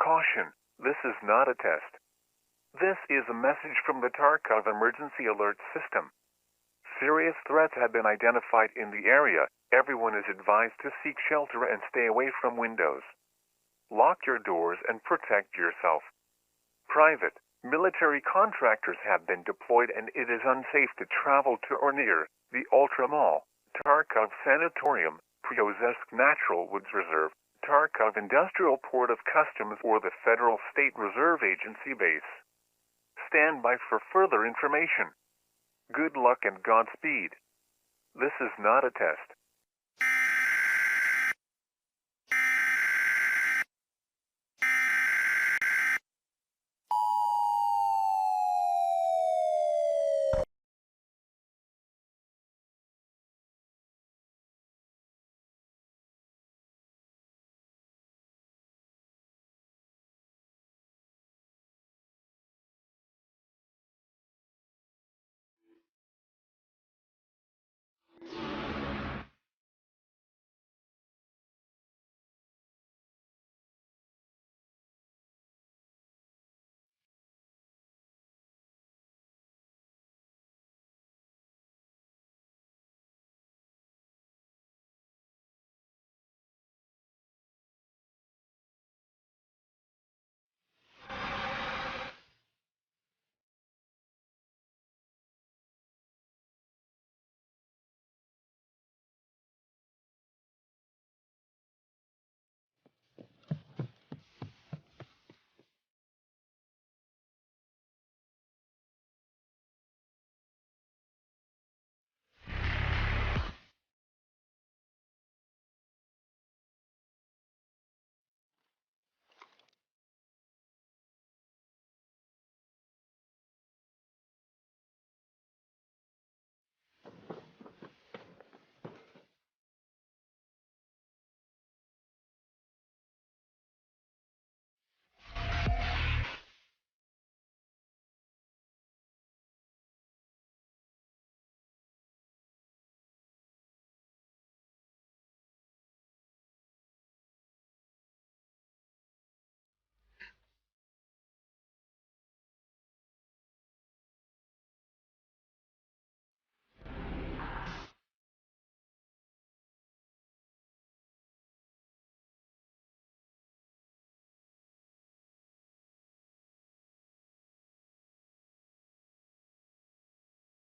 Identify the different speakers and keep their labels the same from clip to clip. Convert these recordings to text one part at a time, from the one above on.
Speaker 1: Caution, this is not a test. This is a message from the Tarkov emergency alert system. Serious threats have been identified in the area. Everyone is advised to seek shelter and stay away from windows. Lock your doors and protect yourself. Private, military contractors have been deployed and it is unsafe to travel to or near the Ultra Mall, Tarkov Sanatorium, Priozesk Natural Woods Reserve, Tarkov Industrial Port of Customs or the Federal State Reserve Agency base. Stand by for further information. Good luck and Godspeed. This is not a test.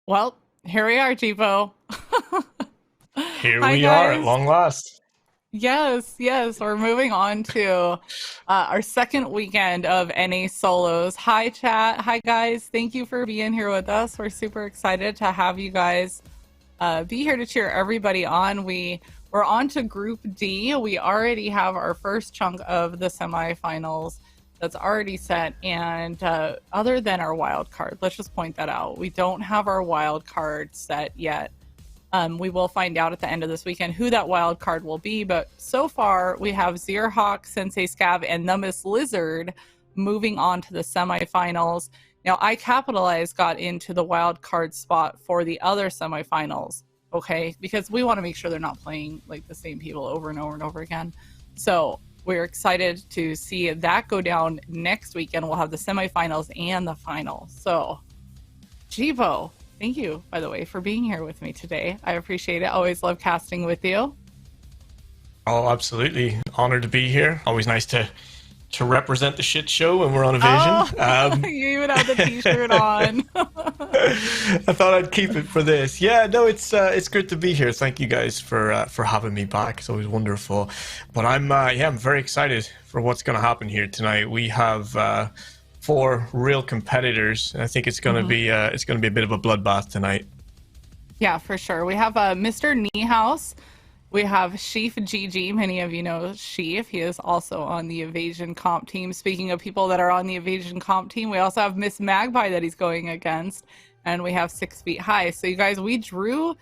Speaker 2: Well, here we are, Jibo.
Speaker 3: Here
Speaker 2: Hi,
Speaker 3: we are at
Speaker 2: guys.
Speaker 3: long last.
Speaker 2: Yes, we're moving on to our second weekend of NA Solos. Hi, chat. Hi, guys. Thank you for being here with us. We're super excited to have you guys be here to cheer everybody on. We're on to Group D. We already have our first chunk of the semifinals that's already set, and other than our wild card, let's just point that out. We don't have our wild card set yet. We will find out at the end of this weekend who that wild card will be, but so far we have Zierhawk, Sensei Scav, and the Miss Lizard moving on to the semifinals. Now, iCapitalize got into the wild card spot for the other semifinals, okay? Because we want to make sure they're not playing like the same people over and over and over again. So we're excited to see that go down next weekend. We'll have the semifinals and the final. So, Jibo, thank you, by the way, for being here with me today. I appreciate it. Always love casting with you.
Speaker 3: Oh, absolutely. Honored to be here. Always nice to represent the shit show when we're on Evasion.
Speaker 2: Oh, you even have the t-shirt on.
Speaker 3: I thought I'd keep it for this. Yeah, no, it's good to be here. Thank you guys for having me back. It's always wonderful. But I'm very excited for what's going to happen here tonight. We have 4 real competitors, and I think it's going to be a bit of a bloodbath tonight.
Speaker 2: Yeah, for sure. We have Mr. Niehaus. We have Sheaf GG. Many of you know Sheaf. He is also on the Evasion comp team. Speaking of people that are on the Evasion comp team, we also have Miss Magpie that he's going against, and we have 6 Feet High. So you guys, we drew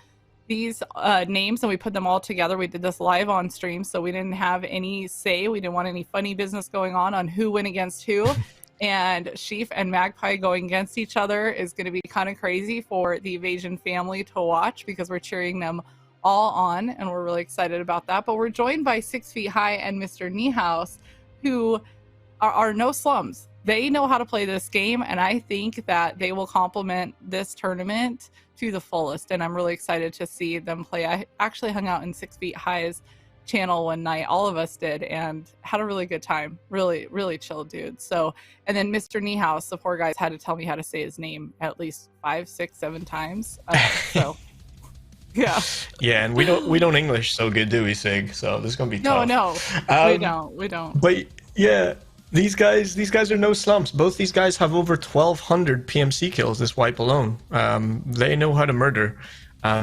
Speaker 2: these names and we put them all together. We did this live on stream, so we didn't have any say. We didn't want any funny business going on who went against who. And Sheaf and Magpie going against each other is going to be kind of crazy for the Evasion family to watch, because we're cheering them all on, and we're really excited about that. But we're joined by 6 Feet High and Mr. Niehaus, who are no slums. They know how to play this game, and I think that they will complement this tournament to the fullest. And I'm really excited to see them play. I actually hung out in 6 Feet High's channel one night, all of us did, and had a really good time. Really, really chill dude. So, and then Mr. Niehaus, the poor guys had to tell me how to say his name at least 5, 6, 7 times. So yeah.
Speaker 3: Yeah, and we don't English so good, do we, Sig? So this is gonna be tough.
Speaker 2: No, we don't.
Speaker 3: But yeah, these guys are no slumps. Both these guys have over 1,200 PMC kills this wipe alone. They know how to murder.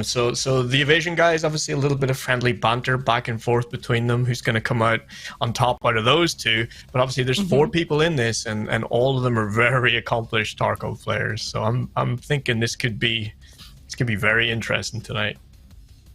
Speaker 3: So the Evasion guys, obviously a little bit of friendly banter back and forth between them. Who's going to come out on top out of those two? But obviously there's 4 people in this, and all of them are very accomplished Tarkov players. So I'm thinking this could be very interesting tonight.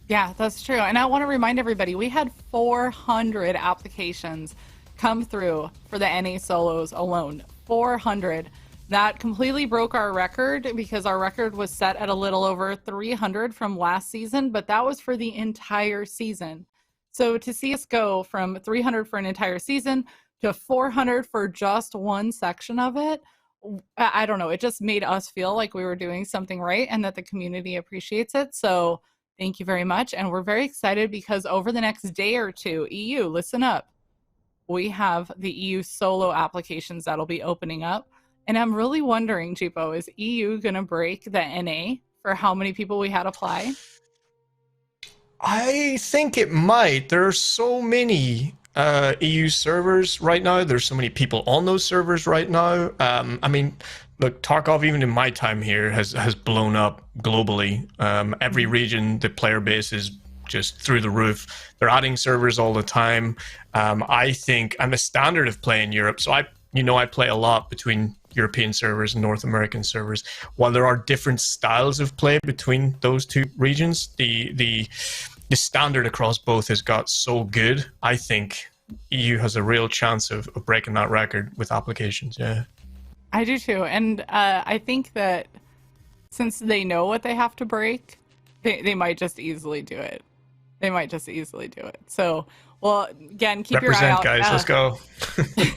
Speaker 2: Yeah, that's true. And I want to remind everybody, we had 400 applications come through for the NA solos alone. 400. That completely broke our record because our record was set at a little over 300 from last season, but that was for the entire season. So to see us go from 300 for an entire season to 400 for just one section of it, I don't know. It just made us feel like we were doing something right and that the community appreciates it. So thank you very much. And we're very excited because over the next day or two, EU, listen up. We have the EU solo applications that'll be opening up. And I'm really wondering, Cheapo, is EU going to break the NA for how many people we had apply?
Speaker 3: I think it might. There are so many EU servers right now. There's so many people on those servers right now. I mean, look, Tarkov, even in my time here, has blown up globally. Every region, the player base is just through the roof. They're adding servers all the time. I think, and the standard of play in Europe, so I play a lot between European servers and North American servers. While there are different styles of play between those two regions, the standard across both has got so good. I think EU has a real chance of breaking that record with applications. Yeah,
Speaker 2: I do too. And I think that since they know what they have to break, they might just easily do it. So, well, again, keep your eye out.
Speaker 3: Represent, guys. Let's go.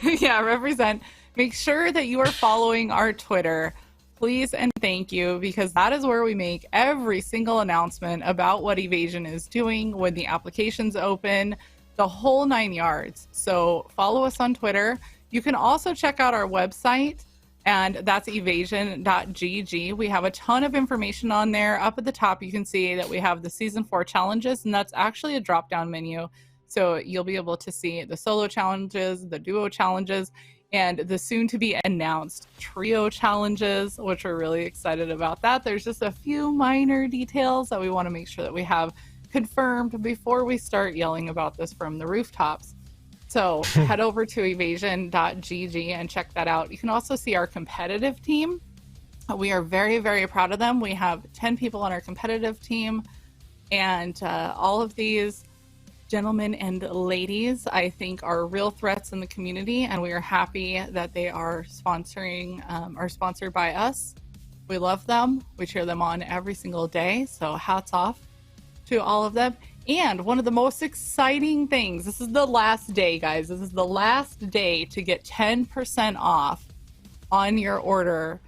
Speaker 2: Yeah, represent. Make sure that you are following our Twitter, please and thank you, because that is where we make every single announcement about what Evasion is doing when the applications open, the whole 9 yards. So follow us on Twitter. You can also check out our website, and that's evasion.gg. We have a ton of information on there. Up at the top, you can see that we have the Season 4 challenges, and that's actually a drop-down menu. So you'll be able to see the solo challenges, the duo challenges, and the soon-to-be announced trio challenges, which we're really excited about that. There's just a few minor details that we want to make sure that we have confirmed before we start yelling about this from the rooftops. So head over to evasion.gg and check that out. You can also see our competitive team. We are very, very proud of them. We have 10 people on our competitive team, and all of these gentlemen and ladies, I think, are real threats in the community, and we are happy that they are sponsored by us. We love them. We cheer them on every single day. So hats off to all of them. And one of the most exciting things, this is the last day, guys. This is the last day to get 10% off on your order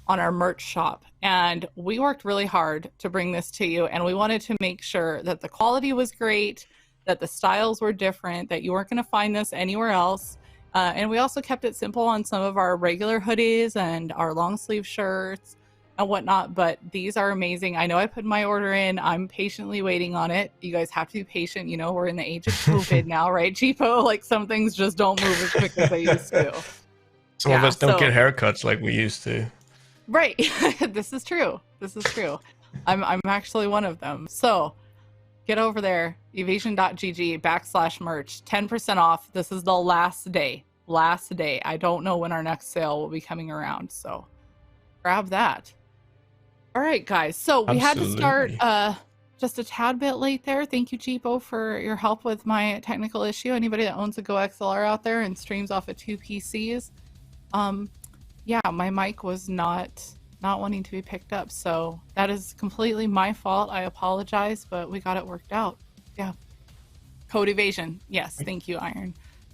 Speaker 2: on our merch shop. And we worked really hard to bring this to you, and we wanted to make sure that the quality was great, that the styles were different, that you weren't going to find this anywhere else. And we also kept it simple on some of our regular hoodies and our long sleeve shirts and whatnot, but these are amazing. I know I put my order in. I'm patiently waiting on it. You guys have to be patient. You know, we're in the age of COVID now, right, Cheapo? Like, some things just don't move as quick as they used to.
Speaker 3: Some of us don't get haircuts like we used to.
Speaker 2: Right. This is true. I'm actually one of them. So get over there, evasion.gg/merch, 10% off. This is the last day. I don't know when our next sale will be coming around, so grab that. All right, guys. So we had to start just a tad bit late there. Thank you, Cheapo, for your help with my technical issue. Anybody that owns a Go XLR out there and streams off of 2 PCs, yeah, my mic was not wanting to be picked up, so that is completely my fault. I apologize, but we got it worked out. Yeah. Code Evasion. Yes, thank you, Iron.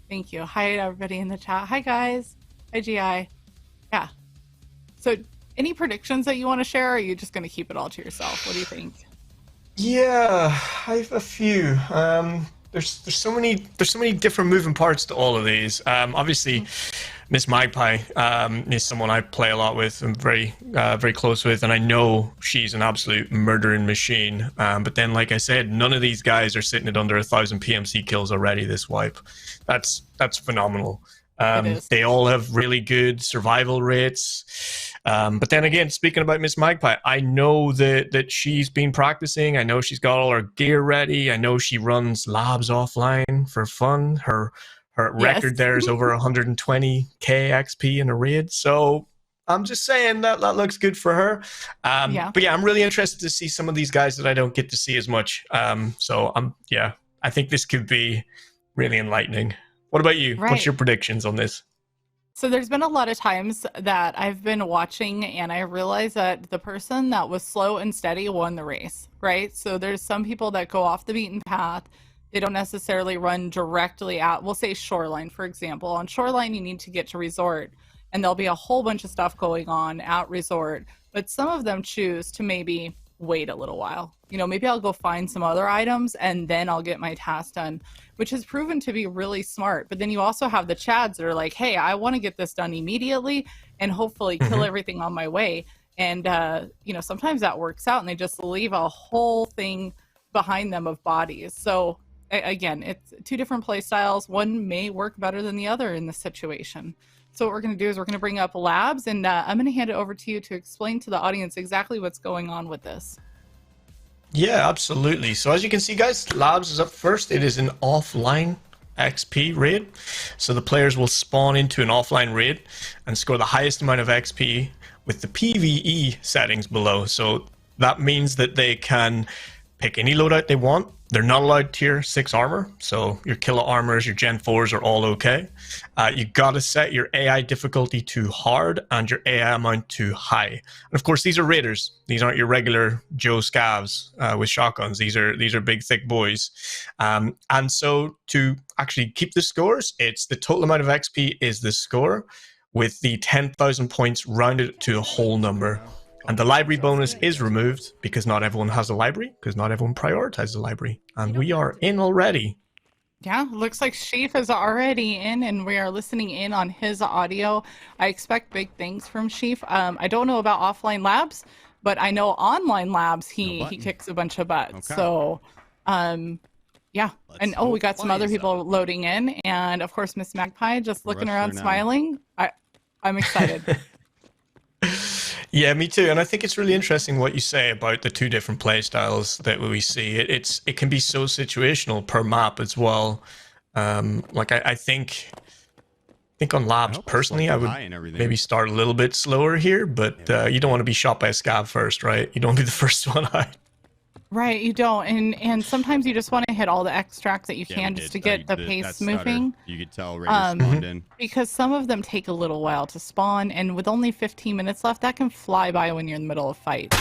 Speaker 2: Thank you. Hi, everybody in the chat. Hi, guys. Hi, GI. Yeah. So, any predictions that you want to share, or are you just going to keep it all to yourself? What do you think?
Speaker 3: Yeah, I have a few. There's so many different moving parts to all of these. Obviously, Miss Magpie is someone I play a lot with. I'm very close with, and I know she's an absolute murdering machine. But then, like I said, none of these guys are sitting at under 1,000 PMC kills already this wipe. That's phenomenal. They all have really good survival rates. But then again, speaking about Miss Magpie, I know that she's been practicing. I know she's got all her gear ready. I know she runs labs offline for fun. Her record there is over 120k XP in a raid. So I'm just saying that looks good for her. But yeah, I'm really interested to see some of these guys that I don't get to see as much. So I think this could be really enlightening. What about you?
Speaker 2: Right.
Speaker 3: What's your predictions on this?
Speaker 2: So there's been a lot of times that I've been watching and I realized that the person that was slow and steady won the race, right? So there's some people that go off the beaten path. They don't necessarily run directly at, we'll say Shoreline, for example. On Shoreline, you need to get to Resort, and there'll be a whole bunch of stuff going on at Resort. But some of them choose to maybe wait a little while. You know, maybe I'll go find some other items and then I'll get my task done, which has proven to be really smart. But then you also have the Chads that are like, hey, I want to get this done immediately and hopefully kill everything on my way. And, you know, sometimes that works out and they just leave a whole thing behind them of bodies. So again, it's two different play styles. One may work better than the other in this situation. So what we're going to do is we're going to bring up labs, and I'm going to hand it over to you to explain to the audience exactly what's going on with this.
Speaker 3: Yeah, absolutely. So as you can see, guys, labs is up first. It is an offline XP raid. So the players will spawn into an offline raid and score the highest amount of XP with the PvE settings below. So that means that they can pick any loadout they want. They're not allowed tier 6 armor, so your killer armors, your Gen 4s are all okay. You gotta set your AI difficulty to hard and your AI amount to high. And of course, these are raiders. These aren't your regular Joe Scavs with shotguns. These are big, thick boys. And so to actually keep the scores, it's the total amount of XP is the score with the 10,000 points rounded to a whole number. And the library bonus is removed because not everyone has a library, because not everyone prioritizes the library. And we are in already.
Speaker 2: Yeah, looks like Sheaf is already in, and we are listening in on his audio. I expect big things from Sheaf. I don't know about offline labs, but I know online labs, he kicks a bunch of butt. Okay. So, yeah. And we got some other people loading in. And of course, Miss Magpie just looking around smiling. I'm excited.
Speaker 3: Yeah, me too. And I think it's really interesting what you say about the two different play styles that we see. It can be so situational per map as well. Like I think on labs personally, I would maybe start a little bit slower here, but you don't want to be shot by a scav first, right? You don't want to be the first one out.
Speaker 2: Right, you don't, and sometimes you just want to hit all the extracts that you can just to get the pace moving.
Speaker 4: You could tell raiders spawned in.
Speaker 2: Because some of them take a little while to spawn, and with only 15 minutes left, that can fly by when you're in the middle of fight.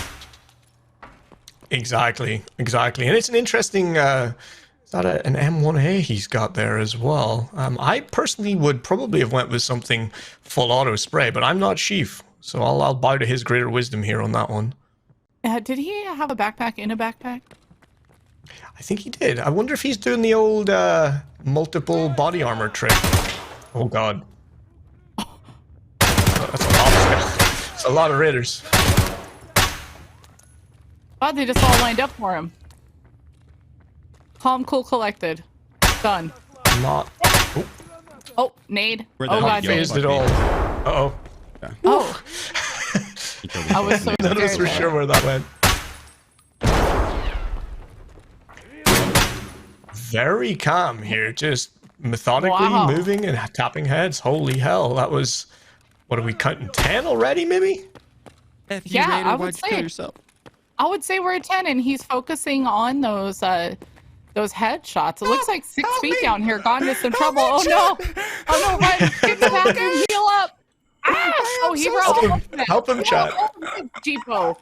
Speaker 3: Exactly. And it's an interesting, is that an M1A he's got there as well? I personally would probably have went with something full auto spray, but I'm not Sheaf, so I'll bow to his greater wisdom here on that one.
Speaker 2: Did he have a backpack in a backpack?
Speaker 3: I think he did. I wonder if he's doing the old multiple body armor trick. Oh god. That's a lot of stuff. That's a lot of raiders.
Speaker 2: Oh, they just all lined up for him. Calm, cool, collected. Done.
Speaker 3: Not.
Speaker 2: Oh, nade.
Speaker 4: Oh
Speaker 2: god.
Speaker 3: Phased it all. Uh-oh.
Speaker 4: Yeah.
Speaker 2: Oh. I was so
Speaker 3: none of us were sure where that went. Very calm here, just methodically moving and tapping heads. Holy hell, that was, what are we counting, 10 already maybe?
Speaker 2: Yeah, I would say we're at 10, and he's focusing on those headshots. It looks like 6 feet down here got into some trouble. Oh no, run, get back and heal up. Oh, he
Speaker 3: help him, chat.
Speaker 2: Jeepo.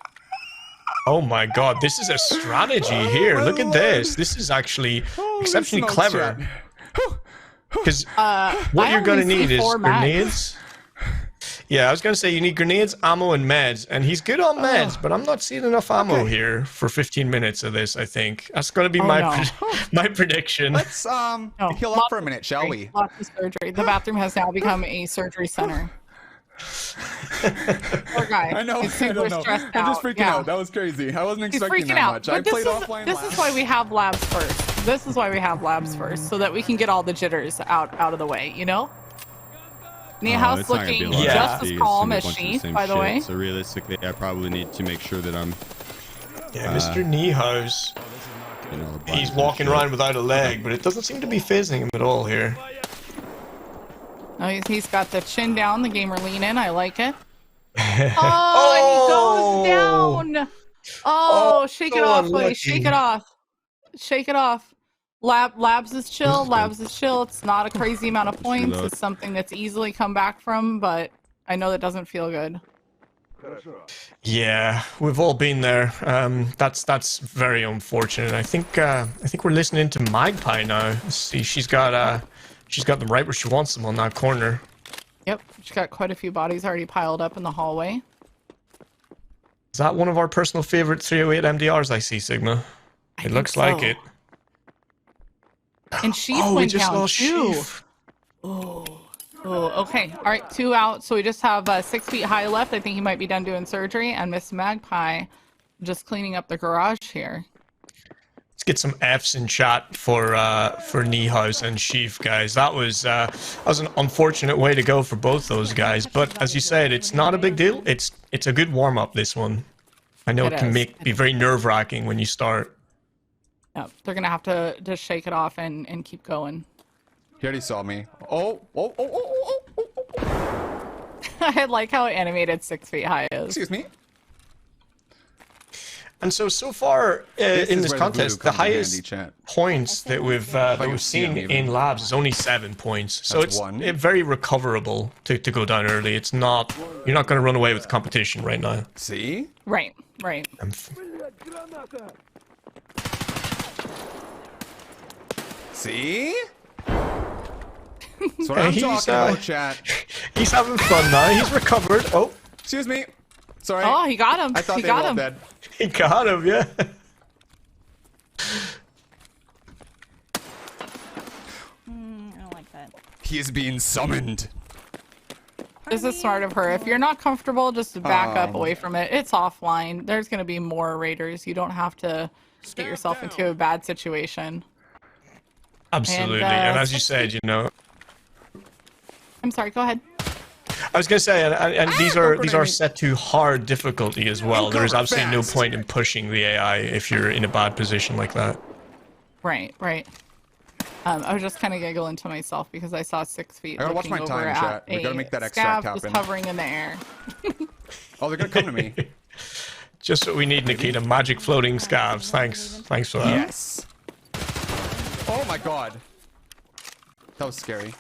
Speaker 3: Oh my god, this is a strategy here. Look at this. This is actually exceptionally clever. Because what you're going to need is grenades. Yeah, I was going to say you need grenades, ammo, and meds. And he's good on meds, but I'm not seeing enough ammo here for 15 minutes of this, I think. That's going to be my prediction.
Speaker 5: Let's heal up for a minute, shall we?
Speaker 2: Lots of surgery. The bathroom has now become a surgery center. Poor guy.
Speaker 5: I know.
Speaker 2: He's
Speaker 5: I don't know.
Speaker 2: stressed
Speaker 5: I'm just
Speaker 2: out.
Speaker 5: freaking out. That was crazy. I wasn't expecting that much.
Speaker 2: But
Speaker 5: I played offline.
Speaker 2: This is why we have labs first. This is why we have labs first, so that we can get all the jitters out of the way, you know? Niehaus looking just as calm as Sheaf, by the way.
Speaker 4: So realistically, I probably need to make sure that I'm...
Speaker 3: Yeah, Mr. Niehaus. He's walking around without a leg, but it doesn't seem to be phasing him at all here.
Speaker 2: Oh, he's got the chin down, the gamer lean in. I like it. Oh, and he goes down. Oh, shake it off, buddy. Shake it off. Shake it off. Labs is chill. Labs is chill. It's not a crazy amount of points. It's something that's easily come back from, but I know that doesn't feel good.
Speaker 3: Yeah, we've all been there. That's very unfortunate. I think we're listening to Magpie now. Let's see, she's got them right where she wants them on that corner.
Speaker 2: Yep, she's got quite a few bodies already piled up in the hallway.
Speaker 3: Is that one of our personal favorite 308 MDRs I see, Sigma? It looks like it.
Speaker 2: And Sheaf went down too. Oh, okay. All right, 2 out. So we just have 6 feet high left. I think he might be done doing surgery. And Miss Magpie just cleaning up the garage here.
Speaker 3: Let's get some Fs in chat for Niehaus and Sheaf, guys. That was an unfortunate way to go for both those guys. But as you said, it's not a big deal. It's a good warm up. This one, I know it can be very nerve wracking when you start.
Speaker 2: Yep, they're gonna have to just shake it off and keep going.
Speaker 5: He already saw me. Oh.
Speaker 2: I like how animated 6 feet high is.
Speaker 5: Excuse me.
Speaker 3: And so far in this contest, the highest points that we've seen in labs is only 7 points. So it's very recoverable to go down early. It's not, you're not going to run away with the competition right now.
Speaker 5: See?
Speaker 2: Right.
Speaker 5: See? That's what I'm talking about, chat.
Speaker 3: He's having fun now. He's recovered. Oh,
Speaker 5: excuse me. Sorry.
Speaker 2: Oh, he got him.
Speaker 5: I thought
Speaker 2: he
Speaker 5: they
Speaker 2: got
Speaker 5: were all
Speaker 2: him.
Speaker 5: dead.
Speaker 3: He got him, yeah.
Speaker 6: I don't like that.
Speaker 5: He is being summoned.
Speaker 2: This is smart of her. If you're not comfortable, just back up away from it. It's offline. There's going to be more raiders. You don't have to get yourself into a bad situation.
Speaker 3: Absolutely. And as you said, you know...
Speaker 2: I'm sorry, go ahead.
Speaker 3: I was going to say, and these are set to hard difficulty as well. There is absolutely no point in pushing the AI if you're in a bad position like that.
Speaker 2: Right. I was just kind of giggling to myself because I saw 6 feet.
Speaker 5: I gotta watch my time, chat. We gotta make that extract happen.
Speaker 2: Just hovering in the air.
Speaker 5: Oh, they're gonna come to me.
Speaker 3: Just what we need, Nikita. Magic floating scavs. Thanks for that.
Speaker 5: Yes. Oh my god. That was scary.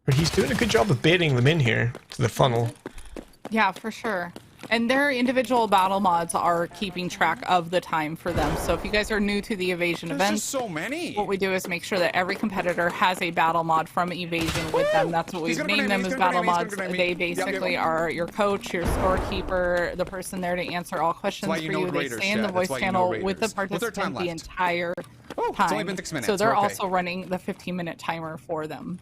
Speaker 3: But he's doing a good job of baiting them in here to the funnel.
Speaker 2: Yeah, for sure. And their individual battle mods are keeping track of the time for them. So if you guys are new to the evasion events,
Speaker 5: so many.
Speaker 2: What we do is make sure that every competitor has a battle mod from evasion with them. That's what we've named them as battle mods. They basically are your coach, your scorekeeper, the person there to answer all questions for you. They stay in the voice channel with the participant the entire time.
Speaker 5: It's only been 6 minutes.
Speaker 2: So they're also running the 15-minute timer for them.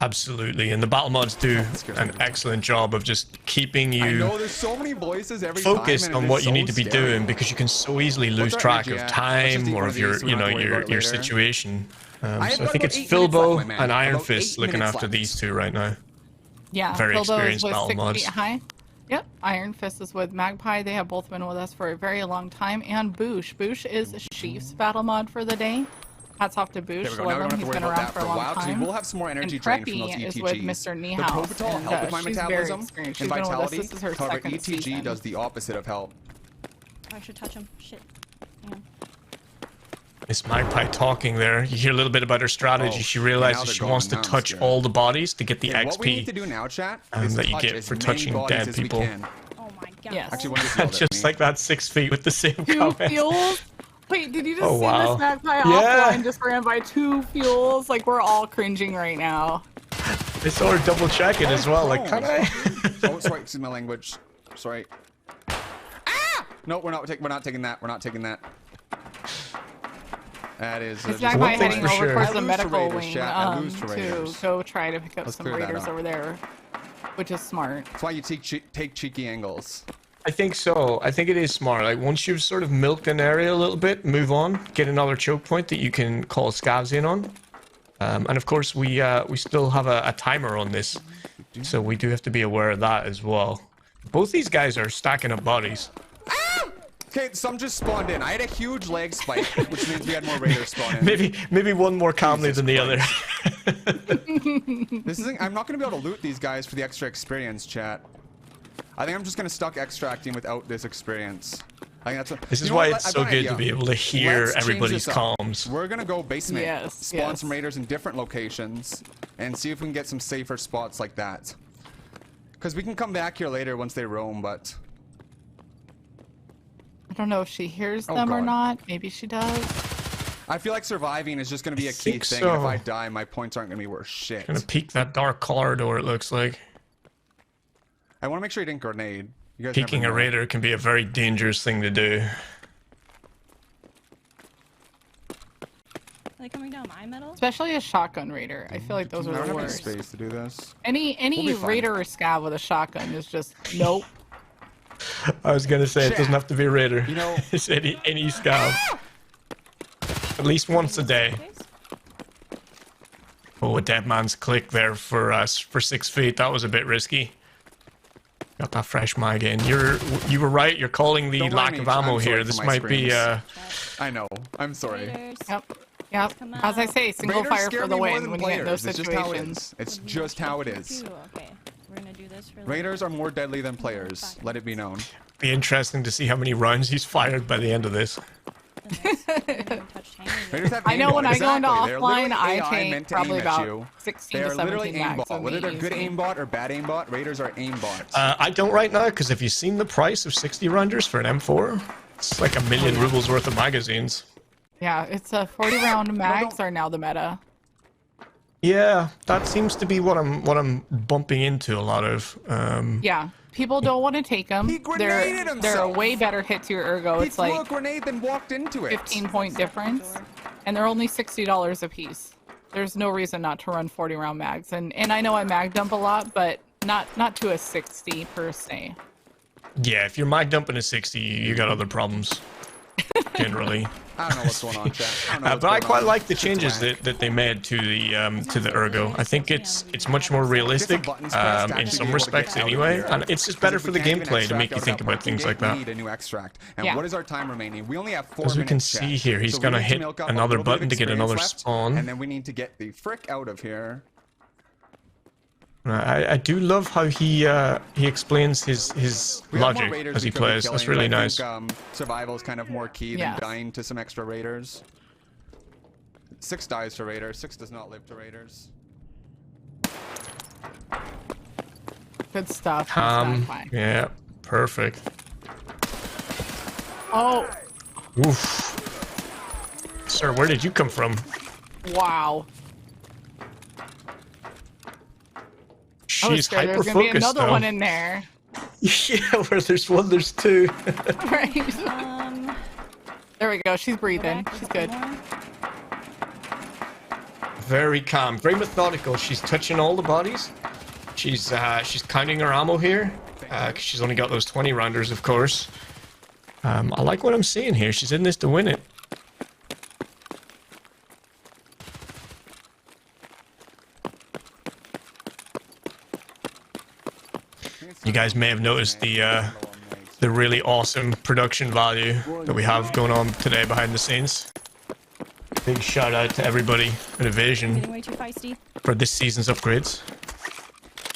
Speaker 3: Absolutely, and the battle mods do an excellent job of just keeping you
Speaker 5: I know, there's so many voices every
Speaker 3: focused
Speaker 5: time,
Speaker 3: on what you need to be doing, because you can so easily lose track of time or of your situation. So I think it's Philbo and Iron Fist looking after these two right now.
Speaker 2: Yeah,
Speaker 3: very experienced battle
Speaker 2: 6
Speaker 3: mods.
Speaker 2: feet high. Yep, Iron Fist is with Magpie. They have both been with us for a very long time. And Boosh. Boosh is Sheaf's battle mod for the day. Hats off to Boosh. Love him. He's been around for a long time.
Speaker 5: We'll have some more energy
Speaker 2: and
Speaker 5: drain from those ETGs.
Speaker 2: Is with Mr. Niehaus.
Speaker 5: The Topital help with my metabolism and vitality.
Speaker 2: This is her
Speaker 5: However,
Speaker 2: second
Speaker 5: ETG
Speaker 2: season.
Speaker 5: does the opposite of help.
Speaker 6: I should touch him. Shit. Damn.
Speaker 3: Miss Magpie talking there. You hear a little bit about her strategy. She realizes she wants to touch all the bodies to get the XP
Speaker 5: what we need to do now, chat,
Speaker 3: that you get for touching dead people.
Speaker 6: Oh my god.
Speaker 2: Yes.
Speaker 5: Actually,
Speaker 3: Just like that 6 feet with the same comment.
Speaker 2: Fuels Wait, did you just
Speaker 3: Oh,
Speaker 2: see
Speaker 3: wow.
Speaker 2: this magpie
Speaker 3: Yeah.
Speaker 2: offline just ran by 2 fuels? Like, we're all cringing right now.
Speaker 3: They saw her double checking as well. Like, can I?
Speaker 5: Oh, sorry, excuse my language. Sorry. Ah! No, we're not taking that. We're not taking that. That is.
Speaker 2: This
Speaker 5: just
Speaker 2: magpie
Speaker 3: one thing's
Speaker 2: heading
Speaker 3: for
Speaker 2: over
Speaker 3: sure.
Speaker 2: towards
Speaker 5: I
Speaker 2: the
Speaker 5: lose to
Speaker 2: medical
Speaker 5: Raiders,
Speaker 2: wing
Speaker 5: chat. I lose to
Speaker 2: to
Speaker 5: Raiders.
Speaker 2: go try to pick up
Speaker 5: Let's
Speaker 2: some
Speaker 5: clear that
Speaker 2: raiders
Speaker 5: up.
Speaker 2: over there, which is smart.
Speaker 5: That's why you take cheeky angles.
Speaker 3: I think so. I think it is smart. Like, once you've sort of milked an area a little bit, move on, get another choke point that you can call scavs in on. And of course, we still have a timer on this, so we do have to be aware of that as well. Both these guys are stacking up bodies.
Speaker 5: Okay, some just spawned in. I had a huge lag spike, which means we had more raiders spawn in.
Speaker 3: Maybe one more calmly than the other.
Speaker 5: This isn't. I'm not gonna be able to loot these guys for the extra experience, chat. I think I'm just gonna stuck extracting without this experience. I think that's what,
Speaker 3: This is
Speaker 5: you know
Speaker 3: why
Speaker 5: what?
Speaker 3: it's
Speaker 5: I've
Speaker 3: so
Speaker 5: got an
Speaker 3: good to
Speaker 5: idea.
Speaker 3: be able to hear
Speaker 5: Let's change
Speaker 3: everybody's
Speaker 5: this up.
Speaker 3: comms.
Speaker 5: We're gonna go basement,
Speaker 2: Yes,
Speaker 5: spawn
Speaker 2: yes.
Speaker 5: some raiders in different locations, and see if we can get some safer spots like that. Because we can come back here later once they roam, but
Speaker 2: I don't know if she hears
Speaker 5: Oh,
Speaker 2: them or
Speaker 5: God.
Speaker 2: not. Maybe she does.
Speaker 5: I feel like surviving is just gonna be
Speaker 3: I
Speaker 5: a key
Speaker 3: think
Speaker 5: thing. And if
Speaker 3: so.
Speaker 5: I die, my points aren't gonna be worth shit.
Speaker 3: Gonna peek that dark corridor, it looks like.
Speaker 5: I want to make sure you didn't grenade. You guys
Speaker 3: Peeking
Speaker 5: never
Speaker 3: a
Speaker 5: know.
Speaker 3: raider can be a very dangerous thing to do.
Speaker 6: Are they coming down my middle?
Speaker 2: Especially a shotgun raider. I feel like those
Speaker 5: I
Speaker 2: are
Speaker 5: don't
Speaker 2: the
Speaker 5: have any
Speaker 2: worst.
Speaker 5: space to do this.
Speaker 2: Any
Speaker 5: We'll be fine.
Speaker 2: raider or scav with a shotgun is just nope.
Speaker 3: I was gonna say, it doesn't have to be a raider.
Speaker 5: You know-
Speaker 3: It's any scout. At least once a day.
Speaker 6: Space?
Speaker 3: Oh, a dead man's click there for us for 6 feet. That was a bit risky. Got that fresh mag in. You were right. You're calling the
Speaker 5: Don't mind
Speaker 3: lack
Speaker 5: me,
Speaker 3: of
Speaker 5: I'm
Speaker 3: ammo
Speaker 5: sorry
Speaker 3: here.
Speaker 5: for
Speaker 3: This
Speaker 5: my
Speaker 3: might be
Speaker 5: screams.
Speaker 6: Chat.
Speaker 5: I know. I'm sorry.
Speaker 6: Raiders.
Speaker 2: Yep.
Speaker 6: Come
Speaker 2: As I
Speaker 6: out.
Speaker 2: say, single
Speaker 5: Raiders
Speaker 2: fire
Speaker 5: scare
Speaker 2: for the
Speaker 5: me more
Speaker 2: win
Speaker 5: than
Speaker 2: when you get in those
Speaker 5: players. It's just how it
Speaker 2: situations.
Speaker 5: is. It's
Speaker 6: Would be
Speaker 5: just how it
Speaker 6: tricky
Speaker 5: is.
Speaker 6: too. Okay, we're gonna do this for later.
Speaker 5: Raiders are more deadly than players. Let it be known.
Speaker 3: Be interesting to see how many rounds he's fired by the end of this.
Speaker 5: Raiders have
Speaker 2: I know
Speaker 5: aimbot.
Speaker 2: when I go into
Speaker 5: Exactly. They're
Speaker 2: offline,
Speaker 5: literally
Speaker 2: I
Speaker 5: AI
Speaker 2: take
Speaker 5: meant to
Speaker 2: probably
Speaker 5: aim at
Speaker 2: about
Speaker 5: you.
Speaker 2: 16
Speaker 5: They
Speaker 2: to
Speaker 5: are literally
Speaker 2: 17 max
Speaker 5: aimbot.
Speaker 2: and
Speaker 5: Whether they're
Speaker 2: they
Speaker 5: good
Speaker 2: use me.
Speaker 5: aimbot or bad aimbot, Raiders are aimbot.
Speaker 3: I don't right now because have you seen the price of 60 rounders for an M4? It's like $1 million rubles worth of magazines.
Speaker 2: Yeah, it's a 40 round mags are now the meta.
Speaker 3: Yeah, that seems to be what I'm bumping into a lot of.
Speaker 2: Yeah, people don't want to take them.
Speaker 5: He grenaded
Speaker 2: They're a
Speaker 5: himself.
Speaker 2: way better hit to your ergo.
Speaker 5: He
Speaker 2: It's
Speaker 5: threw a
Speaker 2: like
Speaker 5: grenade then walked into it.
Speaker 2: 15-point difference, and they're only $60 a piece. There's no reason not to run 40 round mags, and I know I mag dump a lot, but not to a 60 per se.
Speaker 3: Yeah, if you're mag dumping a 60, you got other problems. Generally.
Speaker 5: I don't know what's going on, chat. I don't know what's
Speaker 3: But I
Speaker 5: going
Speaker 3: quite
Speaker 5: on.
Speaker 3: like the
Speaker 5: It's
Speaker 3: changes
Speaker 5: whack.
Speaker 3: that they made to the ergo. I think it's much more realistic
Speaker 5: buttons pressed to
Speaker 3: in
Speaker 5: actually
Speaker 3: some
Speaker 5: be able to
Speaker 3: respects
Speaker 5: get out of
Speaker 3: anyway,
Speaker 5: here.
Speaker 3: and it's just
Speaker 5: Because
Speaker 3: better
Speaker 5: if we
Speaker 3: for the
Speaker 5: can't even
Speaker 3: gameplay to
Speaker 5: extract
Speaker 3: make you
Speaker 5: out of
Speaker 3: think
Speaker 5: that
Speaker 3: about
Speaker 5: working
Speaker 3: things
Speaker 5: gate,
Speaker 3: like
Speaker 5: we
Speaker 3: that.
Speaker 5: need a new extract. And
Speaker 2: Yeah.
Speaker 5: what is our time remaining? We only have 4
Speaker 3: As we
Speaker 5: minutes.
Speaker 3: can
Speaker 5: chat.
Speaker 3: see here, he's
Speaker 5: So we
Speaker 3: gonna
Speaker 5: need to
Speaker 3: hit
Speaker 5: milk up a
Speaker 3: another
Speaker 5: little bit of
Speaker 3: button to get another
Speaker 5: experience left,
Speaker 3: spawn.
Speaker 5: And then we need to get the frick out of here.
Speaker 3: I do love how he explains his
Speaker 5: We have more
Speaker 3: logic
Speaker 5: raiders
Speaker 3: as he
Speaker 5: we could be
Speaker 3: plays. That's
Speaker 5: killing,
Speaker 3: really
Speaker 5: but I
Speaker 3: nice.
Speaker 5: think, survival is kind of more key than
Speaker 2: Yes.
Speaker 5: dying to some extra raiders. 6 dies to raiders. 6 does not live to raiders.
Speaker 2: Good stuff. That's fine.
Speaker 3: Yeah, perfect.
Speaker 2: Oh,
Speaker 3: Oof. Sir, where did you come from?
Speaker 2: wow. I was
Speaker 3: She's
Speaker 2: scared there
Speaker 3: hyper
Speaker 2: was gonna be
Speaker 3: focused
Speaker 2: another
Speaker 3: though.
Speaker 2: one in there.
Speaker 3: Yeah, where there's one, there's two.
Speaker 2: Right. There we go. She's
Speaker 6: go
Speaker 2: breathing.
Speaker 6: back,
Speaker 2: She's
Speaker 6: there's
Speaker 2: good.
Speaker 6: one more.
Speaker 3: Very calm, very methodical. She's touching all the bodies. She's counting her ammo here, 'cause she's only got those 20 rounders, of course. I like what I'm seeing here. She's in this to win it. You guys may have noticed the really awesome production value that we have going on today behind the scenes. Big shout out to everybody at Evasion
Speaker 6: Getting way too feisty.
Speaker 3: for this season's upgrades.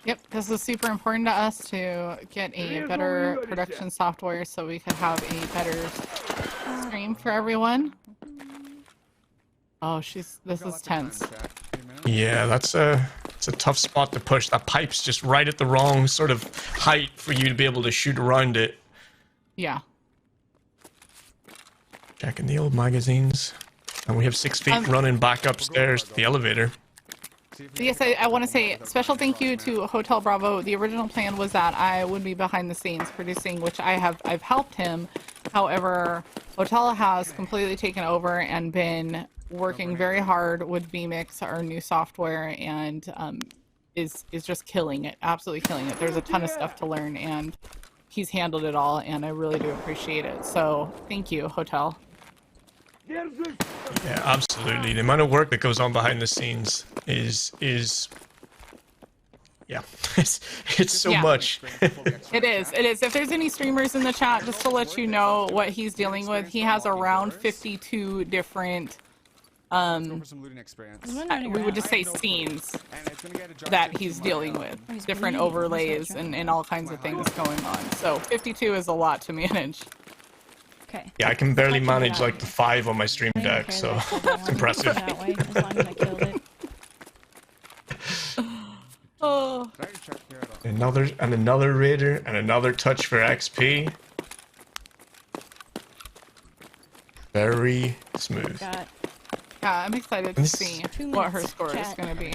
Speaker 2: Yep, this is super important to us to get a better production software so we could have a better stream for everyone. Oh, this is tense.
Speaker 3: Yeah, it's a tough spot to push. That pipe's just right at the wrong sort of height for you to be able to shoot around it.
Speaker 2: Yeah.
Speaker 3: Checking the old magazines. And we have 6 feet running back upstairs to the elevator.
Speaker 2: Yes, I want to say special thank you to Hotel Bravo. The original plan was that I would be behind the scenes producing, which I've helped him. However, Hotel has completely taken over and been working very hard with vMix, our new software, and is just killing it, absolutely killing it. There's a ton of stuff to learn, and he's handled it all, and I really do appreciate it. So thank you, Hotel.
Speaker 3: Yeah, absolutely. The amount of work that goes on behind the scenes is yeah, it's so much.
Speaker 2: It is. If there's any streamers in the chat, just to let you know what he's dealing with, he has around 52 different we would just say scenes that he's dealing with, different overlays and all kinds of things going on. So 52 is a lot to manage.
Speaker 6: Okay.
Speaker 3: Yeah, I can barely manage like the 5 on my stream deck, so it's impressive.
Speaker 6: That way, as long as I killed it.
Speaker 2: Oh.
Speaker 3: Another raider and another touch for XP. Very smooth.
Speaker 6: Got
Speaker 2: Yeah, I'm excited to see
Speaker 6: 2
Speaker 2: what her
Speaker 6: minutes,
Speaker 2: score is
Speaker 6: chat.
Speaker 2: going to be.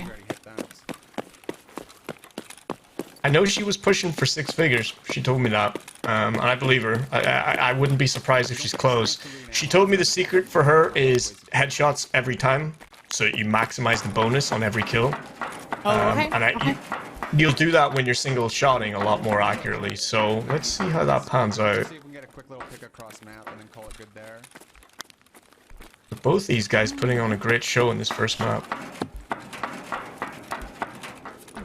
Speaker 3: I know she was pushing for 6 figures. She told me that, and I believe her. I wouldn't be surprised if she's close. She told me the secret for her is headshots every time, so you maximize the bonus on every kill.
Speaker 2: Oh, okay.
Speaker 3: And you'll do that when you're single shotting a lot more accurately. So let's see how that pans out.
Speaker 5: See if we can get a quick little pick across map and then call it good there.
Speaker 3: Both these guys putting on a great show in this first map.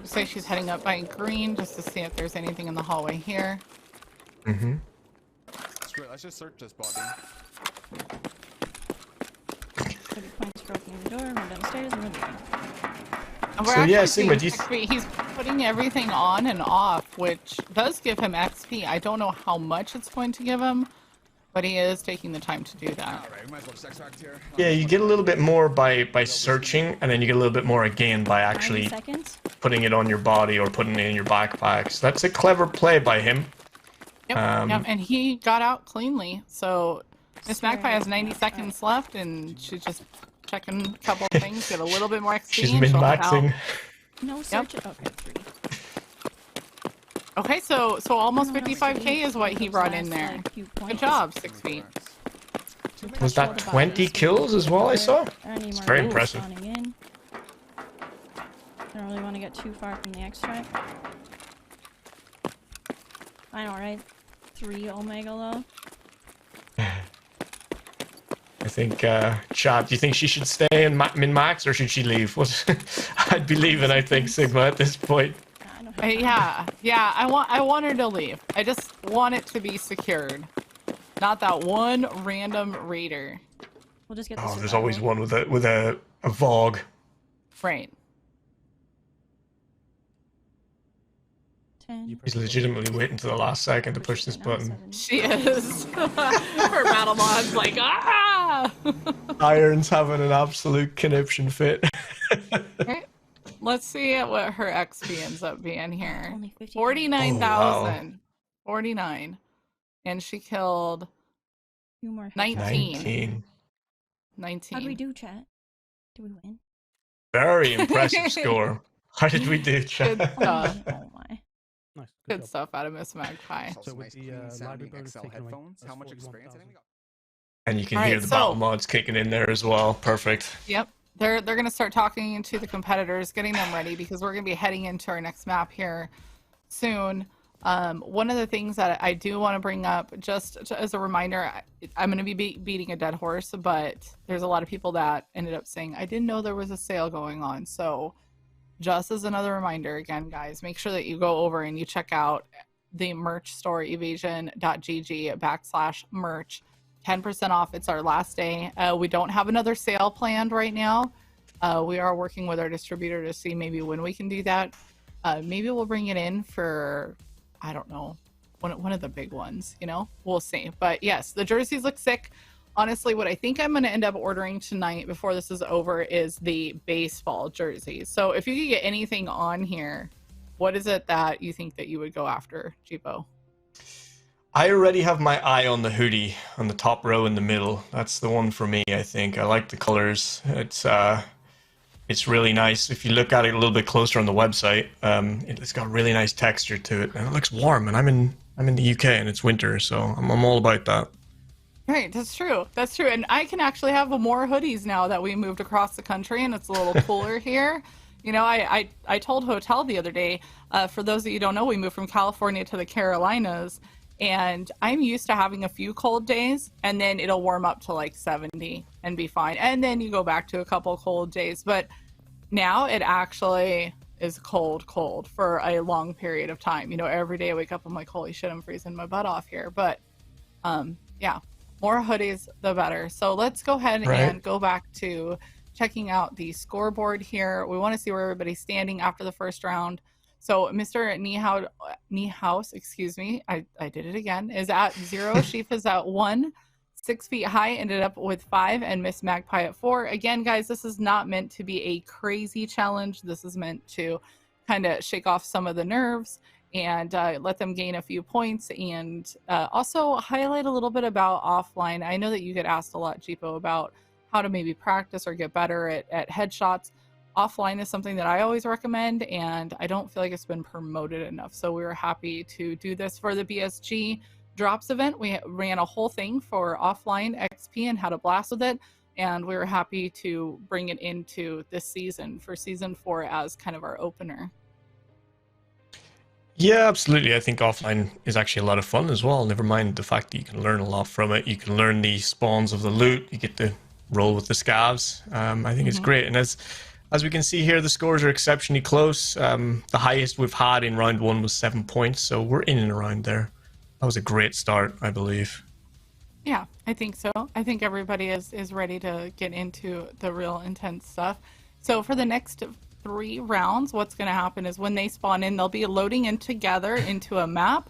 Speaker 2: Say she's heading up by green just to see if there's anything in the hallway here.
Speaker 3: Mm-hmm.
Speaker 5: Screw it, let's just search this body.
Speaker 6: 30 points for opening the door, run downstairs, and we're leaving.
Speaker 2: And we're
Speaker 3: So, yeah,
Speaker 2: actually
Speaker 3: Sigma,
Speaker 2: seeing XP. He's putting everything on and off, which does give him XP. I don't know how much it's going to give him, but he is taking the time to do that.
Speaker 5: Alright, we might as well just extract here.
Speaker 3: Yeah, you get a little bit more by searching, and then you get a little bit more again by
Speaker 6: 90
Speaker 3: actually
Speaker 6: seconds.
Speaker 3: putting it on your body or putting it in your backpack. So that's a clever play by him.
Speaker 2: Yep, yep, and he got out cleanly. So Miss Magpie has 90 seconds left, and she's just checking a couple of things, get a little bit more XP.
Speaker 3: She's
Speaker 2: and she'll head
Speaker 3: min-maxing.
Speaker 2: out.
Speaker 6: No search. Okay, 3.
Speaker 2: Okay, so almost
Speaker 6: No one else
Speaker 2: 55k is what he
Speaker 6: those
Speaker 2: brought in
Speaker 6: last,
Speaker 2: there.
Speaker 6: like, few
Speaker 2: Good
Speaker 6: points.
Speaker 2: job, 6 feet.
Speaker 3: Was that 20 kills as well I saw?
Speaker 6: It's
Speaker 3: very impressive.
Speaker 6: In. Don't really want to get too far from the extract. I know, right? 3 Omega though.
Speaker 3: I think, Chad, do you think she should stay in min-max or should she leave? I'd be leaving, I think, Sigma, at this point.
Speaker 6: I know.
Speaker 2: Yeah, I want her to leave. I just want it to be secured. Not that one random raider.
Speaker 6: We'll just get the
Speaker 3: Oh, there's
Speaker 6: survival.
Speaker 3: always one with a Vogue.
Speaker 2: Right.
Speaker 6: 10.
Speaker 3: He's legitimately waiting to the last second to push this button.
Speaker 2: She is. Her battle mod's like, ah!
Speaker 3: Iron's having an absolute conniption fit.
Speaker 2: Okay. Let's see what her XP ends up being here.
Speaker 6: Only 50.
Speaker 2: 49,000. 49. And she killed
Speaker 6: 2 more.
Speaker 2: 19.
Speaker 3: 19.
Speaker 2: 19.
Speaker 6: How do we do, chat? Do we win?
Speaker 3: Very impressive score. How did we do,
Speaker 2: Good
Speaker 3: Chad?
Speaker 2: stuff.
Speaker 6: Oh my.
Speaker 7: Nice.
Speaker 2: Good
Speaker 7: job.
Speaker 2: stuff out of Miss Magpie.
Speaker 7: So with
Speaker 5: nice,
Speaker 7: the,
Speaker 5: clean
Speaker 7: library
Speaker 5: sounding
Speaker 7: bonus
Speaker 5: XL
Speaker 7: taken away,
Speaker 5: headphones.
Speaker 7: that's
Speaker 5: How much experience? I think we
Speaker 7: 41,000.
Speaker 5: got.
Speaker 3: And you can
Speaker 2: Alright,
Speaker 3: hear the
Speaker 2: so-
Speaker 3: battle mods kicking in there as well. Perfect.
Speaker 2: Yep. They're gonna start talking to the competitors, getting them ready because we're gonna be heading into our next map here soon. One of the things that I do want to bring up, just as a reminder, I'm gonna be beating a dead horse, but there's a lot of people that ended up saying I didn't know there was a sale going on. So, just as another reminder, again, guys, make sure that you go over and you check out the merch store, evasion.gg/merch. 10% off. It's our last day. We don't have another sale planned right now. We are working with our distributor to see maybe when we can do that. Maybe we'll bring it in for, I don't know, one of the big ones, you know? We'll see. But yes, the jerseys look sick. Honestly, what I think I'm going to end up ordering tonight before this is over is the baseball jerseys. So if you could get anything on here, what is it that you think that you would go after, Jeepo?
Speaker 3: I already have my eye on the hoodie on the top row in the middle. That's the one for me, I think. I like the colors. It's really nice. If you look at it a little bit closer on the website, it's got a really nice texture to it, and it looks warm. And I'm in the UK and it's winter, so I'm all about that.
Speaker 2: Right, that's true. That's true. And I can actually have more hoodies now that we moved across the country and it's a little cooler here. You know, I told Hotel the other day, for those of you who don't know, we moved from California to the Carolinas, and I'm used to having a few cold days, and then it'll warm up to like 70 and be fine. And then you go back to a couple cold days. But now it actually is cold for a long period of time. You know, every day I wake up, I'm like, holy shit, I'm freezing my butt off here. But yeah, more hoodies, the better. So let's go ahead and go back to checking out the scoreboard here. We want to see where everybody's standing after the first round. So Mr. Niehaus, excuse me, I did it again, is at 0. Sheaf is at 1. 6 feet high ended up with 5, and Miss Magpie at 4. Again, guys, this is not meant to be a crazy challenge. This is meant to kind of shake off some of the nerves and let them gain a few points, and also highlight a little bit about offline. I know that you get asked a lot, Jeepo, about how to maybe practice or get better at headshots. Offline is something that I always recommend, and I don't feel like it's been promoted enough. So we were happy to do this for the BSG Drops event. We ran a whole thing for offline XP and had a blast with it, and we were happy to bring it into this season for season 4 as kind of our opener.
Speaker 3: Yeah, absolutely. I think offline is actually a lot of fun as well. Never mind the fact that you can learn a lot from it. You can learn the spawns of the loot. You get to roll with the scavs. I think it's great. And as we can see here, the scores are exceptionally close. The highest we've had in round 1 was 7 points, so we're in and around there. That was a great start, I believe.
Speaker 2: Yeah, I think so. I think everybody is ready to get into the real intense stuff. So for the next 3 rounds, what's going to happen is when they spawn in, they'll be loading in together into a map,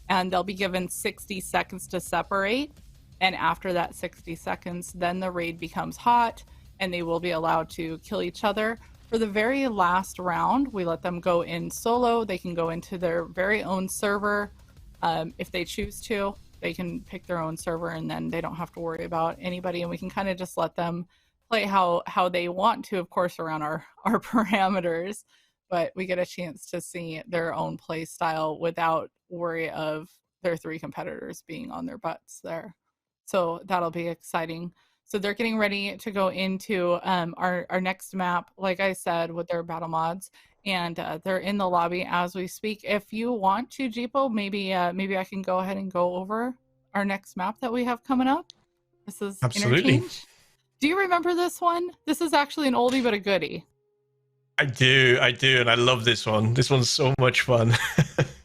Speaker 2: and they'll be given 60 seconds to separate. And after that 60 seconds, then the raid becomes hot, and they will be allowed to kill each other. For the very last round, we let them go in solo. They can go into their very own server. If they choose to, they can pick their own server, and then they don't have to worry about anybody, and we can kind of just let them play how they want to, of course, around our parameters, but we get a chance to see their own play style without worry of their 3 competitors being on their butts there. So that'll be exciting. So they're getting ready to go into our next map, like I said, with their battle mods, and they're in the lobby as we speak. If you want to, Jeepo, maybe I can go ahead and go over our next map that we have coming up. This is
Speaker 3: Absolutely.
Speaker 2: Interchange. Do you remember this one? This is actually an oldie but a goodie.
Speaker 3: I do, and I love this one. This one's so much fun.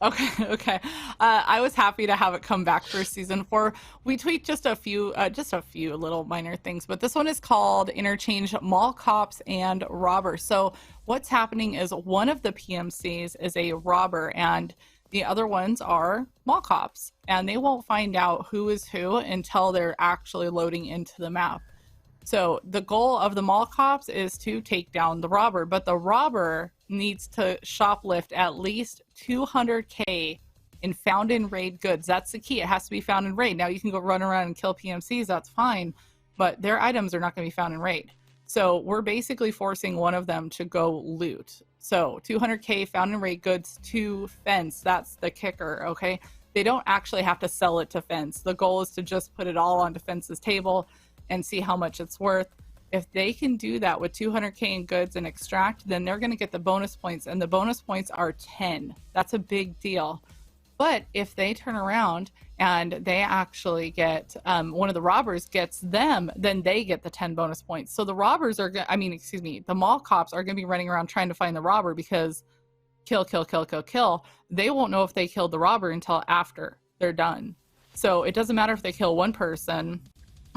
Speaker 2: Okay. I was happy to have it come back for season 4. We tweaked just a few little minor things, but this one is called Interchange Mall Cops and Robber. So what's happening is one of the PMCs is a robber, and the other ones are mall cops, and they won't find out who is who until they're actually loading into the map. So the goal of the mall cops is to take down the robber, but the robber needs to shoplift at least 200K in found in raid goods. That's the key. It has to be found in raid. Now you can go run around and kill PMCs, that's fine, but their items are not going to be found in raid. So we're basically forcing one of them to go loot. So 200K found in raid goods to Fence. That's the kicker, okay? They don't actually have to sell it to Fence. The goal is to just put it all onto Fence's table and see how much it's worth. If they can do that with 200K in goods and extract, then they're going to get the bonus points, and the bonus points are 10. That's a big deal. But if they turn around and they actually get, one of the robbers gets them, then they get the 10 bonus points. So the robbers are, the mall cops are going to be running around trying to find the robber, because kill. They won't know if they killed the robber until after they're done. So it doesn't matter if they kill one person,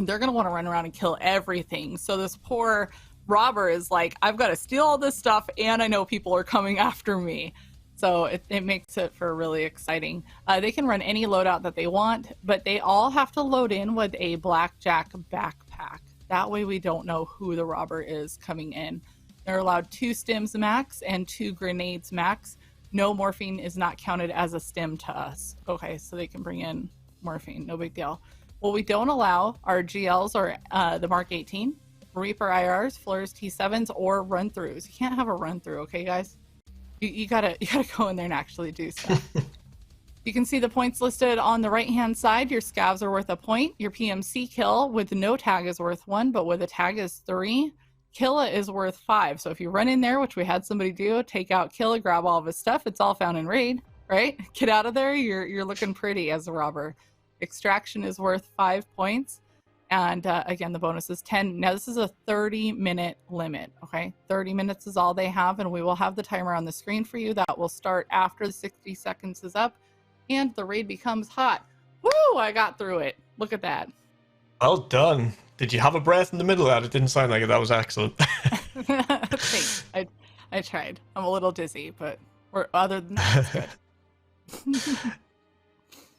Speaker 2: they're going to want to run around and kill everything. So this poor robber is like, I've got to steal all this stuff, and I know people are coming after me. So it makes it for really exciting. They can run any loadout that they want, but they all have to load in with a blackjack backpack. That way we don't know who the robber is coming in. They're allowed 2 stims max and 2 grenades max. No morphine is not counted as a stim to us. Okay, so they can bring in morphine, no big deal. What we don't allow are GLs or the Mark 18, Reaper IRs, Flores T7s, or run-throughs. You can't have a run-through, okay, guys? You gotta go in there and actually do stuff. You can see the points listed on the right-hand side. Your scavs are worth a point. Your PMC kill with no tag is worth 1, but with a tag is 3. Killa is worth 5. So if you run in there, which we had somebody do, take out Killa, grab all of his stuff. It's all found in raid, right? Get out of there. You're looking pretty as a robber. Extraction is worth 5 points. And again, the bonus is 10. Now, this is a 30-minute limit, okay? 30 minutes is all they have, and we will have the timer on the screen for you. That will start after the 60 seconds is up, and the raid becomes hot. Woo! I got through it. Look at that.
Speaker 3: Well done. Did you have a breath in the middle of that? It didn't sound like it. That was excellent.
Speaker 2: Thanks. I tried. I'm a little dizzy, but other than that, it's good.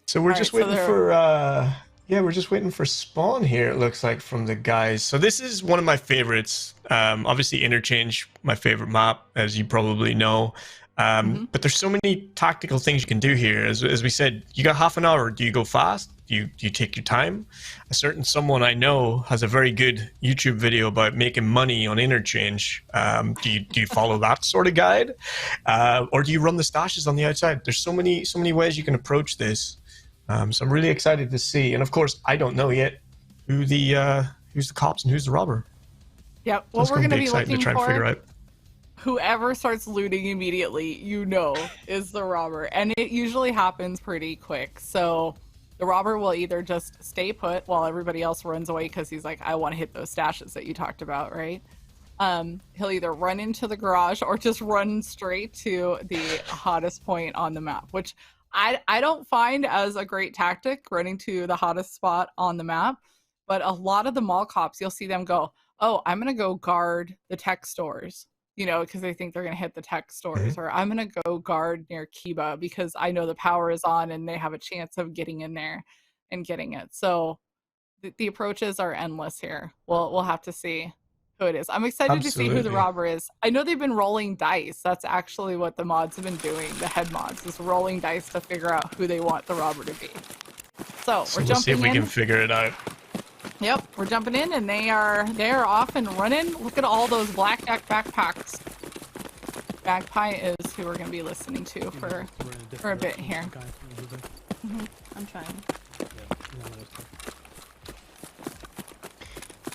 Speaker 3: So we're just waiting for we're just waiting for spawn here, it looks like, from the guys. So this is one of my favorites. Obviously Interchange, my favorite map, as you probably know. But there's so many tactical things you can do here. As we said, you got half an hour. Do you go fast? Do you take your time? A certain someone I know has a very good YouTube video about making money on Interchange. Do you follow that sort of guide? Or do you run the stashes on the outside? There's so many ways you can approach this. So I'm really excited to see. And of course, I don't know yet who's the cops and who's the robber.
Speaker 2: Yep. What we're going to be looking
Speaker 3: to try and figure out.
Speaker 2: Whoever starts looting immediately, is the robber. And it usually happens pretty quick. So the robber will either just stay put while everybody else runs away because he's like, I want to hit those stashes that you talked about, right? He'll either run into the garage or just run straight to the hottest point on the map, which I don't find as a great tactic, running to the hottest spot on the map. But a lot of the mall cops, you'll see them go, oh, I'm going to go guard the tech stores. Because they think they're going to hit the tech stores, or I'm going to go guard near Kiba because I know the power is on and they have a chance of getting in there and getting it. So the approaches are endless here. We'll have to see who it is. I'm excited to see who the robber is. I know they've been rolling dice. That's actually what the mods have been doing. The head mods is rolling dice to figure out who they want the robber to be. So we're jumping in.
Speaker 3: We'll see if we can figure it out.
Speaker 2: Yep, we're jumping in, and they're off and running. Look at all those blackjack backpacks. Magpie is who we're going to be listening to for a bit here.
Speaker 6: I'm trying.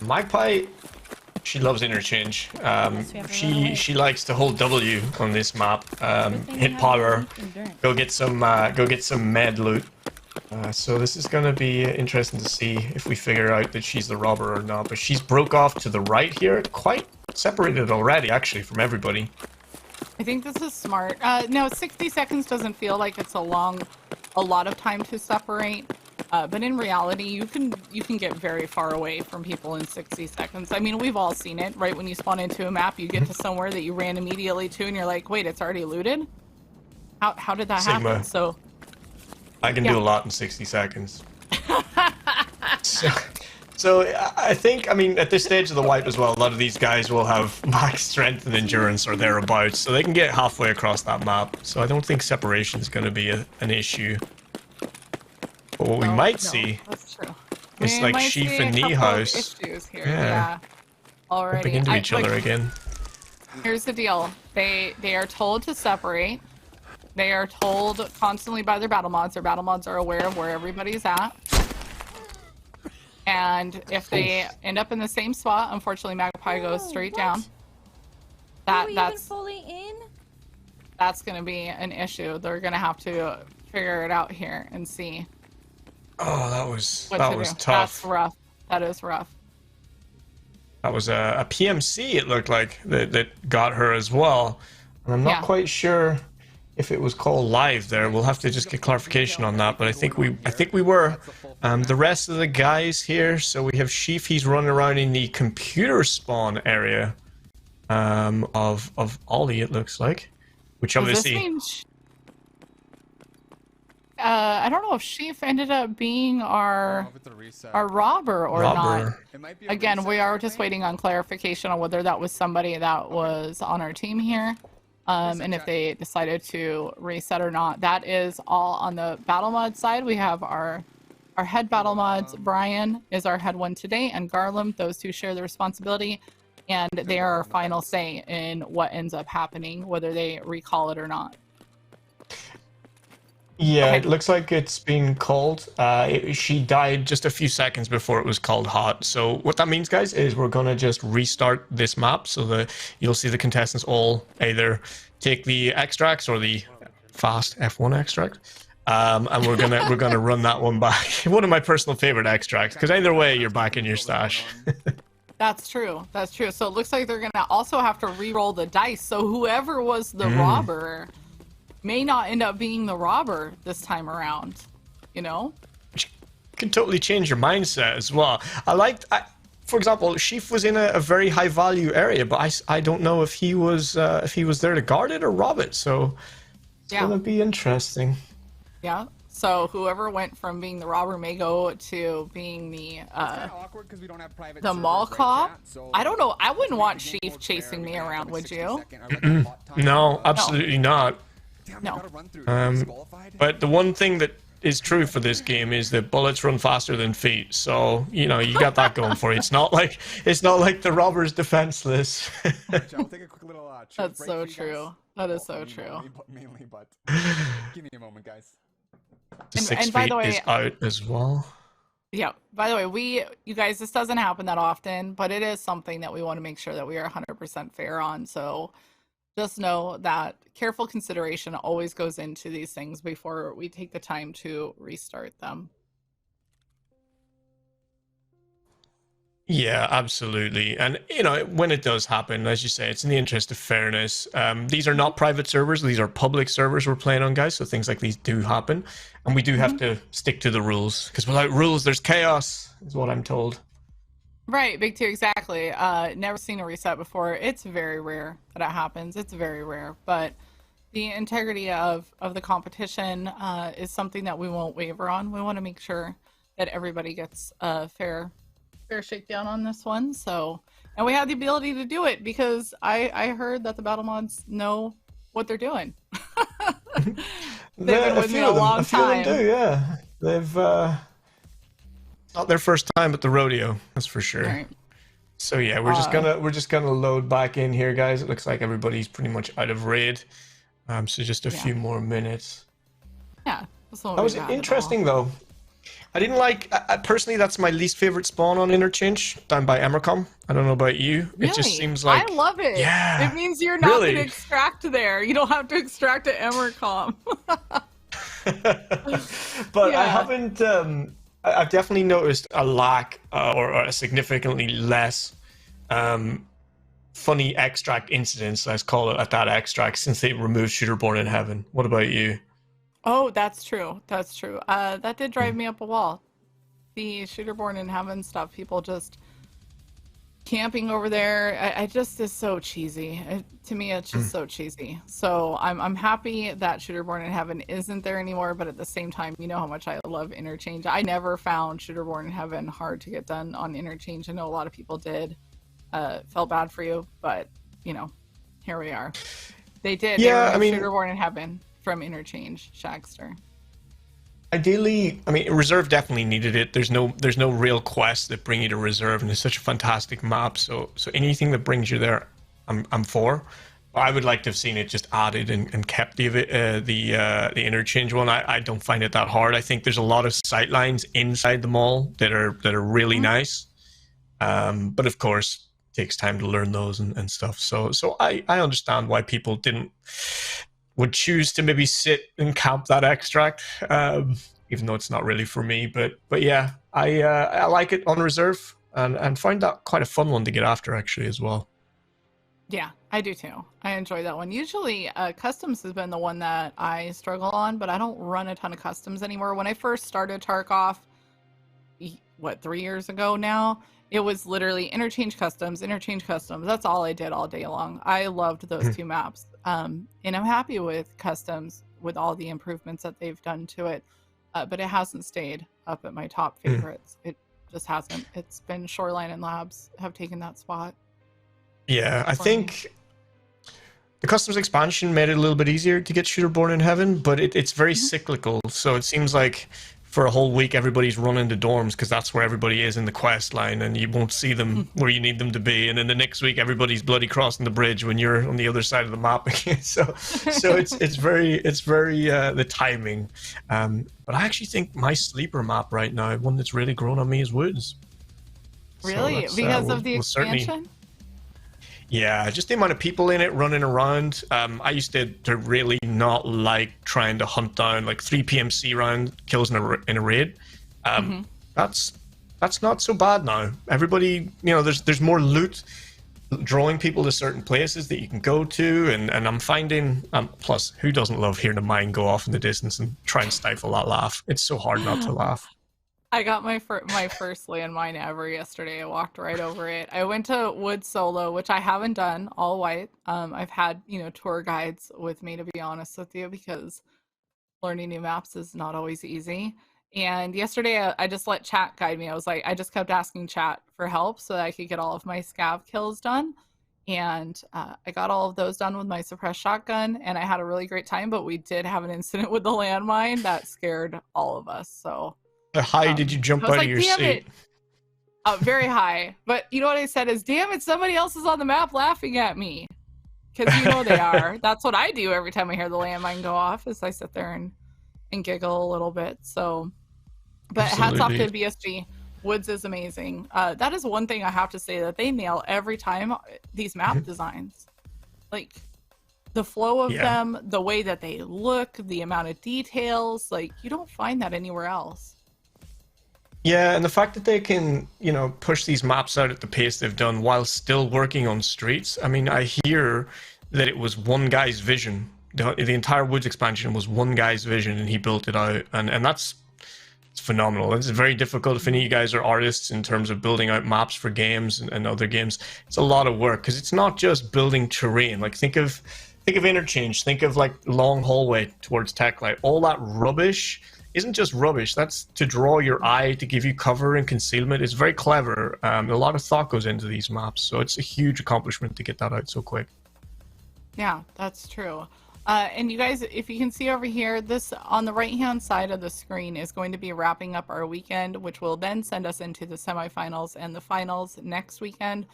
Speaker 3: Magpie, she loves Interchange. She likes to hold W on this map. Hit power. Go get some med loot. So this is going to be interesting to see if we figure out that she's the robber or not. But she's broke off to the right here, quite separated already, actually, from everybody.
Speaker 2: I think this is smart. No, 60 seconds doesn't feel like it's a lot of time to separate. But in reality, you can get very far away from people in 60 seconds. I mean, we've all seen it, right? When you spawn into a map, you get to somewhere that you ran immediately to, and you're like, wait, it's already looted? How did that happen? So
Speaker 3: I can do a lot in 60 seconds. So I think, at this stage of the wipe as well, a lot of these guys will have max strength and endurance or thereabouts, so they can get halfway across that map. So I don't think separation is going to be an issue. But what we might see is like Sheaf and Niehaus.
Speaker 2: Yeah. Already.
Speaker 3: Bumping into each other again.
Speaker 2: Here's the deal. They are told to separate. They are told constantly by their battle mods. Their battle mods are aware of where everybody's at. And if they end up in the same spot, unfortunately, Magpie goes straight down. That's
Speaker 6: fully in?
Speaker 2: That's going to be an issue. They're going to have to figure it out here and see.
Speaker 3: Oh, that was tough.
Speaker 2: That's rough. That is rough.
Speaker 3: That was a PMC, it looked like, that got her as well. And I'm not quite sure if it was called live there. We'll have to just get clarification on that, but I think we were. The rest of the guys here, so we have Sheaf, he's running around in the computer spawn area of Ollie, it looks like. Which obviously...
Speaker 2: I don't know if Sheaf ended up being our robber or not. Again, we are just waiting on clarification on whether that was somebody that was on our team here. And if they decided to reset or not. That is all on the battle mod side. We have our our head battle mods. Brian is our head one today, and Garland. Those two share the responsibility, and they are our final say in what ends up happening, whether they recall it or not.
Speaker 3: Yeah,
Speaker 2: Okay.
Speaker 3: it looks like it's been called. She died just a few seconds before it was called hot. So what that means, guys, is we're gonna just restart this map so that you'll see the contestants all either take the extracts or the fast F1 extract, and we're gonna run that one back. One of my personal favorite extracts, because either way, you're back in your stash.
Speaker 2: That's true. That's true. So it looks like they're gonna also have to re-roll the dice. So whoever was the robber may not end up being the robber this time around, you know?
Speaker 3: Which can totally change your mindset as well. For example, Sheaf was in a very high value area, but I don't know if he was there to guard it or rob it. So it's gonna be interesting.
Speaker 2: Yeah. So whoever went from being the robber may go to being the mall cop. I don't know. I wouldn't want Sheaf chasing me around, would you?
Speaker 3: No, absolutely not.
Speaker 2: No.
Speaker 3: But the one thing that is true for this game is that bullets run faster than feet. So, you know, you got that going for you. It's not like the robber's defenseless.
Speaker 5: I'll take a quick little
Speaker 2: That's so true. That is so true.
Speaker 5: Mainly, but give me a moment, guys.
Speaker 3: And
Speaker 2: by the way,
Speaker 3: is out as well.
Speaker 2: Yeah. By the way, you guys, this doesn't happen that often, but it is something that we want to make sure that we are 100% fair on. So just know that careful consideration always goes into these things before we take the time to restart them.
Speaker 3: Yeah, absolutely. And, you know, when it does happen, as you say, it's in the interest of fairness. These are not private servers. These are public servers we're playing on, guys. So things like these do happen. And we do have to stick to the rules. Because without rules, there's chaos, is what I'm told.
Speaker 2: Right, Big Two, exactly. Never seen a reset before. It's very rare that it happens. It's very rare. But the integrity of the competition is something that we won't waver on. We want to make sure that everybody gets a fair shakedown on this one. So, and we have the ability to do it because I heard that the battle mods know what they're doing. They've been with me a long time.
Speaker 3: A few of them do, yeah. They've not their first time at the rodeo, that's for sure.
Speaker 2: Right.
Speaker 3: So yeah, we're just gonna load back in here, guys. It looks like everybody's pretty much out of raid. So just a few more minutes.
Speaker 2: Yeah,
Speaker 3: that was interesting though. I didn't like. Personally, that's my least favorite spawn on Interchange, down by Emercom. I don't know about you.
Speaker 2: Really?
Speaker 3: It just seems like
Speaker 2: I love it.
Speaker 3: Yeah,
Speaker 2: it means you're not going to extract there. You don't have to extract at Emercom.
Speaker 3: But I haven't. I've definitely noticed a lack or a significantly less funny extract incidents, let's call it, at that extract since they removed Shooterborn in Heaven. What about you?
Speaker 2: Oh, that's true. That's true. That did drive me up a wall. The Shooterborn in Heaven stuff, people just camping over there. I just is so cheesy. To me, it's just so cheesy. So I'm happy that Shooterborn in Heaven isn't there anymore. But at the same time, you know how much I love Interchange. I never found Shooterborn in Heaven hard to get done on Interchange. I know a lot of people did. Felt bad for you, but you know, here we are. They did.
Speaker 3: Yeah,
Speaker 2: I mean, Shooterborn in Heaven from Interchange, Shagster.
Speaker 3: Ideally, I mean, Reserve definitely needed it. There's no real quests that bring you to Reserve, and it's such a fantastic map. So anything that brings you there, I'm for. But I would like to have seen it just added and kept the Interchange one. I don't find it that hard. I think there's a lot of sightlines inside the mall that are really nice. But of course, it takes time to learn those and stuff. So I understand why people would choose to maybe sit and camp that extract, even though it's not really for me. But yeah, I like it on Reserve and find that quite a fun one to get after actually as well.
Speaker 2: Yeah, I do too. I enjoy that one. Usually Customs has been the one that I struggle on, but I don't run a ton of Customs anymore. When I first started Tarkov, 3 years ago now, it was literally Interchange Customs. That's all I did all day long. I loved those two maps. And I'm happy with Customs with all the improvements that they've done to it. But it hasn't stayed up at my top favorites. It just hasn't. It's been Shoreline and Labs have taken that spot.
Speaker 3: Yeah, I think the Customs expansion made it a little bit easier to get Shooterborn in Heaven, but it's very cyclical. So it seems like for a whole week everybody's running to dorms because that's where everybody is in the quest line, and you won't see them where you need them to be. And then the next week everybody's bloody crossing the bridge when you're on the other side of the map again. So it's very the timing. But I actually think my sleeper map right now, one that's really grown on me, is Woods.
Speaker 2: Really?
Speaker 3: So
Speaker 2: because of the
Speaker 3: we'll certainly,
Speaker 2: expansion?
Speaker 3: yeah, just the amount of people in it running around. I used to really not like trying to hunt down like 3 PMC round kills in a raid. That's not so bad now. Everybody, there's more loot drawing people to certain places that you can go to, and I'm finding plus, who doesn't love hearing a mine go off in the distance and try and stifle that laugh? It's so hard not to laugh.
Speaker 2: I got my first landmine ever yesterday. I walked right over it. I went to Wood solo, which I haven't done all white. I've had, tour guides with me, to be honest with you, because learning new maps is not always easy. And yesterday I just let chat guide me. I just kept asking chat for help so that I could get all of my scav kills done. And I got all of those done with my suppressed shotgun, and I had a really great time, but we did have an incident with the landmine that scared all of us. So
Speaker 3: how high did you jump out of your seat?
Speaker 2: Very high. But you know what I said is, damn it, somebody else is on the map laughing at me. Because they are. That's what I do every time I hear the landmine go off, is I sit there and giggle a little bit. So, but
Speaker 3: Absolutely.
Speaker 2: Hats off to BSG. Woods is amazing. That is one thing I have to say that they nail every time, these map designs. Like, the flow of them, the way that they look, the amount of details, like, you don't find that anywhere else.
Speaker 3: Yeah, and the fact that they can, push these maps out at the pace they've done while still working on streets. I mean, I hear that it was one guy's vision. The entire Woods expansion was one guy's vision, and he built it out. And it's phenomenal. It's very difficult. If any of you guys are artists in terms of building out maps for games and other games, it's a lot of work, because it's not just building terrain. Like, think of Interchange. Think of, like, long hallway towards Techlight. All that rubbish isn't just rubbish. That's to draw your eye, to give you cover and concealment. It's very clever. A lot of thought goes into these maps, so it's a huge accomplishment to get that out so quick.
Speaker 2: Yeah, that's true. And you guys, if you can see over here, this on the right-hand side of the screen is going to be wrapping up our weekend, which will then send us into the semifinals and the finals next weekend.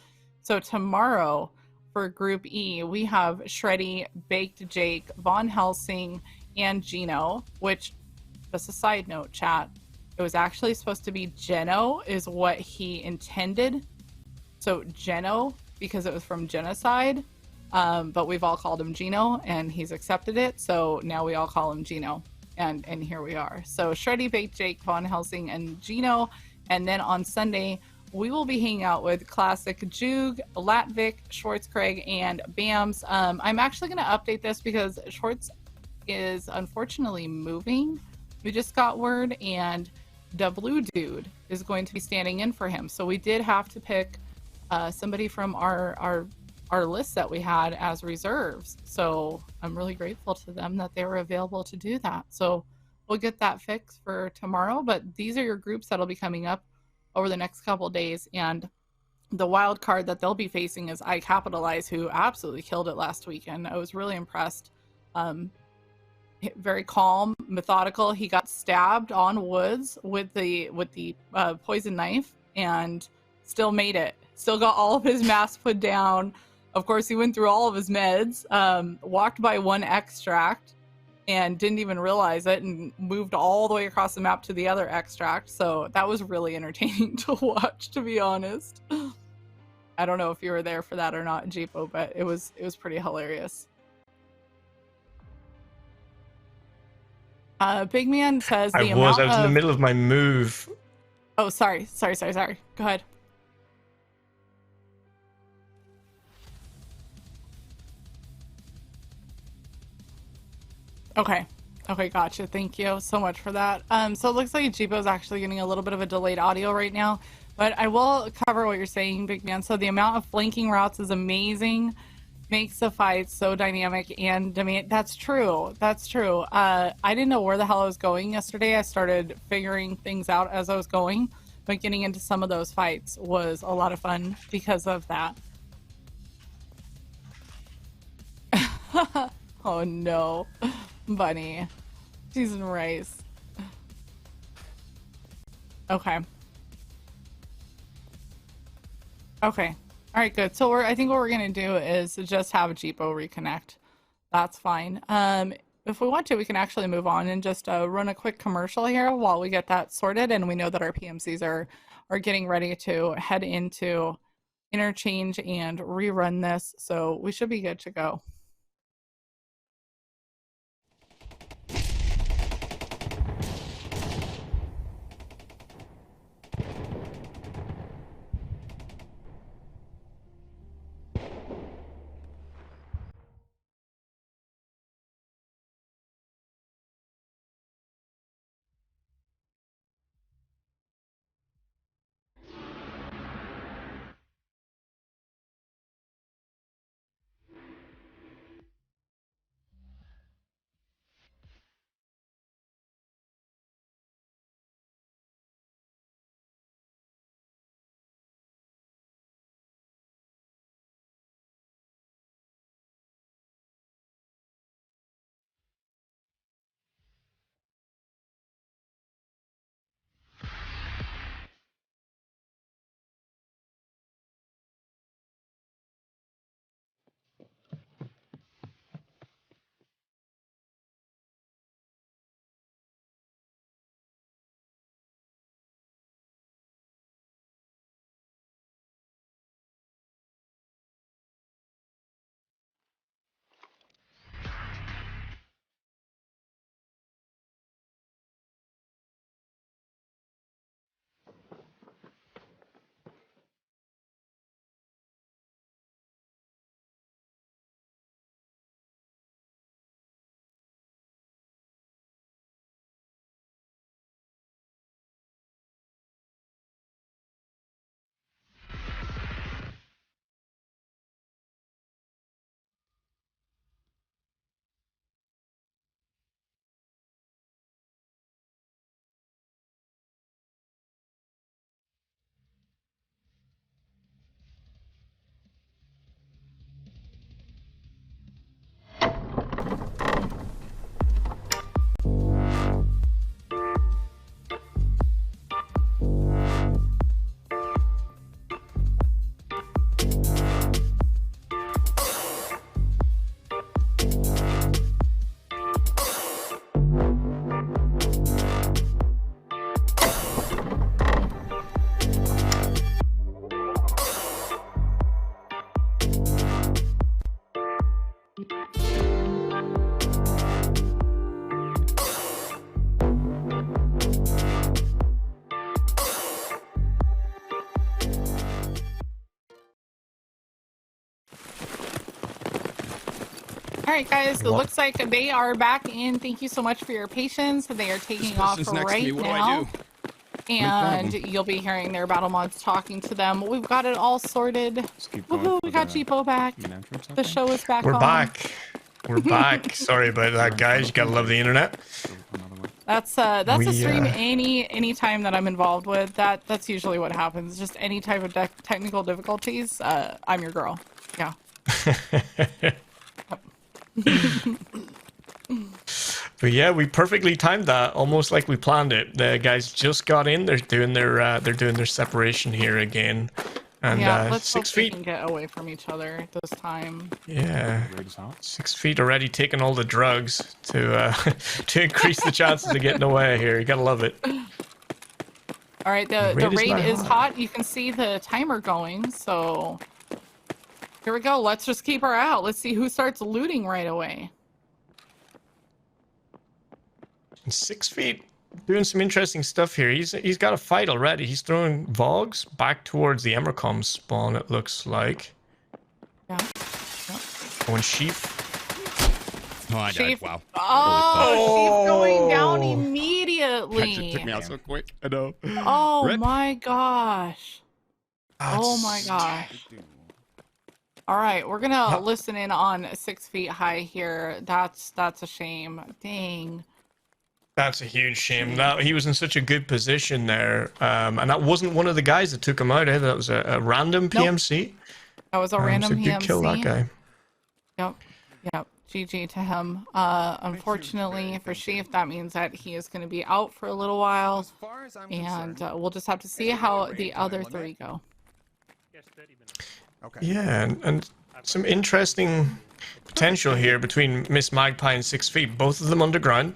Speaker 2: So tomorrow for Group E, we have Shreddy, Baked Jake, Von Helsing, and Gino, which, just a side note, chat, it was actually supposed to be Geno is what he intended. So Geno, because it was from genocide, but we've all called him Gino, and he's accepted it. So now we all call him Gino, and here we are. So Shreddy, Baked Jake, Von Helsing, and Gino. And then on Sunday, we will be hanging out with Classic Jug, Latvik, Schwartz Craig, and Bams. I'm actually going to update this because Schwartz is unfortunately moving. We just got word, and the blue dude is going to be standing in for him. So we did have to pick somebody from our list that we had as reserves. So I'm really grateful to them that they were available to do that. So we'll get that fixed for tomorrow. But these are your groups that'll be coming up over the next couple of days. And the wild card that they'll be facing is I Capitalize, who absolutely killed it last weekend. I was really impressed. Very calm, methodical. He got stabbed on Woods with the poison knife and still made it. Still got all of his masks put down. Of course, he went through all of his meds, walked by one extract and didn't even realize it, and moved all the way across the map to the other extract. So that was really entertaining to watch, to be honest. I don't know if you were there for that or not, Jeepo, but it was pretty hilarious. Big Man says I was in the
Speaker 3: middle of my move.
Speaker 2: Oh, sorry. Go ahead. Okay, gotcha. Thank you so much for that. So it looks like Jeepo is actually getting a little bit of a delayed audio right now, but I will cover what you're saying, Big Man. So the amount of flanking routes is amazing. Makes the fight so dynamic and demand. That's true. I didn't know where the hell I was going yesterday. I started figuring things out as I was going, but getting into some of those fights was a lot of fun because of that. Oh no, Bunny, cheese and rice. Okay. Okay. All right, good. So I think what we're gonna do is just have Jeepo reconnect. That's fine. If we want to, we can actually move on and just run a quick commercial here while we get that sorted, and we know that our PMCs are getting ready to head into Interchange and rerun this, so we should be good to go. All right, guys, it looks like they are back in. Thank you so much for your patience. They are taking off right now. And you'll be hearing their battle mods talking to them. We've got it all sorted. Woohoo, we got Jeepo back. The show is back on.
Speaker 3: We're back. We're back. Sorry about that, guys. You gotta love the internet.
Speaker 2: That's a stream any time that I'm involved with. That's usually what happens. Just any type of technical difficulties. I'm your girl. Yeah.
Speaker 3: But yeah, we perfectly timed that, almost like we planned it. The guys just got in. They're doing their separation here again, and
Speaker 2: yeah, let's
Speaker 3: 6
Speaker 2: hope we
Speaker 3: feet.
Speaker 2: can get away from each other this time.
Speaker 3: Yeah, 6 feet already taking all the drugs to to increase the chances of getting away here. You gotta love it.
Speaker 2: All right, the raid is hot. You can see the timer going, so here we go. Let's just keep her out. Let's see who starts looting right away.
Speaker 3: 6 feet, doing some interesting stuff here. He's got a fight already. He's throwing Vogs back towards the Emercom spawn, it looks like.
Speaker 2: Yeah.
Speaker 3: Going Sheaf.
Speaker 4: Oh, I died. Wow.
Speaker 2: Oh, she's going down immediately.
Speaker 4: That took me out so quick. I know.
Speaker 2: Oh
Speaker 4: Rip.
Speaker 2: my gosh. Oh my gosh. All right, we're gonna listen in on 6 feet high here. That's a shame. Dang.
Speaker 3: That's a huge shame. That he was in such a good position there, and that wasn't one of the guys that took him out. That was a random PMC.
Speaker 2: That was a random
Speaker 3: so good
Speaker 2: PMC.
Speaker 3: kill, that guy.
Speaker 2: Yep. GG to him. Unfortunately for Sheaf, that means that he is going to be out for a little while,
Speaker 5: As far as I'm
Speaker 2: and
Speaker 5: concerned,
Speaker 2: we'll just have to see how the other three go.
Speaker 5: okay.
Speaker 3: Yeah, and some interesting potential here between Miss Magpie and 6 Feet. Both of them underground.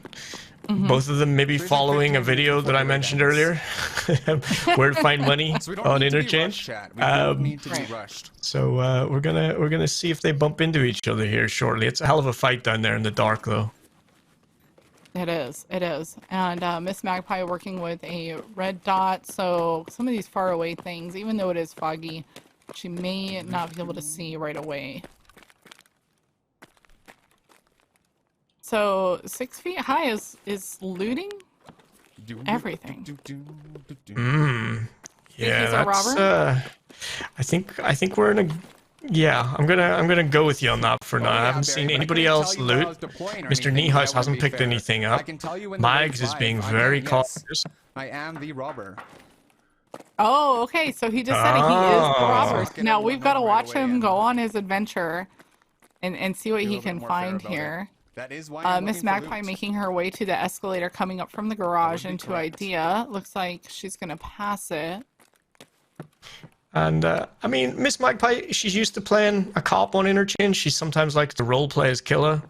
Speaker 3: Both of them maybe following a video that I mentioned earlier, where to find money
Speaker 5: So we don't
Speaker 3: on
Speaker 5: need to be
Speaker 3: Interchange.
Speaker 5: rushed, chat. We don't need to be
Speaker 2: Right.
Speaker 5: rushed.
Speaker 3: So we're gonna see if they bump into each other here shortly. It's a hell of a fight down there in the dark, though.
Speaker 2: It is. And Miss Magpie working with a red dot, so some of these far away things, even though it is foggy, she may not be able to see right away. So 6 feet high is looting everything.
Speaker 3: Yeah,
Speaker 2: he's a
Speaker 3: that's.
Speaker 2: robber?
Speaker 3: I think we're in a. Yeah, I'm gonna go with you on that for now. I haven't seen anybody else loot. Mr. Niehaus hasn't picked anything up. Mags is being very cautious.
Speaker 5: I am the robber.
Speaker 2: Oh, okay. So he just said he is the robber.
Speaker 5: Get
Speaker 2: Now
Speaker 5: everyone
Speaker 2: we've got to
Speaker 5: right
Speaker 2: watch
Speaker 5: away
Speaker 2: him
Speaker 5: and
Speaker 2: go on his adventure and see what
Speaker 5: be a
Speaker 2: he
Speaker 5: little bit
Speaker 2: can
Speaker 5: more fair
Speaker 2: find
Speaker 5: about it.
Speaker 2: here.
Speaker 5: That is why I'm
Speaker 2: Miss
Speaker 5: looking for
Speaker 2: Magpie
Speaker 5: loot.
Speaker 2: making her way to the escalator coming up from the garage
Speaker 5: be
Speaker 2: into
Speaker 5: correct.
Speaker 2: Idea. Looks like she's going to pass it.
Speaker 3: And I mean, Miss Magpie, she's used to playing a cop on Interchange. She sometimes likes to role play as killer.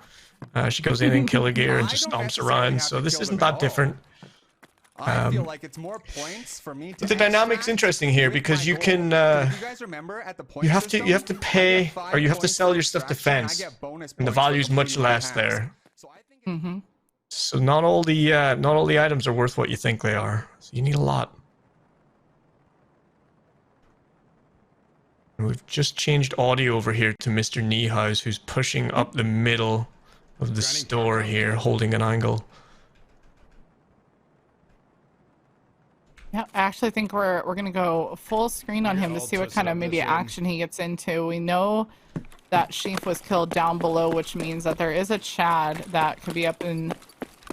Speaker 3: She goes in killer gear and
Speaker 5: I
Speaker 3: just
Speaker 5: don't
Speaker 3: stomps
Speaker 5: necessarily
Speaker 3: around.
Speaker 5: have
Speaker 3: So
Speaker 5: to
Speaker 3: this
Speaker 5: kill
Speaker 3: isn't
Speaker 5: them at
Speaker 3: that different.
Speaker 5: I feel like it's more points for me to.
Speaker 3: But the dynamic's
Speaker 5: extract
Speaker 3: interesting here
Speaker 5: with
Speaker 3: because
Speaker 5: my
Speaker 3: you
Speaker 5: gold.
Speaker 3: can.
Speaker 5: Because if you guys remember at the point
Speaker 3: You have to
Speaker 5: system,
Speaker 3: pay
Speaker 5: I get 5
Speaker 3: or you have to
Speaker 5: points
Speaker 3: sell
Speaker 5: for
Speaker 3: your stuff to
Speaker 5: extraction, I
Speaker 3: fence,
Speaker 5: get bonus
Speaker 3: and the
Speaker 5: points for
Speaker 3: value's much
Speaker 5: completing the
Speaker 3: less
Speaker 5: task.
Speaker 3: there.
Speaker 5: So I think
Speaker 2: Mm-hmm.
Speaker 3: So not all the items are worth what you think they are. So you need a lot. And we've just changed audio over here to Mr. Niehaus, who's pushing up the middle of the store here, holding an angle.
Speaker 2: Yeah, I actually think we're gonna go full screen on him to see what kind of maybe action he gets into. We know that Sheaf was killed down below, which means that there is a Chad that could be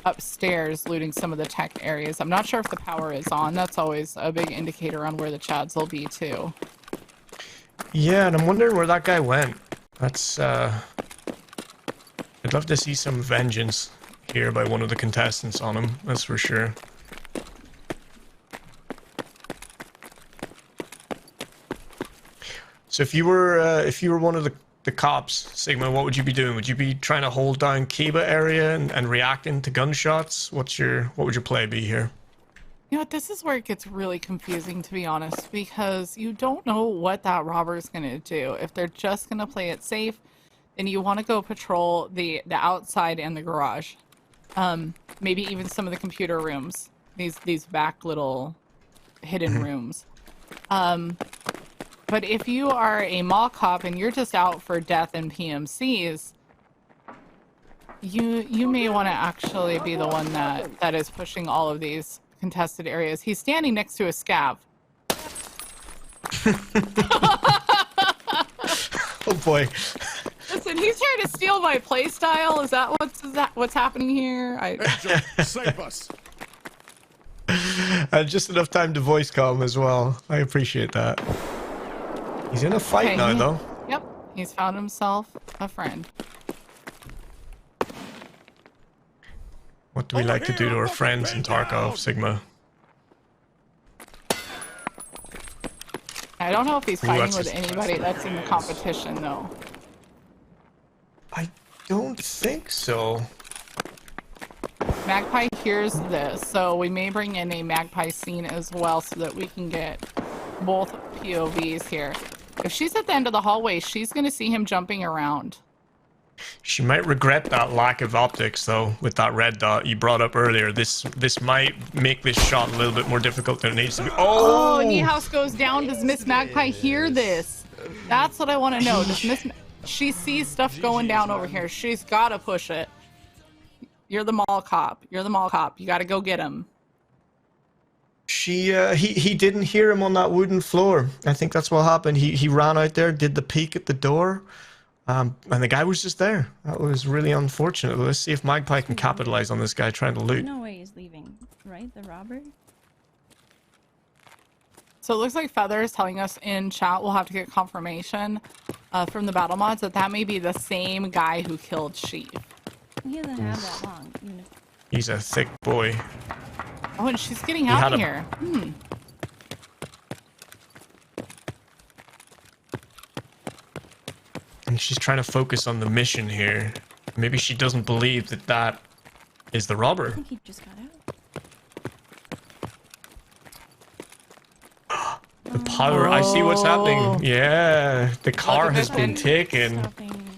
Speaker 2: upstairs looting some of the tech areas. I'm not sure if the power is on. That's always a big indicator on where the Chads will be too.
Speaker 3: Yeah, and I'm wondering where that guy went. That's I'd love to see some vengeance here by one of the contestants on him, that's for sure. So if you were one of the cops, Sigma, what would you be doing? Would you be trying to hold down Kiba area and reacting to gunshots? What would your play be here?
Speaker 2: You know, this is where it gets really confusing, to be honest, because you don't know what that robber is going to do. If they're just going to play it safe, then you want to go patrol the outside and the garage. Maybe even some of the computer rooms, these back little hidden rooms. But if you are a mall cop and you're just out for death and PMCs, you may want to actually be the one that is pushing all of these contested areas. He's standing next to a scav.
Speaker 3: Oh boy.
Speaker 2: Listen, he's trying to steal my playstyle. Is that what's happening here?
Speaker 4: Angel, save us.
Speaker 3: Just enough time to voice comm as well. I appreciate that. He's in a fight
Speaker 2: Okay,
Speaker 3: now, though.
Speaker 2: Yep, he's found himself a friend.
Speaker 3: What do we like to do to our friends in Tarkov, Sigma?
Speaker 2: I don't know if he's fighting
Speaker 3: that's
Speaker 2: with
Speaker 3: just-
Speaker 2: anybody that's in the competition, though.
Speaker 3: I don't think so.
Speaker 2: Magpie hears this, so we may bring in a Magpie scene as well so that we can get both POVs here. If she's at the end of the hallway, she's going to see him jumping around.
Speaker 3: She might regret that lack of optics, though, with that red dot you brought up earlier. This might make this shot a little bit more difficult than it needs to be.
Speaker 2: Oh, Niehaus goes down. Does Miss Magpie hear this? That's what I want to know. She sees stuff going down over here. She's got to push it. You're the mall cop. You're the mall cop. You got to go get him.
Speaker 3: He didn't hear him on that wooden floor. I think that's what happened. He ran out there, did the peek at the door, and the guy was just there. That was really unfortunate. Let's see if Magpie can capitalize on this guy trying to loot.
Speaker 6: No way he's leaving, right? The robber?
Speaker 2: So it looks like Feather is telling us in chat, we'll have to get confirmation from the battle mods that may be the same guy who killed Sheep.
Speaker 6: He doesn't have that long. Even if
Speaker 3: He's a thick boy.
Speaker 2: Oh, and she's getting out of here.
Speaker 3: And she's trying to focus on the mission here. Maybe she doesn't believe that is the
Speaker 6: I
Speaker 3: robber.
Speaker 6: think he just got out.
Speaker 3: The power. I see what's happening. Yeah, the car has been taken.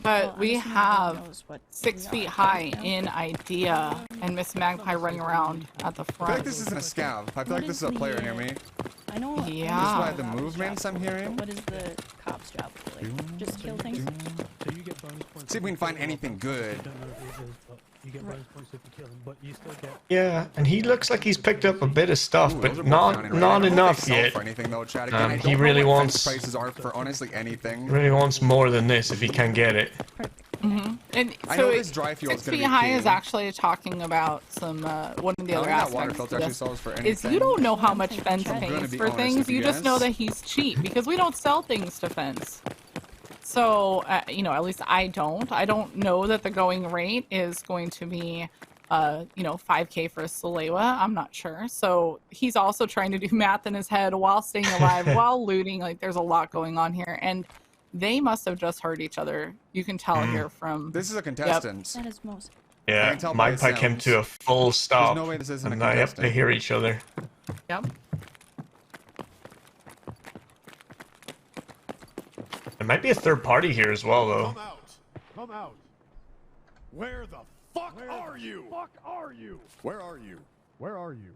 Speaker 2: But we have 6 feet high in idea, and Miss Magpie running around at the
Speaker 5: I feel
Speaker 2: front.
Speaker 5: like this isn't a scav. I feel like this is a player near me.
Speaker 6: I know.
Speaker 2: Yeah.
Speaker 5: Just by the movements I'm hearing.
Speaker 6: What is the cop's job? Like, just kill things?
Speaker 5: See if we can find anything good.
Speaker 7: You get bonus points if you kill him, but you still get.
Speaker 3: Yeah, and he looks like he's picked up a bit of stuff,
Speaker 5: Ooh, those
Speaker 3: but
Speaker 5: are both down in
Speaker 3: not
Speaker 5: red. I don't
Speaker 3: enough
Speaker 5: think they sell
Speaker 3: yet.
Speaker 5: For anything though, Chad. Again, I
Speaker 3: He
Speaker 5: don't
Speaker 3: really
Speaker 5: know what
Speaker 3: wants-
Speaker 5: fence prices are for honestly anything.
Speaker 3: Really wants more than this if he can get it.
Speaker 2: And
Speaker 5: I
Speaker 2: so
Speaker 5: know this dry fuel is
Speaker 2: 6
Speaker 5: gonna
Speaker 2: feet
Speaker 5: be
Speaker 2: high
Speaker 5: key.
Speaker 2: is actually talking about some one of the
Speaker 5: I
Speaker 2: other
Speaker 5: don't think that water
Speaker 2: aspects
Speaker 5: filter
Speaker 2: of
Speaker 5: actually
Speaker 2: this
Speaker 5: sells for
Speaker 2: is
Speaker 5: anything.
Speaker 2: you don't know how much Fence
Speaker 6: I'm
Speaker 5: gonna
Speaker 2: pays
Speaker 5: be
Speaker 2: for
Speaker 5: honest
Speaker 2: things.
Speaker 5: with
Speaker 2: You
Speaker 5: you
Speaker 2: just know
Speaker 5: guys.
Speaker 2: that he's cheap because we don't sell things to Fence. So you know, at least I don't. I don't know that the going rate is going to be 5K for a Salewa. I'm not sure. So he's also trying to do math in his head while staying alive, while looting. Like there's a lot going on here, and they must have just heard each other. You can tell here from.
Speaker 5: This is a contestant.
Speaker 6: That is most.
Speaker 5: I
Speaker 3: Yeah,
Speaker 5: can tell by the
Speaker 3: Magpie came
Speaker 5: sounds.
Speaker 3: to a full stop.
Speaker 5: no way this isn't a
Speaker 3: and now, yep, they
Speaker 5: contestant.
Speaker 3: hear each other.
Speaker 2: Yep.
Speaker 3: There might be a third party here as well, though.
Speaker 4: Come out. Come out. Where the fuck are you? Fuck are you? Where are you? Where are you?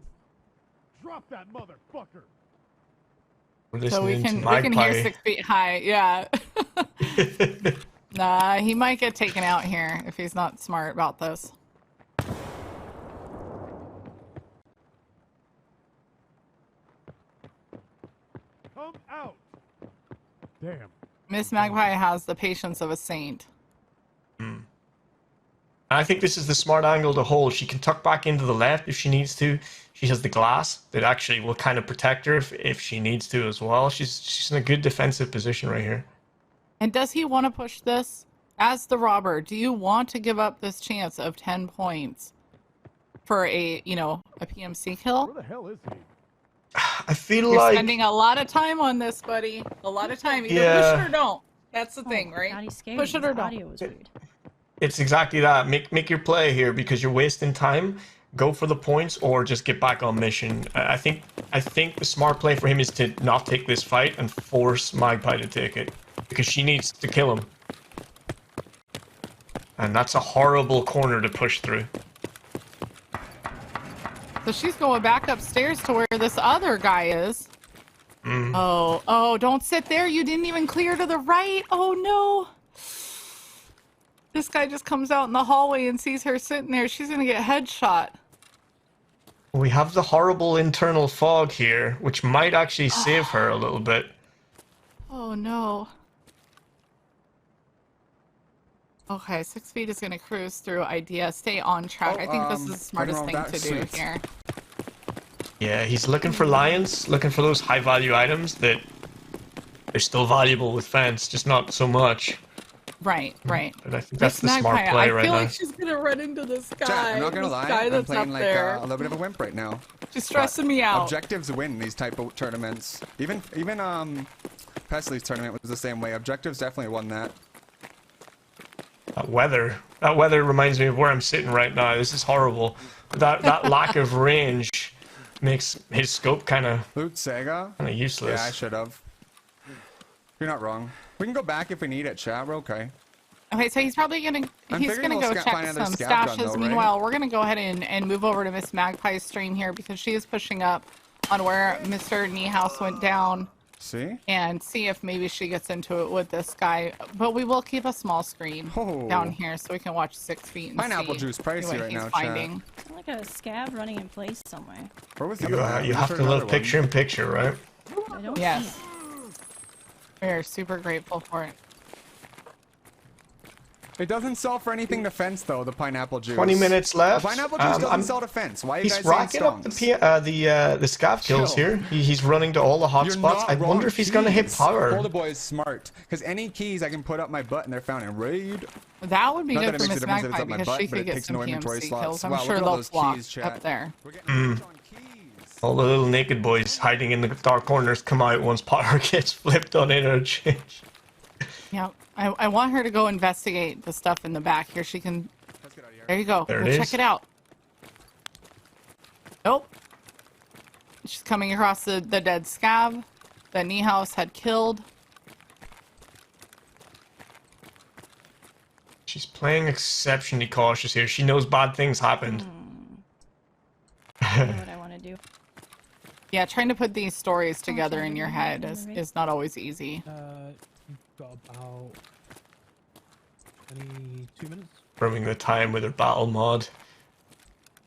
Speaker 4: Drop that motherfucker.
Speaker 3: We're
Speaker 2: So we
Speaker 3: listening
Speaker 2: can
Speaker 3: to
Speaker 2: hear
Speaker 3: Magpie.
Speaker 2: 6 feet high. Yeah. Nah, he might get taken out here if he's not smart about this.
Speaker 4: Come out. Damn.
Speaker 2: Miss Magpie has the patience of a saint.
Speaker 3: I think this is the smart angle to hold. She can tuck back into the left if she needs to. She has the glass that actually will kind of protect her if she needs to as well. She's in a good defensive position right here.
Speaker 2: And does he want to push this? As the robber, do you want to give up this chance of 10 points for a PMC kill?
Speaker 4: Where the hell is he?
Speaker 3: I feel
Speaker 2: You're
Speaker 3: like
Speaker 2: spending a lot of time on this, buddy. A lot of time. Either
Speaker 3: Yeah.
Speaker 2: push it or don't. That's the thing,
Speaker 6: God,
Speaker 2: right?
Speaker 6: he's scared.
Speaker 2: Push it or
Speaker 6: His
Speaker 2: don't.
Speaker 6: audio was weird.
Speaker 3: it's exactly that. Make your play here because you're wasting time. Go for the points or just get back on mission. I think the smart play for him is to not take this fight and force Magpie to take it because she needs to kill him. And that's a horrible corner to push through.
Speaker 2: So she's going back upstairs to where this other guy is. Oh, don't sit there. You didn't even clear to the right. Oh, no. This guy just comes out in the hallway and sees her sitting there. She's going to get headshot.
Speaker 3: We have the horrible internal fog here, which might actually save her a little bit.
Speaker 2: Oh, no. Okay, 6 feet is going to cruise through idea. Stay on track. I think this is the smartest thing to do here.
Speaker 3: Yeah, he's looking for lions, looking for those high-value items that they're still valuable with Fence, just not so much.
Speaker 2: Right.
Speaker 3: But I think that's
Speaker 2: Miss
Speaker 3: the smart
Speaker 2: Magpie,
Speaker 3: play
Speaker 2: I
Speaker 3: right
Speaker 2: feel
Speaker 3: now.
Speaker 2: like she's going to run into this guy.
Speaker 5: Chat, I'm not gonna
Speaker 2: this
Speaker 5: lie.
Speaker 2: guy
Speaker 5: I'm
Speaker 2: that's
Speaker 5: playing
Speaker 2: up
Speaker 5: like
Speaker 2: there.
Speaker 5: a little bit of a wimp right now.
Speaker 2: She's stressing me out.
Speaker 5: Objectives win these type of tournaments. Even Pesley's tournament was the same way. Objectives definitely won that.
Speaker 3: That weather reminds me of where I'm sitting right now. This is horrible. That lack of range makes his scope kind of
Speaker 5: Loot Sega.
Speaker 3: useless.
Speaker 5: Yeah, I should have. You're not wrong. We can go back if we need it, chat. We're okay.
Speaker 2: Okay, so he's probably gonna
Speaker 5: I'm
Speaker 2: he's
Speaker 5: figuring
Speaker 2: gonna
Speaker 5: we'll
Speaker 2: go
Speaker 5: find
Speaker 2: check
Speaker 5: another
Speaker 2: some
Speaker 5: scav gun
Speaker 2: stashes.
Speaker 5: though, right?
Speaker 2: Meanwhile, we're gonna go ahead and move over to Miss Magpie's stream here because she is pushing up on where Mr. Kneehouse went down
Speaker 5: See?
Speaker 2: and see if maybe she gets into it with this guy. But we will keep a small screen
Speaker 5: Oh.
Speaker 2: down here so we can watch 6 feet and
Speaker 5: Pineapple
Speaker 2: see
Speaker 5: juice pricey
Speaker 2: what
Speaker 5: right
Speaker 2: he's
Speaker 5: now, chat.
Speaker 2: finding.
Speaker 6: It's like a scab running in place somewhere.
Speaker 5: Where was the
Speaker 3: You,
Speaker 5: other one?
Speaker 3: you
Speaker 5: We
Speaker 3: have
Speaker 5: heard
Speaker 3: to
Speaker 5: another
Speaker 3: love
Speaker 5: one.
Speaker 3: picture in picture, right?
Speaker 6: I don't
Speaker 2: Yes.
Speaker 6: see it.
Speaker 2: We are super grateful for it.
Speaker 5: It doesn't sell for anything to fence though. The pineapple juice.
Speaker 3: 20 minutes left.
Speaker 5: The pineapple juice doesn't sell to fence. Why are you
Speaker 3: He's
Speaker 5: guys saying
Speaker 3: rocking up
Speaker 5: stones?
Speaker 3: the scav kills here. He's running to all the hot
Speaker 5: You're
Speaker 3: spots.
Speaker 5: not
Speaker 3: I
Speaker 5: wrong.
Speaker 3: wonder if he's gonna hit
Speaker 5: Keys.
Speaker 3: power.
Speaker 5: Boulder Boy is smart. Because any keys I can put up my butt and they're found in raid.
Speaker 2: That would be
Speaker 5: Not
Speaker 2: good
Speaker 5: that it
Speaker 2: for
Speaker 5: makes
Speaker 2: Miss
Speaker 5: a difference if it's
Speaker 2: Magpie
Speaker 5: up my
Speaker 2: because
Speaker 5: butt,
Speaker 2: she
Speaker 5: but
Speaker 2: could
Speaker 5: it
Speaker 2: get
Speaker 5: takes
Speaker 2: some
Speaker 5: no inventory
Speaker 2: PMC
Speaker 5: slots.
Speaker 2: kills. I'm
Speaker 5: Wow,
Speaker 2: sure
Speaker 5: look at all
Speaker 2: they'll
Speaker 5: those
Speaker 2: flop
Speaker 5: keys, chat.
Speaker 2: up there.
Speaker 5: We're getting rich on keys.
Speaker 3: All the little naked boys hiding in the dark corners come out once power gets flipped on Interchange.
Speaker 2: Yeah, I want her to go investigate the stuff in the back. Here she can.
Speaker 5: Let's get out of here.
Speaker 2: There you go.
Speaker 3: There
Speaker 2: Go
Speaker 3: it
Speaker 2: check
Speaker 3: is.
Speaker 2: it out. Nope. She's coming across the dead scav that Knee House had killed.
Speaker 3: She's playing exceptionally cautious here. She knows bad things happened.
Speaker 6: I know what I want to do.
Speaker 2: Yeah, trying to put these stories together
Speaker 6: sorry,
Speaker 2: in your
Speaker 6: what
Speaker 2: head
Speaker 6: happened,
Speaker 2: is not always easy.
Speaker 7: You've got about 22 minutes.
Speaker 3: Running the time with her battle mod.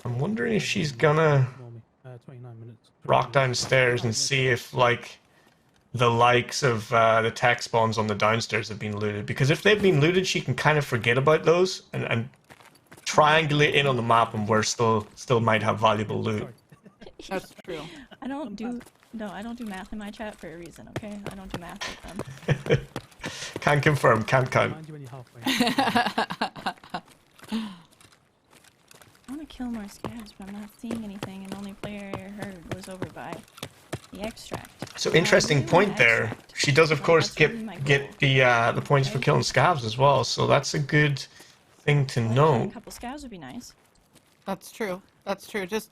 Speaker 3: I'm wondering if she's gonna
Speaker 7: Ignore me. 29 minutes.
Speaker 3: rock downstairs and see if, like, the likes of the tech spawns on the downstairs have been looted. Because if they've been looted, she can kind of forget about those and triangulate in on the map and where still might have valuable loot.
Speaker 2: That's true.
Speaker 6: I don't do math in my chat for a reason, okay? I don't do math with them.
Speaker 3: Can't confirm, can't count.
Speaker 7: Mind you when you're halfway.
Speaker 6: I want to kill more scabs, but I'm not seeing anything, and the only player I heard was over by the extract.
Speaker 3: So interesting
Speaker 6: really
Speaker 3: point
Speaker 6: want
Speaker 3: there.
Speaker 6: extract.
Speaker 3: She does, of
Speaker 6: Like,
Speaker 3: course,
Speaker 6: that's really my
Speaker 3: get
Speaker 6: goal.
Speaker 3: the points for killing scavs as well. So that's a good thing to
Speaker 6: A
Speaker 3: know.
Speaker 6: couple scabs would be nice.
Speaker 2: That's true. That's true. Just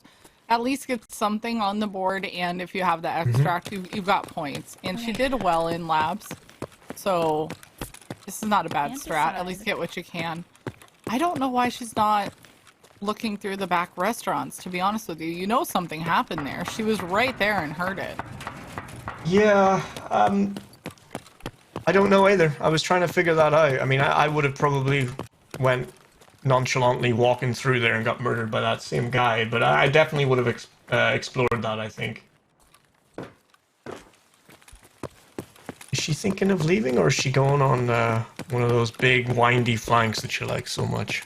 Speaker 2: at least get something on the board, and if you have the extract, you've got points. And she did well in labs, so this is not a bad strat. At least get what you can. I don't know why she's not looking through the back restaurants, to be honest with you. You know something happened there. She was right there and heard it.
Speaker 3: Yeah, I don't know either. I was trying to figure that out. I mean, I would have probably went nonchalantly walking through there and got murdered by that same guy, but I definitely would have explored that, I think. Is she thinking of leaving, or is she going on one of those big windy flanks that you like so much?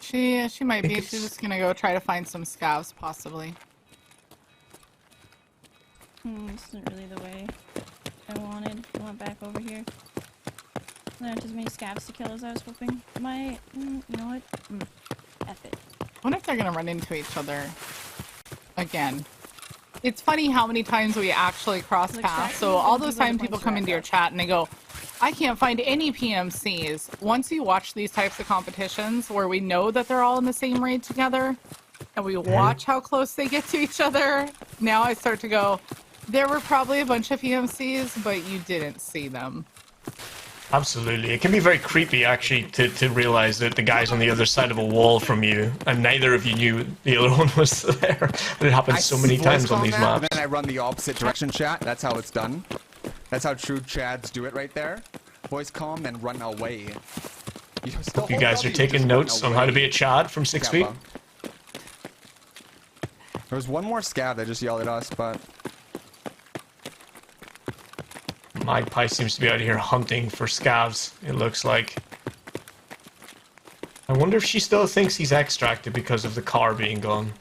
Speaker 2: She might be.
Speaker 3: it's-
Speaker 2: She's just gonna go try to find some scavs, possibly.
Speaker 6: This isn't really the way I wanted. I want back over here. There aren't as many scabs to kill as I was hoping. You know what? F it.
Speaker 2: I wonder if they're gonna run into each other again. It's funny how many times we actually cross
Speaker 6: Like,
Speaker 2: paths.
Speaker 6: that
Speaker 2: So
Speaker 6: is
Speaker 2: all
Speaker 6: the
Speaker 2: those
Speaker 6: people
Speaker 2: times
Speaker 6: that
Speaker 2: people
Speaker 6: points
Speaker 2: come
Speaker 6: you
Speaker 2: into
Speaker 6: at
Speaker 2: your
Speaker 6: that.
Speaker 2: chat and they go, I can't find any PMCs. Once you watch these types of competitions where we know that they're all in the same raid together and we watch how close they get to each other, now I start to go, there were probably a bunch of PMCs, but you didn't see them.
Speaker 3: Absolutely. It can be very creepy, actually, to realize that the guy's on the other side of a wall from you, and neither of you knew the other one was there. It happens so many times on these
Speaker 5: And
Speaker 3: maps.
Speaker 5: then I run the opposite direction chat. That's how it's done. That's how true chads do it right there. Voice calm, then run away. You still
Speaker 3: Hope you
Speaker 5: hold
Speaker 3: guys are
Speaker 5: W,
Speaker 3: taking
Speaker 5: just run
Speaker 3: notes on how to be
Speaker 5: away.
Speaker 3: a Chad from 6 feet.
Speaker 5: Kappa. There was one more scav that just yelled at us, but
Speaker 3: Magpie seems to be out here hunting for scavs, it looks like. I wonder if she still thinks he's extracted because of the car being gone.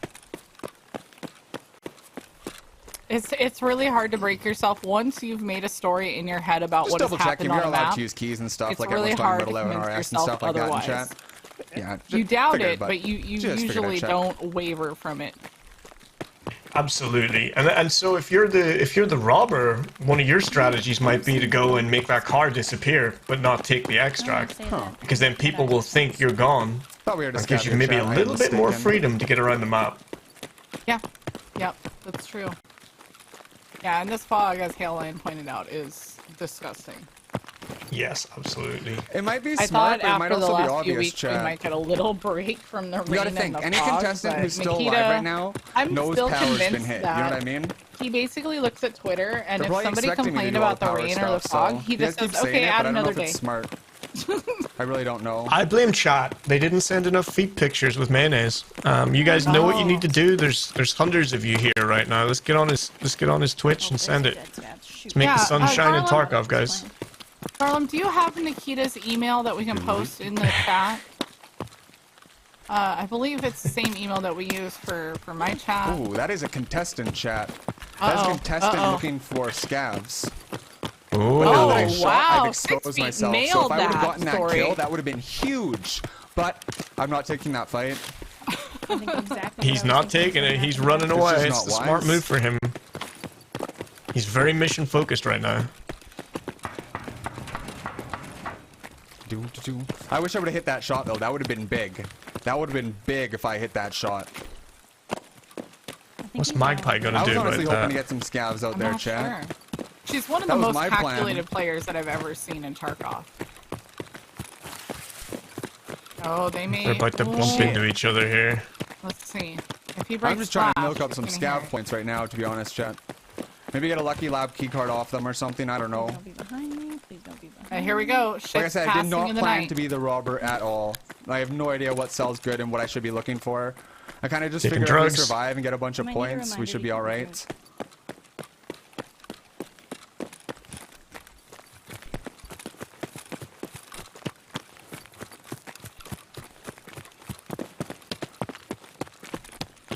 Speaker 2: It's really hard to break yourself once you've made a story in your head about
Speaker 5: just
Speaker 2: what has
Speaker 5: double checking.
Speaker 2: happened on
Speaker 5: You're
Speaker 2: a
Speaker 5: allowed
Speaker 2: map.
Speaker 5: to use keys and stuff
Speaker 2: It's
Speaker 5: like
Speaker 2: really
Speaker 5: everyone's
Speaker 2: hard
Speaker 5: talking
Speaker 2: to
Speaker 5: about 11RS
Speaker 2: convince
Speaker 5: and stuff
Speaker 2: yourself
Speaker 5: like that in
Speaker 2: otherwise.
Speaker 5: chat. Yeah,
Speaker 2: You doubt
Speaker 5: figured,
Speaker 2: it, but you
Speaker 5: just figured I'd
Speaker 2: usually
Speaker 5: check.
Speaker 2: don't waver from it.
Speaker 3: Absolutely. And so if you're the robber, one of your strategies might be to go and make that car disappear, but not take the extract. Because then people will think you're gone.
Speaker 5: Thought we were
Speaker 3: That
Speaker 5: just
Speaker 3: gives you maybe a little bit more freedom to get around the map.
Speaker 2: Yeah, yep, that's true. Yeah, and this fog, as Haline pointed out, is disgusting.
Speaker 3: Yes, absolutely.
Speaker 5: It might be
Speaker 2: I
Speaker 5: smart,
Speaker 2: thought
Speaker 5: but it might
Speaker 2: after the
Speaker 5: also be
Speaker 2: last few
Speaker 5: obvious,
Speaker 2: weeks we
Speaker 5: chat.
Speaker 2: might get a little break from the
Speaker 5: You
Speaker 2: rain
Speaker 5: gotta
Speaker 2: and
Speaker 5: think,
Speaker 2: the
Speaker 5: any
Speaker 2: fog,
Speaker 5: contestant
Speaker 2: but
Speaker 5: who's still
Speaker 2: Nikita,
Speaker 5: alive right now
Speaker 2: I'm
Speaker 5: knows
Speaker 2: still
Speaker 5: power's been
Speaker 2: convinced
Speaker 5: hit. You know what I
Speaker 2: that
Speaker 5: mean?
Speaker 2: He basically looks at Twitter, and
Speaker 5: They're
Speaker 2: if
Speaker 5: probably
Speaker 2: somebody
Speaker 5: expecting me to
Speaker 2: complained
Speaker 5: do all
Speaker 2: about the
Speaker 5: power
Speaker 2: rain or the
Speaker 5: stuff,
Speaker 2: fog,
Speaker 5: so
Speaker 2: he
Speaker 5: you guys
Speaker 2: just
Speaker 5: keep
Speaker 2: says,
Speaker 5: saying
Speaker 2: okay,
Speaker 5: it,
Speaker 2: add
Speaker 5: but I don't know
Speaker 2: another
Speaker 5: if
Speaker 2: day.
Speaker 5: it's smart. I really don't know.
Speaker 3: I blame chat. They didn't send enough feet pictures with mayonnaise. You guys know what you need to do. There's hundreds of you here right now. Let's get on his Twitch and send it. Let's make the sun shine in Tarkov, guys.
Speaker 2: Harlem, do you have Nikita's email that we can post in the chat? I believe it's the same email that we use for my chat.
Speaker 5: Ooh, that is a contestant chat. That is a contestant looking for scavs.
Speaker 3: Ooh.
Speaker 5: Now that I've
Speaker 2: Oh,
Speaker 5: shot,
Speaker 2: wow.
Speaker 5: I've exposed
Speaker 2: 6 feet
Speaker 5: myself. So
Speaker 2: nailed
Speaker 5: if I would have
Speaker 2: that
Speaker 5: gotten that
Speaker 2: story.
Speaker 5: kill, that would have been huge. But I'm not taking that fight.
Speaker 6: I think exactly
Speaker 3: He's
Speaker 6: what I
Speaker 3: not
Speaker 6: was thinking
Speaker 3: taking
Speaker 6: was
Speaker 3: it.
Speaker 6: gonna
Speaker 3: He's
Speaker 6: happen
Speaker 3: running
Speaker 6: there.
Speaker 5: It's
Speaker 3: away.
Speaker 5: just
Speaker 3: It's
Speaker 5: not
Speaker 3: the smart
Speaker 5: wise.
Speaker 3: move for him. He's very mission focused right now.
Speaker 5: I wish I would have hit that shot though. That would have been big. That would have been big if I hit that shot.
Speaker 6: I think
Speaker 3: What's
Speaker 6: he's
Speaker 3: Magpie
Speaker 6: out.
Speaker 3: gonna
Speaker 5: I was
Speaker 3: do
Speaker 5: honestly
Speaker 3: about
Speaker 5: hoping to
Speaker 3: that?
Speaker 5: get some scavs out
Speaker 2: I'm
Speaker 5: there,
Speaker 2: not
Speaker 5: chat.
Speaker 2: sure. She's one of
Speaker 5: That
Speaker 2: the
Speaker 5: was
Speaker 2: most
Speaker 5: my plan.
Speaker 2: calculated players that I've ever seen in Tarkov. Oh, they may.
Speaker 3: They're about to bump
Speaker 2: Oh,
Speaker 3: into each other here.
Speaker 2: let's see. If he breaks
Speaker 5: I'm just trying to
Speaker 2: glass,
Speaker 5: milk up some
Speaker 2: he's gonna
Speaker 5: scav
Speaker 2: hear
Speaker 5: points right now, to be honest, chat. Maybe get a lucky lab keycard off them or something. I don't know.
Speaker 6: Please don't be behind me. Please don't be behind
Speaker 2: it. Here we go. Shit's
Speaker 5: Like I said, I did
Speaker 2: passing
Speaker 5: not
Speaker 2: in the
Speaker 5: plan
Speaker 2: night.
Speaker 5: to be the robber at all. I have no idea what sells good and what I should be looking for. I kind of just
Speaker 3: Taking
Speaker 5: figure if we
Speaker 3: drugs.
Speaker 5: survive and get a bunch of
Speaker 6: Might need a
Speaker 5: points, we
Speaker 6: reminder
Speaker 5: should be
Speaker 6: you can
Speaker 5: alright.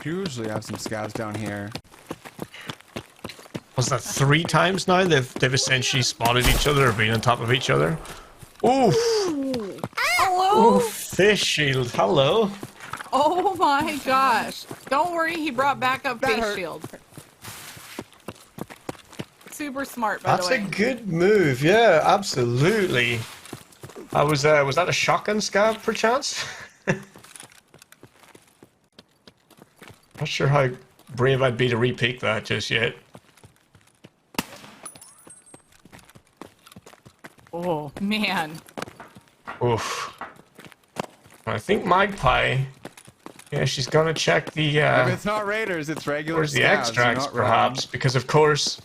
Speaker 5: Usually have some scavs down here.
Speaker 3: Was that 3 times now? They've essentially spotted each other or been on top of each other. Oof!
Speaker 2: Hello?
Speaker 3: Oof! Fish shield. Hello.
Speaker 2: Oh my gosh. Don't worry, he brought back up
Speaker 5: That
Speaker 2: face
Speaker 5: hurt.
Speaker 2: shield. Super smart, by
Speaker 3: That's
Speaker 2: the
Speaker 3: a
Speaker 2: way.
Speaker 3: good move. Yeah, absolutely. Was that a shotgun scav perchance? Not sure how brave I'd be to repeat that just yet.
Speaker 2: Oh, man.
Speaker 3: Oof. I think Magpie. Yeah, she's gonna check the
Speaker 5: If it's not raiders, it's regular
Speaker 3: where's the
Speaker 5: scavs. You're
Speaker 3: extracts
Speaker 5: not wrong.
Speaker 3: perhaps, because of course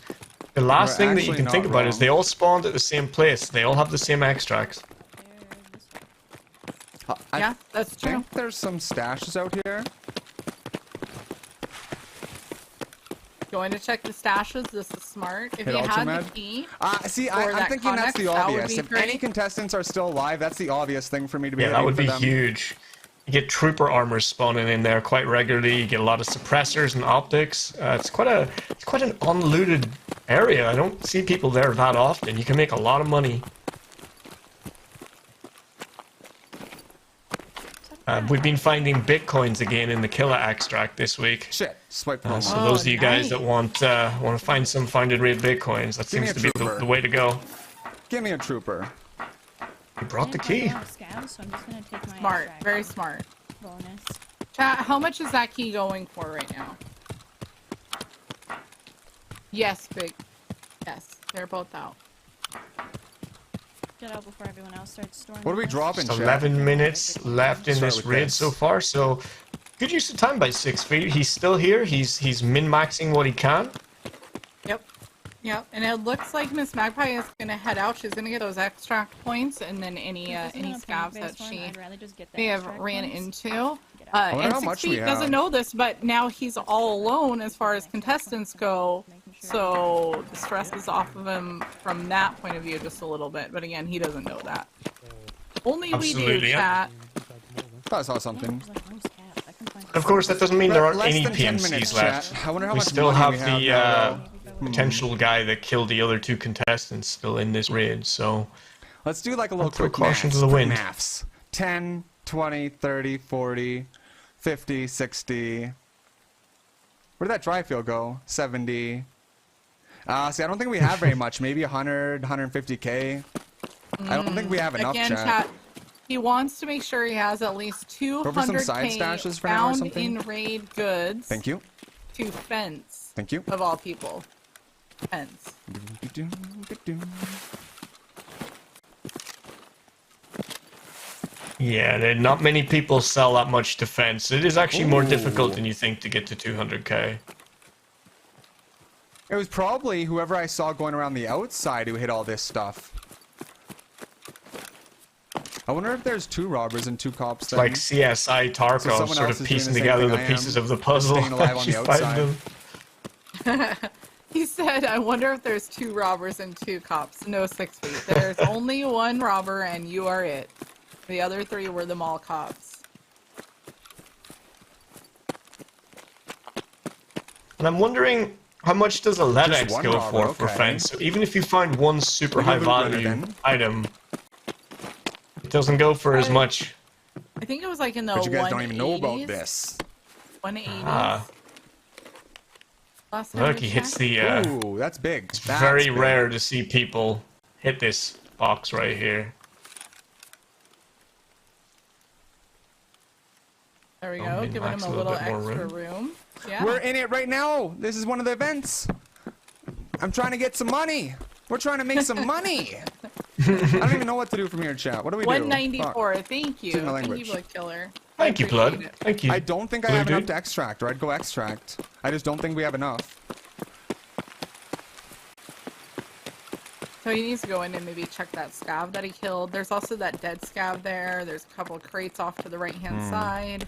Speaker 3: the last
Speaker 5: You're
Speaker 3: thing that you
Speaker 5: actually
Speaker 3: can
Speaker 5: not
Speaker 3: think about is
Speaker 5: wrong.
Speaker 3: they all spawned at the same place. They all have the same extracts.
Speaker 5: I
Speaker 2: Yeah, that's true.
Speaker 5: think there's some stashes out here.
Speaker 2: Going to check the stashes. This is smart. If
Speaker 5: Hit
Speaker 2: you had
Speaker 5: Ultramed.
Speaker 2: the key,
Speaker 5: See,
Speaker 2: Or
Speaker 5: I'm
Speaker 2: that
Speaker 5: thinking that's the
Speaker 2: Connex, that would
Speaker 5: obvious.
Speaker 2: be
Speaker 5: If any
Speaker 2: great.
Speaker 5: contestants are still alive, that's the obvious thing for me to be
Speaker 3: Yeah, that
Speaker 5: hitting
Speaker 3: would
Speaker 5: for
Speaker 3: be
Speaker 5: them.
Speaker 3: huge. You get trooper armor spawning in there quite regularly. You get a lot of suppressors and optics. It's quite an unlooted area. I don't see people there that often. You can make a lot of money. We've been finding bitcoins again in the killer extract this week.
Speaker 5: Shit, swipe the wrong
Speaker 3: So
Speaker 5: one.
Speaker 2: Oh,
Speaker 3: those of you guys
Speaker 2: nice.
Speaker 3: that want to find some founded rate bitcoins, that
Speaker 5: Give me
Speaker 3: seems
Speaker 5: a
Speaker 3: to be
Speaker 5: trooper.
Speaker 3: the way to go.
Speaker 5: Give me a trooper.
Speaker 3: You brought the
Speaker 6: I didn't
Speaker 3: key.
Speaker 6: find a lot of scavs, so I'm just gonna take my
Speaker 2: smart.
Speaker 6: extract
Speaker 2: Very smart.
Speaker 6: bonus.
Speaker 2: Chat, how much is that key going for right now? Yes, big. Yes, they're both out.
Speaker 6: Get out before everyone else starts storing.
Speaker 5: What are we
Speaker 6: this.
Speaker 5: dropping, chat?
Speaker 3: 11 minutes left in
Speaker 5: Start
Speaker 3: this
Speaker 5: with
Speaker 3: raid
Speaker 5: this.
Speaker 3: so far, so good use of time by 6 feet. He's still here. He's min-maxing what he can.
Speaker 2: Yep. Yep. And it looks like Miss Magpie is gonna head out. She's gonna get those extract points and then any
Speaker 6: This isn't a
Speaker 2: scavs that
Speaker 6: plant-based one,
Speaker 2: she
Speaker 6: I'd rather just get the
Speaker 2: may have
Speaker 6: extract
Speaker 2: ran
Speaker 6: points.
Speaker 2: into.
Speaker 6: Get out.
Speaker 5: wonder
Speaker 2: And
Speaker 5: how
Speaker 2: 6
Speaker 5: much we
Speaker 2: feet doesn't
Speaker 5: have.
Speaker 2: know this, but now he's all alone as far as contestants go. So the stress is off of him from that point of view just a little bit. But again, he doesn't know that. Only we do,
Speaker 3: Absolutely, yeah.
Speaker 2: chat.
Speaker 5: Thought I saw
Speaker 6: Yeah,
Speaker 5: something.
Speaker 6: there's like no scavs. I can find
Speaker 3: Of course, that doesn't mean there aren't
Speaker 5: Less
Speaker 3: any
Speaker 5: than 10
Speaker 3: PMCs
Speaker 5: minutes,
Speaker 3: left.
Speaker 5: chat. I wonder how
Speaker 3: We
Speaker 5: much
Speaker 3: still
Speaker 5: money
Speaker 3: have
Speaker 5: we
Speaker 3: the
Speaker 5: now, though.
Speaker 3: potential guy that killed the other 2 contestants still in this raid, so
Speaker 5: Let's do like a little
Speaker 3: throw
Speaker 5: quick
Speaker 3: caution
Speaker 5: maths.
Speaker 3: to the
Speaker 5: Quick
Speaker 3: wind.
Speaker 5: maths. 10, 20, 30, 40, 50, 60. Where did that dry field go? 70. See, I don't think we have very much. Maybe 100, 150k. I don't think we have enough,
Speaker 2: Again,
Speaker 5: chat.
Speaker 2: chat. He wants to make sure he has at least
Speaker 5: for some side
Speaker 2: 200k
Speaker 5: stashes for now or
Speaker 2: found
Speaker 5: something?
Speaker 2: in raid goods
Speaker 5: Thank you.
Speaker 2: to fence,
Speaker 5: Thank you.
Speaker 2: of all people. Fence.
Speaker 3: yeah, not many people sell that much defense. It is actually more difficult
Speaker 5: Ooh.
Speaker 3: than you think to get to 200k.
Speaker 5: It was probably whoever I saw going around the outside who hit all this stuff. I wonder if there's 2 robbers and 2 cops then.
Speaker 3: Like CSI Tarkov,
Speaker 5: someone
Speaker 3: sort
Speaker 5: else
Speaker 3: of
Speaker 5: is doing
Speaker 3: piecing
Speaker 5: the same
Speaker 3: together
Speaker 5: thing
Speaker 3: the
Speaker 5: I am,
Speaker 3: pieces of the puzzle.
Speaker 5: staying alive on
Speaker 3: as you
Speaker 5: the
Speaker 3: find
Speaker 5: outside.
Speaker 3: them.
Speaker 2: He said, I wonder if there's 2 robbers and 2 cops. No, 6 feet. There's only 1 robber and you are it. The other 3 were the mall cops.
Speaker 3: And I'm wondering, how much does a LEDX
Speaker 5: one
Speaker 3: go
Speaker 5: robber,
Speaker 3: for
Speaker 5: okay.
Speaker 3: fence? So even if you find one super
Speaker 5: Maybe a
Speaker 3: high
Speaker 5: loot runner
Speaker 3: value
Speaker 5: then.
Speaker 3: item, it doesn't go for as much.
Speaker 2: I think it was like in the
Speaker 5: But you guys
Speaker 2: 180s.
Speaker 5: don't even know about this.
Speaker 2: 180s.
Speaker 3: Ah,
Speaker 2: Last time
Speaker 3: look,
Speaker 2: I
Speaker 3: he hits
Speaker 2: checked.
Speaker 3: the...
Speaker 5: Ooh, that's big.
Speaker 3: It's
Speaker 5: That's
Speaker 3: very
Speaker 5: big.
Speaker 3: rare to see people hit this box right here.
Speaker 2: There we
Speaker 3: Oh,
Speaker 2: go,
Speaker 3: min
Speaker 2: giving him
Speaker 3: max
Speaker 2: a
Speaker 3: a little
Speaker 2: little
Speaker 3: bit more
Speaker 2: extra
Speaker 3: room.
Speaker 2: room. Yeah.
Speaker 5: We're in it right now. This is one of the events. I'm trying to get some money. We're trying to make some money. I don't even know what to do from here, chat. What do we do?
Speaker 2: 194. Thank you.
Speaker 5: Signal
Speaker 2: Thank you,
Speaker 5: language.
Speaker 2: Blood Killer.
Speaker 3: Thank you, Blood.
Speaker 2: Appreciate it.
Speaker 3: Thank you.
Speaker 5: I don't think I
Speaker 3: Blue
Speaker 5: have enough
Speaker 3: dude.
Speaker 5: to extract, or I'd go extract. I just don't think we have enough.
Speaker 2: So he needs to go in and maybe check that scav that he killed. There's also that dead scav there. There's a couple crates off to the right-hand side.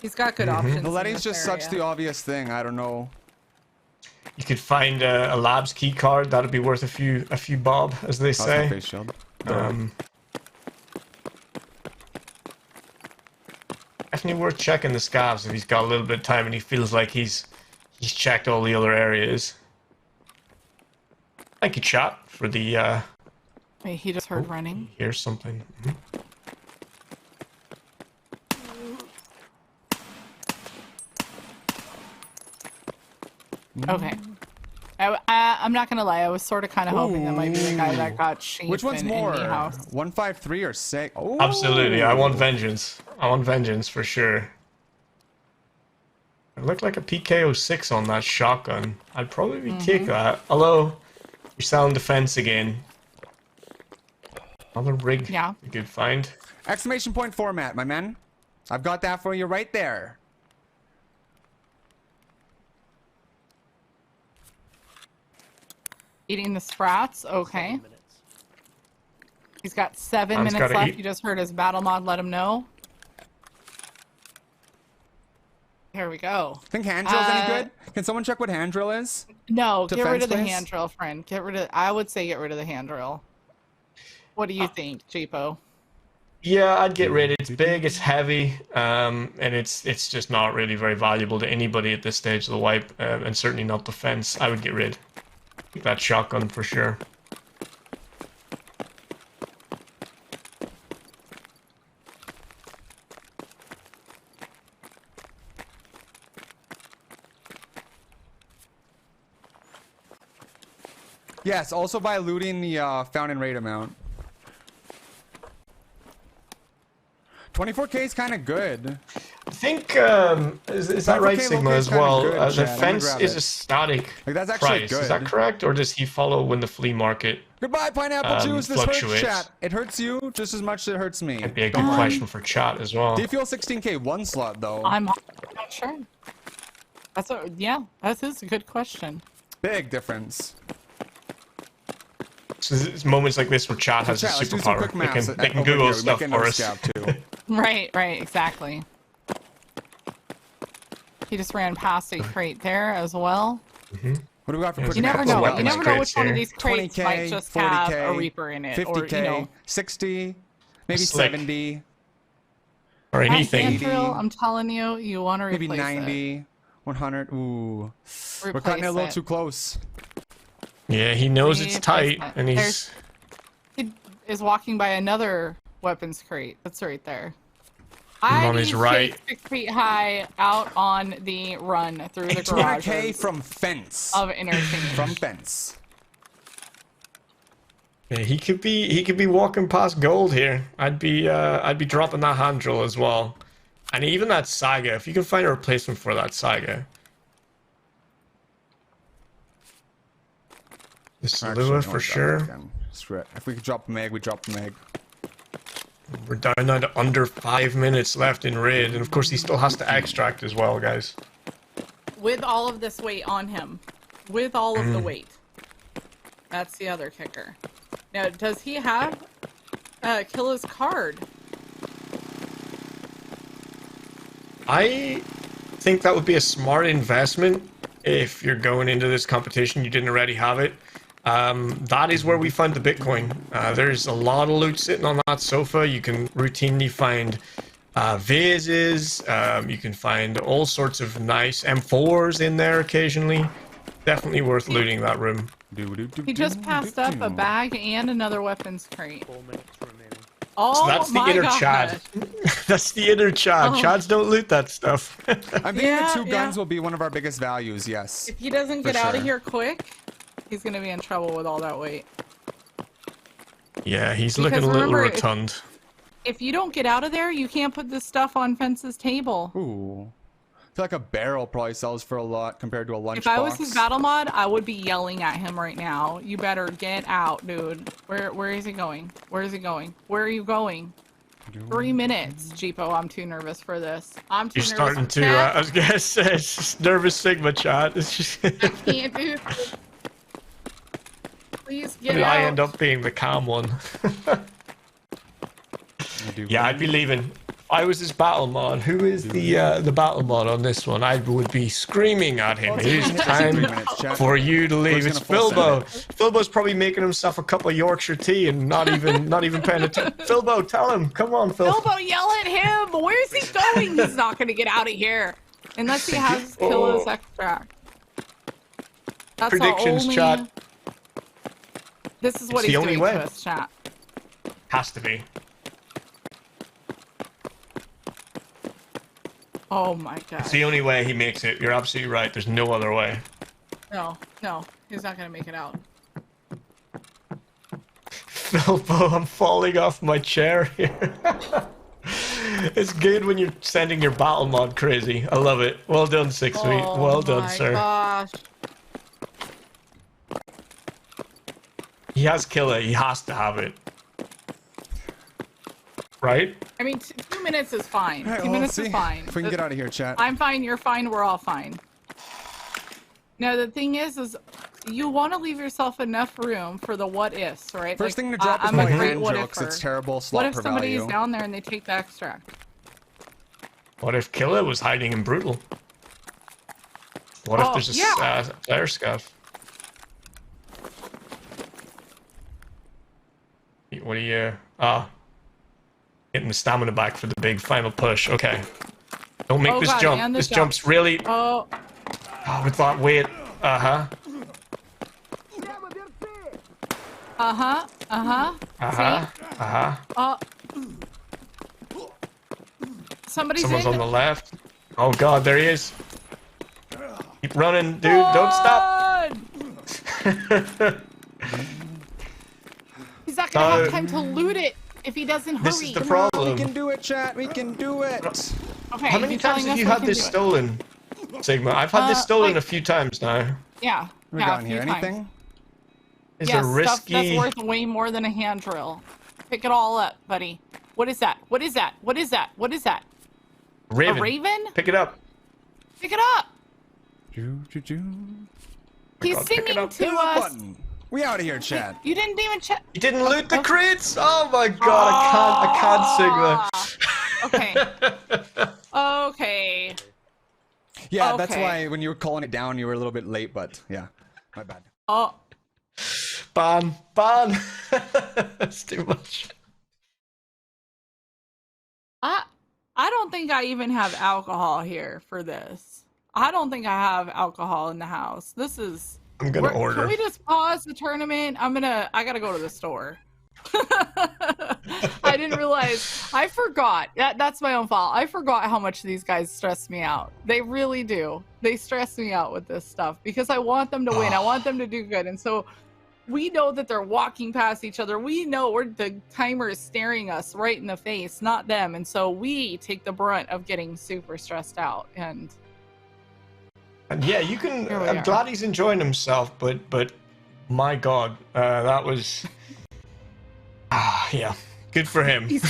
Speaker 2: He's got good options.
Speaker 5: The
Speaker 2: in
Speaker 5: letting's
Speaker 2: this
Speaker 5: just such
Speaker 2: area.
Speaker 5: the obvious thing. I don't know.
Speaker 3: You could find a labs key card. That'd be worth a few bob, as they
Speaker 5: That's my
Speaker 3: say.
Speaker 5: face shield.
Speaker 3: Definitely worth checking the scavs if he's got a little bit of time and he feels like he's checked all the other areas. Thank you, chat, for the.
Speaker 2: Wait, he just heard running.
Speaker 3: Here's something. Mhm.
Speaker 2: Okay. I'm not gonna lie. I was sort of kind of hoping that might be the guy that got sheep.
Speaker 5: Which one's
Speaker 2: in
Speaker 5: more?
Speaker 2: the house.
Speaker 5: 153 or 6? Oh.
Speaker 3: Absolutely, I want vengeance. I want vengeance for sure. It looked like a PKO6 on that shotgun. I'd probably take that. Hello, you're selling defense again. Another rig.
Speaker 2: Yeah.
Speaker 3: You could find.
Speaker 5: Exclamation point format, my man. I've got that for you right there.
Speaker 2: Eating the sprats. Okay.
Speaker 7: Minutes.
Speaker 2: He's got 7
Speaker 3: Man's
Speaker 2: minutes
Speaker 3: gotta
Speaker 2: left.
Speaker 3: eat.
Speaker 2: You just heard his battle mod. Let him know. Here we go.
Speaker 5: Think hand drill's any
Speaker 2: Uh,
Speaker 5: good? Can someone check what hand drill is?
Speaker 2: No, get rid
Speaker 5: Defense,
Speaker 2: of the
Speaker 5: please?
Speaker 2: hand drill, friend. Get rid of. I would say get rid of the hand drill. What do you think, Cheapo?
Speaker 3: Yeah, I'd get rid. It's big, it's heavy, and it's just not really very valuable to anybody at this stage of the wipe, and certainly not defense. I would get rid. Keep that shotgun for sure.
Speaker 5: Yes, also by looting the found and raid amount. 24k is kind of good.
Speaker 3: I think is that right,
Speaker 5: 24K
Speaker 3: Sigma,
Speaker 5: locate's
Speaker 3: as
Speaker 5: kinda
Speaker 3: well?
Speaker 5: good,
Speaker 3: The
Speaker 5: Chad. I'm gonna
Speaker 3: fence
Speaker 5: grab
Speaker 3: is
Speaker 5: it.
Speaker 3: a static
Speaker 5: Like, that's actually
Speaker 3: price.
Speaker 5: good.
Speaker 3: Is that correct, or does he follow when the flea market?
Speaker 5: Goodbye, pineapple juice. This hurts,
Speaker 3: fluctuates.
Speaker 5: chat. It hurts you just as much as it hurts me.
Speaker 3: That'd be a good question for chat as well.
Speaker 5: Do you feel 16k one slot though?
Speaker 2: I'm not sure. That's a that is a good question.
Speaker 5: Big difference.
Speaker 3: So it's moments like this where chat has a
Speaker 5: Chat, let's do some
Speaker 3: superpower.
Speaker 5: quick maths.
Speaker 3: They can
Speaker 5: over
Speaker 3: Google
Speaker 5: here. We
Speaker 3: stuff
Speaker 5: might get
Speaker 3: for
Speaker 5: another
Speaker 3: us.
Speaker 5: scab, too.
Speaker 2: Right, exactly. He just ran past a crate there as well.
Speaker 5: What do we got for
Speaker 3: There's
Speaker 5: quick
Speaker 2: You never
Speaker 5: maths?
Speaker 2: know.
Speaker 3: weapons
Speaker 2: You never know
Speaker 3: crates
Speaker 2: which one of
Speaker 3: here.
Speaker 2: these crates
Speaker 5: 20k,
Speaker 2: might just have
Speaker 5: 40k,
Speaker 2: a Reaper in it,
Speaker 5: 50k,
Speaker 2: or you know,
Speaker 5: 60, maybe
Speaker 3: Slick.
Speaker 5: 70,
Speaker 3: Or
Speaker 2: that
Speaker 3: anything.
Speaker 2: hand drill, I'm telling you, you want to replace
Speaker 5: maybe
Speaker 2: it.
Speaker 5: 90, 100. Ooh, we're
Speaker 2: Replace
Speaker 5: cutting it a little
Speaker 2: it.
Speaker 5: too close.
Speaker 3: Yeah, he knows it's
Speaker 2: Replace
Speaker 3: tight,
Speaker 2: it.
Speaker 3: and he's.
Speaker 2: He is walking by another weapons crate. That's right there.
Speaker 3: on his right.
Speaker 2: 6 feet high, out on the run through the garage
Speaker 5: 200k from fence.
Speaker 2: of Interchange.
Speaker 5: From fence.
Speaker 3: Yeah, he could be walking past gold here. I'd be dropping that hand drill as well, and even that Saga. If you can find a replacement for that Saga. The
Speaker 5: Actually,
Speaker 3: Salua
Speaker 5: no,
Speaker 3: for
Speaker 5: drop it
Speaker 3: sure.
Speaker 5: again. Screw it. If we could drop a mag, we drop the mag.
Speaker 3: We're down now to under 5 minutes left in raid, and of course he still has to extract as well, guys.
Speaker 2: With all of this weight on him. With all of the weight. That's the other kicker. Now, does he have Killa's card?
Speaker 3: I think that would be a smart investment if you're going into this competition, you didn't already have it. That is where we find the Bitcoin. There's a lot of loot sitting on that sofa. You can routinely find vases. You can find all sorts of nice M4s in there occasionally. Definitely worth looting that room.
Speaker 2: He just passed up a bag and another weapons crate.
Speaker 7: 4 minutes remaining.
Speaker 2: Oh,
Speaker 3: So that's the
Speaker 2: my
Speaker 3: inner
Speaker 2: gosh.
Speaker 3: Chad. That's the inner Chad.
Speaker 2: Oh.
Speaker 3: Chads don't loot that stuff.
Speaker 5: I'm thinking
Speaker 2: Yeah,
Speaker 5: the 2 guns
Speaker 2: yeah.
Speaker 5: will be one of our biggest values, yes.
Speaker 2: If he doesn't
Speaker 5: For
Speaker 2: get out of
Speaker 5: sure.
Speaker 2: here quick, he's gonna be in trouble with all that weight.
Speaker 3: Yeah, he's
Speaker 2: Because
Speaker 3: looking a little
Speaker 2: remember,
Speaker 3: rotund.
Speaker 2: If you don't get out of there, you can't put this stuff on Fence's table.
Speaker 5: Ooh. I feel like a barrel probably sells for a lot compared to a lunchbox.
Speaker 2: If I was his battle mod, I would be yelling at him right now. You better get out, dude. Where is he going? Where is he going? Where are you going? 3 minutes, Jeepo. I'm too nervous for this. I'm too
Speaker 3: You're
Speaker 2: nervous.
Speaker 3: starting
Speaker 2: for
Speaker 3: to,
Speaker 2: that.
Speaker 3: I was gonna say, it's just nervous Sigma chat. It's just,
Speaker 2: I can't do this. Please get out.
Speaker 3: I end up being the calm one. Yeah, I'd be leaving. If I was his battle mod, who is the battle mod on this one? I would be screaming at him. It is time for you to leave. It's Philbo. Philbo's probably making himself a cup of Yorkshire tea and not even paying attention. Philbo, tell him. Come on, Phil.
Speaker 2: Bilbo, yell at him! Where's he going? He's not gonna get out of here. Unless he has Killer's extract. That's
Speaker 3: Predictions,
Speaker 2: the only...
Speaker 3: chat.
Speaker 2: This is what
Speaker 3: It's
Speaker 2: he's
Speaker 3: the only
Speaker 2: doing
Speaker 3: way.
Speaker 2: to us, chat.
Speaker 3: Has to be.
Speaker 2: Oh my god.
Speaker 3: It's the only way he makes it. You're absolutely right. There's no other way.
Speaker 2: No, he's not gonna make it out.
Speaker 3: Philbo, I'm falling off my chair here. It's good when you're sending your battle mod crazy. I love it. Well done, 6 Feet. Well done, sir.
Speaker 2: Gosh.
Speaker 3: He has killer. He has to have it. Right?
Speaker 2: I mean, 2 minutes is fine.
Speaker 5: All right,
Speaker 2: 2
Speaker 5: well,
Speaker 2: minutes
Speaker 5: let's
Speaker 2: is
Speaker 5: see
Speaker 2: fine.
Speaker 5: if we can get out of here, chat.
Speaker 2: I'm fine, you're fine, we're all fine. Now, the thing is you want to leave yourself enough room for the what ifs, right?
Speaker 5: First
Speaker 2: Like,
Speaker 5: thing to drop is
Speaker 2: I'm
Speaker 5: my
Speaker 2: a great
Speaker 5: hand
Speaker 2: what
Speaker 5: joke, 'cause
Speaker 2: ifer.
Speaker 5: it's terrible slot
Speaker 2: What if
Speaker 5: per
Speaker 2: somebody is
Speaker 5: value.
Speaker 2: down there and they take the extract?
Speaker 3: What if killer was hiding in brutal? What if
Speaker 2: Oh,
Speaker 3: there's a
Speaker 2: yeah.
Speaker 3: flare scuff? What are you? Getting the stamina back for the big final push. Okay. Don't make
Speaker 2: Oh,
Speaker 3: this
Speaker 2: God,
Speaker 3: jump.
Speaker 2: and the
Speaker 3: This
Speaker 2: jump.
Speaker 3: jump's really.
Speaker 2: Oh,
Speaker 3: With that weight.
Speaker 2: uh-huh. Somebody's
Speaker 3: Someone's
Speaker 2: in.
Speaker 3: on the left. Oh God, there he is. Keep running, dude. Don't stop.
Speaker 2: Run! He's not gonna have time to loot it if he doesn't hurry.
Speaker 3: This is the
Speaker 5: Come on,
Speaker 3: problem.
Speaker 5: we can do it, chat. We can do it.
Speaker 2: Okay,
Speaker 3: How many
Speaker 2: you're
Speaker 3: times
Speaker 2: telling
Speaker 3: have
Speaker 2: us
Speaker 3: you
Speaker 2: we
Speaker 3: had
Speaker 2: can
Speaker 3: this
Speaker 2: do it.
Speaker 3: stolen, Sigma? I've had this stolen
Speaker 2: like-
Speaker 3: a few times now.
Speaker 2: Yeah.
Speaker 5: We
Speaker 2: yeah,
Speaker 5: got
Speaker 2: a
Speaker 5: in
Speaker 2: few
Speaker 5: here.
Speaker 2: times.
Speaker 5: Anything?
Speaker 3: Is
Speaker 2: Yes,
Speaker 3: a
Speaker 2: stuff that's
Speaker 3: risky.
Speaker 2: worth way more than a hand drill. Pick it all up, buddy. What is that? What is that? What is that? What is that?
Speaker 3: Raven.
Speaker 2: A raven?
Speaker 3: Pick it up.
Speaker 2: Pick it up. He's
Speaker 3: God, pick it
Speaker 2: singing
Speaker 3: up.
Speaker 2: to
Speaker 5: Hit the
Speaker 2: us.
Speaker 5: button. We out of here, chat.
Speaker 2: You didn't even check.
Speaker 3: You didn't loot the crits. Oh my God, I can't, Sigma.
Speaker 2: Okay.
Speaker 5: Yeah, that's
Speaker 2: Okay.
Speaker 5: why when you were calling it down, you were a little bit late, but yeah, my bad.
Speaker 2: Oh,
Speaker 3: Ban. That's too much.
Speaker 2: I don't think I even have alcohol here for this. I don't think I have alcohol in the house. This is.
Speaker 3: I'm gonna
Speaker 2: Can
Speaker 3: order.
Speaker 2: we just pause the tournament? I gotta go to the store. I didn't realize. I forgot. That's my own fault. I forgot how much these guys stress me out. They really do. They stress me out with this stuff because I want them to win. I want them to do good. And so we know that they're walking past each other. We know the timer is staring us right in the face, not them. And so we take the brunt of getting super stressed out. And
Speaker 3: Yeah, you can.
Speaker 2: Here we
Speaker 3: I'm
Speaker 2: are.
Speaker 3: glad he's enjoying himself, but my God, that was. Yeah, good for him.
Speaker 2: he's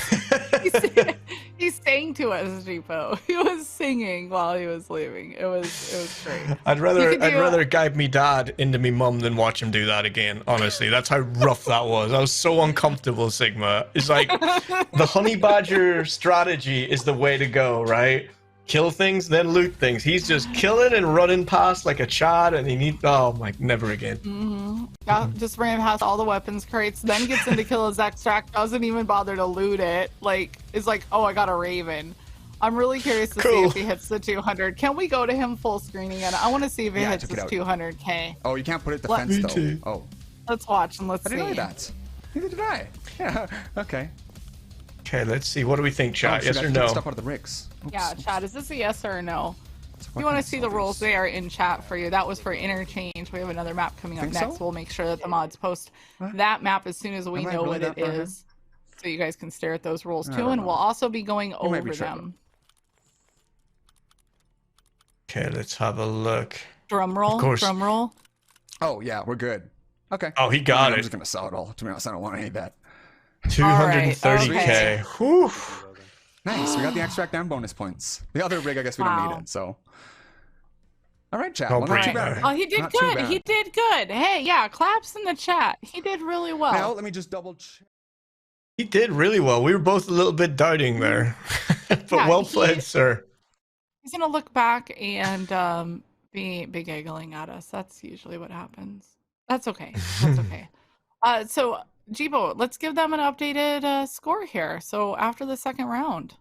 Speaker 2: saying to us, Jeepo. He was singing while he was leaving. It was great.
Speaker 3: I'd
Speaker 2: You
Speaker 3: rather
Speaker 2: could do
Speaker 3: guide me dad into me mum than watch him do that again. Honestly, that's how rough that was. I was so uncomfortable, Sigma. It's like the honey badger strategy is the way to go, right? kill things, then loot things. He's just killing and running past like a Chad, and oh my, never again.
Speaker 2: Just ran past all the weapons crates, then gets in to kill his extract, doesn't even bother to loot it. Like, is like, oh, I got a Raven. I'm really curious to see if he hits the 200. Can we go to him full screen again? I want to see if he hits his 200K.
Speaker 5: Oh, you can't put it defense though.
Speaker 3: Too.
Speaker 5: Oh.
Speaker 2: Let's watch and let's see.
Speaker 5: I didn't know that. Neither did I. Yeah. Okay.
Speaker 3: Okay, let's see. What do we think, chat?
Speaker 5: Oh,
Speaker 3: yes
Speaker 5: I
Speaker 3: or
Speaker 5: took
Speaker 3: no?
Speaker 5: Stuff out of the rigs. Oops,
Speaker 2: Yeah,
Speaker 5: oops.
Speaker 2: chat, is this a yes or a no?
Speaker 5: It's
Speaker 2: If you want to see the rules, they are in chat for you. That was for Interchange. We have another map coming up
Speaker 5: Think
Speaker 2: next.
Speaker 5: so?
Speaker 2: We'll make sure that the mods post that map as soon as we
Speaker 5: Am I
Speaker 2: know
Speaker 5: really
Speaker 2: what it
Speaker 5: that far ahead?
Speaker 2: is. So you guys can stare at those rules
Speaker 5: I
Speaker 2: too,
Speaker 5: don't
Speaker 2: and
Speaker 5: know.
Speaker 2: we'll also be going
Speaker 5: might
Speaker 2: over
Speaker 5: be true.
Speaker 2: them.
Speaker 3: Okay, let's have a look.
Speaker 2: Drum roll,
Speaker 3: Of course.
Speaker 2: drum roll.
Speaker 5: Oh yeah, we're good. Okay.
Speaker 3: Oh, he got
Speaker 5: I'm
Speaker 3: it.
Speaker 5: just gonna sell it all. To be honest, I don't want any of that.
Speaker 3: 230K.
Speaker 2: okay.
Speaker 3: Whew.
Speaker 5: Nice. We got the extract and bonus points. The other rig, I guess we don't
Speaker 2: Wow.
Speaker 5: need it. So. All right, chat.
Speaker 3: No
Speaker 5: Well, not too
Speaker 3: brainer.
Speaker 5: bad.
Speaker 2: Oh, he did
Speaker 5: Not too
Speaker 2: good.
Speaker 5: bad.
Speaker 2: He did good. Hey, yeah, claps in the chat. He did really well.
Speaker 5: Now let me just double check.
Speaker 3: He did really well. We were both a little bit doubting there. But
Speaker 2: Yeah,
Speaker 3: well played, sir.
Speaker 2: He's gonna look back and be giggling at us. That's usually what happens. That's okay. That's okay. So Jibo, let's give them an updated score here. So after the second round.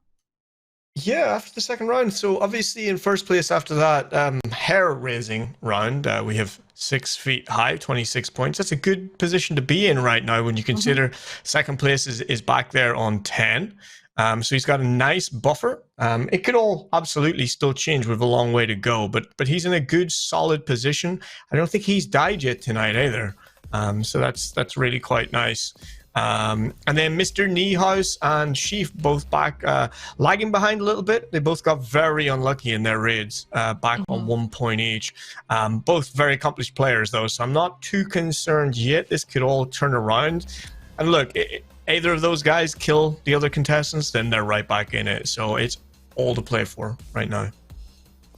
Speaker 3: Yeah, after the second round. So obviously in first place after that hair-raising round, we have 6 feet high, 26 points. That's a good position to be in right now when you consider second place is back there on 10. So he's got a nice buffer. It could all absolutely still change with a long way to go, but he's in a good, solid position. I don't think he's died yet tonight either. So that's really quite nice. And then Mr. Niehaus and Sheaf both back, lagging behind a little bit. They both got very unlucky in their raids, back on 1 point each. Both very accomplished players, though, so I'm not too concerned yet. This could all turn around. And look, either of those guys kill the other contestants, then they're right back in it. So it's all to play for right now.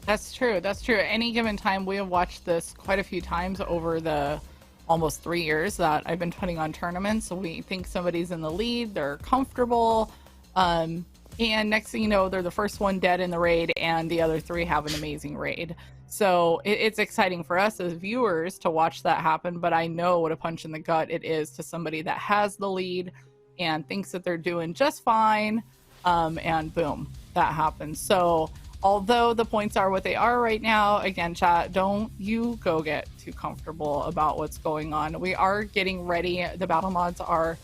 Speaker 2: That's true. That's true. At any given time, we have watched this quite a few times over the almost 3 years that I've been putting on tournaments. So we think somebody's in the lead, they're comfortable, and next thing you know, they're the first one dead in the raid, and the other 3 have an amazing raid. So it's exciting for us as viewers to watch that happen, but I know what a punch in the gut it is to somebody that has the lead and thinks that they're doing just fine, and boom, that happens. So although the points are what they are right now, again, chat, don't you go get too comfortable about what's going on. We are getting ready. The battle mods are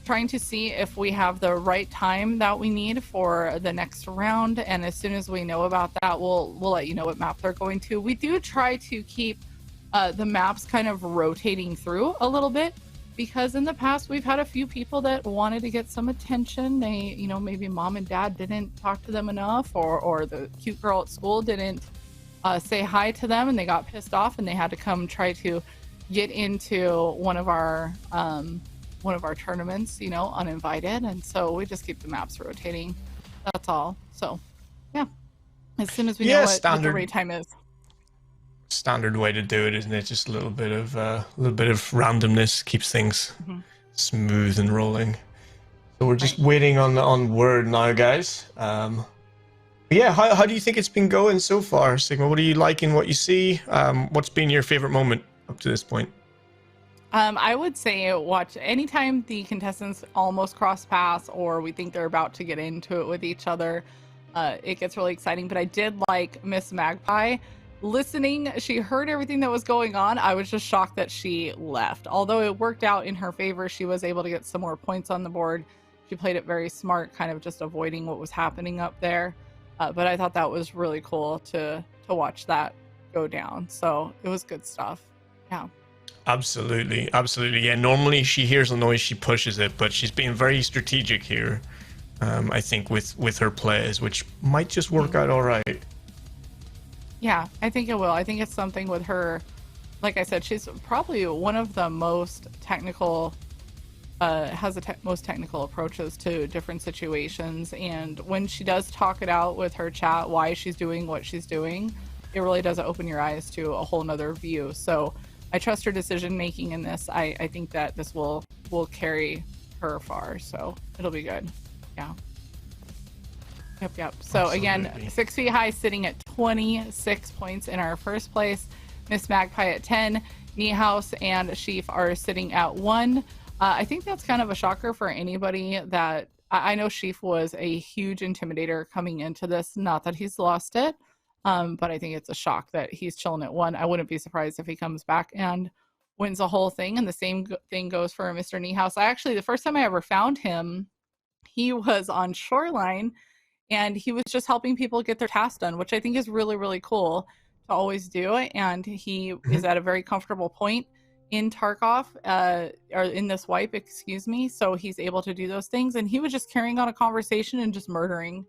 Speaker 2: trying to see if we have the right time that we need for the next round, and as soon as we know about that, we'll let you know what map they're going to. We do try to keep the maps kind of rotating through a little bit, because in the past we've had a few people that wanted to get some attention. They, you know, maybe mom and dad didn't talk to them enough, or the cute girl at school didn't say hi to them, and they got pissed off and they had to come try to get into one of our tournaments, you know, uninvited. And so we just keep the maps rotating. That's all. So yeah, as soon as we know what the raid time is.
Speaker 3: Standard way to do it, isn't it? Just a little bit of randomness keeps things smooth and rolling. So we're just waiting on word now, guys. Yeah, how do you think it's been going so far, Sigma? What are you liking? What you see? What's been your favorite moment up to this point?
Speaker 2: I would say watch anytime the contestants almost cross paths or we think they're about to get into it with each other. It gets really exciting. But I did like Miss Magpie. Listening, she heard everything that was going on. I was just shocked that she left. Although it worked out in her favor, she was able to get some more points on the board. She played it very smart, kind of just avoiding what was happening up there. But I thought that was really cool to watch that go down. So it was good stuff. Yeah.
Speaker 3: Absolutely. Yeah, normally she hears a noise, she pushes it, but she's being very strategic here, I think, with her plays, which might just work out all right.
Speaker 2: Yeah, I think it will. I think it's something with her. Like I said, she's probably one of the most technical, has the most technical approaches to different situations. And when she does talk it out with her chat, why she's doing what she's doing, it really does open your eyes to a whole nother view. So I trust her decision making in this. I think that this will carry her far. So it'll be good. Yeah. Yep. So again,
Speaker 3: Absolutely.
Speaker 2: 6 feet high, sitting at 26 points in our first place. Miss Magpie at 10. Niehaus and Sheaf are sitting at 1. I think that's kind of a shocker for anybody that I know Sheaf was a huge intimidator coming into this. Not that he's lost it, but I think it's a shock that he's chilling at 1. I wouldn't be surprised if he comes back and wins the whole thing. And the same thing goes for Mr. Niehaus. The first time I ever found him, he was on Shoreline, and he was just helping people get their tasks done, which I think is really, really cool to always do. And he is at a very comfortable point in Tarkov, or in this wipe, excuse me. So he's able to do those things. And he was just carrying on a conversation and just murdering,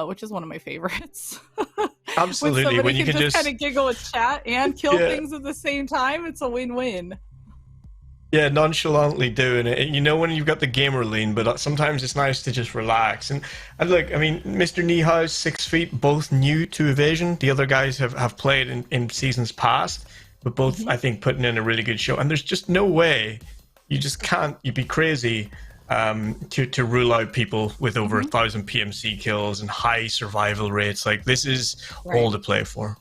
Speaker 2: which is one of my favorites.
Speaker 3: Absolutely.
Speaker 2: When
Speaker 3: you
Speaker 2: can
Speaker 3: can
Speaker 2: just kind of giggle with chat and kill things at the same time, it's a win-win.
Speaker 3: Yeah, nonchalantly doing it. You know when you've got the gamer lean, but sometimes it's nice to just relax. And look, I mean, Mr. Niehaus, 6 feet, both new to Evasion. The other guys have played in seasons past, but both, I think, putting in a really good show. And there's just no way, you'd be crazy to rule out people with over 1,000 PMC kills and high survival rates. Like, this is all to play for.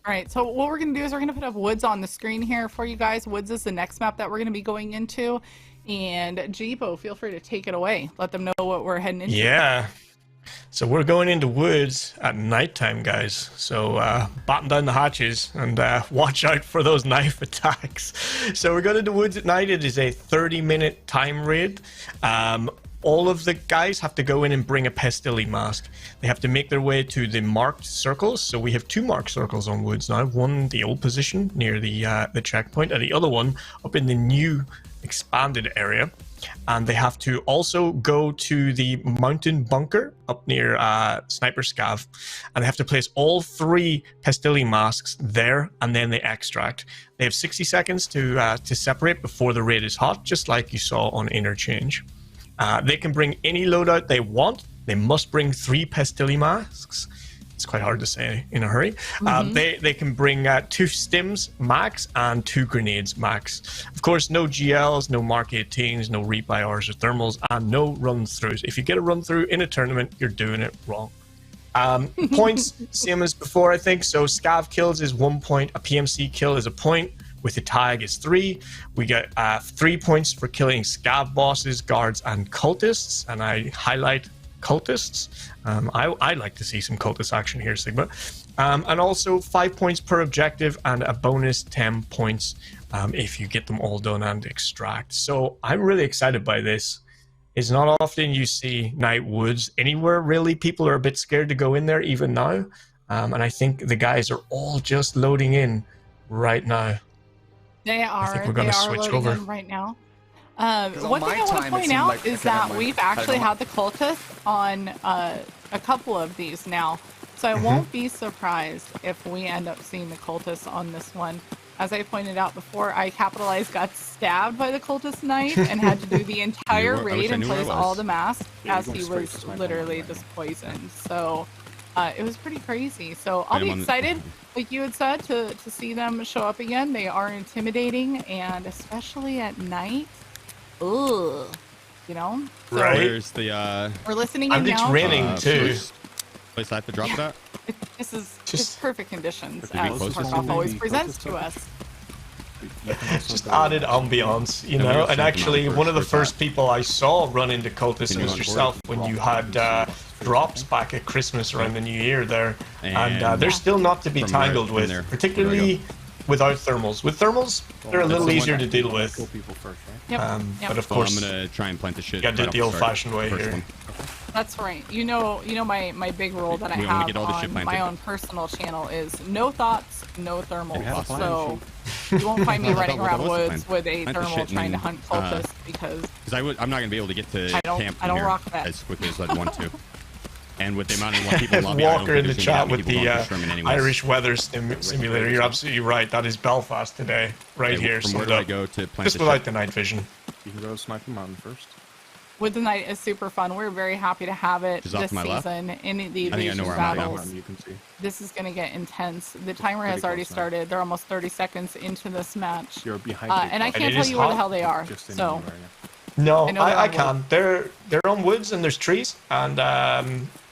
Speaker 2: All right, so what we're going to do is we're going to put up Woods on the screen here for you guys. Woods is the next map that we're going to be going into. And Jeepo, feel free to take it away. Let them know what we're heading into.
Speaker 3: Yeah. So we're going into Woods at nighttime, guys. So batten down the hatches and watch out for those knife attacks. So we're going into Woods at night. It is a 30-minute time raid. All of the guys have to go in and bring a Pestilly mask. They have to make their way to the marked circles. So we have 2 marked circles on Woods now. One, the old position near the checkpoint, and the other one up in the new expanded area. And they have to also go to the mountain bunker up near Sniper Scav. And they have to place all 3 Pestilly masks there, and then they extract. They have 60 seconds to separate before the raid is hot, just like you saw on Interchange. They can bring any loadout they want. They must bring 3 Pestilly masks. It's quite hard to say in a hurry. They can bring 2 stims max and 2 grenades max. Of course, no GLs, no Mark 18s, no reap-IRs or thermals, and no run-throughs. If you get a run-through in a tournament, you're doing it wrong. Points, same as before, I think. So Scav kills is 1 point. A PMC kill is a point. With the tag is 3. We get 3 points for killing Scav bosses, guards, and cultists. And I highlight cultists. I like to see some cultist action here, Sigma. And also 5 points per objective and a bonus 10 points if you get them all done and extract. So I'm really excited by this. It's not often you see Night Woods anywhere, really. People are a bit scared to go in there even now. And I think the guys are all just loading in right now.
Speaker 2: They are.
Speaker 3: I think we're going to switch over
Speaker 2: right now. One thing I want to point out is that we've actually had the cultists on a couple of these now. So I won't be surprised if we end up seeing the cultists on this one. As I pointed out before, I capitalized got stabbed by the cultist knife and had to do the entire raid and place all the masks as he was literally just poisoned. So it was pretty crazy. So I'll be excited, like you had said, to see them show up again. They are intimidating, and especially at night. Ugh. You know? So
Speaker 3: right.
Speaker 8: Where's the
Speaker 2: we're listening
Speaker 3: and
Speaker 2: in
Speaker 3: it's
Speaker 2: now.
Speaker 3: raining too.
Speaker 8: Place I have to drop it at?
Speaker 2: This is just perfect conditions,
Speaker 8: Could we
Speaker 2: as
Speaker 8: close this
Speaker 2: Tarkov
Speaker 8: one?
Speaker 2: always presents to us.
Speaker 3: Just added ambiance, you know. And actually, one of the first people I saw run into cultists was yourself when you had drops back at Christmas around the New Year there. And they're still not to be tangled with, particularly without thermals. With thermals, they're a little easier to deal with.
Speaker 2: Yep.
Speaker 3: But of course,
Speaker 8: I'm gonna try and plant the shit.
Speaker 3: you gotta do it the old-fashioned way
Speaker 8: First
Speaker 3: here.
Speaker 8: one.
Speaker 2: That's right. You know my big rule that I
Speaker 8: We wanna
Speaker 2: have
Speaker 8: get all this shit
Speaker 2: on my
Speaker 8: planted.
Speaker 2: own personal channel is no thoughts, no thermals.
Speaker 8: have a plan,
Speaker 2: So you won't find me running
Speaker 8: What
Speaker 2: around
Speaker 8: was the
Speaker 2: woods
Speaker 8: plan?
Speaker 2: with a
Speaker 8: Plant the
Speaker 2: thermal
Speaker 8: shit
Speaker 2: trying to
Speaker 8: and
Speaker 2: hunt
Speaker 8: then,
Speaker 2: cultists because
Speaker 8: I'm not gonna be able to get to
Speaker 2: I don't
Speaker 8: camp from here
Speaker 2: rock that.
Speaker 8: as quickly as I'd want to. And with the amount of people in the lobby, I don't
Speaker 3: Walker in
Speaker 8: think
Speaker 3: the
Speaker 8: there's gonna
Speaker 3: chat
Speaker 8: be
Speaker 3: with
Speaker 8: that many
Speaker 3: the
Speaker 8: people going for Sherman anyways.
Speaker 3: Irish weather simulator. You're absolutely right. That is Belfast today, right
Speaker 8: Okay,
Speaker 3: here.
Speaker 8: From
Speaker 3: So
Speaker 8: where do I go to plant
Speaker 3: just
Speaker 8: the
Speaker 3: without
Speaker 8: shit?
Speaker 3: the night vision.
Speaker 9: You can go snipe the mountain first.
Speaker 2: Wood the Night is super fun. We're very happy to have it
Speaker 8: Just off
Speaker 2: this
Speaker 8: to my left?
Speaker 2: season in the
Speaker 8: I think I
Speaker 2: Evasion
Speaker 8: know where I'm at now.
Speaker 2: battles.
Speaker 9: You can see.
Speaker 2: This is going to get intense. The timer has
Speaker 9: Pretty
Speaker 2: already
Speaker 9: close now.
Speaker 2: started. They're almost 30 seconds into this match.
Speaker 9: You're behind.
Speaker 2: And I
Speaker 3: And
Speaker 2: can't
Speaker 3: it
Speaker 2: tell
Speaker 3: is
Speaker 2: you where the
Speaker 3: hot.
Speaker 2: hell they are.
Speaker 9: Just in
Speaker 2: So
Speaker 9: the area.
Speaker 3: No,
Speaker 2: I know they're
Speaker 3: I
Speaker 2: on
Speaker 3: can. They're on woods and there's trees, and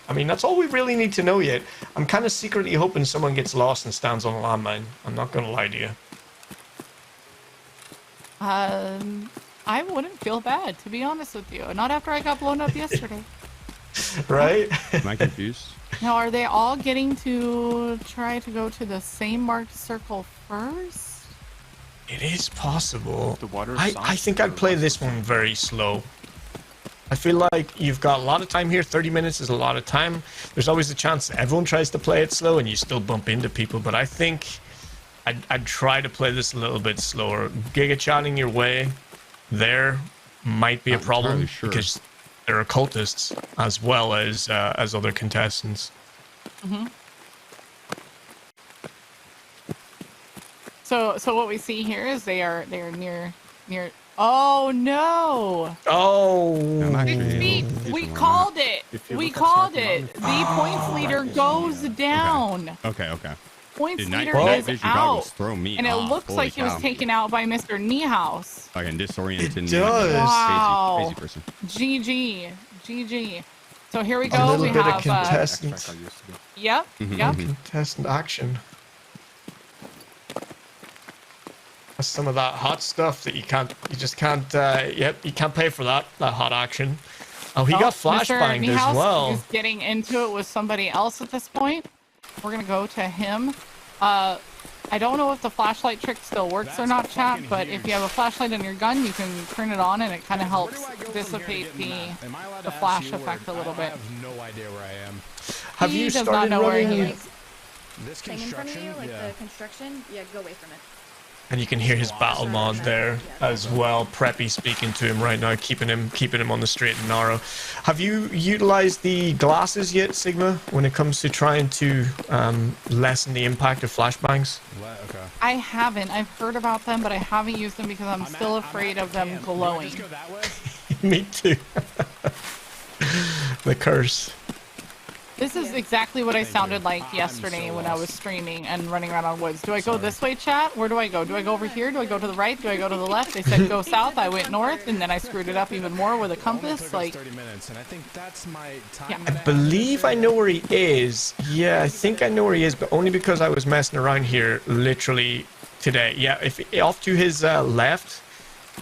Speaker 3: I mean, that's all we really need to know yet. I'm kind of secretly hoping someone gets lost and stands on a landmine. I'm not going to lie to you.
Speaker 2: I wouldn't feel bad, to be honest with you. Not after I got blown up yesterday.
Speaker 3: Right?
Speaker 8: Am I confused?
Speaker 2: Now, are they all getting to try to go to the same marked circle first?
Speaker 3: It is possible.
Speaker 9: The water
Speaker 3: I think I'd play this one very slow. I feel like you've got a lot of time here. 30 minutes is a lot of time. There's always a chance that everyone tries to play it slow and you still bump into people. But I think I'd try to play this a little bit slower. Giga chatting your way there might be a problem because there are cultists as well as other contestants.
Speaker 2: Mm-hmm. So what we see here is they are near. Oh no!
Speaker 3: Oh,
Speaker 2: we called it. We called it. The points leader goes down.
Speaker 8: Okay.
Speaker 2: Points
Speaker 8: Dude,
Speaker 2: leader
Speaker 8: night
Speaker 2: is
Speaker 8: vision
Speaker 2: out.
Speaker 8: goggles throw me
Speaker 2: And it
Speaker 8: off.
Speaker 2: looks
Speaker 8: Holy
Speaker 2: like he was
Speaker 8: cow.
Speaker 2: taken out by Mr. Niehaus.
Speaker 8: Fucking disoriented.
Speaker 3: It does.
Speaker 2: Wow.
Speaker 8: Crazy person.
Speaker 2: GG. So here we
Speaker 3: A
Speaker 2: go.
Speaker 3: little
Speaker 2: We
Speaker 3: bit
Speaker 2: have
Speaker 3: of contestant.
Speaker 2: Yep.
Speaker 3: Contestant action. That's some of that hot stuff that you just can't pay for that hot action. Oh, he got flashbanged as well.
Speaker 2: He's getting into it with somebody else at this point. We're gonna go to him. I don't know if the flashlight trick still works or not, chat, but if you have a flashlight in your gun, you can turn it on and it kind of helps dissipate the flash effect a little bit.
Speaker 4: I have no idea where I am.
Speaker 3: Have
Speaker 2: He
Speaker 3: you
Speaker 2: does
Speaker 3: started
Speaker 2: not know where he
Speaker 3: running?
Speaker 2: is.
Speaker 4: This
Speaker 10: Thing in front of
Speaker 4: construction?
Speaker 10: you, like
Speaker 4: Yeah.
Speaker 10: the construction, yeah, go away from it.
Speaker 3: And you can hear his battle mod there as well. Preppy speaking to him right now, keeping him on the straight and narrow. Have you utilized the glasses yet, Sigma, when it comes to trying to lessen the impact of flashbangs?
Speaker 4: Okay.
Speaker 2: I haven't. I've heard about them, but I haven't used them because I'm still afraid of them glowing.
Speaker 4: Just go that way?
Speaker 3: Me too. The curse.
Speaker 2: This is exactly what I sounded like yesterday when I was streaming and running around on woods. Do I go this way, chat? Where do I go? Do I go over here? Do I go to the right? Do I go to the left? They said go south. I went north, and then I screwed it up even more with a compass. Like,
Speaker 4: 30 minutes, and I think that's my time.
Speaker 2: Yeah.
Speaker 3: I believe I know where he is. Yeah, I think I know where he is, but only because I was messing around here literally today. Yeah, if off to his left,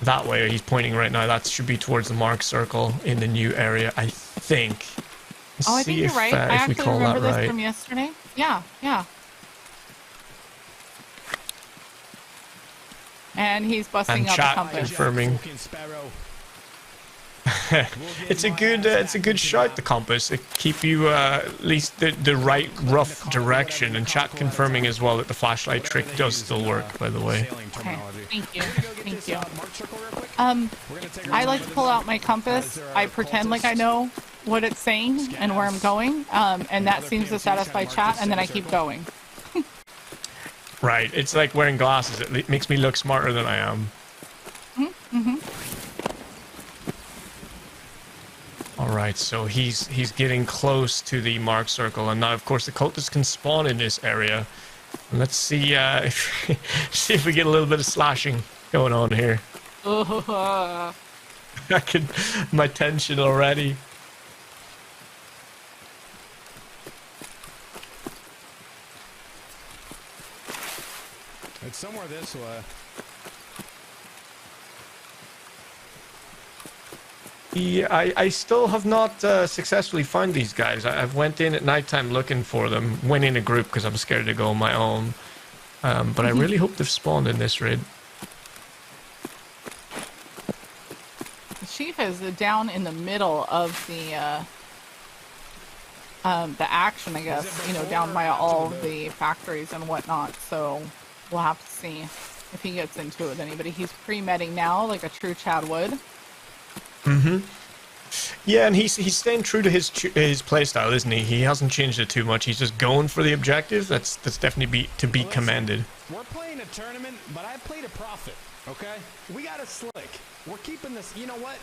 Speaker 3: that way he's pointing right now. That should be towards the mark circle in the new area, I think.
Speaker 2: oh, I think you're right. I
Speaker 3: If we
Speaker 2: actually
Speaker 3: call
Speaker 2: remember
Speaker 3: that
Speaker 2: this
Speaker 3: right.
Speaker 2: from yesterday. Yeah. And he's busting
Speaker 3: And
Speaker 2: out the
Speaker 3: chat
Speaker 2: compass.
Speaker 3: confirming. It's a good shout, the compass. It keep you at least the right rough direction, and chat confirming as well that the flashlight trick does still work, by the way.
Speaker 2: Okay, thank you. I like to pull out my compass. I pretend like I know what it's saying and where I'm going, and that seems to satisfy chat, and then I keep going.
Speaker 3: Right, it's like wearing glasses. It makes me look smarter than I am. Alright, so he's getting close to the mark circle, and now of course the cultists can spawn in this area. And let's see see if we get a little bit of slashing going on here. I can my tension already.
Speaker 4: It's somewhere this way.
Speaker 3: Yeah, I still have not successfully found these guys. I've went in at nighttime looking for them. Went in a group because I'm scared to go on my own. But I really hope they've spawned in this raid.
Speaker 2: The chief is down in the middle of the action, I guess. You know, down by all the factories and whatnot. So we'll have to see if he gets into it with anybody. He's pre-medding now, like a true Chad would.
Speaker 3: Yeah, and he's staying true to his playstyle, isn't he? He hasn't changed it too much. He's just going for the objective. That's definitely to be commended.
Speaker 4: We're playing a tournament, but I played a profit, okay? We got a slick. We're keeping this, you know what?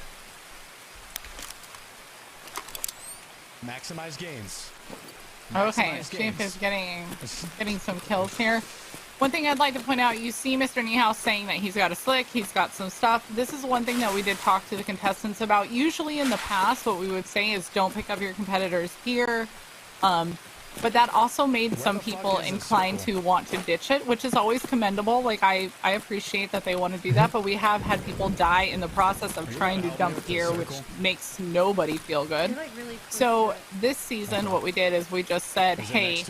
Speaker 4: Maximize gains.
Speaker 2: Okay,
Speaker 4: Maximize
Speaker 2: Chief
Speaker 4: gains.
Speaker 2: is getting some kills here. One thing I'd like to point out, you see Mr. Niehaus saying that he's got a slick, he's got some stuff. This is one thing that we did talk to the contestants about. Usually in the past, what we would say is don't pick up your competitors' gear. But that also made some people inclined to want to ditch it, which is always commendable. Like, I appreciate that they want to do that, but we have had people die in the process of trying to dump gear, which makes nobody feel good. So this season, what we did is we just said, hey,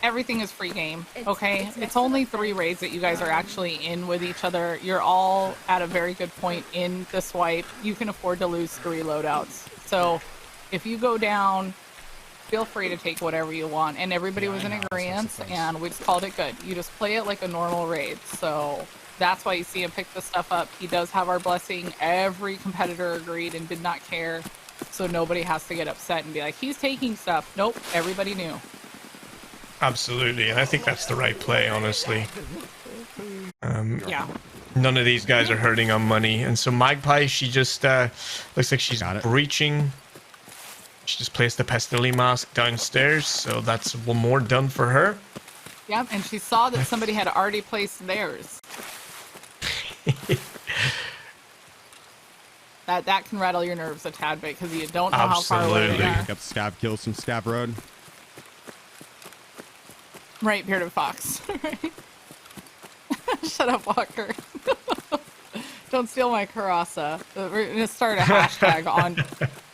Speaker 2: everything is free game, okay? It's only 3 raids that you guys are actually in with each other. You're all at a very good point in the swipe. You can afford to lose 3 loadouts. So if you go down, feel free to take whatever you want. And everybody was in agreement, and we just called it good. You just play it like a normal raid. So that's why you see him pick this stuff up. He does have our blessing. Every competitor agreed and did not care. So nobody has to get upset and be like, he's taking stuff. Nope, everybody knew.
Speaker 3: Absolutely, and I think that's the right play, honestly.
Speaker 2: Yeah.
Speaker 3: None of these guys are hurting on money. And so Magpie, she just looks like she's breaching. She just placed the Pastilli mask downstairs, so that's one more done for her.
Speaker 2: Yep, and she saw that somebody had already placed theirs. That can rattle your nerves a tad bit because you don't know how far away they are.
Speaker 8: Pick up Scab, kill some Scab Road.
Speaker 2: Right, Bearded Fox. Right. Shut up, Walker. Don't steal my Karasa. We're gonna start a hashtag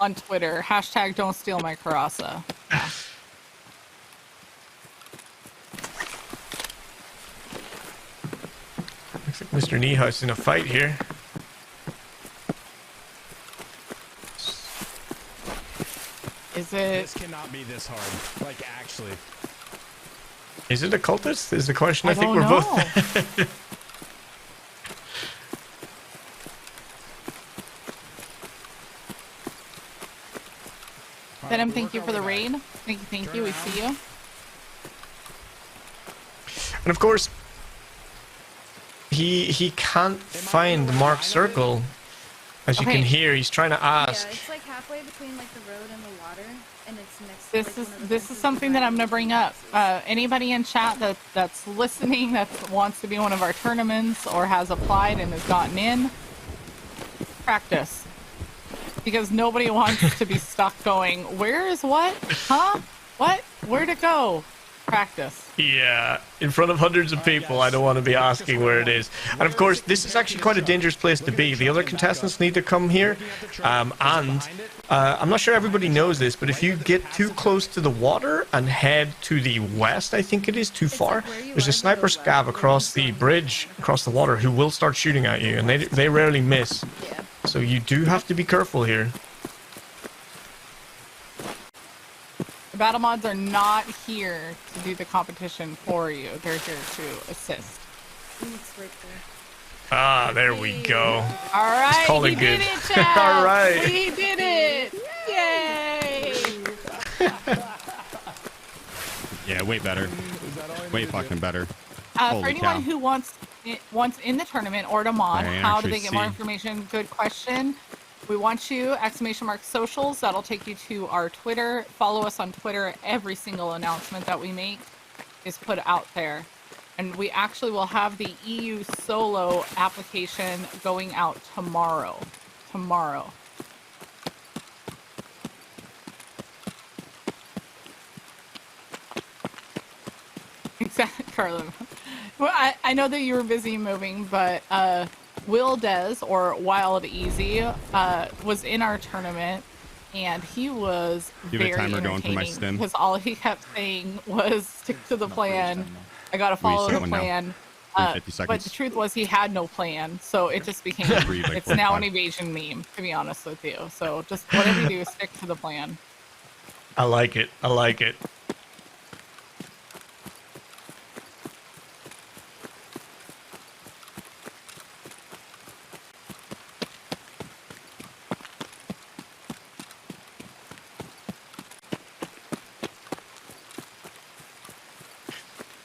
Speaker 2: on Twitter. Hashtag don't steal my Karasa. Yeah.
Speaker 3: Looks like Mr. Niehaus in a fight here.
Speaker 2: Is it?
Speaker 9: This cannot be this hard. Like, actually.
Speaker 3: Is it a cultist? Is the question. I think
Speaker 2: don't
Speaker 3: we're
Speaker 2: know.
Speaker 3: both.
Speaker 2: Venom, thank you for the raid. Thank you. We see you.
Speaker 3: And of course, he can't find the marked circle. As you can hear, he's trying to ask.
Speaker 10: Yeah, it's like halfway between like the road and the water, and it's next.
Speaker 2: This is something that I'm gonna bring up. Anybody in chat that's listening that wants to be one of our tournaments or has applied and has gotten in, practice. Because nobody wants to be stuck going, where is what? Huh? What? Where'd it go? Practice.
Speaker 3: Yeah, in front of hundreds of people, I don't want to be asking where it is. And of course, this is actually quite a dangerous place to be. The other contestants need to come here. I'm not sure everybody knows this, but if you get too close to the water and head to the west, I think it is too far, there's a sniper scav across the bridge, across the water, who will start shooting at you, and they rarely miss. So you do have to be careful here.
Speaker 2: The battle mods are not here to do the competition for you. They're here to assist.
Speaker 3: Ah, there we go.
Speaker 2: All right,
Speaker 3: call it
Speaker 2: he
Speaker 3: good.
Speaker 2: did it, chat.
Speaker 3: All right.
Speaker 2: We did it. Yay.
Speaker 8: Yeah, way better. Way fucking better.
Speaker 2: For
Speaker 8: Holy
Speaker 2: anyone
Speaker 8: cow.
Speaker 2: who wants in the tournament or to mod,
Speaker 8: I
Speaker 2: how do they
Speaker 8: actually
Speaker 2: get more
Speaker 8: see.
Speaker 2: information? Good question. We want you, !socials. That'll take you to our Twitter. Follow us on Twitter. Every single announcement that we make is put out there. And we actually will have the EU solo application going out tomorrow. Tomorrow. Exactly, Carlin. Well, I know that you were busy moving, but Will Des, or Wild Easy, was in our tournament, and he was
Speaker 8: You have a
Speaker 2: very
Speaker 8: timer going for my
Speaker 2: entertaining
Speaker 8: stim?
Speaker 2: because all he kept saying was stick to the plan. I gotta
Speaker 8: Will you
Speaker 2: follow
Speaker 8: set
Speaker 2: the
Speaker 8: one now?
Speaker 2: plan.
Speaker 8: 50
Speaker 2: But
Speaker 8: seconds.
Speaker 2: the truth was he had no plan, so it just became
Speaker 8: Breathe like
Speaker 2: it's now an
Speaker 8: 45.
Speaker 2: evasion meme, to be honest with you. So just whatever you do, stick to the plan.
Speaker 3: I like it. I like it.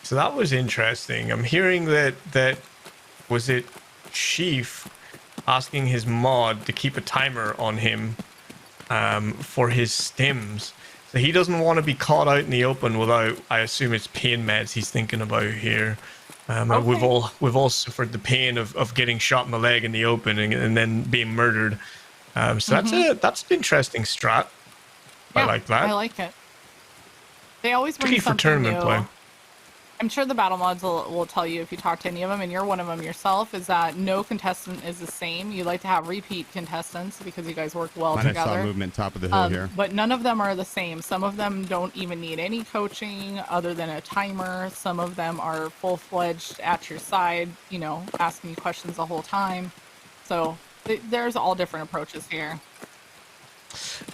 Speaker 3: So that was interesting. I'm hearing that was it Chief asking his mod to keep a timer on him for his stims. So he doesn't want to be caught out in the open without, I assume it's pain meds he's thinking about here. And we've all suffered the pain of getting shot in the leg in the open and then being murdered. So that's an interesting strat.
Speaker 2: Yeah,
Speaker 3: I like that.
Speaker 2: I like it. They always bring
Speaker 3: Tricky for
Speaker 2: something
Speaker 3: tournament
Speaker 2: new.
Speaker 3: play.
Speaker 2: I'm sure the battle mods will tell you if you talk to any of them, and you're one of them yourself, is that no contestant is the same. You like to have repeat contestants because you guys work well
Speaker 8: I
Speaker 2: together.
Speaker 8: saw movement top of the hill here.
Speaker 2: But none of them are the same. Some of them don't even need any coaching other than a timer. Some of them are full-fledged at your side, you know, asking you questions the whole time. So there's all different approaches here.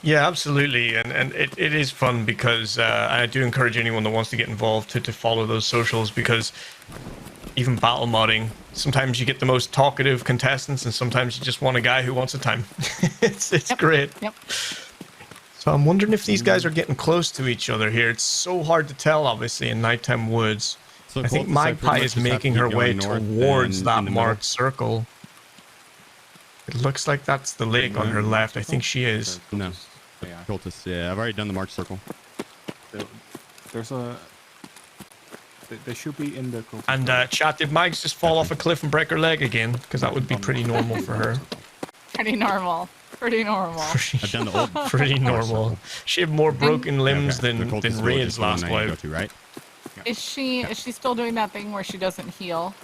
Speaker 3: Yeah, absolutely, and it is fun because I do encourage anyone that wants to get involved to follow those socials, because even battle modding, sometimes you get the most talkative contestants and sometimes you just want a guy who wants a time. It's great.
Speaker 2: Yep.
Speaker 3: So I'm wondering if these guys are getting close to each other here. It's so hard to tell, obviously, in nighttime woods.
Speaker 8: So
Speaker 3: I think Magpie is making her way towards that marked circle. It looks like that's the lake on her left. I think she is.
Speaker 8: No. Cultists, yeah. I've already done the march circle.
Speaker 11: There's a... They should be in the cultist.
Speaker 3: And chat, did Mags just fall off a cliff and break her leg again? Because that would be pretty normal for her.
Speaker 2: Pretty normal. Pretty normal.
Speaker 8: I've done the old
Speaker 3: pretty normal. She had more broken limbs than Raid's last wife.
Speaker 8: Right?
Speaker 2: Is she still doing that thing where she doesn't heal?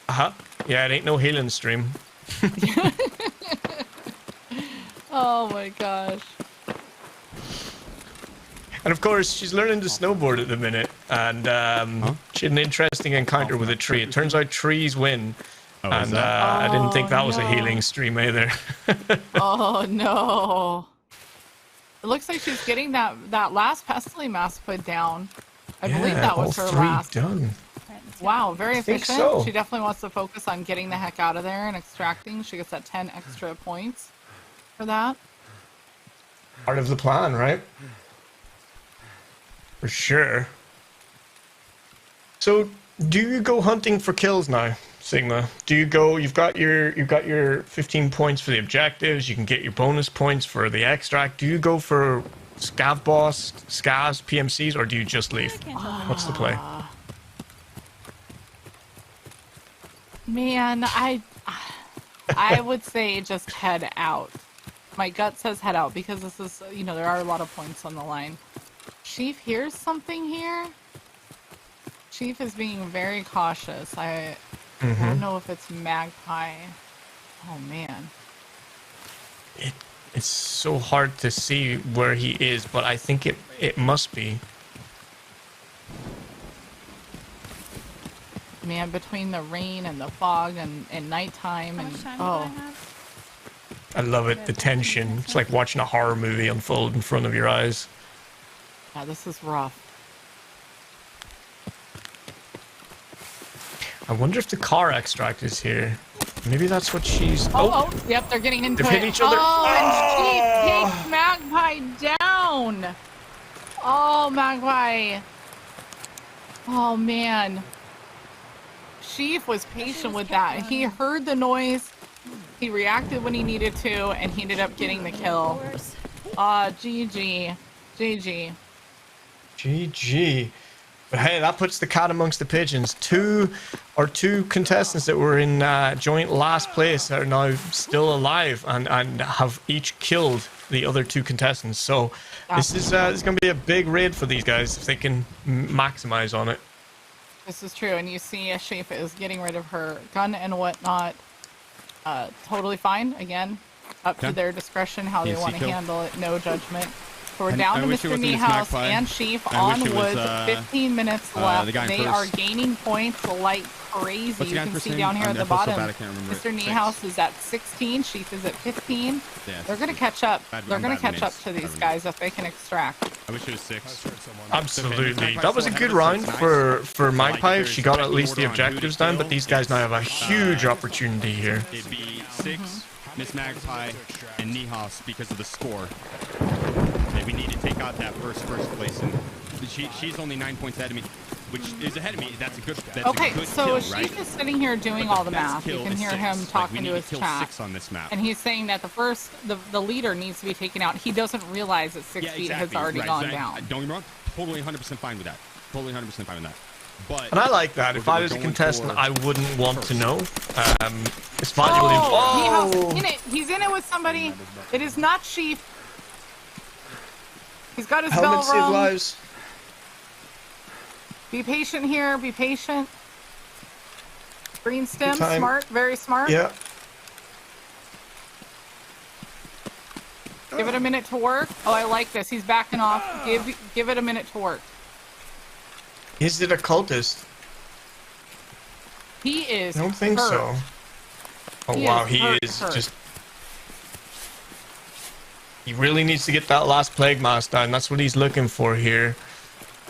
Speaker 3: Yeah, it ain't no healing stream.
Speaker 2: Oh my gosh.
Speaker 3: And of course, she's learning to snowboard at the minute, and she had an interesting encounter with a tree. It turns out trees win, and I didn't think that was a healing stream either.
Speaker 2: Oh no. It looks like she's getting that last Pestily mask put down. I believe that was her last.
Speaker 3: Done.
Speaker 2: Wow, very efficient.
Speaker 3: So.
Speaker 2: She definitely wants to focus on getting the heck out of there and extracting. She gets that 10 extra points for that.
Speaker 3: Part of the plan, right? For sure. So, do you go hunting for kills now, Sigma? Do you go? You've got your 15 points for the objectives. You can get your bonus points for the extract. Do you go for scav boss, scavs, PMCs, or do you just leave? What's the play?
Speaker 2: Man, I would say just head out. My gut says head out because this is, you know, there are a lot of points on the line. Chief hears something here. Chief is being very cautious. I don't know if it's Magpie. Oh man.
Speaker 3: It's so hard to see where he is, but I think it must be.
Speaker 2: Man, between the rain and the fog and nighttime and
Speaker 3: I love it, the tension. It's like watching a horror movie unfold in front of your eyes.
Speaker 2: Yeah, this is rough.
Speaker 3: I wonder if the car extract is here. Maybe that's what she's...
Speaker 2: Yep, they're getting into
Speaker 3: They've
Speaker 2: it.
Speaker 3: hit each other.
Speaker 2: And Chief takes Magpie down. Oh, Magpie. Oh, man. Chief was patient with that. He heard the noise. He reacted when he needed to, and he ended up getting the kill. GG. GG.
Speaker 3: GG. But hey, that puts the cat amongst the pigeons. Two contestants that were in joint last place are now still alive and have each killed the other two contestants. So this is going to be a big raid for these guys if they can maximize on it.
Speaker 2: This is true, and you see Shafa is getting rid of her gun and whatnot. Totally fine. Again, up to their discretion how they want to handle it. No judgment. So we're down to Mr. Niehaus and Chief on woods. 15 minutes left. They are gaining points like crazy. You can see down here at the bottom. Mr. Niehaus is at 16. Chief is at 15. They're going to catch up. They're going to catch up to these guys if they can extract.
Speaker 8: I wish it was 6.
Speaker 3: Absolutely. That was a good round for Magpie. She got at least the objectives done, but these guys now have a huge opportunity here.
Speaker 8: It'd be 6, Miss Magpie, and Niehaus because of the score. Okay, we need to take out that first place, and she's only 9 points ahead of me, which is ahead of me. That's a good.
Speaker 2: So
Speaker 8: Chief
Speaker 2: Sheik is sitting here doing all the math. You can hear him talking to his chat.
Speaker 8: 6 on this map.
Speaker 2: And he's saying that the leader needs to be taken out. He doesn't realize that 6 feet has already gone down.
Speaker 8: Don't get me wrong. Totally 100% fine with that. Totally 100% fine with that. But
Speaker 3: And I like that. If I
Speaker 8: we're
Speaker 3: was a
Speaker 8: going
Speaker 3: contestant,
Speaker 8: for
Speaker 3: I wouldn't want to know. It's
Speaker 2: Oh,
Speaker 3: valuable.
Speaker 2: he's in it with somebody. It is not Chief. He's got his
Speaker 3: Helmet
Speaker 2: bell
Speaker 3: save
Speaker 2: rung.
Speaker 3: lives.
Speaker 2: Be patient here. Be patient. Green stem,
Speaker 3: time.
Speaker 2: smart, very smart.
Speaker 3: Yeah.
Speaker 2: Give it a minute to work. Oh, I like this. He's backing off. Give it a minute to work.
Speaker 3: Is it a cultist?
Speaker 2: He is.
Speaker 3: I don't think
Speaker 2: hurt.
Speaker 3: so. Oh wow, he is just. He really needs to get that last plague mask down. That's what he's looking for here.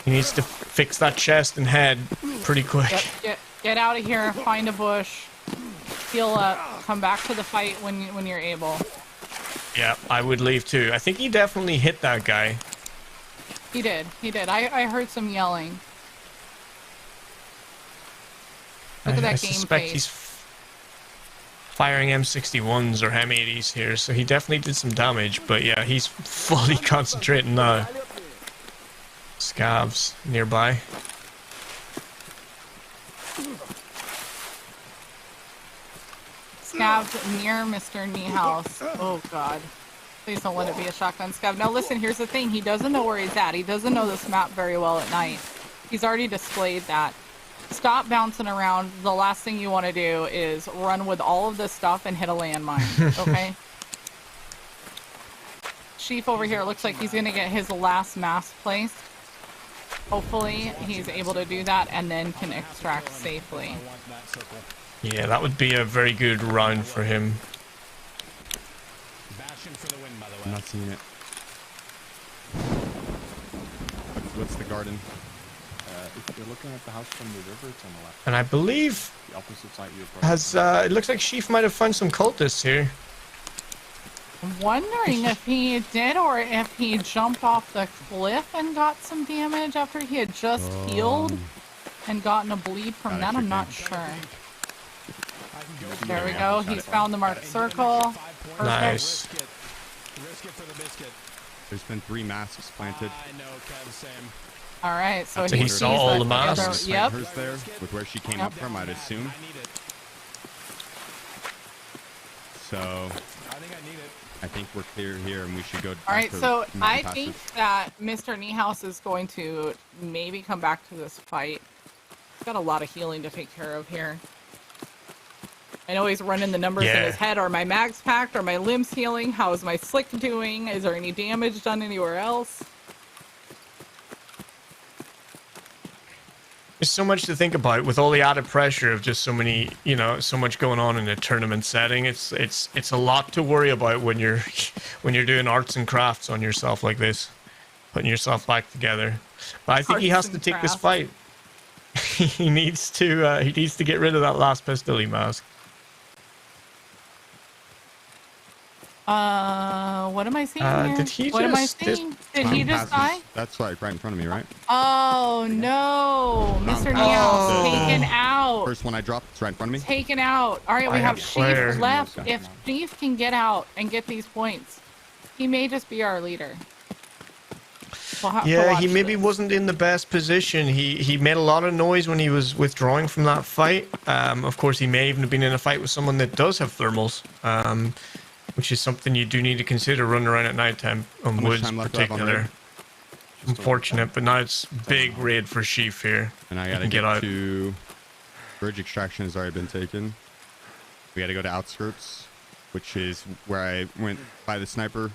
Speaker 3: He needs to fix that chest and head pretty quick.
Speaker 2: Yep, get out of here. Find a bush. Heal up. Come back to the fight when you're able.
Speaker 3: Yeah, I would leave too. I think he definitely hit that guy.
Speaker 2: He did. He did. I heard some yelling. Look at that
Speaker 3: I
Speaker 2: game
Speaker 3: suspect
Speaker 2: face.
Speaker 3: he's firing M61s or M80s here, so he definitely did some damage, but yeah, he's fully concentrating now. Scavs nearby.
Speaker 2: Scavs near Mr. Niehaus. Oh god. Please don't let it be a shotgun scav. Now listen, here's the thing. He doesn't know where he's at. He doesn't know this map very well at night. He's already displayed that. Stop bouncing around. The last thing you want to do is run with all of this stuff and hit a landmine, okay? Chief over here looks like he's going to get his last mask placed. Hopefully he's able to do that and then can extract safely.
Speaker 3: Yeah, that would be a very good round for him.
Speaker 8: I'm not seeing it. What's the garden?
Speaker 11: If you're looking at the house from the river, it's on the left.
Speaker 3: And I believe
Speaker 11: The opposite side you approach.
Speaker 3: has it looks like Sheaf might have found some cultists here.
Speaker 2: I'm wondering if he did or if he jumped off the cliff and got some damage after he had just healed and gotten a bleed from that. I'm not sure. There we go. He's found the marked circle. Perfect.
Speaker 3: Nice.
Speaker 8: There's been 3 masks planted.
Speaker 2: All right, so
Speaker 3: So he
Speaker 2: sees
Speaker 3: saw all the
Speaker 2: other-
Speaker 3: masks?
Speaker 2: Yep.
Speaker 8: Hers there with where she came
Speaker 2: Yep.
Speaker 8: up from, I'd assume. So I think we're clear here, and we should go.
Speaker 2: All right,
Speaker 8: back to
Speaker 2: so
Speaker 8: Mountain
Speaker 2: I
Speaker 8: Passage.
Speaker 2: think that Mr. Niehaus is going to maybe come back to this fight. He's got a lot of healing to take care of here. I know he's running the numbers in his head. Are my mags packed? Are my limbs healing? How is my slick doing? Is there any damage done anywhere else?
Speaker 3: There's so much to think about with all the added pressure of just so many, you know, so much going on in a tournament setting. It's a lot to worry about when you're doing arts and crafts on yourself like this, putting yourself back together. But I think he has to take this fight. he needs to get rid of that last pistol mask.
Speaker 2: What am I seeing here?
Speaker 3: Did he
Speaker 2: what am I
Speaker 3: just-
Speaker 2: seeing? Did he just die?
Speaker 8: That's right in front of me, right?
Speaker 2: Oh no, Mr. Niehaus taken out.
Speaker 8: First one I dropped, it's right in front of me.
Speaker 2: Taken out. All right, we
Speaker 3: I
Speaker 2: have
Speaker 3: have
Speaker 2: Sheaf
Speaker 3: Claire.
Speaker 2: left. If Sheaf can get out and get these points, he may just be our leader. We'll have to
Speaker 3: Yeah,
Speaker 2: watch
Speaker 3: he maybe
Speaker 2: this.
Speaker 3: wasn't in the best position. He made a lot of noise when he was withdrawing from that fight. Of course, he may even have been in a fight with someone that does have thermals, which is something you do need to consider running around at nighttime on
Speaker 8: How much
Speaker 3: woods
Speaker 8: time
Speaker 3: in
Speaker 8: left do I have on
Speaker 3: particular.
Speaker 8: raid?
Speaker 3: Unfortunate, but now it's big raid for Sheaf here.
Speaker 8: And I
Speaker 3: He
Speaker 8: gotta
Speaker 3: can
Speaker 8: get
Speaker 3: out.
Speaker 8: to... Bridge extraction has already been taken. We gotta go to outskirts, which is where I went by the sniper.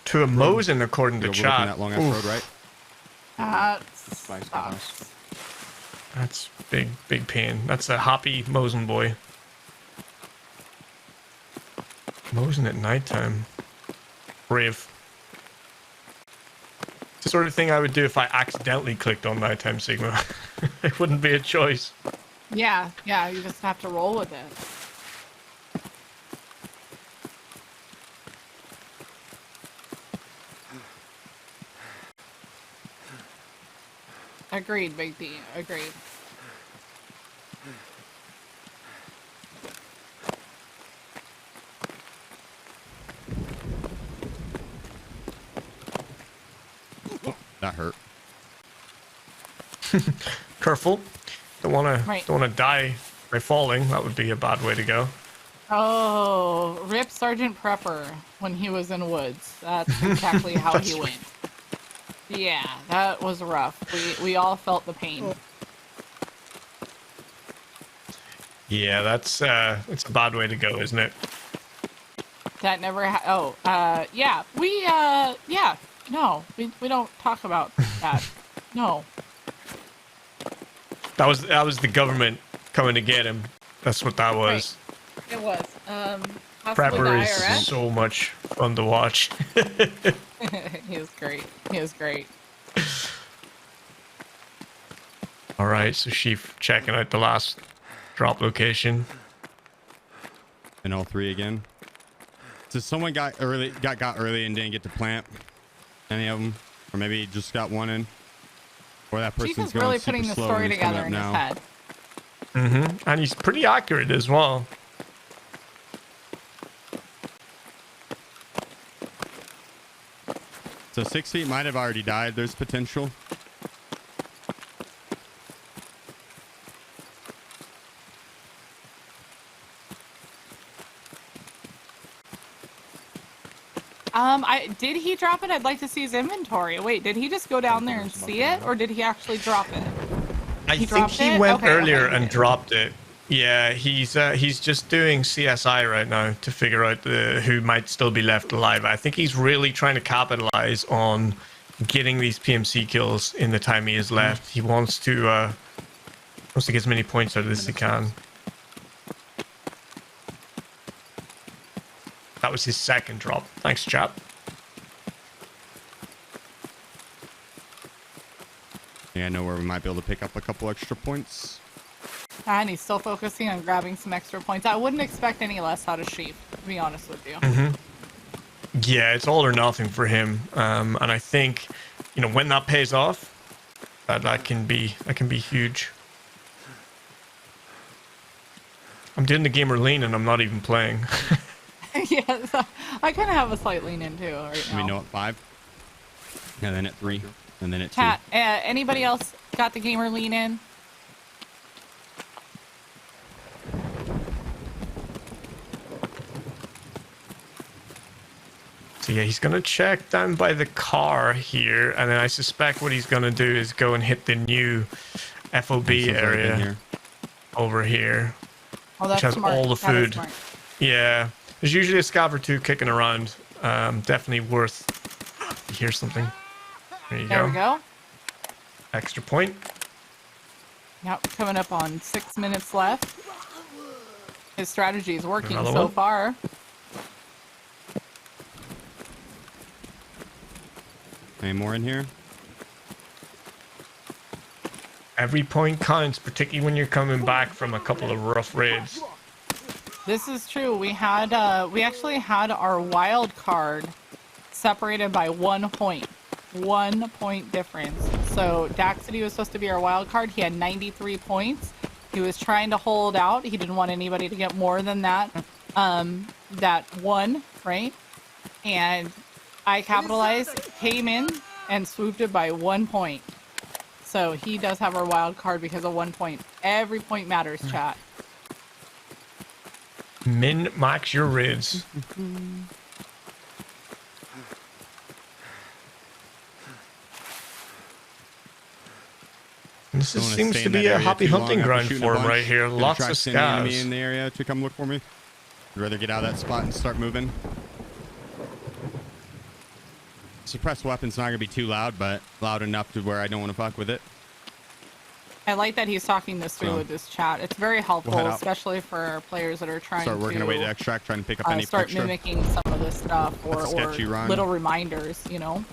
Speaker 3: To a Mosin, according to
Speaker 8: overlooking
Speaker 3: chat.
Speaker 8: that long ass
Speaker 3: Oof.
Speaker 8: road, right?
Speaker 2: Sucks.
Speaker 3: That's big pain. That's a hoppy Mosin boy. Mosin at nighttime. Brave. It's the sort of thing I would do if I accidentally clicked on nighttime Sigma. It wouldn't be a choice.
Speaker 2: Yeah, you just have to roll with it. Agreed, Big D. Agreed.
Speaker 8: That hurt.
Speaker 3: careful. Don't want
Speaker 2: Right.
Speaker 3: to die by falling. That would be a bad way to go.
Speaker 2: Oh, rip Sergeant Prepper when he was in woods. That's exactly how he went. Yeah, that was rough. We all felt the pain.
Speaker 3: Yeah, that's it's a bad way to go, isn't it?
Speaker 2: That never yeah. No, we don't talk about that. No.
Speaker 3: That was the government coming to get him. That's what that was.
Speaker 2: Right. It was.
Speaker 3: Prepper is so much fun to watch.
Speaker 2: He is great. He is great.
Speaker 3: All right, so Sheaf checking out the last drop location.
Speaker 8: And all three again. So someone got early and didn't get to plant any of them, or maybe just got one in, or that person's
Speaker 2: Chief is
Speaker 8: going
Speaker 2: really
Speaker 8: super
Speaker 2: putting the
Speaker 8: slow
Speaker 2: story
Speaker 8: and he's coming
Speaker 2: together
Speaker 8: up
Speaker 2: in
Speaker 8: now.
Speaker 2: his head.
Speaker 3: Mm-hmm. And he's pretty accurate as well.
Speaker 8: So 6 feet might have already died. There's potential.
Speaker 2: Did he drop it? I'd like to see his inventory. Wait, did he just go down there and see it, or did he actually drop it?
Speaker 3: I think he went earlier and dropped it. Yeah, he's just doing CSI right now to figure out who might still be left alive. I think he's really trying to capitalize on getting these PMC kills in the time he has left. He wants to get as many points out of this as he can. That was his second drop. Thanks, chap.
Speaker 8: Yeah, I know where we might be able to pick up a couple extra points.
Speaker 2: And he's still focusing on grabbing some extra points. I wouldn't expect any less out of Sheep, to be honest with you.
Speaker 3: Mm-hmm. Yeah, it's all or nothing for him. And I think, when that pays off, that can be huge. I'm doing the gamer lean and I'm not even playing.
Speaker 2: Yeah, so I kind of have a slight lean in too right now.
Speaker 8: We know at 5, and then at 3, and then at 2.
Speaker 2: Chat, anybody else got the gamer lean in?
Speaker 3: So yeah, he's going to check down by the car here, and then I suspect what he's going to do is go and hit the new FOB area over here,
Speaker 2: Oh, that's
Speaker 3: which has
Speaker 2: smart.
Speaker 3: all the
Speaker 2: That is
Speaker 3: food.
Speaker 2: smart.
Speaker 3: Yeah, there's usually a scav or two kicking around. Definitely worth. You hear something? There you
Speaker 2: There we go.
Speaker 3: Extra point.
Speaker 2: Yep, coming up on 6 minutes left. His strategy is working
Speaker 3: Another
Speaker 2: so
Speaker 3: one?
Speaker 2: far.
Speaker 8: Any more in here?
Speaker 3: Every point counts, particularly when you're coming back from a couple of rough raids.
Speaker 2: This is true. We actually had our wild card separated by 1 point. 1 point difference. So Daxity was supposed to be our wild card. He had 93 points. He was trying to hold out. He didn't want anybody to get more than that. That 1, right? And I capitalized, came in, and swooped it by 1 point. So he does have our wild card because of 1 point. Every point matters, chat.
Speaker 3: Min-max your raids. This
Speaker 8: Don't wanna
Speaker 3: seems
Speaker 8: stay
Speaker 3: to
Speaker 8: in
Speaker 3: be
Speaker 8: that
Speaker 3: a
Speaker 8: area
Speaker 3: happy
Speaker 8: too long
Speaker 3: hunting
Speaker 8: after
Speaker 3: ground
Speaker 8: shooting a
Speaker 3: for him
Speaker 8: bunch.
Speaker 3: right here.
Speaker 8: Gonna
Speaker 3: Lots of
Speaker 8: attract any enemy
Speaker 3: scavs.
Speaker 8: in the area to come look for me. I'd rather get out of that spot and start moving. Suppressed weapon's not gonna be too loud, but loud enough to where I don't want to fuck with it.
Speaker 2: I like that he's talking this through
Speaker 8: So,
Speaker 2: with this chat. It's very helpful,
Speaker 8: head out.
Speaker 2: especially for players that are trying
Speaker 8: Start working
Speaker 2: to
Speaker 8: away to extract, trying to pick up any
Speaker 2: start
Speaker 8: extra.
Speaker 2: mimicking some of this stuff or
Speaker 8: sketchy run.
Speaker 2: little reminders, you know?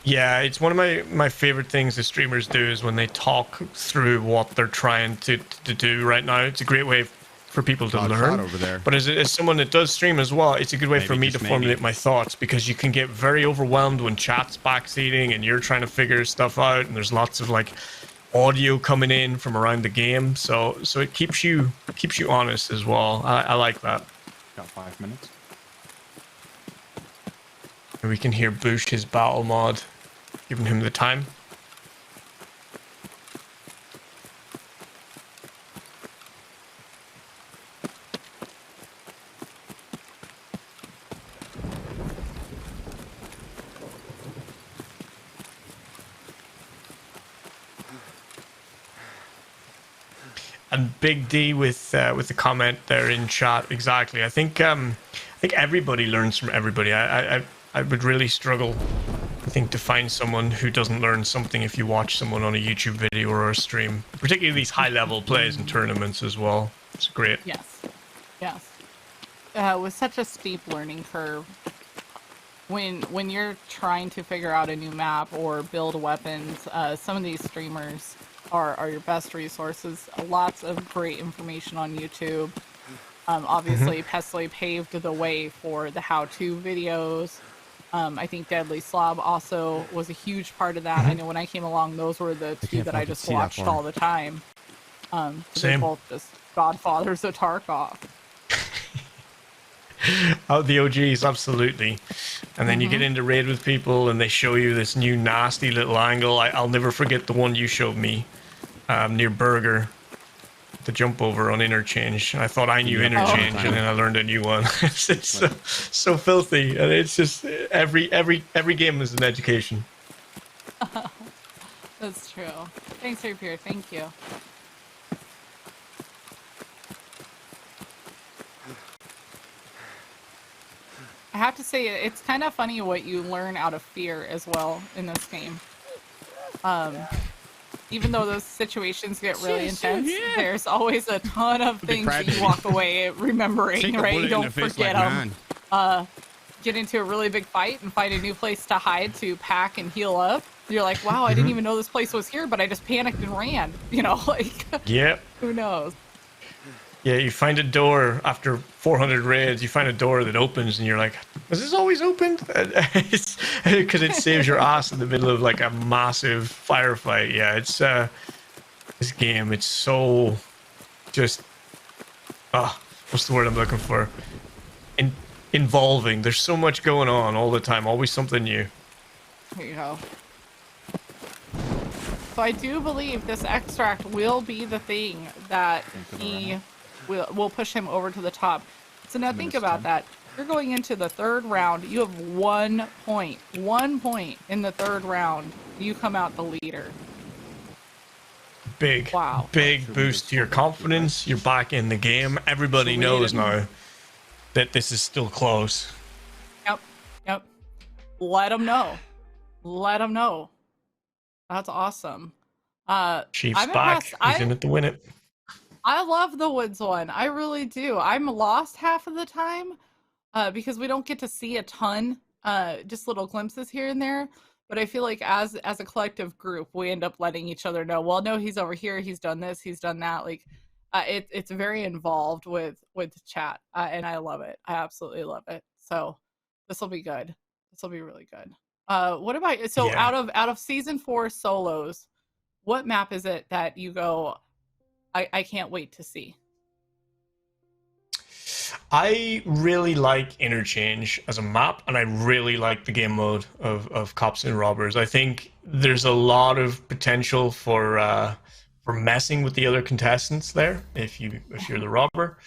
Speaker 3: Yeah, it's one of my favorite things the streamers do is when they talk through what they're trying to do right now. It's a great way for people to
Speaker 8: Odd shot
Speaker 3: learn.
Speaker 8: over there.
Speaker 3: But as someone that does stream as well, it's a good way for
Speaker 8: Maybe,
Speaker 3: me to
Speaker 8: just maybe.
Speaker 3: formulate my thoughts because you can get very overwhelmed when chat's backseating and you're trying to figure stuff out and there's lots of like audio coming in from around the game. So it keeps you honest as well. I like that.
Speaker 11: Got 5 minutes.
Speaker 3: And we can hear Boosh his battle mod, giving him the time. And Big D with the comment there in chat. Exactly. I think everybody learns from everybody. I would really struggle, I think, to find someone who doesn't learn something if you watch someone on a YouTube video or a stream. Particularly these high-level plays and tournaments as well. It's great.
Speaker 2: Yes. Yes. With such a steep learning curve, when you're trying to figure out a new map or build weapons, some of these streamers are your best resources. Lots of great information on YouTube. Obviously, Pesley paved the way for the how-to videos. I think Deadly Slob also was a huge part of that. I know when I came along, those were the two that I just watched all the time. They're both just godfathers of Tarkov.
Speaker 3: Oh, the OGs, absolutely. And then you get into raid with people and they show you this new nasty little angle. I'll never forget the one you showed me near Burger, the jump over on Interchange. I thought I knew Interchange, and then I learned a new one. It's so filthy, and it's just every game is an education.
Speaker 2: That's true. Thanks, Rapier. Thank you. I have to say, it's kind of funny what you learn out of fear as well in this game. Even though those situations get really intense, there's always a ton of things that you walk away remembering, right? You don't forget them. Get into a really big fight and find a new place to hide to pack and heal up. You're like, wow, I didn't even know this place was here, but I just panicked and ran. You know, like,
Speaker 3: yep.
Speaker 2: Who knows?
Speaker 3: Yeah, you find a door after 400 raids, you find a door that opens and you're like, has this always opened? Because it saves your ass in the middle of like a massive firefight. Yeah, it's this game, it's so just, what's the word I'm looking for? Involving. There's so much going on all the time, always something new.
Speaker 2: There you go. So I do believe this extract will be the thing that he will push him over to the top. So now think about that. You're going into the third round. You have 1 point. 1 point in the third round. You come out the leader.
Speaker 3: Big.
Speaker 2: Wow.
Speaker 3: Big boost to your confidence. You're back in the game. Everybody knows now that this is still close.
Speaker 2: Yep. Let them know. Let them know. That's awesome.
Speaker 3: Chief's
Speaker 2: I'm
Speaker 3: back.
Speaker 2: impressed.
Speaker 3: He's in it to win it.
Speaker 2: I love the woods one. I really do. I'm lost half of the time because we don't get to see a ton, just little glimpses here and there. But I feel like as a collective group, we end up letting each other know, well, no, he's over here. He's done this. He's done that. Like it's very involved with chat, and I love it. I absolutely love it. So this will be good. This will be really good. What about out of season 4 solos, what map is it that you go, I can't wait to see?
Speaker 3: I really like Interchange as a map, and I really like the game mode of Cops and Robbers. I think there's a lot of potential for messing with the other contestants there if you're the robber,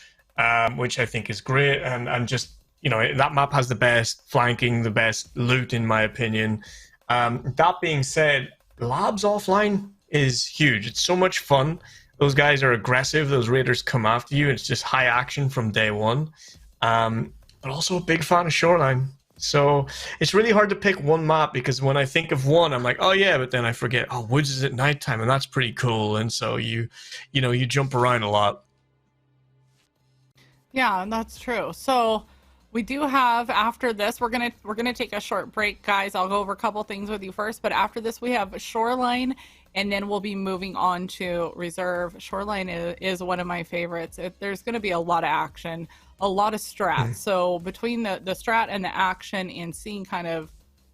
Speaker 3: which I think is great. And just, you know, that map has the best flanking, the best loot in my opinion. That being said, Labs offline is huge. It's so much fun. Those guys are aggressive. Those raiders come after you. It's just high action from day one. But also a big fan of Shoreline. So it's really hard to pick one map because when I think of one, I'm like, oh yeah, but then I forget, oh, Woods is at nighttime and that's pretty cool. And so you jump around a lot.
Speaker 2: Yeah, that's true. So we do have, after this, we're gonna take a short break, guys. I'll go over a couple things with you first, but after this we have Shoreline, and then we'll be moving on to Reserve. Shoreline is one of my favorites. There's going to be a lot of action, a lot of strat. So between the strat and the action and seeing kind of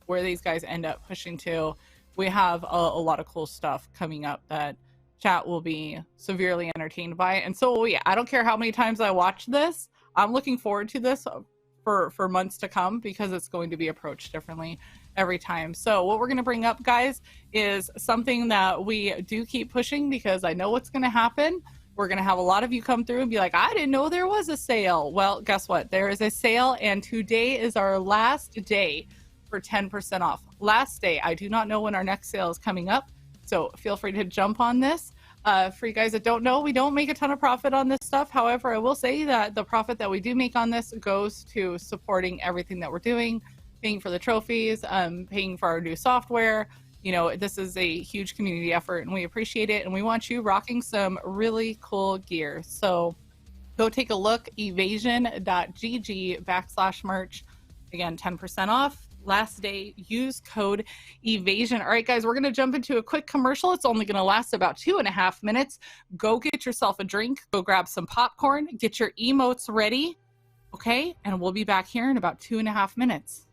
Speaker 2: where these guys end up pushing to, we have a lot of cool stuff coming up that chat will be severely entertained by. And so I don't care how many times I watch this, I'm looking forward to this for months to come because it's going to be approached differently every time. So what we're going to bring up, guys, is something that we do keep pushing because I know what's going to happen. We're going to have a lot of you come through and be like, I didn't know there was a sale. Well, guess what? There is a sale, and today is our last day for 10% off. Last day. I do not know when our next sale is coming up, so feel free to jump on this. For you guys that don't know, we don't make a ton of profit on this stuff. However, I will say that the profit that we do make on this goes to supporting everything that we're doing, paying for the trophies, paying for our new software. You know, this is a huge community effort and we appreciate it. And we want you rocking some really cool gear. So go take a look, evasion.gg/merch. Again, 10% off. Last day, use code evasion. All right, guys, we're going to jump into a quick commercial. It's only going to last about 2.5 minutes. Go get yourself a drink, go grab some popcorn, get your emotes ready, okay? And we'll be back here in about 2.5 minutes.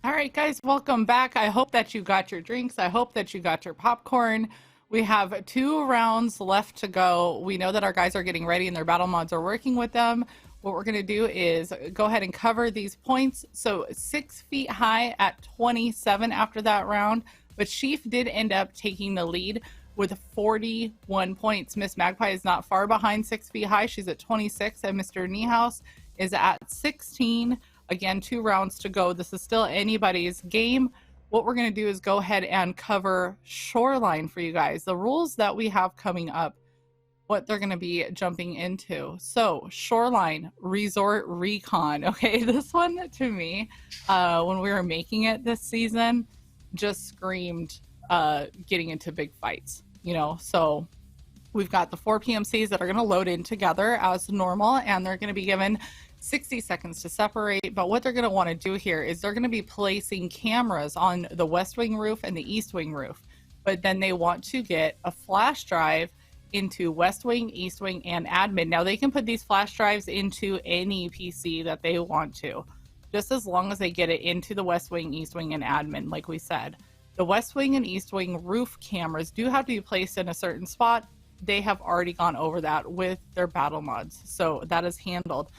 Speaker 2: All right, guys, welcome back. I hope that you got your drinks. I hope that you got your popcorn. We have 2 rounds left to go. We know that our guys are getting ready and their battle mods are working with them. What we're going to do is go ahead and cover these points. So 6 feet high at 27 after that round, but Sheaf did end up taking the lead with 41 points. Miss Magpie is not far behind 6 feet high. She's at 26, and Mr. Niehaus is at 16. Again, 2 rounds to go. This is still anybody's game. What we're going to do is go ahead and cover Shoreline for you guys. The rules that we have coming up, what they're going to be jumping into. So, Shoreline Resort Recon. Okay, this one to me, when we were making it this season, just screamed getting into big fights, you know? So, we've got the 4 PMCs that are going to load in together as normal, and they're going to be given 60 seconds to separate. But what they're going to want to do here is they're going to be placing cameras on the West Wing roof and the East Wing roof. But then they want to get a flash drive into West Wing, East Wing, and admin. Now they can put these flash drives into any PC that they want to, just as long as they get it into the West Wing, East Wing, and admin, like we said. The West Wing and East Wing roof cameras do have to be placed in a certain spot. They have already gone over that with their battle mods, so that is handled.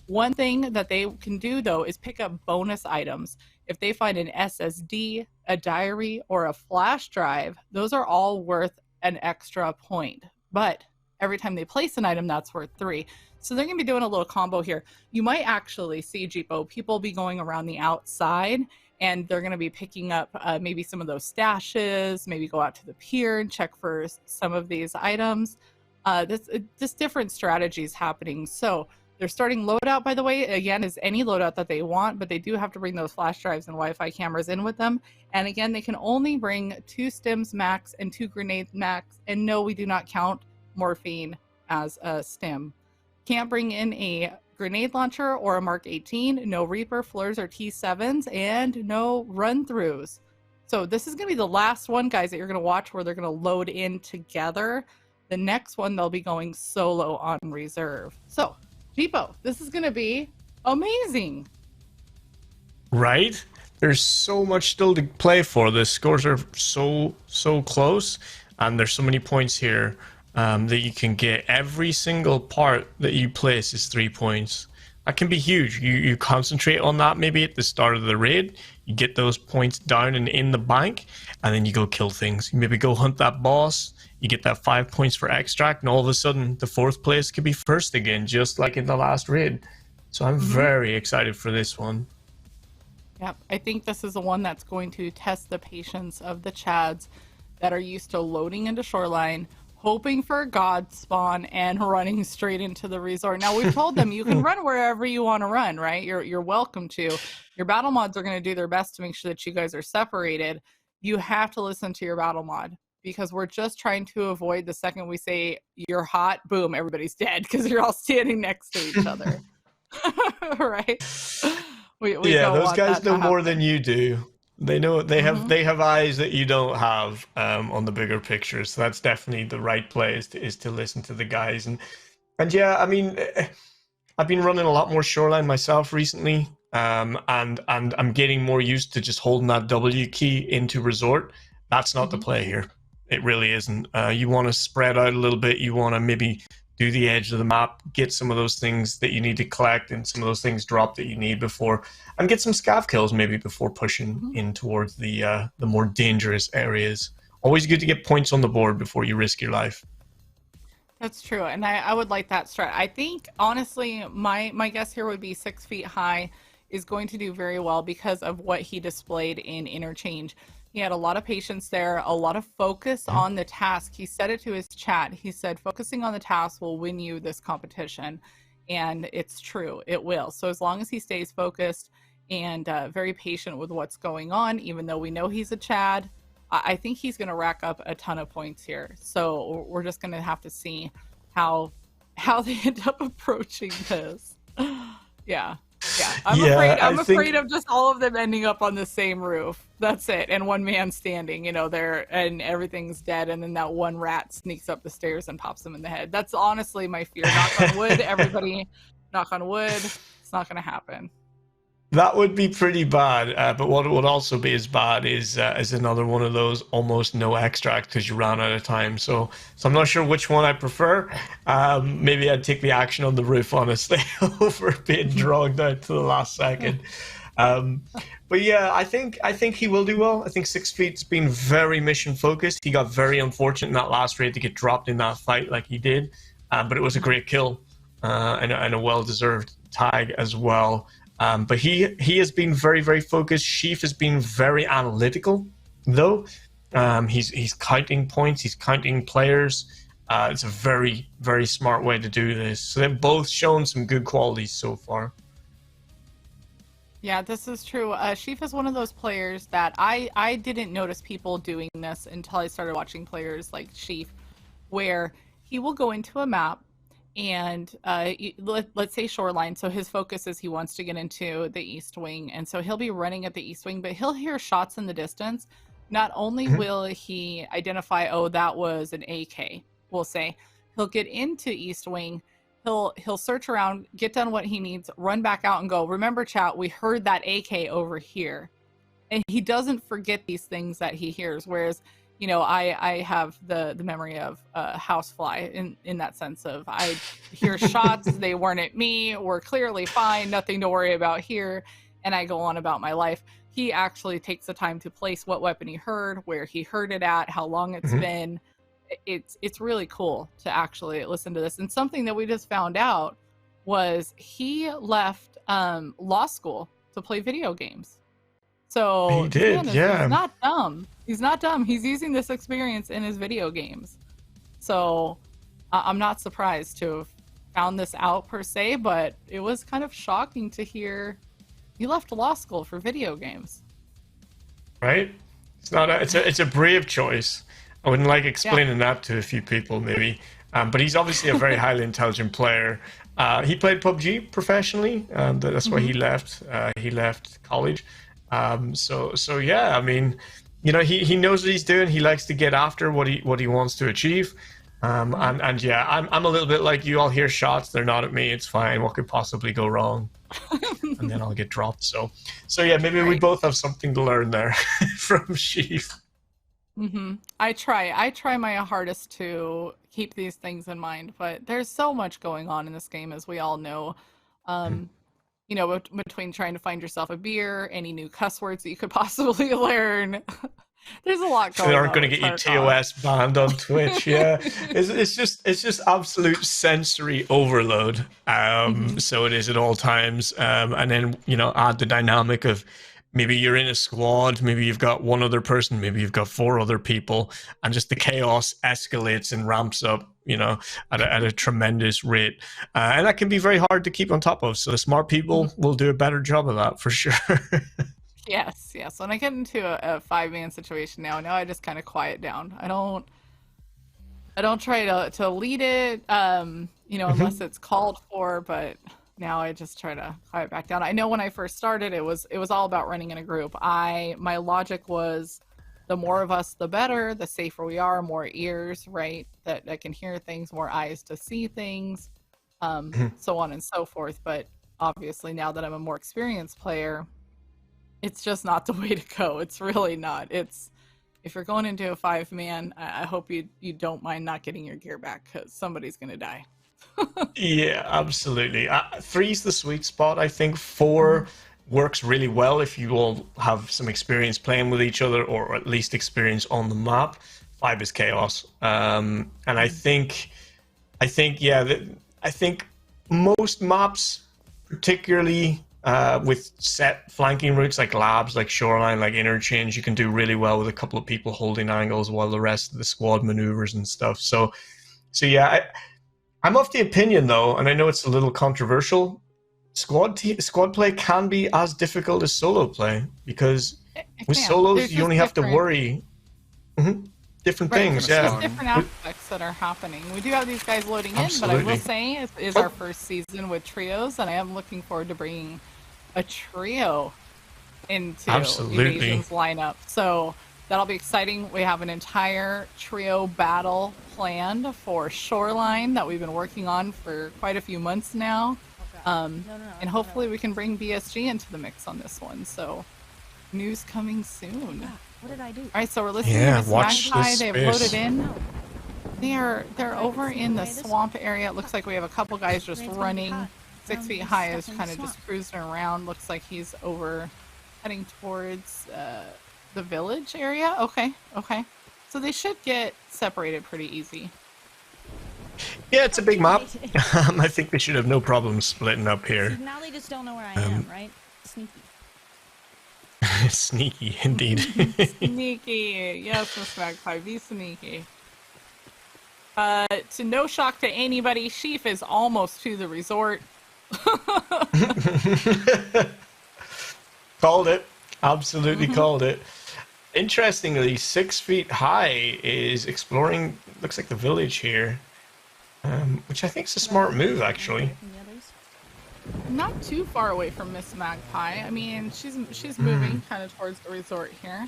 Speaker 2: One thing that they can do, though, is pick up bonus items. If they find an SSD, a diary, or a flash drive, those are all worth an extra point. But Every time they place an item, that's worth 3. So they're going to be doing a little combo here. You might actually see, Jeepo, people be going around the outside, and they're going to be picking up maybe some of those stashes, maybe go out to the pier and check for some of these items. Just different strategies happening. So they're starting loadout, by the way, again, is any loadout that they want, but they do have to bring those flash drives and Wi-Fi cameras in with them. And again, they can only bring 2 stims max and 2 grenades max. And no, we do not count morphine as a stim. Can't bring in a grenade launcher or a Mark 18, no Reaper, Flurs, or T7s, and no run-throughs. So this is going to be the last one, guys, that you're going to watch where they're going to load in together. The next one, they'll be going solo on reserve. So, Jeepo, this is going to be amazing.
Speaker 3: Right? There's so much still to play for. The scores are so close, and there's so many points here that you can get. Every single part that you place is 3 points. That can be huge. You concentrate on that maybe at the start of the raid. You get those points down and in the bank, and then you go kill things. You maybe go hunt that boss. You get that 5 points for extract, and all of a sudden the 4th place could be first again, just like in the last raid. So I'm very excited for this one.
Speaker 2: Yep, I think this is the one that's going to test the patience of the Chads that are used to loading into Shoreline, hoping for a god spawn, and running straight into the resort. Now, we've told them you can run wherever you want to run, right? You're welcome to. Your battle mods are going to do their best to make sure that you guys are separated. You have to listen to your battle mod, because we're just trying to avoid the second we say you're hot, boom, everybody's dead because you're all standing next to each other. Right? We
Speaker 3: those guys know more than you do. They know they have eyes that you don't have on the bigger picture. So that's definitely the right play is to listen to the guys. And yeah, I mean, I've been running a lot more Shoreline myself recently, and I'm getting more used to just holding that W key into resort. That's not the play here. It really isn't. You want to spread out a little bit. You want to maybe do the edge of the map, get some of those things that you need to collect, and some of those things drop that you need before, and get some scav kills maybe before pushing in towards the more dangerous areas. Always good to get points on the board before you risk your life.
Speaker 2: That's true, and I would like that strat. I think, honestly, my guess here would be 6 feet high is going to do very well because of what he displayed in Interchange. He had a lot of patience there, a lot of focus on the task. He said it to his chat. He said, focusing on the task will win you this competition. And it's true, it will. So as long as he stays focused and very patient with what's going on, even though we know he's a Chad, I think he's going to rack up a ton of points here. So we're just going to have to see how they end up approaching this. Yeah. I'm afraid of just all of them ending up on the same roof. That's it. And one man standing, there, and everything's dead. And then that one rat sneaks up the stairs and pops them in the head. That's honestly my fear. Knock on wood, everybody. Knock on wood. It's not going to happen.
Speaker 3: That would be pretty bad. But what would also be as bad is another one of those almost no extract because you ran out of time. So I'm not sure which one I prefer. Maybe I'd take the action on the roof, honestly, over being dragged out to the last second. But yeah, I think he will do well. I think 6 Feet's been very mission focused. He got very unfortunate in that last raid to get dropped in that fight like he did. But it was a great kill and a well-deserved tag as well. But he has been very, very focused. Sheaf has been very analytical, though. He's counting points. He's counting players. It's a very, very smart way to do this. So they've both shown some good qualities so far.
Speaker 2: Yeah, this is true. Sheaf is one of those players that I didn't notice people doing this until I started watching players like Sheaf, where he will go into a map and let's say Shoreline. So his focus is he wants to get into the East Wing. And so he'll be running at the East Wing, but he'll hear shots in the distance. Not only will he identify, oh, that was an AK, we'll say, he'll get into East Wing. He'll search around, get done what he needs, run back out and go, remember, chat, we heard that AK over here. And he doesn't forget these things that he hears. Whereas, I have the memory of Housefly in that sense of I hear shots, they weren't at me, we're clearly fine, nothing to worry about here, and I go on about my life. He actually takes the time to place what weapon he heard, where he heard it at, how long it's been. it's really cool to actually listen to this. And something that we just found out was he left law school to play video games. So
Speaker 3: He did,
Speaker 2: he's not dumb. He's not dumb. He's using this experience in his video games. So I'm not surprised to have found this out per se, but it was kind of shocking to hear he left law school for video games.
Speaker 3: Right? It's a brave choice. I wouldn't like explaining that to a few people, maybe. But he's obviously a very highly intelligent player. He played PUBG professionally, and that's why he left. He left college. So yeah, I mean, you know, he knows what he's doing. He likes to get after what he wants to achieve. And yeah, I'm a little bit like you. I'll hear shots. They're not at me. It's fine. What could possibly go wrong? And then I'll get dropped. So yeah, maybe we both have something to learn there from Sheaf.
Speaker 2: I try my hardest to keep these things in mind, but there's so much going on in this game, as we all know. You know, between trying to find yourself a beer, any new cuss words that you could possibly learn. There's a lot going on.
Speaker 3: They aren't going to get you TOS banned on Twitch. Yeah, it's just absolute sensory overload. So it is at all times. And then, you know, add the dynamic of maybe you're in a squad, maybe you've got one other person, maybe you've got 4 other people, and just the chaos escalates and ramps up, you know, at a tremendous rate. And that can be very hard to keep on top of. So the smart people will do a better job of that for sure.
Speaker 2: Yes. When I get into a 5-man situation now I just kind of quiet down. I don't try to lead it, you know, unless it's called for, but now I just try to quiet back down. I know when I first started, it was all about running in a group. My logic was the more of us, the better, the safer we are, more ears, right, that can hear things, more eyes to see things, so on and so forth. But obviously now that I'm a more experienced player, it's just not the way to go. It's really not. It's, if you're going into a 5-man, I hope you don't mind not getting your gear back, because somebody's going to die.
Speaker 3: Yeah, absolutely. 3's the sweet spot. I think 4 works really well if you all have some experience playing with each other, or at least experience on the map. 5 is chaos. And I think most maps, particularly with set flanking routes like labs, like Shoreline, like Interchange, you can do really well with a couple of people holding angles while the rest of the squad maneuvers and stuff. So yeah, I'm of the opinion, though, and I know it's a little controversial, squad play can be as difficult as solo play, because with solos you only have to worry different things.
Speaker 2: Yeah, there's different aspects that are happening. We do have these guys loading in, but I will say it is our first season with trios, and I am looking forward to bringing a trio into Evasion's lineup. So that'll be exciting. We have an entire trio battle planned for Shoreline that we've been working on for quite a few months now. And hopefully we can bring BSG into the mix on this one. So news coming soon.
Speaker 6: What did I do?
Speaker 2: All right, so we're listening to Magpie. They've loaded in. They're over in the swamp area. It looks like we have a couple guys just running. 6 feet high is kind of just cruising around. Looks like he's over heading towards the village area. Okay. So they should get separated pretty easy.
Speaker 3: Yeah, it's a big map. I think they should have no problem splitting up here.
Speaker 6: Now they just don't know where I am, right? Sneaky.
Speaker 3: Sneaky, indeed.
Speaker 2: Sneaky. Yes, Miss Magpie, be sneaky. To no shock to anybody, Sheaf is almost to the resort.
Speaker 3: Called it. Absolutely called it. Interestingly, 6 feet high is exploring, looks like the village here, which I think is a smart move, actually.
Speaker 2: Not too far away from Miss Magpie. I mean, she's moving kind of towards the resort here.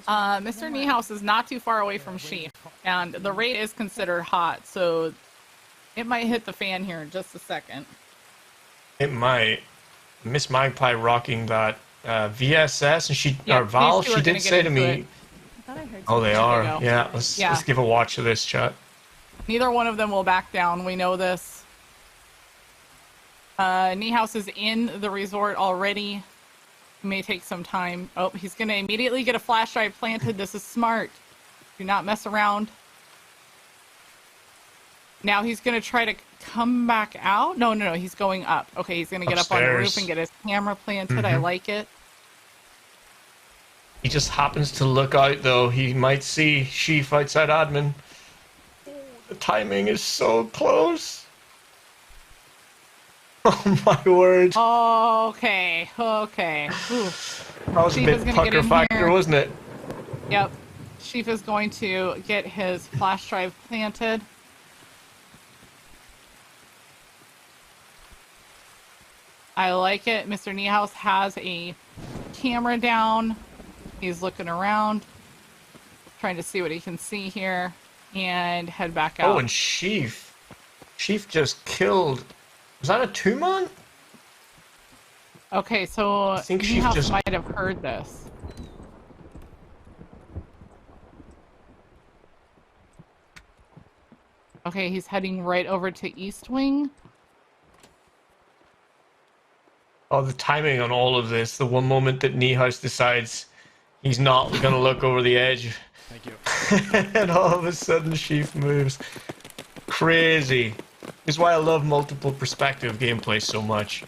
Speaker 2: Mr. Niehaus is not too far away from Sheaf, and the rate is considered hot, so it might hit the fan here in just a second.
Speaker 3: It might. Miss Magpie rocking that VSS, and she did say to me. Oh, they are. Yeah, let's give a watch of this, chat.
Speaker 2: Neither one of them will back down. We know this. Niehaus is in the resort already. It may take some time. Oh, he's going to immediately get a flash drive planted. This is smart. Do not mess around. Now he's gonna try to come back out. No, he's going up. Okay, he's gonna get up on the roof and get his camera planted. I like it.
Speaker 3: He just happens to look out, though. He might see Sheaf outside admin. Oh, the timing is so close. Oh my word.
Speaker 2: Okay. Ooh.
Speaker 3: That was
Speaker 2: Sheaf
Speaker 3: a
Speaker 2: is
Speaker 3: bit
Speaker 2: gonna get
Speaker 3: pucker
Speaker 2: in
Speaker 3: factor,
Speaker 2: here.
Speaker 3: wasn't it?
Speaker 2: Yep. Sheaf is going to get his flash drive planted. I like it. Mr. Niehaus has a camera down. He's looking around, trying to see what he can see here, and head back out.
Speaker 3: Oh, and Sheaf. Sheaf just killed. Was that a 2-man?
Speaker 2: Okay, so
Speaker 3: I think Sheaf
Speaker 2: Niehaus
Speaker 3: just
Speaker 2: might have heard this. Okay, he's heading right over to East Wing.
Speaker 3: Oh, the timing on all of this. The one moment that Niehaus decides he's not going to look over the edge.
Speaker 9: Thank you.
Speaker 3: And all of a sudden, Sheaf moves. Crazy. This is why I love multiple perspective gameplay so much.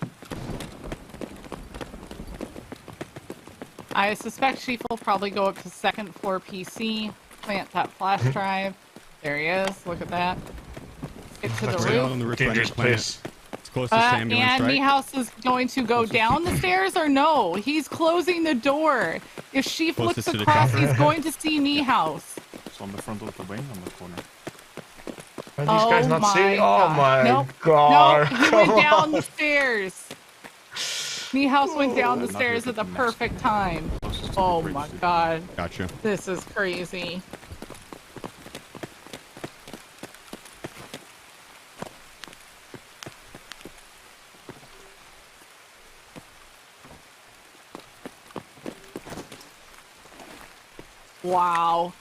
Speaker 2: I suspect Sheaf will probably go up to second floor PC, plant that flash drive. There he is. Look at that. Get to the
Speaker 8: Right out on
Speaker 2: roof.
Speaker 8: the roof.
Speaker 3: Dangerous place.
Speaker 8: It's close to ambulance,
Speaker 2: And
Speaker 8: right?
Speaker 2: Niehaus is going to go down the stairs or no? He's closing the door. If Sheaf looks
Speaker 8: Closest to the
Speaker 2: across,
Speaker 8: chopper.
Speaker 2: he's going to see Niehaus.
Speaker 11: It's on the front of the wing, on the corner.
Speaker 3: Are these guys not seeing? Oh
Speaker 2: gosh.
Speaker 3: my
Speaker 2: Nope.
Speaker 3: god.
Speaker 2: No, he went down the stairs. Niehaus went down the
Speaker 11: not
Speaker 2: stairs
Speaker 11: here,
Speaker 2: at the
Speaker 11: but the next
Speaker 2: perfect time.
Speaker 11: Closest to the
Speaker 2: Oh
Speaker 11: bridge,
Speaker 2: my
Speaker 11: dude.
Speaker 2: god.
Speaker 8: Gotcha.
Speaker 2: This is crazy. Wow.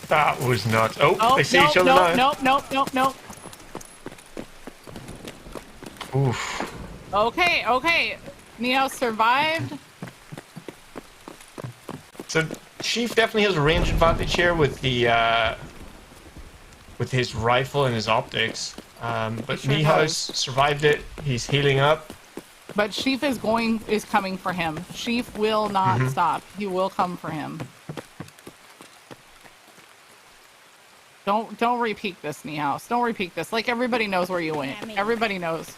Speaker 3: That was nuts. Oh,
Speaker 2: Oh,
Speaker 3: they see
Speaker 2: nope,
Speaker 3: each other now.
Speaker 2: nope.
Speaker 3: Oof.
Speaker 2: Okay. Neo survived.
Speaker 3: So Chief definitely has a range advantage here with the with his rifle and his optics. But
Speaker 2: He sure
Speaker 3: Niehaus
Speaker 2: does.
Speaker 3: survived it. He's healing up.
Speaker 2: But Sheaf is coming for him. Sheaf will not stop. He will come for him. Don't repeat this, Niehaus. Don't repeat this. Like everybody knows where you went. Everybody knows.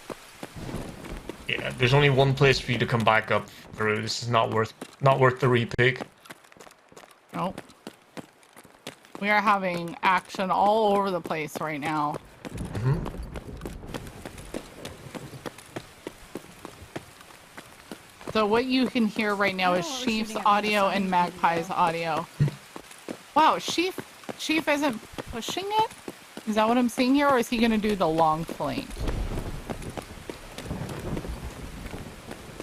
Speaker 3: Yeah, there's only one place for you to come back up through. This is not worth the repick.
Speaker 2: Nope. We are having action all over the place right now. So what you can hear right now is Sheaf's audio and Magpie's audio. Wow, Sheaf isn't pushing it? Is that what I'm seeing here, or is he going to do the long flank?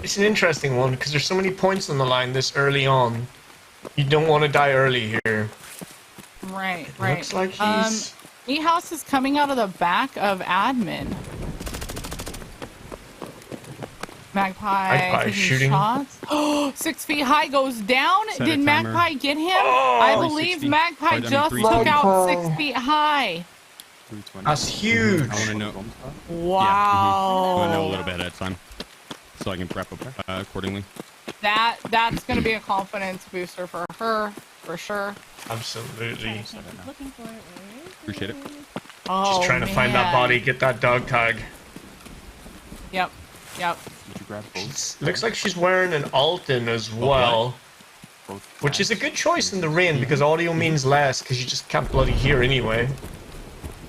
Speaker 3: It's an interesting one because there's so many points on the line this early on. You don't want to die early here.
Speaker 2: Right.
Speaker 3: Looks like he's...
Speaker 2: Niehaus is coming out of the back of admin. Magpie taking
Speaker 3: shooting.
Speaker 2: shots. Oh, 6 feet high goes down.
Speaker 8: Set a
Speaker 2: Did
Speaker 8: timer.
Speaker 2: Magpie get him?
Speaker 3: Oh,
Speaker 2: I
Speaker 8: Probably
Speaker 2: believe
Speaker 8: 60.
Speaker 2: Magpie
Speaker 8: I mean,
Speaker 2: just
Speaker 8: 320.
Speaker 2: took out
Speaker 3: Magpie.
Speaker 2: 6 feet high.
Speaker 11: 320.
Speaker 3: That's huge.
Speaker 8: I want to know.
Speaker 2: Wow.
Speaker 8: I want to know a little bit ahead of time, so I can prep accordingly.
Speaker 2: That's gonna be a confidence booster for her, for sure.
Speaker 3: Absolutely.
Speaker 6: Looking for it.
Speaker 8: Appreciate it.
Speaker 2: Oh,
Speaker 3: Just trying to find that
Speaker 2: man.
Speaker 3: body, get that dog tag.
Speaker 2: Yep.
Speaker 11: Did you grab both?
Speaker 3: Looks like she's wearing an Alton as well,
Speaker 11: Both
Speaker 3: which is a
Speaker 11: tags?
Speaker 3: good choice in the rain because audio means less because you just can't bloody hear anyway.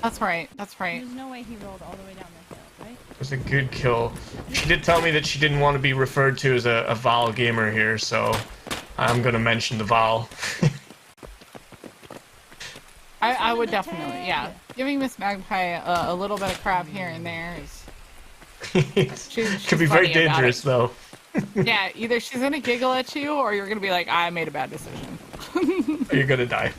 Speaker 2: That's right.
Speaker 6: There's no way he rolled all the way down the hill, right?
Speaker 3: It was a good kill. She did tell me that she didn't want to be referred to as a Val gamer here, so I'm gonna mention the Val.
Speaker 2: I would definitely, yeah. Giving Miss Magpie a little bit of crap here and there is. She's
Speaker 3: Could be very
Speaker 2: funny about
Speaker 3: dangerous
Speaker 2: it.
Speaker 3: though.
Speaker 2: Yeah, either she's gonna giggle at you or you're gonna be like, I made a bad decision.
Speaker 3: Or you're gonna die.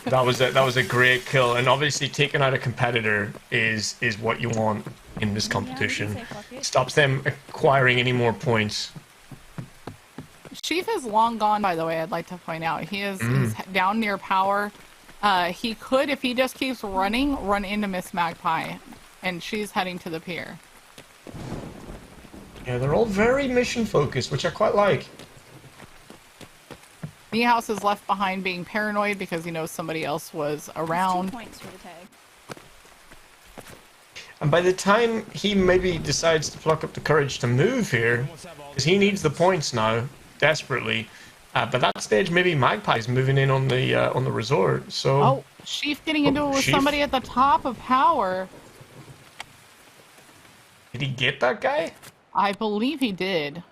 Speaker 3: That was a great kill, and obviously taking out a competitor is what you want in this competition.
Speaker 6: say fuck it.
Speaker 3: Stops them acquiring any more points.
Speaker 2: Sheaf is long gone, by the way, I'd like to point out. He is he's down near power. He could, if he just keeps running, run into Miss Magpie. And she's heading to the pier.
Speaker 3: Yeah, they're all very mission focused, which I quite like.
Speaker 2: Niehaus is left behind being paranoid because he knows somebody else was around.
Speaker 6: 2 points for the tag.
Speaker 3: And by the time he maybe decides to pluck up the courage to move here, because he needs the points now, desperately. By that stage, maybe Magpie's moving in on the resort. So.
Speaker 2: Oh, Sheaf getting into it with somebody at the top of power.
Speaker 3: Did he get that guy?
Speaker 2: I believe he did.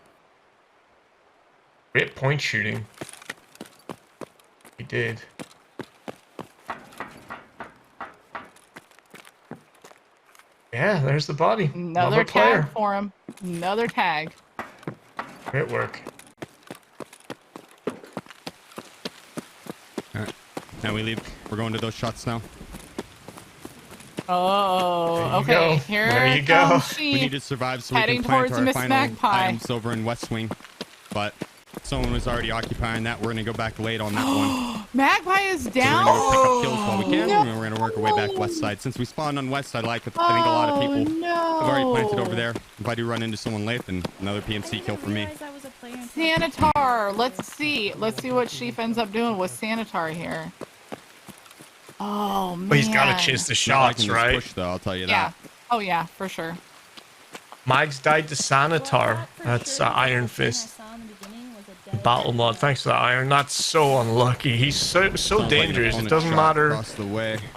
Speaker 3: Great point shooting. He did. Yeah, there's the body.
Speaker 2: Another
Speaker 3: player.
Speaker 2: tag for him. Another tag.
Speaker 3: Great work.
Speaker 8: Alright. Now we leave. We're going to those shots now.
Speaker 2: Oh, okay. Here
Speaker 3: there you go.
Speaker 2: comes
Speaker 8: We need to survive so we
Speaker 2: heading
Speaker 8: can plant
Speaker 2: towards
Speaker 8: our
Speaker 2: Miss
Speaker 8: final
Speaker 2: Magpie.
Speaker 8: items over in West Wing. But someone was already occupying that. We're going to go back late on that one.
Speaker 2: Magpie is
Speaker 8: So
Speaker 2: down.
Speaker 8: we're going to go pick up kills while we can.
Speaker 2: No.
Speaker 8: And we're going to work our way back west side. Since we spawned on west side, I think a lot of people have already planted over there. If I do run into someone late, then another PMC kill for me.
Speaker 2: Sanitar. Let's see. Let's see what Sheaf ends up doing with Sanitar here. Oh, man.
Speaker 3: But he's got to chase the shots, right?
Speaker 8: Push, though, I'll tell you
Speaker 2: Yeah.
Speaker 8: that.
Speaker 2: Oh, yeah, for sure.
Speaker 3: Mags died to Sanitar. That's Iron Fist. Battle mod. Thanks for that, Iron. That's so unlucky. He's so dangerous. It doesn't matter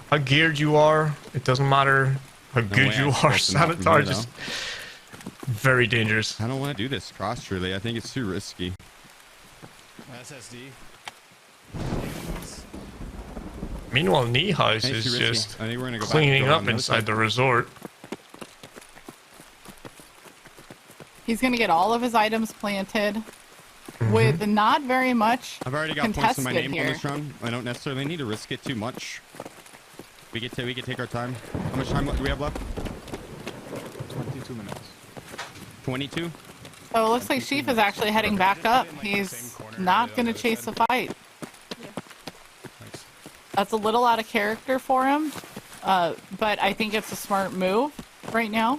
Speaker 3: how geared you are. It doesn't matter how good you are. Sanitar just very dangerous.
Speaker 8: I don't want to do this cross really. I think it's too risky.
Speaker 9: SSD.
Speaker 3: Meanwhile, Niehaus is just cleaning up inside the resort.
Speaker 2: He's going to get all of his items planted with not very much
Speaker 8: I've already got points in my name
Speaker 2: here.
Speaker 8: on this round. I don't necessarily need to risk it too much. We can take our time. How much time do we have left?
Speaker 11: 22 minutes.
Speaker 8: 22?
Speaker 2: So it looks like Sheaf is actually heading back up. He's not going to chase the fight. That's a little out of character for him, but I think it's a smart move right now.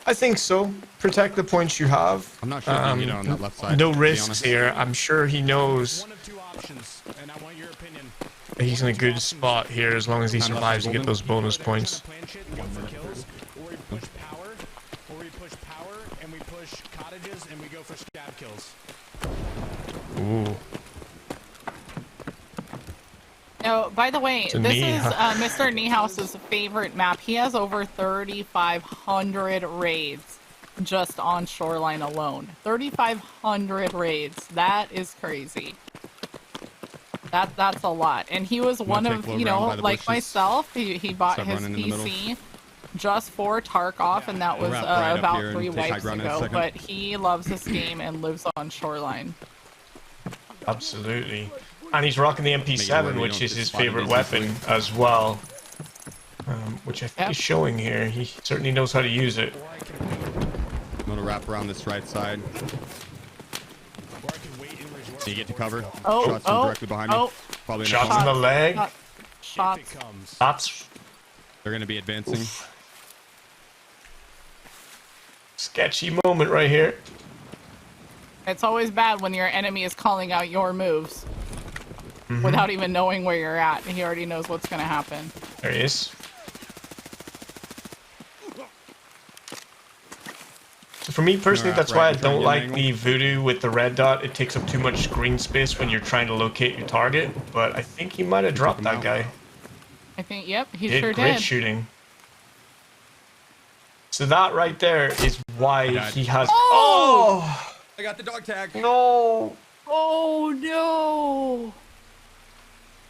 Speaker 3: I think so. Protect the points you have.
Speaker 8: I'm not sure if you on that left side.
Speaker 3: No risks here. I'm sure he knows
Speaker 9: One of two options, and I want your opinion.
Speaker 3: he's in a good spot here as long as he survives and get those bonus points.
Speaker 9: Or we push power, and we push cottages, and we go for scab kills.
Speaker 3: Ooh.
Speaker 2: Oh, by the way,
Speaker 3: a
Speaker 2: this
Speaker 3: knee,
Speaker 2: is Mr. Niehaus's favorite map. He has over 3,500 raids just on Shoreline alone. 3,500 raids. That is crazy. That's a lot. And he was one of, you know, like myself, he bought his PC just for Tarkov, and that was about 3 wipes ago. But he loves this game and lives on Shoreline.
Speaker 3: Absolutely. And he's rocking the MP7, which is his favorite weapon as well. Which I think is showing here. He certainly knows how to use it.
Speaker 8: I'm going to wrap around this right side. So you get to cover. Shots from directly behind me. Probably
Speaker 3: shots in the leg.
Speaker 2: Shots.
Speaker 3: That's...
Speaker 8: They're going to be advancing.
Speaker 3: Oof. Sketchy moment right here.
Speaker 2: It's always bad when your enemy is calling out your moves without even knowing where you're at. He already knows what's going to happen.
Speaker 3: There he is. So for me personally, that's why I don't like the voodoo with the red dot. It takes up too much screen space when you're trying to locate your target. But I think he might have dropped that guy.
Speaker 2: I think, yep, he
Speaker 3: Did
Speaker 2: sure
Speaker 3: great
Speaker 2: did.
Speaker 3: shooting. So that right there is why he has...
Speaker 2: Oh!
Speaker 8: I got the dog tag.
Speaker 3: No!
Speaker 2: Oh, no!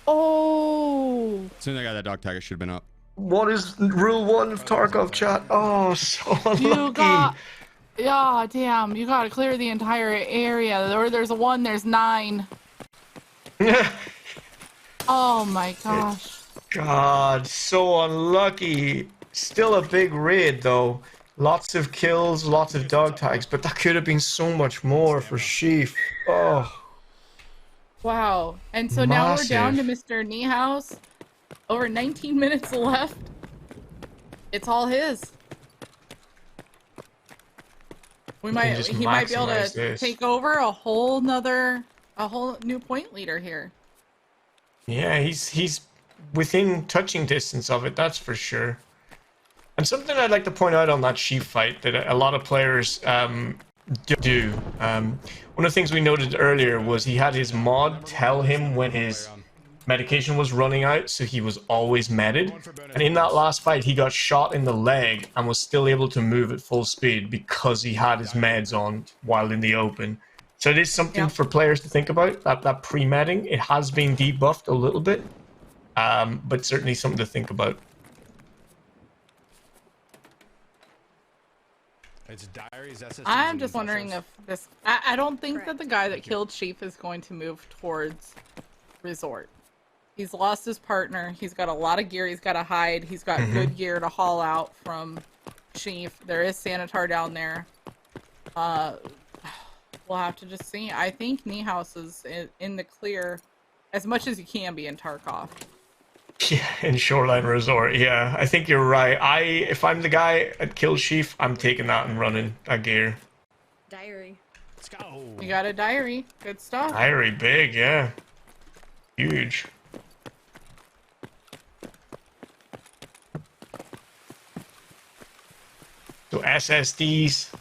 Speaker 2: Oh!
Speaker 8: As soon as I got that dog tag, I should have been up.
Speaker 3: What is rule 1 of Tarkov, chat? Oh, so unlucky.
Speaker 2: You got... Yeah, damn. You gotta clear the entire area. Where there's a 1, there's 9. Oh my gosh.
Speaker 3: God, so unlucky. Still a big raid, though. Lots of kills, lots of dog tags, but that could have been so much more for Sheaf. Oh.
Speaker 2: Wow. And so now we're down to
Speaker 3: Massive.
Speaker 2: Mr. Niehaus. Over 19 minutes left. It's all his. He might be able to take over a whole new point leader here.
Speaker 3: Yeah, he's within touching distance of it, that's for sure. And something I'd like to point out on that sheep fight that a lot of players do. One of the things we noted earlier was he had his mod tell him when his medication was running out, so he was always medded. And in that last fight, he got shot in the leg and was still able to move at full speed because he had his meds on while in the open. So it is something for players to think about, that pre-medding. It has been debuffed a little bit, but certainly something to think about.
Speaker 9: It's diaries,
Speaker 2: I'm just wondering if this... I don't think that the guy that killed Chief is going to move towards Resort. He's lost his partner. He's got a lot of gear. He's got to hide. He's got good gear to haul out from Chief. There is Sanitar down there. We'll have to just see. I think Niehaus is in the clear as much as you can be in Tarkov.
Speaker 3: Yeah, in Shoreline Resort. Yeah, I think you're right. If I'm the guy at Kill Chief, I'm taking that and running that gear.
Speaker 10: Diary.
Speaker 9: Let's go.
Speaker 2: You got a diary. Good stuff.
Speaker 3: Diary, big, yeah. Huge. So SSDs,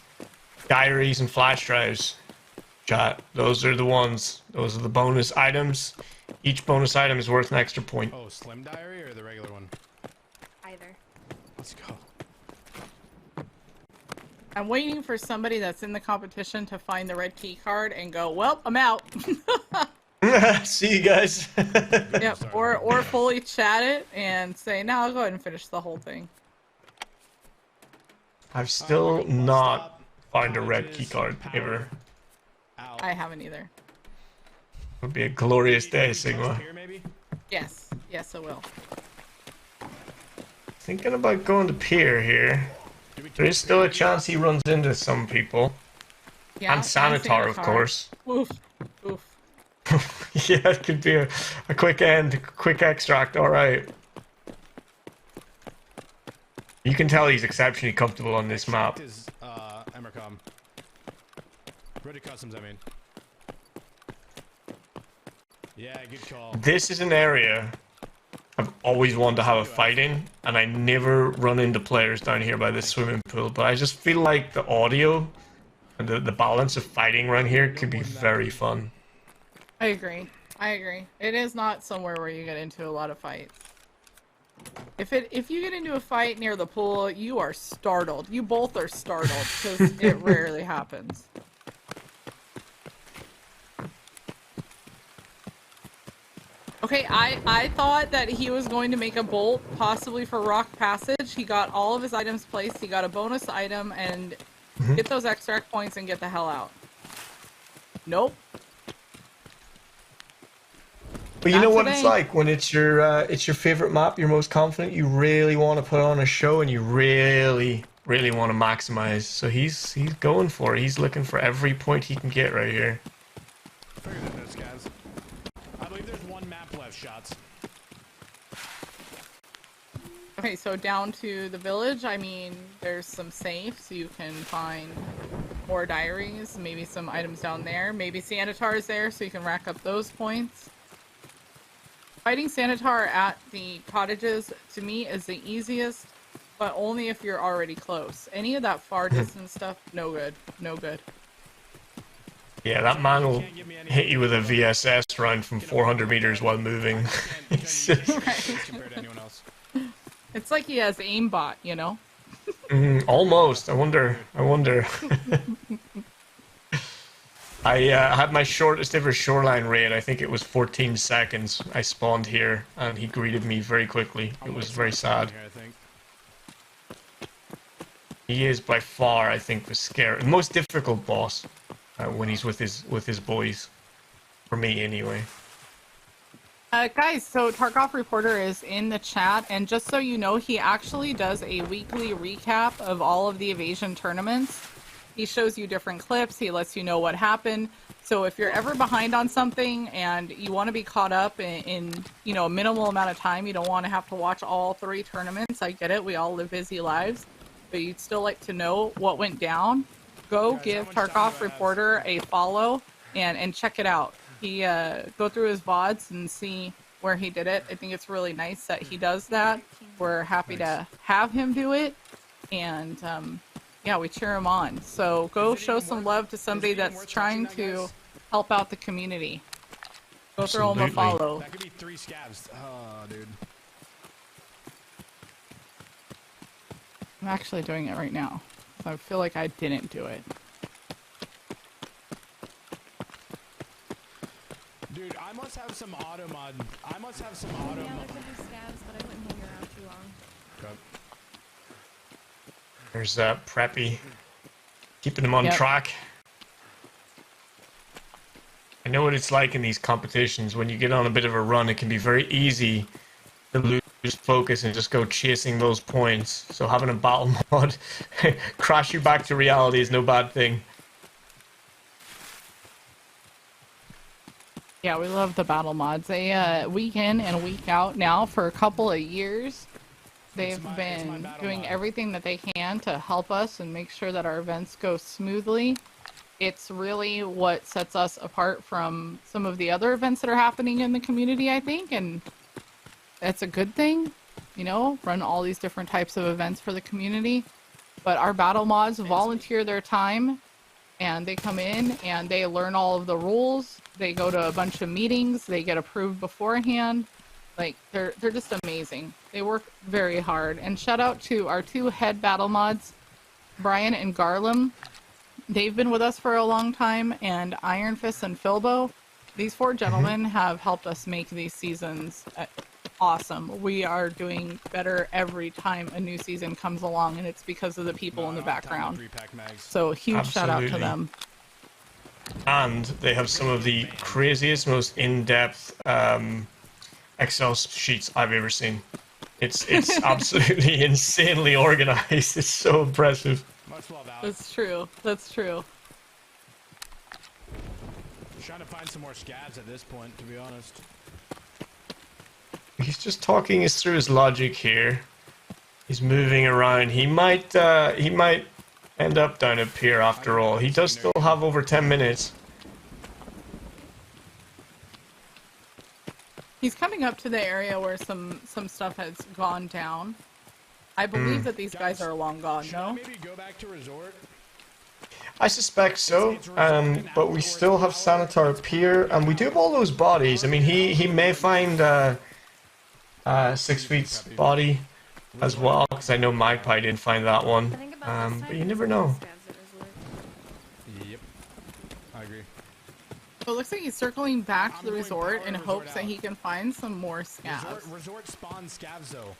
Speaker 3: diaries, and flash drives. Chat, those are the ones. Those are the bonus items. Each bonus item is worth an extra point.
Speaker 9: Oh, Slim Diary or the regular one?
Speaker 10: Either.
Speaker 9: Let's go.
Speaker 2: I'm waiting for somebody that's in the competition to find the red key card and go, well, I'm out.
Speaker 3: See you guys.
Speaker 2: Yep, or fully chat it and say, no, I'll go ahead and finish the whole thing.
Speaker 3: I've still not found a red key card ever.
Speaker 2: I haven't either.
Speaker 3: Would be a glorious day, Sigma.
Speaker 2: Yes, yes, I will.
Speaker 3: Thinking about going to Pier here. There is still a chance he runs into some people.
Speaker 2: Yeah,
Speaker 3: and Sanitar, of course.
Speaker 2: Oof, oof.
Speaker 3: Yeah, it could be a quick end, quick extract, alright. You can tell he's exceptionally comfortable on this map.
Speaker 9: Is, Emercom. Ready Customs, I mean. Yeah, good call.
Speaker 3: This is an area I've always wanted to have a fight in, and I never run into players down here by this swimming pool, but I just feel like the audio and the balance of fighting around here could be very fun.
Speaker 2: I agree. I agree. It is not somewhere where you get into a lot of fights. If you get into a fight near the pool, you are startled. You both are startled, because it rarely happens. Okay, I thought that he was going to make a bolt, possibly for Rock Passage. He got all of his items placed. He got a bonus item, and get those extract points and get the hell out. Nope.
Speaker 3: But you know what it's like when it's your favorite map, you're most confident, you really want to put on a show and you really want to maximize. So he's going for it. He's looking for every point he can get right here.
Speaker 9: Figured it is, guys. I believe there's one map left, shots.
Speaker 2: Okay, so down to the village, I mean, there's some safes, so you can find more diaries, maybe some items down there. Maybe Sanitar's there, so you can rack up those points. Fighting Sanitar at the cottages, to me, is the easiest, but only if you're already close. Any of that far distance stuff, no good. No good.
Speaker 3: Yeah, that man will hit you with a VSS round from 400 meters while moving.
Speaker 2: It's like he has aimbot, you know?
Speaker 3: Almost. I wonder. I had my shortest ever Shoreline raid. I think it was 14 seconds. I spawned here, and he greeted me very quickly. It was very sad. He is by far, I think, the most difficult boss when he's with his boys. For me, anyway.
Speaker 2: Guys, so Tarkov Reporter is in the chat, and just so you know, he actually does a weekly recap of all of the Evasion tournaments. He shows you different clips, he lets you know what happened. So if you're ever behind on something and you want to be caught up in you know, a minimal amount of time, you don't want to have to watch all 3 tournaments. I get it. We all live busy lives, but you'd still like to know what went down. Go give Tarkov Reporter a follow and check it out. He go through his VODs and see where he did it. I think it's really nice that he does that. We're happy to have him do it, and yeah, we cheer him on. So go show some love to somebody that's trying to help out the community. Go throw him a follow.
Speaker 9: That could be 3 scavs. Oh, dude.
Speaker 2: I'm actually doing it right now. I feel like I didn't do it.
Speaker 9: Dude, I must have some auto mod. I must have some auto mod.
Speaker 10: Yeah, there could be scavs, but I wouldn't hang around too long.
Speaker 9: Okay.
Speaker 3: There's Preppy. Keeping him on track. I know what it's like in these competitions. When you get on a bit of a run, it can be very easy to lose focus and just go chasing those points. So having a battle mod crash you back to reality is no bad thing.
Speaker 2: Yeah, we love the battle mods. They week in and week out now for a couple of years. They've been doing everything that they can to help us and make sure that our events go smoothly. It's really what sets us apart from some of the other events that are happening in the community, I think, and that's a good thing, you know, run all these different types of events for the community. But our battle mods volunteer their time, and they come in and they learn all of the rules. They go to a bunch of meetings. They get approved beforehand. Like, they're just amazing. They work very hard. And shout out to our 2 head battle mods, Brian and Garlam. They've been with us for a long time, and Iron Fist and Philbo. These 4 gentlemen have helped us make these seasons awesome. We are doing better every time a new season comes along, and it's because of the people in the background. So huge shout out to them.
Speaker 3: And they have some of the craziest, most in-depth Excel sheets I've ever seen. It's absolutely insanely organized. It's so impressive.
Speaker 2: That's true. That's true.
Speaker 9: Trying to find some more scavs at this point, to be honest.
Speaker 3: He's just talking us through his logic here. He's moving around. He might end up down up here after all. He does still have over 10 minutes.
Speaker 2: He's coming up to the area where some stuff has gone down. I believe that these guys are long gone, no?
Speaker 9: Maybe go back to resort.
Speaker 3: I suspect so, but we still have Sanitar up here, and we do have all those bodies. I mean, he may find 6 Feet's body as well, because I know Magpie didn't find that one. But you never know.
Speaker 9: Yep, I agree.
Speaker 2: So it looks like he's circling back to the resort in hopes that he can find some more scavs.
Speaker 9: Resort spawn scavs though.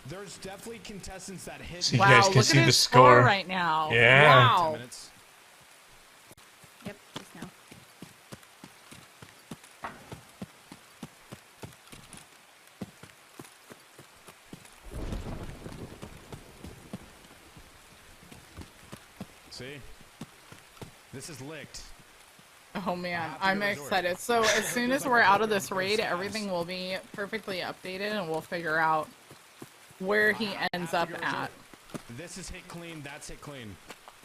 Speaker 9: There's definitely contestants that hit.
Speaker 3: So you guys can see the score
Speaker 2: right now.
Speaker 3: Yeah.
Speaker 2: Wow.
Speaker 9: 10 minutes.
Speaker 10: Yep, just now.
Speaker 9: See? This is licked.
Speaker 2: Oh man, I'm excited. So as soon as we're out of this raid, everything will be perfectly updated and we'll figure out where he ends up at.
Speaker 9: This is hit clean, that's hit clean.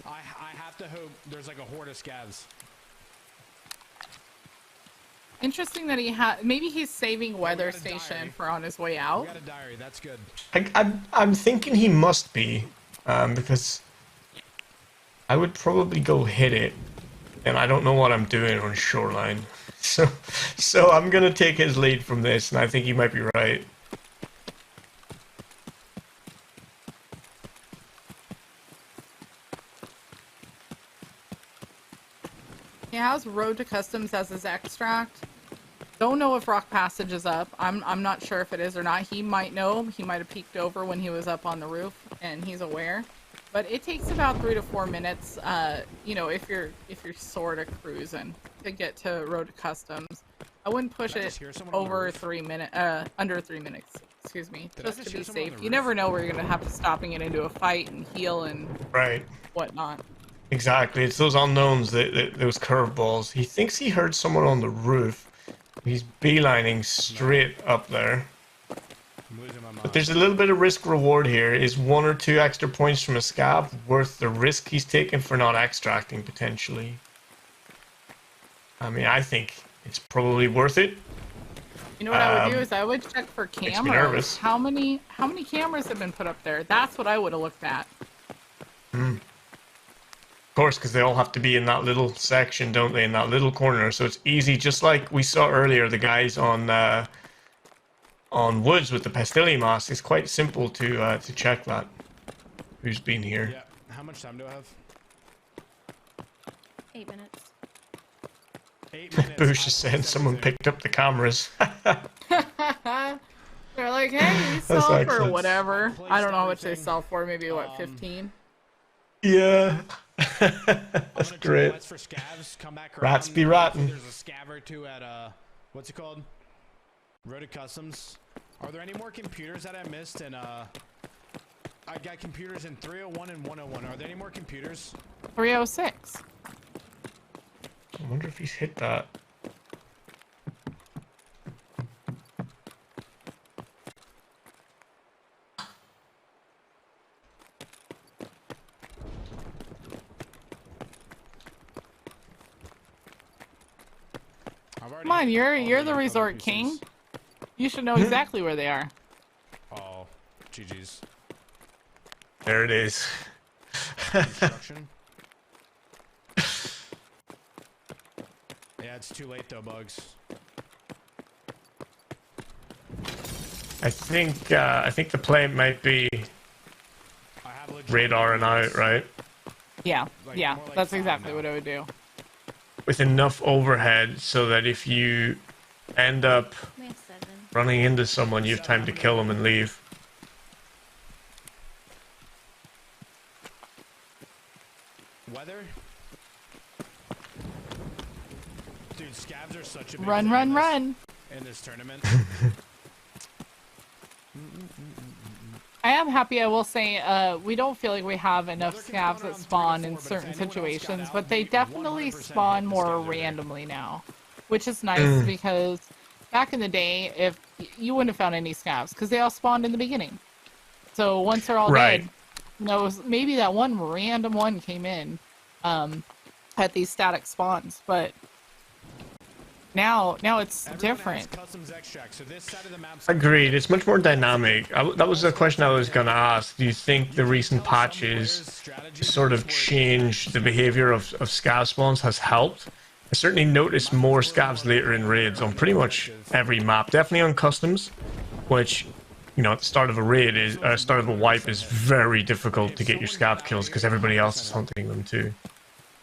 Speaker 9: I have to hope there's like a horde of scavs.
Speaker 2: Interesting that he had. Maybe he's saving Weather Station for on his way out.
Speaker 9: We got a diary, that's good.
Speaker 3: I'm thinking he must be, because I would probably go hit it, and I don't know what I'm doing on Shoreline. So I'm gonna take his lead from this, and I think he might be right.
Speaker 2: He has Road to Customs as his extract. Don't know if Rock Passage is up. I'm not sure if it is or not. He might know. He might have peeked over when he was up on the roof, and he's aware. But it takes about 3 to 4 minutes, you know, if you're sort of cruising to get to Road to Customs. I wouldn't push it over 3 minutes, under 3 minutes. excuse me,
Speaker 9: Did I
Speaker 2: just
Speaker 9: just
Speaker 2: to
Speaker 9: hear
Speaker 2: be
Speaker 9: someone on
Speaker 2: safe.
Speaker 9: the
Speaker 2: You
Speaker 9: roof?
Speaker 2: never know where you're gonna have to stopping it into a fight and heal and
Speaker 3: Right.
Speaker 2: whatnot.
Speaker 3: Exactly. It's those unknowns, those curveballs. He thinks he heard someone on the roof. He's beelining straight up there.
Speaker 9: I'm losing my mind.
Speaker 3: But there's a little bit of risk reward here. Is 1 or 2 extra points from a scab worth the risk he's taking for not extracting potentially? I mean, I think it's probably worth it.
Speaker 2: You know what I would do is I would check for
Speaker 3: Makes me nervous.
Speaker 2: cameras. How many cameras have been put up there? That's what I would have looked at.
Speaker 3: Of course, because they all have to be in that little section, don't they? In that little corner, so it's easy. Just like we saw earlier, the guys on Woods with the Pastille mask. It's quite simple to check that. Who's been here?
Speaker 9: Yeah. How much time do I have?
Speaker 10: 8 minutes.
Speaker 9: 8 minutes.
Speaker 3: Boosh is saying someone picked up the cameras.
Speaker 2: They're like, hey, we
Speaker 3: That's
Speaker 2: sell for
Speaker 3: excellent.
Speaker 2: whatever. I don't know how much they sell for. Maybe what, 15?
Speaker 3: Yeah.
Speaker 9: I'm
Speaker 3: That's
Speaker 9: gonna
Speaker 3: great.
Speaker 9: West for scavs, come back
Speaker 3: Rats
Speaker 9: around.
Speaker 3: be rotten.
Speaker 9: There's a scav or two at what's it called? Road to Customs. Are there any more computers that I missed? And I got computers in 301 and 101. Are there any more computers?
Speaker 2: 306.
Speaker 3: I wonder if he's hit that.
Speaker 2: Come on, you're the resort king. You should know exactly where they are.
Speaker 9: Oh, GG's.
Speaker 3: There it is.
Speaker 9: Construction. Yeah, it's too late though, Bugs.
Speaker 3: I think the play might be radar and out, right?
Speaker 2: Yeah, yeah, that's exactly what I would do.
Speaker 3: With enough overhead so that if you end up
Speaker 10: We have 7.
Speaker 3: running into someone, you have time to kill them and leave.
Speaker 9: Weather? Dude, scavs are such a big
Speaker 2: Run,
Speaker 9: thing
Speaker 2: run,
Speaker 9: in this-
Speaker 2: run.
Speaker 9: in this tournament.
Speaker 2: I am happy, I will say, we don't feel like we have enough scavs that spawn in certain situations, but they definitely spawn more randomly now, which is nice because back in the day, if you wouldn't have found any scavs because they all spawned in the beginning. So once they're all dead, you know, maybe that one random one came in at these static spawns, but now it's different.
Speaker 9: Customs extract, so this side of the map's
Speaker 3: Agreed. It's much more dynamic. That was the question I was going to ask. Do you think the recent patches sort of changed the behavior of scav spawns has helped? I certainly noticed more scavs later in raids on pretty much every map. Definitely on customs, which, you know, at the start of a raid start of a wipe is very difficult to get your scav kills because everybody else is hunting them too.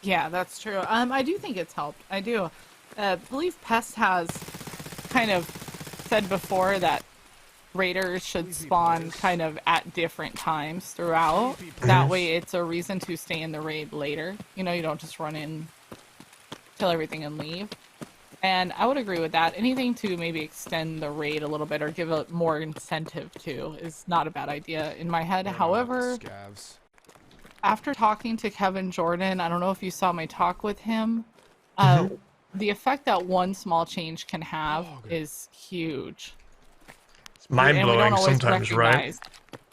Speaker 2: Yeah, that's true. I do think it's helped. I do. I believe Pest has kind of said before that raiders should spawn kind of at different times throughout. That way it's a reason to stay in the raid later. You know, you don't just run in, kill everything and leave. And I would agree with that. Anything to maybe extend the raid a little bit or give it more incentive to is not a bad idea in my head. However, after talking to Kevin Jordan, I don't know if you saw my talk with him, the effect that one small change can have is huge.
Speaker 3: It's mind-blowing sometimes, right?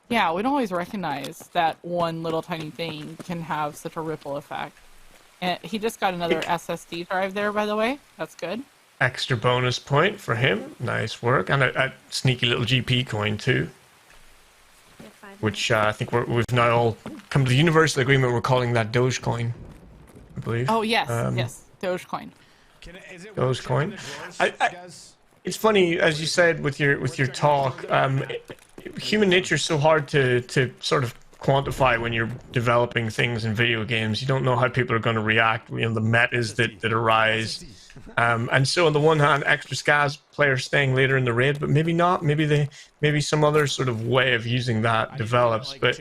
Speaker 2: Yeah, we don't always recognize that one little tiny thing can have such a ripple effect. And he just got another SSD drive there, by the way. That's good.
Speaker 3: Extra bonus point for him. Nice work. And a sneaky little GP coin too. Which I think we've now all come to the universal agreement. We're calling that Dogecoin, I believe.
Speaker 2: Oh, yes. Yes. Dogecoin.
Speaker 3: Dogecoin. It's funny, as you said with your talk, human nature is so hard to sort of quantify when you're developing things in video games. You don't know how people are going to react. You know, the metas that arise. And so on the one hand, extra scavs players staying later in the raid, but maybe not. Maybe some other sort of way of using that develops. But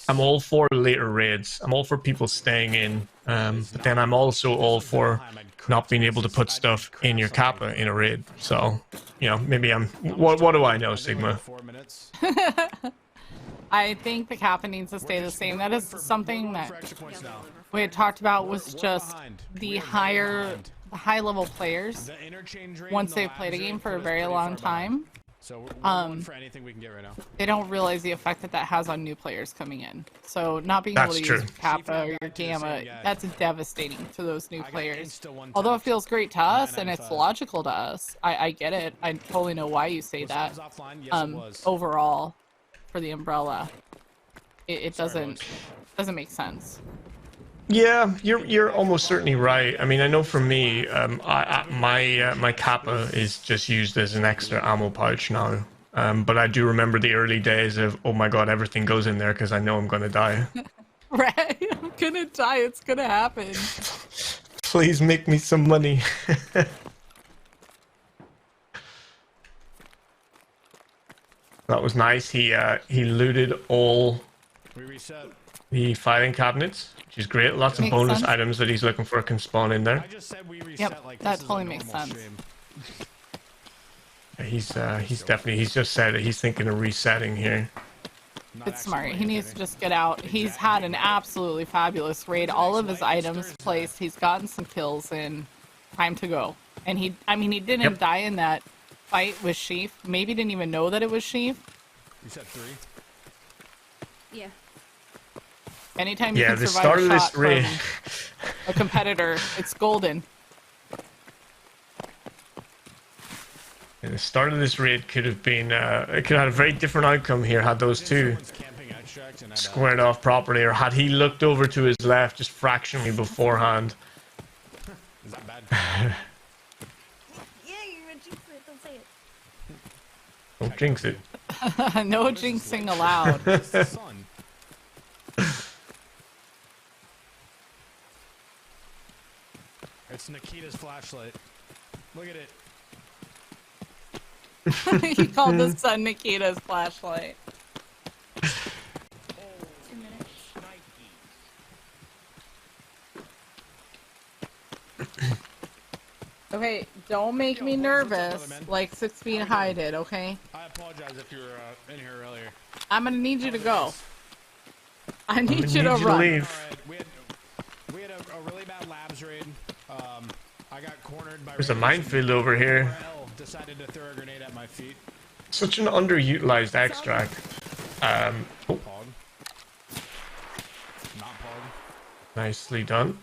Speaker 3: I'm all for later raids. I'm all for people staying in. But then I'm also all for not being able to put stuff in your kappa in a raid. So, maybe I'm. What do I know, Sigma?
Speaker 2: I think the kappa needs to stay the same. That is something that we had talked about, was just the high level players, once they've played a game for a very long time,
Speaker 9: So we're for anything we can get right now.
Speaker 2: they don't realize the effect that has on new players coming in. So not being able to use kappa or your gamma, that's devastating to those new players. Although it feels great to us and it's logical to us, I get it. I totally know why you say that. Overall, for the umbrella, it doesn't make sense.
Speaker 3: Yeah, you're almost certainly right. I mean, I know for me, my kappa is just used as an extra ammo pouch now. But I do remember the early days of, oh my god, everything goes in there because I know I'm gonna die.
Speaker 2: Right, I'm gonna die. It's gonna happen.
Speaker 3: Please make me some money. That was nice. He looted all the filing cabinets, which is great. Lots of bonus items that he's looking for can spawn in there.
Speaker 2: Yep, that totally makes sense.
Speaker 3: He's just said that he's thinking of resetting here.
Speaker 2: It's smart. He needs to just get out. He's had an absolutely fabulous raid. All of his items placed. He's gotten some kills in. Time to go. And he didn't die in that fight with Sheaf. Maybe didn't even know that it was Sheaf.
Speaker 9: You said 3?
Speaker 10: Yeah.
Speaker 2: Anytime you can survive a shot from a competitor, it's golden.
Speaker 3: And the start of this raid could have been, it could have had a very different outcome here had those two squared off properly, or had he looked over to his left just fractionally beforehand.
Speaker 9: Is that bad?
Speaker 10: Yeah, you're gonna jinx it. Don't say it.
Speaker 3: Don't jinx it.
Speaker 2: No jinxing allowed.
Speaker 9: It's Nikita's flashlight. Look at it.
Speaker 2: He called the sun Nikita's flashlight.
Speaker 10: 2 minutes.
Speaker 2: Okay, don't make me nervous like 6 feet high did, okay?
Speaker 9: I apologize if you were in here earlier.
Speaker 2: I'm gonna need you to go. I need you to run.
Speaker 3: Leave.
Speaker 9: Right, we had a really bad labs raid. I got cornered by.
Speaker 3: There's a minefield over here.
Speaker 9: Decided to throw a grenade at my feet.
Speaker 3: Such an underutilized extract.
Speaker 9: Pog. Not pog.
Speaker 3: Nicely done.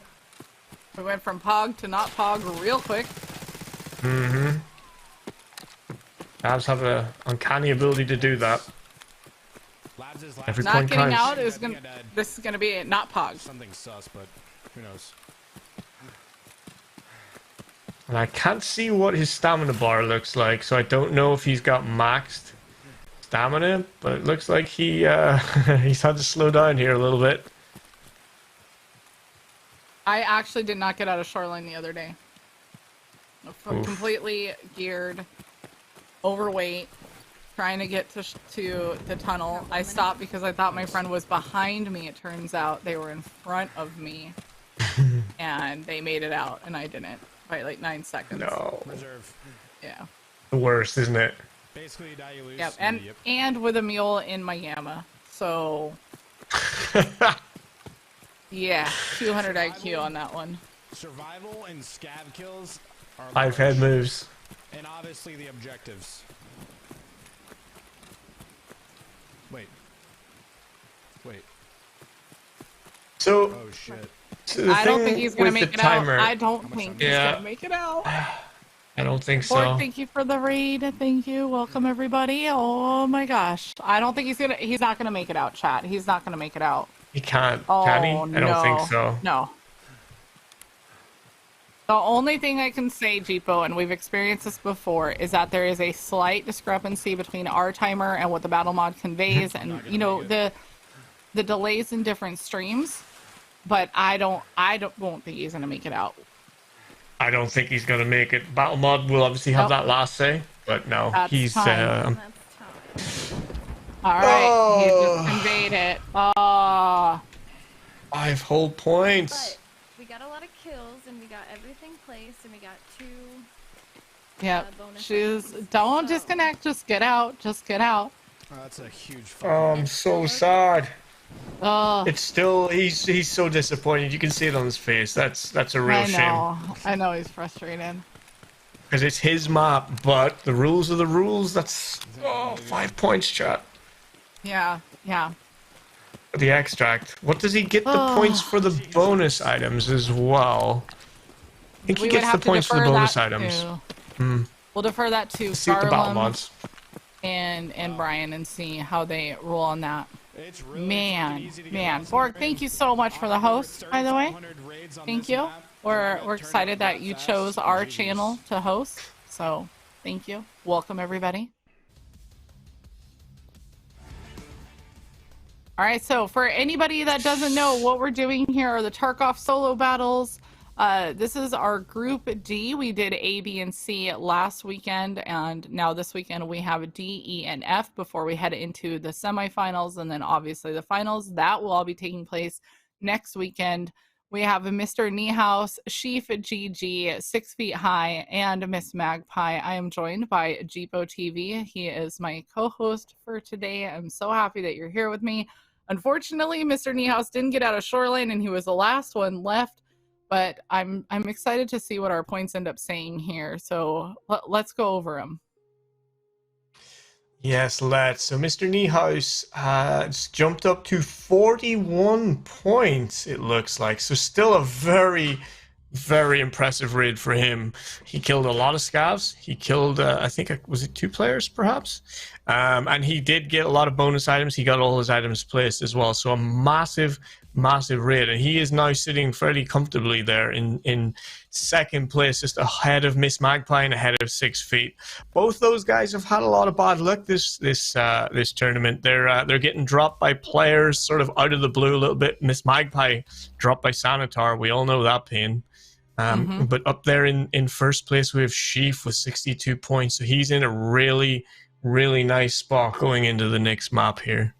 Speaker 2: We went from pog to not pog real quick.
Speaker 3: Mm-hmm. Labs have an uncanny ability to do that. Every
Speaker 2: Not
Speaker 3: point
Speaker 2: getting
Speaker 3: counts.
Speaker 2: out is gonna. This is gonna be not pog.
Speaker 9: Something sus, but who knows?
Speaker 3: And I can't see what his stamina bar looks like, so I don't know if he's got maxed stamina, but it looks like he he's had to slow down here a little bit.
Speaker 2: I actually did not get out of Shoreline the other day. Completely geared, overweight, trying to get to the tunnel. I stopped because I thought my friend was behind me. It turns out they were in front of me, and they made it out, and I didn't by like 9 seconds.
Speaker 3: No.
Speaker 9: Reserve.
Speaker 2: Yeah.
Speaker 3: The worst, isn't it?
Speaker 9: Basically, die you lose.
Speaker 2: Yep. And with a mule in my gamma, so. Yeah, 200 IQ on that one.
Speaker 9: Survival and scav kills are
Speaker 3: 5 head moves.
Speaker 9: And obviously the objectives. Wait.
Speaker 3: So.
Speaker 9: Oh shit.
Speaker 3: So
Speaker 2: I don't think he's gonna make it out. I don't think he's
Speaker 3: Yeah.
Speaker 2: gonna make it out.
Speaker 3: I don't think so.
Speaker 2: Ford, thank you for the raid. Thank you. Welcome everybody. Oh my gosh. I don't think he's not gonna make it out, chat. He's not gonna make it out.
Speaker 3: He can't.
Speaker 2: Oh,
Speaker 3: Can he? I don't think so.
Speaker 2: No. The only thing I can say, Jeepo, and we've experienced this before, is that there is a slight discrepancy between our timer and what the battle mod conveys, and the delays in different streams. But I won't think he's gonna make it out.
Speaker 3: I don't think he's going to make it. Battle Mod will obviously have that last say, but no,
Speaker 2: That's
Speaker 3: he's...
Speaker 2: time. All right, he just conveyed it. Oh.
Speaker 3: 5 whole points.
Speaker 10: But we got a lot of kills, and we got everything placed, and we got 2...
Speaker 2: Yep. Don't disconnect. Just get out. Just get out.
Speaker 9: Oh, that's a huge.
Speaker 3: Oh, I'm so sad.
Speaker 2: Oh.
Speaker 3: It's still he's so disappointed. You can see it on his face. That's a real shame.
Speaker 2: I know he's frustrated.
Speaker 3: Because it's his map, but the rules are the rules. That's 5 points, chat.
Speaker 2: Yeah.
Speaker 3: The extract. What does he get the points for the bonus items as well? I think he gets the points for the bonus items.
Speaker 2: We'll defer that to
Speaker 3: See what the battle mods
Speaker 2: and Brian and see how they roll on that. Man, Borg, thank you so much for the host, by the way. Thank you. We're excited that you chose our channel to host. So thank you. Welcome everybody. All right, so for anybody that doesn't know, what we're doing here are the Tarkov solo battles. This is our Group D. We did A, B, and C last weekend, and now this weekend we have D, E, and F before we head into the semifinals, and then obviously the finals. That will all be taking place next weekend. We have Mr. Niehaus, Sheaf GG, 6 Feet High, and Miss Magpie. I am joined by Jeepo TV. He is my co-host for today. I'm so happy that you're here with me. Unfortunately, Mr. Niehaus didn't get out of Shoreline, and he was the last one left. But I'm excited to see what our points end up saying here. So let's go over them.
Speaker 3: Yes, let's. So Mr. Niehaus has jumped up to 41 points, it looks like. So still a very, very impressive raid for him. He killed a lot of scavs. He killed, I think, was it 2 players, perhaps? And he did get a lot of bonus items. He got all his items placed as well. So a massive raid, and he is now sitting fairly comfortably there in second place, just ahead of Miss Magpie and ahead of 6 Feet. Both those guys have had a lot of bad luck this tournament. They're getting dropped by players sort of out of the blue a little bit. Miss Magpie dropped by Sanitar. We all know that pain. But up there in first place we have Sheaf with 62 points. So he's in a really nice spot going into the next map here.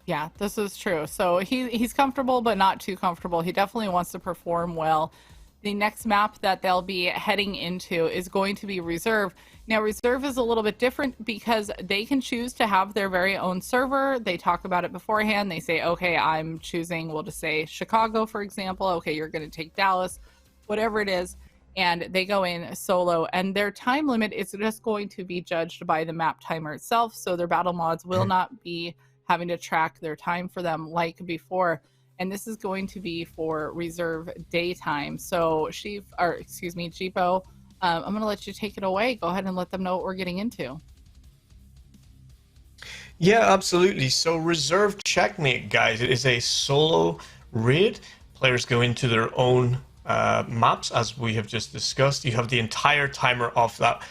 Speaker 2: Yeah, this is true. So he's comfortable, but not too comfortable. He definitely wants to perform well. The next map that they'll be heading into is going to be Reserve. Now, Reserve is a little bit different because they can choose to have their very own server. They talk about it beforehand. They say, okay, I'm choosing, we'll just say Chicago, for example. Okay, you're going to take Dallas, whatever it is. And they go in solo, and their time limit is just going to be judged by the map timer itself. So their battle mods will not be having to track their time for them like before. And this is going to be for Reserve daytime. So Jeepo, I'm going to let you take it away. Go ahead and let them know what we're getting into.
Speaker 3: Yeah, absolutely. So Reserve Checkmate, guys. It is a solo raid. Players go into their own maps, as we have just discussed. You have the entire timer off that.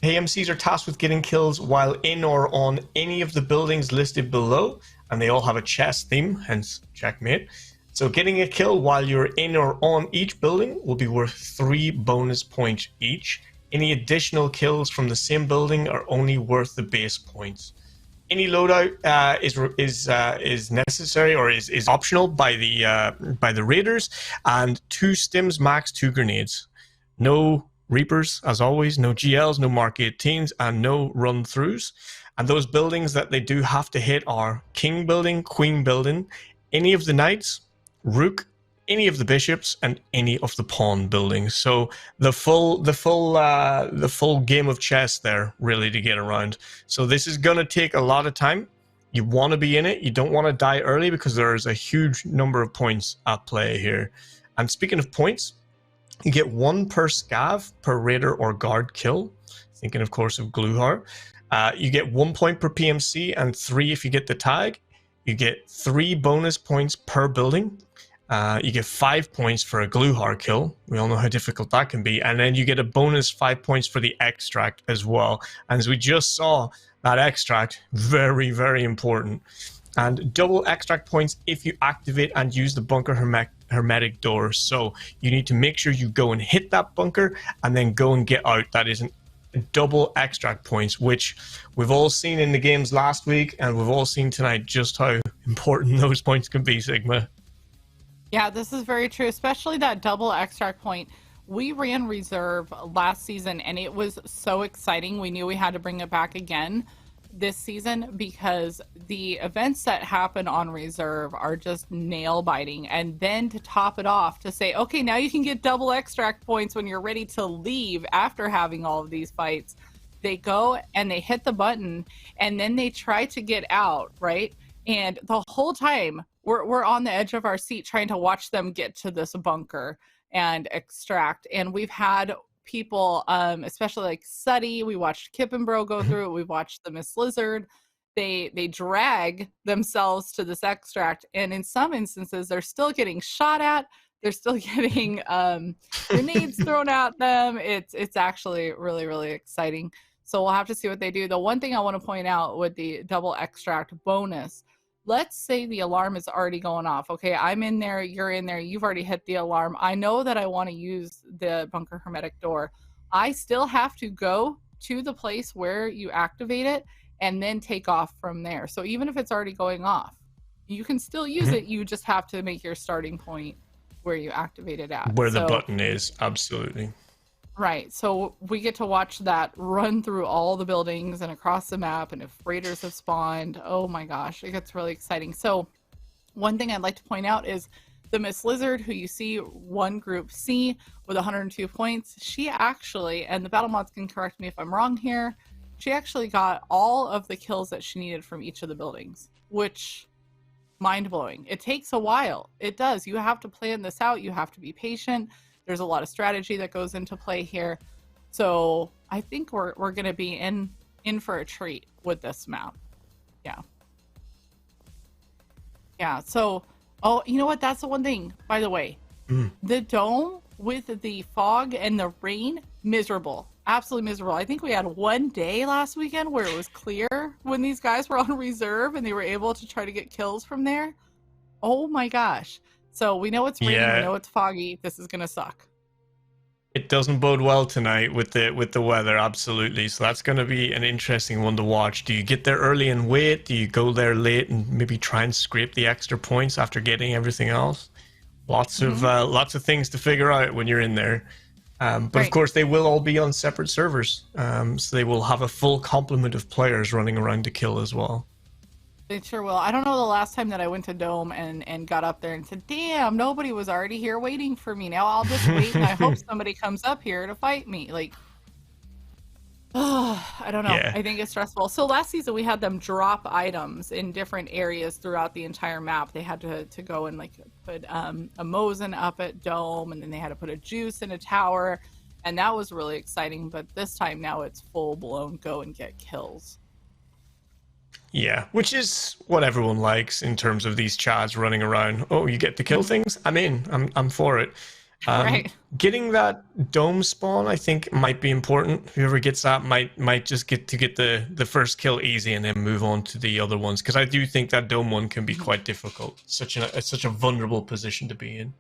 Speaker 3: AMCs are tasked with getting kills while in or on any of the buildings listed below, and they all have a chess theme, hence checkmate. So getting a kill while you're in or on each building will be worth 3 bonus points each. Any additional kills from the same building are only worth the base points. Any loadout is necessary or is optional by the raiders, and 2 stims max 2 grenades. No Reapers, as always, no GLs, no Mark 18s, and no run-throughs. And those buildings that they do have to hit are King Building, Queen Building, any of the Knights, Rook, any of the Bishops, and any of the Pawn buildings. So the full game of chess there, really, to get around. So this is going to take a lot of time. You want to be in it. You don't want to die early because there's a huge number of points at play here. And speaking of points, you get 1 per scav per raider or guard kill. Thinking, of course, of Gluhar. You get 1 point per PMC and 3 if you get the tag. You get 3 bonus points per building. You get 5 points for a Gluhar kill. We all know how difficult that can be. And then you get a bonus 5 points for the extract as well. And as we just saw, that extract, very important. And double extract points if you activate and use the bunker hermetic door. So you need to make sure you go and hit that bunker and then go and get out. That is double extract points, which we've all seen in the games last week, and we've all seen tonight just how important those points can be, Sigma.
Speaker 2: Yeah, this is very true, especially that double extract point. We ran reserve last season, and it was so exciting. We knew we had to bring it back again this season because the events that happen on reserve are just nail biting. And then to top it off, to say, okay, now you can get double extract points when you're ready to leave after having all of these fights. They go and they hit the button, and then they try to get out, right? And the whole time we're on the edge of our seat trying to watch them get to this bunker and extract. And we've had people, especially like Suddy, we watched Kip and Bro go through it. We've watched the Miss Lizard. They drag themselves to this extract, and in some instances they're still getting shot at. They're still getting grenades thrown at them. It's actually really, really exciting. So we'll have to see what they do. The one thing I want to point out with the double extract bonus, let's say the alarm is already going off. Okay, I'm in there, you're in there, you've already hit the alarm. I know that I want to use the bunker hermetic door. I still have to go to the place where you activate it and then take off from there. So even if it's already going off, you can still use it. You just have to make your starting point where you activate it at.
Speaker 3: Where the button is, absolutely.
Speaker 2: Right, so we get to watch that run through all the buildings and across the map, and if raiders have spawned, oh my gosh, it gets really exciting. So one thing I'd like to point out is the Miss Lizard, who you see one group C with 102 points, she actually, and the battle mods can correct me if I'm wrong here, she actually got all of the kills that she needed from each of the buildings, which, mind-blowing. It takes a while. It does. You have to plan this out. You have to be patient. There's a lot of strategy that goes into play here. So I think we're going to be in for a treat with this map. Yeah. Yeah. So, oh, you know what? That's the one thing, by the way. The dome with the fog and the rain, miserable. Absolutely miserable. I think we had one day last weekend where it was clear when these guys were on reserve and they were able to try to get kills from there. Oh my gosh. So we know it's raining, we know it's foggy. This is gonna suck.
Speaker 3: It doesn't bode well tonight with the weather, absolutely. So that's gonna be an interesting one to watch. Do you get there early and wait? Do you go there late and maybe try and scrape the extra points after getting everything else? Lots of things to figure out when you're in there. But of course, they will all be on separate servers, so they will have a full complement of players running around to kill as well.
Speaker 2: They sure will. I don't know the last time that I went to Dome and got up there and said, damn, nobody was already here waiting for me. Now I'll just wait and I hope somebody comes up here to fight me. Like, oh, I don't know. Yeah. I think it's stressful. So last season we had them drop items in different areas throughout the entire map. They had to go and like put a Mosin up at Dome, and then they had to put a juice in a tower. And that was really exciting. But this time now it's full blown go and get kills.
Speaker 3: Yeah, which is what everyone likes in terms of these chads running around. Oh, you get to kill things? I'm in. I'm for it.
Speaker 2: Right.
Speaker 3: Getting that dome spawn, I think, might be important. Whoever gets that might just get the first kill easy and then move on to the other ones. Because I do think that dome one can be quite difficult. Such a vulnerable position to be in.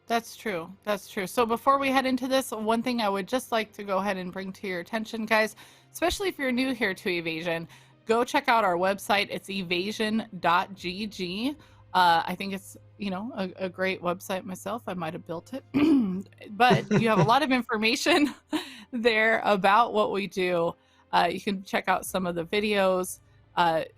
Speaker 2: That's true. That's true. So before we head into this, one thing I would just like to go ahead and bring to your attention, guys, especially if you're new here to Evasion, go check out our website. It's evasion.gg. I think it's, a great website myself. I might have built it. But you have a lot of information there about what we do. You can check out some of the videos.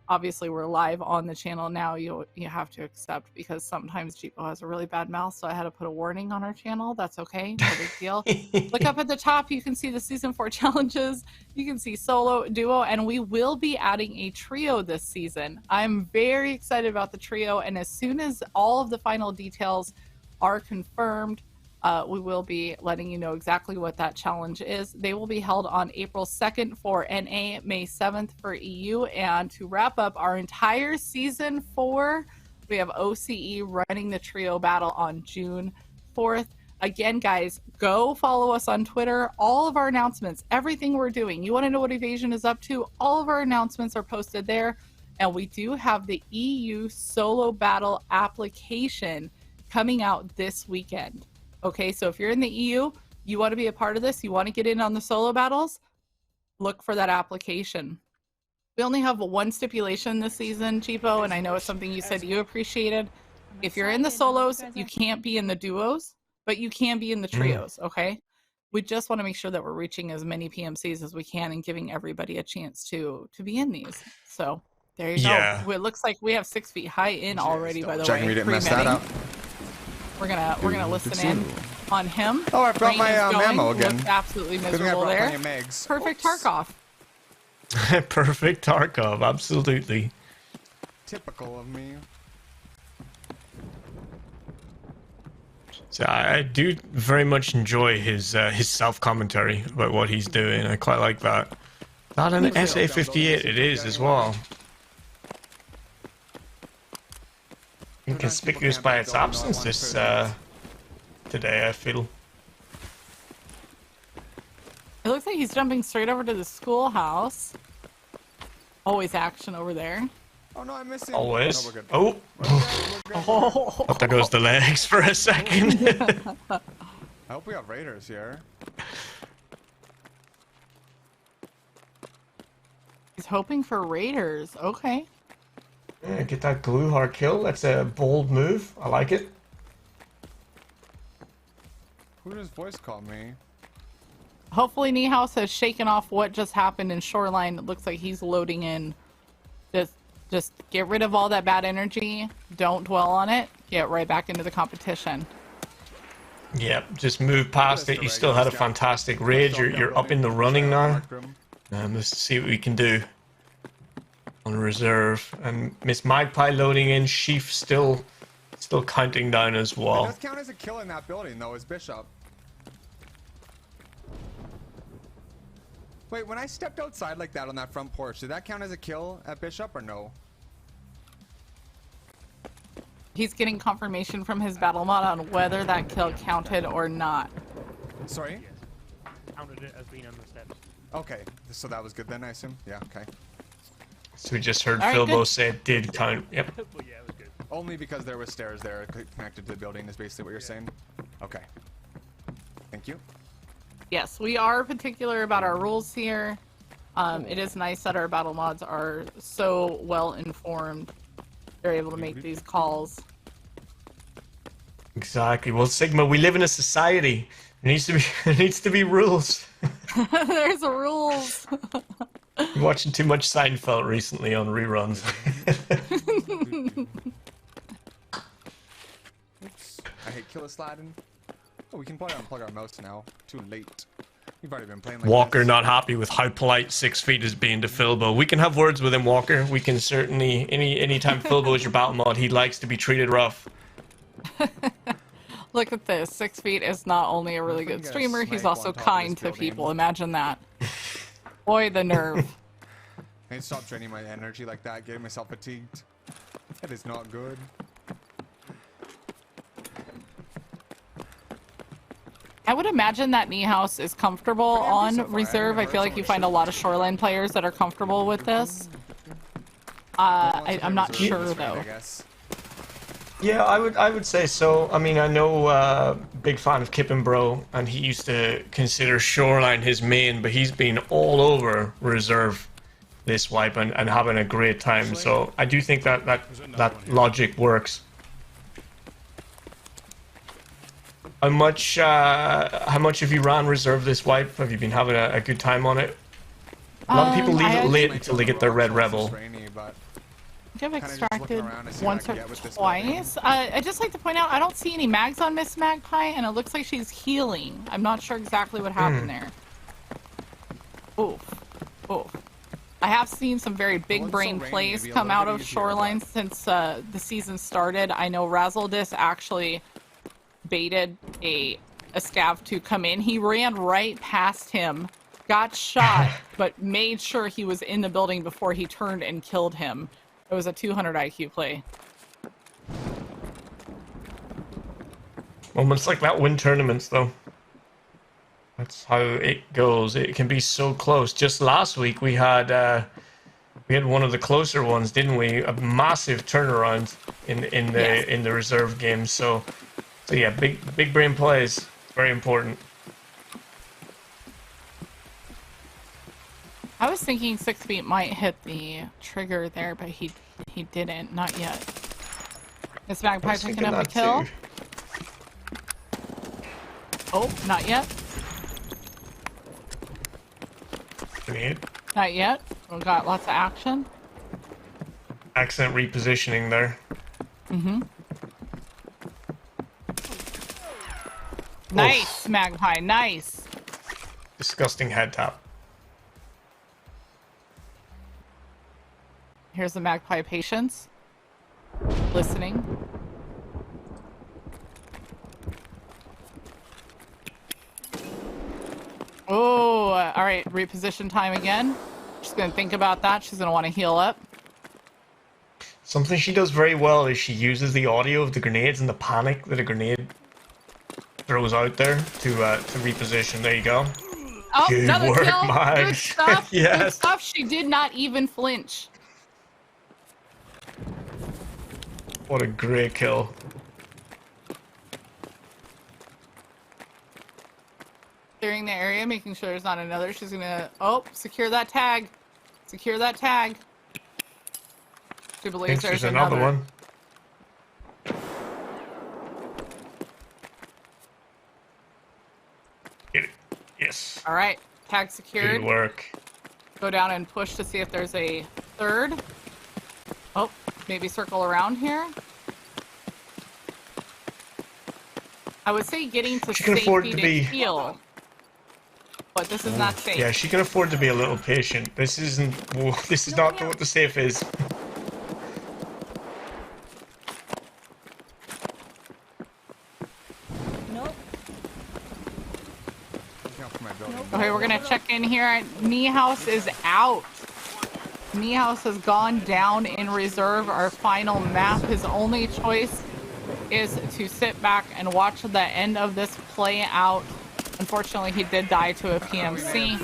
Speaker 2: Obviously, we're live on the channel now. You have to accept because sometimes Jeepo has a really bad mouth, so I had to put a warning on our channel. That's okay. No big deal. Look up at the top. You can see the Season 4 challenges. You can see solo, duo, and we will be adding a trio this season. I'm very excited about the trio, and as soon as all of the final details are confirmed, we will be letting you know exactly what that challenge is. They will be held on April 2nd for NA, May 7th for EU, and to wrap up our entire Season 4, we have OCE running the trio battle on June 4th. Again, guys, go follow us on Twitter. All of our announcements, everything we're doing. You want to know what Evasion is up to? All of our announcements are posted there, and we do have the EU solo battle application coming out this weekend. Okay, so if you're in the EU, you want to be a part of this, you want to get in on the solo battles, look for that application. We only have one stipulation this season, Cheapo, and I know it's something you said you appreciated. If you're in the solos, you can't be in the duos, but you can be in the trios, okay? We just want to make sure that we're reaching as many PMCs as we can and giving everybody a chance to be in these. So there you go. It looks like we have 6 feet high in already, by the way.
Speaker 5: We didn't mess that up.
Speaker 2: We're gonna listen in on him.
Speaker 5: Oh, I brought my ammo again.
Speaker 2: Looked absolutely miserable there. Perfect Tarkov.
Speaker 3: Perfect Tarkov, absolutely.
Speaker 5: Typical of me.
Speaker 3: So I do very much enjoy his self-commentary about what he's doing. I quite like that. Not an SA-58 it is as well. Inconspicuous by its absence this today, I feel.
Speaker 2: It looks like he's jumping straight over to the schoolhouse. Always action over there.
Speaker 5: Oh no, I'm missing.
Speaker 3: Always.
Speaker 5: No,
Speaker 3: Oh, there goes the legs for a second.
Speaker 5: I hope we have raiders here.
Speaker 2: He's hoping for raiders. Okay.
Speaker 3: Yeah, get that glue hard kill. That's a bold move. I like it.
Speaker 5: Who does voice call me?
Speaker 2: Hopefully Niehaus has shaken off what just happened in Shoreline. It looks like he's loading in. Just get rid of all that bad energy. Don't dwell on it. Get right back into the competition.
Speaker 3: Yep, just move past it. You still had a fantastic raid. You're up in the running now. Let's see what we can do on reserve. And Miss Magpie loading in. Sheaf still counting down as well.
Speaker 5: It does count as a kill in that building though, as Bishop. Wait, when I stepped outside like that on that front porch, did that count as a kill at Bishop or no?
Speaker 2: He's getting confirmation from his battle mod on whether that kill counted or not.
Speaker 5: Sorry?
Speaker 7: Counted it as being on the steps.
Speaker 5: Okay, so that was good then, I assume? Yeah, okay.
Speaker 3: So we just heard Philbo say it did count. Yep.
Speaker 7: Well, yeah, it was good.
Speaker 5: Only because there were stairs there connected to the building is basically what you're saying? Okay. Thank you.
Speaker 2: Yes, we are particular about our rules here. It is nice that our battle mods are so well informed. They're able to make these calls.
Speaker 3: Exactly. Well, Sigma, we live in a society. There needs to be rules.
Speaker 2: There's rules.
Speaker 3: I'm watching too much Seinfeld recently on reruns.
Speaker 5: Oops. I hate killer sliding. Oh, we can probably unplug our mouse now. Too late. We've already been playing like
Speaker 3: Walker
Speaker 5: this.
Speaker 3: not happy with how polite 6 feet is being to Philbo. We can have words with him, Walker. We can certainly anytime Philbo is your battle mod, he likes to be treated rough.
Speaker 2: Look at this. 6 feet is not only a really good streamer, he's also kind to people. Imagine that. Boy, the nerve.
Speaker 5: I need to stop draining my energy like that, getting myself fatigued. That is not good.
Speaker 2: I would imagine that Niehaus is comfortable on reserve. I feel like you find a lot of Shoreline players that are comfortable with this. I'm not sure though.
Speaker 3: Yeah, I would say so. I mean, I know big fan of Kippin Bro, and he used to consider Shoreline his main, but he's been all over reserve this wipe and having a great time. So I do think that logic works. How much have you ran reserve this wipe? Have you been having a good time on it? A lot of people leave it late until they get their red rebel.
Speaker 2: I've extracted once or twice. I just like to point out I don't see any mags on Miss Magpie, and it looks like she's healing. I'm not sure exactly what happened there. Oof. Oof. I have seen some very big brain plays come out of Shoreline since the season started. I know Razzledis actually baited a scav to come in. He ran right past him, got shot, but made sure he was in the building before he turned and killed him. It was a 200 IQ play.
Speaker 3: Moments like that win tournaments, though. That's how it goes. It can be so close. Just last week we had one of the closer ones, didn't we? A massive turnaround in the reserve game. So So yeah, big brain plays. Very important.
Speaker 2: I was thinking 6 feet might hit the trigger there, but he didn't. Not yet. Is Magpie picking up a kill?
Speaker 3: Too.
Speaker 2: Oh, not yet.
Speaker 3: Grenade.
Speaker 2: Not yet. We've got lots of action.
Speaker 3: Accent repositioning there.
Speaker 2: Mm-hmm. Nice, Magpie. Nice.
Speaker 3: Disgusting head tap.
Speaker 2: Here's the Magpie patience. Listening. Oh, all right. Reposition time again. She's going to think about that. She's going to want to heal up.
Speaker 3: Something she does very well is she uses the audio of the grenades and the panic that a grenade throws out there to reposition. There you go.
Speaker 2: Oh,
Speaker 3: Good
Speaker 2: another
Speaker 3: work,
Speaker 2: kill.
Speaker 3: Mags.
Speaker 2: Good stuff.
Speaker 3: Yes.
Speaker 2: Good stuff. She did not even flinch.
Speaker 3: What a great kill.
Speaker 2: Clearing the area, making sure there's not another. She's gonna, secure that tag. Secure that tag. She believes
Speaker 3: Thinks
Speaker 2: there's another
Speaker 3: one. Get it. Yes.
Speaker 2: All right, tag secured.
Speaker 3: Good work.
Speaker 2: Go down and push to see if there's a third. Oh, maybe circle around here. I would say getting to
Speaker 3: She can afford
Speaker 2: safety
Speaker 3: to
Speaker 2: to
Speaker 3: be-
Speaker 2: heal. But this is not safe.
Speaker 3: Yeah, she can afford to be a little patient. This isn't. Whoa, this is not what the safe is.
Speaker 6: Nope.
Speaker 2: Okay, we're gonna check in here. Knee House is out. Knee House has gone down in reserve. Our final map. His only choice is to sit back and watch the end of this play out. Unfortunately, he did die to a PMC.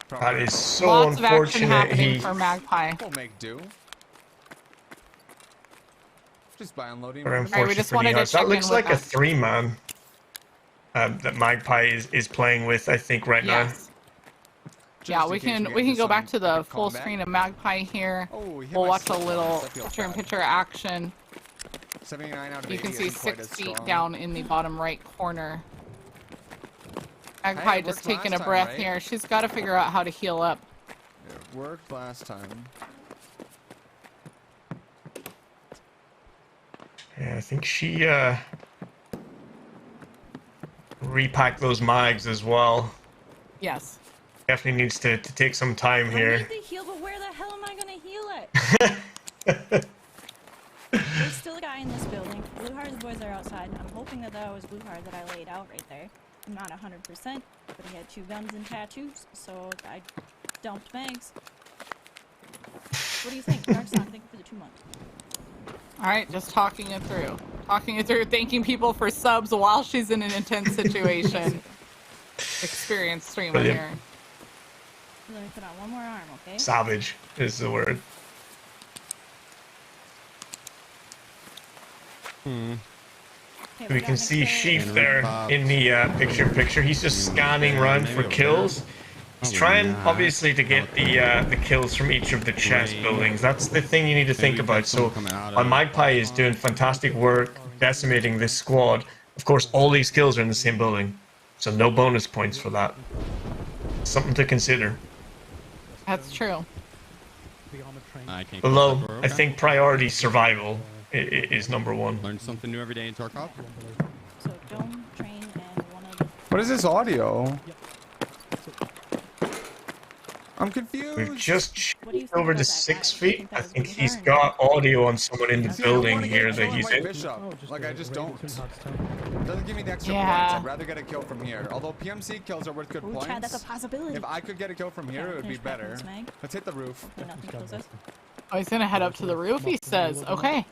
Speaker 3: That is so
Speaker 2: Lots of action
Speaker 3: unfortunate.
Speaker 2: happening for Magpie.
Speaker 5: We'll make do. Just by unloading.
Speaker 3: Very
Speaker 2: Alright, we
Speaker 3: unfortunate
Speaker 2: just
Speaker 3: for
Speaker 2: wanted to
Speaker 3: Nihas.
Speaker 2: check
Speaker 3: That
Speaker 2: in
Speaker 3: looks
Speaker 2: with
Speaker 3: like a
Speaker 2: us.
Speaker 3: 3-man that Magpie is playing with, I think, right
Speaker 2: Yes. Yeah, we can go back to the full
Speaker 5: combat.
Speaker 2: screen of Magpie here.
Speaker 5: Oh, he hit
Speaker 2: We'll
Speaker 5: my
Speaker 2: watch a
Speaker 5: signal.
Speaker 2: little
Speaker 5: That feels
Speaker 2: picture-in-picture action.
Speaker 5: 79 out of
Speaker 2: You can
Speaker 5: 80
Speaker 2: see
Speaker 5: isn't quite
Speaker 2: 6
Speaker 5: as
Speaker 2: feet
Speaker 5: strong.
Speaker 2: down in the bottom right corner.
Speaker 5: Hey,
Speaker 2: Magpie
Speaker 5: it
Speaker 2: just
Speaker 5: worked
Speaker 2: taking a
Speaker 5: last time,
Speaker 2: breath
Speaker 5: right?
Speaker 2: here. She's got to figure out how to heal up.
Speaker 5: It worked last time.
Speaker 3: Yeah, I think she repacked those mags as well.
Speaker 2: Yes.
Speaker 3: Definitely needs to take some time
Speaker 6: I
Speaker 3: here.
Speaker 6: need to heal, but where the hell am I gonna heal it? There's still a guy in this building. Blue Heart's boys are outside. I'm hoping that was Blue Heart that I laid out right there. I'm not 100%, but he had 2 guns and tattoos, so I dumped mags. What do you think? Darkson, thank you for the 2 months.
Speaker 2: All right, just talking it through. Talking it through, thanking people for subs while she's in an intense situation. Experienced streamer
Speaker 3: Brilliant.
Speaker 2: here.
Speaker 6: Let me put on one more arm, okay?
Speaker 3: Savage is the word.
Speaker 6: Okay,
Speaker 3: We
Speaker 6: got
Speaker 3: can
Speaker 6: an
Speaker 3: see
Speaker 6: extra-
Speaker 3: Sheaf there in the picture. He's just scanning around for kills. He's trying, obviously, to get the kills from each of the chest buildings. That's the thing you need to think about. So, Magpie is doing fantastic work decimating this squad. Of course, all these kills are in the same building, so no bonus points for that. Something to consider.
Speaker 2: That's true.
Speaker 8: I can't
Speaker 3: Below,
Speaker 8: close that door,
Speaker 3: I
Speaker 8: okay?
Speaker 3: think priority survival is number 1.
Speaker 8: Learn something new every day in Tarkov.
Speaker 6: So Dome, Train, and one of the...
Speaker 5: What is this audio? I'm confused.
Speaker 3: We've just
Speaker 6: What do you
Speaker 3: changed
Speaker 6: think
Speaker 3: over
Speaker 6: about
Speaker 3: to
Speaker 6: that
Speaker 3: 6
Speaker 6: guy?
Speaker 3: feet.
Speaker 6: think
Speaker 3: I
Speaker 6: that was
Speaker 3: think
Speaker 6: Blue
Speaker 3: he's
Speaker 6: Heart?
Speaker 3: got audio on someone in the
Speaker 5: See, I don't
Speaker 3: building
Speaker 5: wanna get
Speaker 3: here
Speaker 5: killed
Speaker 3: that
Speaker 5: by
Speaker 3: he's
Speaker 5: my
Speaker 3: in.
Speaker 5: Bishop. Like, I just don't. Doesn't give me the extra
Speaker 2: Yeah.
Speaker 5: points. I'd rather get a kill from here. Although PMC kills are worth good
Speaker 6: Ooh,
Speaker 5: points.
Speaker 6: Chad, that's a possibility.
Speaker 5: If I could get a kill from here,
Speaker 6: Okay,
Speaker 5: it would be
Speaker 6: finish packing
Speaker 5: better.
Speaker 6: this mag.
Speaker 5: Let's hit the roof.
Speaker 6: Hopefully nothing kills us.
Speaker 2: Oh, he's gonna head up to the roof, he says. Okay.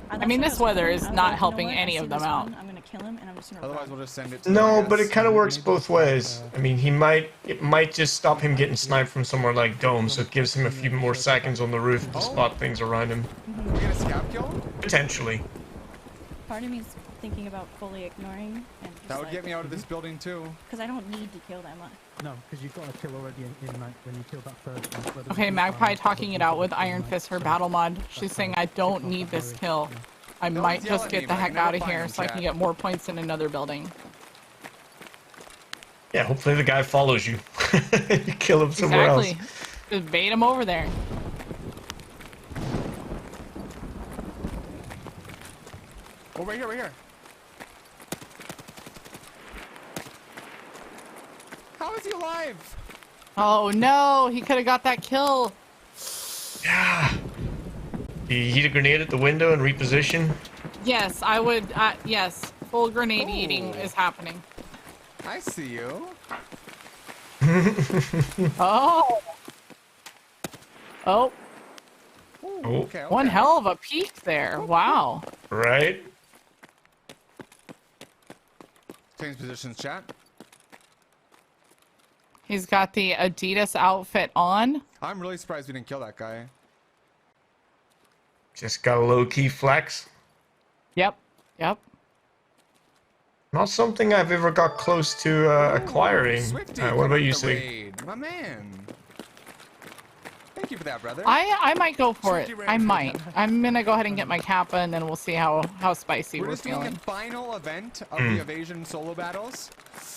Speaker 6: And
Speaker 2: I mean,
Speaker 6: that's
Speaker 2: this
Speaker 6: what I was
Speaker 2: weather
Speaker 6: hoping.
Speaker 2: is
Speaker 6: I was
Speaker 2: not
Speaker 6: like, you know
Speaker 2: helping
Speaker 6: what? I
Speaker 2: any
Speaker 6: see
Speaker 2: of them
Speaker 6: this
Speaker 2: out.
Speaker 6: one, I'm gonna kill him, and I'm just gonna
Speaker 5: Otherwise,
Speaker 6: run.
Speaker 5: we'll just send it to
Speaker 3: No,
Speaker 5: the
Speaker 3: but it
Speaker 5: guys.
Speaker 3: kind of works both ways. I mean, it might just stop him getting sniped from somewhere like Dome, so it gives him a few more seconds on the roof to spot things around him.
Speaker 5: Can we get a scab kill?
Speaker 3: Potentially.
Speaker 6: part of me's thinking about fully ignoring and just
Speaker 5: That would get me out of this building too.
Speaker 6: Because I don't need to kill that much.
Speaker 7: No, because you got a kill already in like when you killed that first one. Whether
Speaker 2: Okay,
Speaker 7: it was
Speaker 2: Magpie
Speaker 7: on-
Speaker 2: talking it out with Iron Fist, her battle mod. She's saying, I don't need this kill. I might
Speaker 5: yell
Speaker 2: just
Speaker 5: at me,
Speaker 2: get the
Speaker 5: but I
Speaker 2: heck
Speaker 5: can never
Speaker 2: out of
Speaker 5: find
Speaker 2: here
Speaker 5: him,
Speaker 2: so I can
Speaker 5: chat.
Speaker 2: get more points in another building.
Speaker 3: Yeah, hopefully the guy follows you. You kill him somewhere
Speaker 2: Exactly.
Speaker 3: else.
Speaker 2: Just bait him over there.
Speaker 5: Oh, right here, right here. How is he alive?
Speaker 2: Oh no, he could have got that kill.
Speaker 3: Yeah. You heat a grenade at the window and reposition.
Speaker 2: Yes, I would. Yes, full grenade eating is happening.
Speaker 5: I see you.
Speaker 2: Oh. Oh.
Speaker 5: Ooh,
Speaker 3: Oh.
Speaker 5: okay, okay.
Speaker 2: One hell of a peek there. Wow.
Speaker 3: Right?
Speaker 5: Change positions, chat.
Speaker 2: He's got the Adidas outfit on.
Speaker 5: I'm really surprised we didn't kill that guy.
Speaker 3: Just got a low-key flex.
Speaker 2: Yep. Yep.
Speaker 3: Not something I've ever got close to acquiring.
Speaker 5: Swifty,
Speaker 3: What
Speaker 5: coming
Speaker 3: about you,
Speaker 5: with the
Speaker 3: Sig?
Speaker 5: raid. My man. Thank you for that, brother.
Speaker 2: I might go for it.
Speaker 5: Swifty
Speaker 2: I
Speaker 5: ran.
Speaker 2: might. I'm gonna go ahead and get my Kappa, and then we'll see how spicy
Speaker 5: We're
Speaker 2: we're
Speaker 5: just doing
Speaker 2: feeling.
Speaker 5: the final event of the evasion solo battles.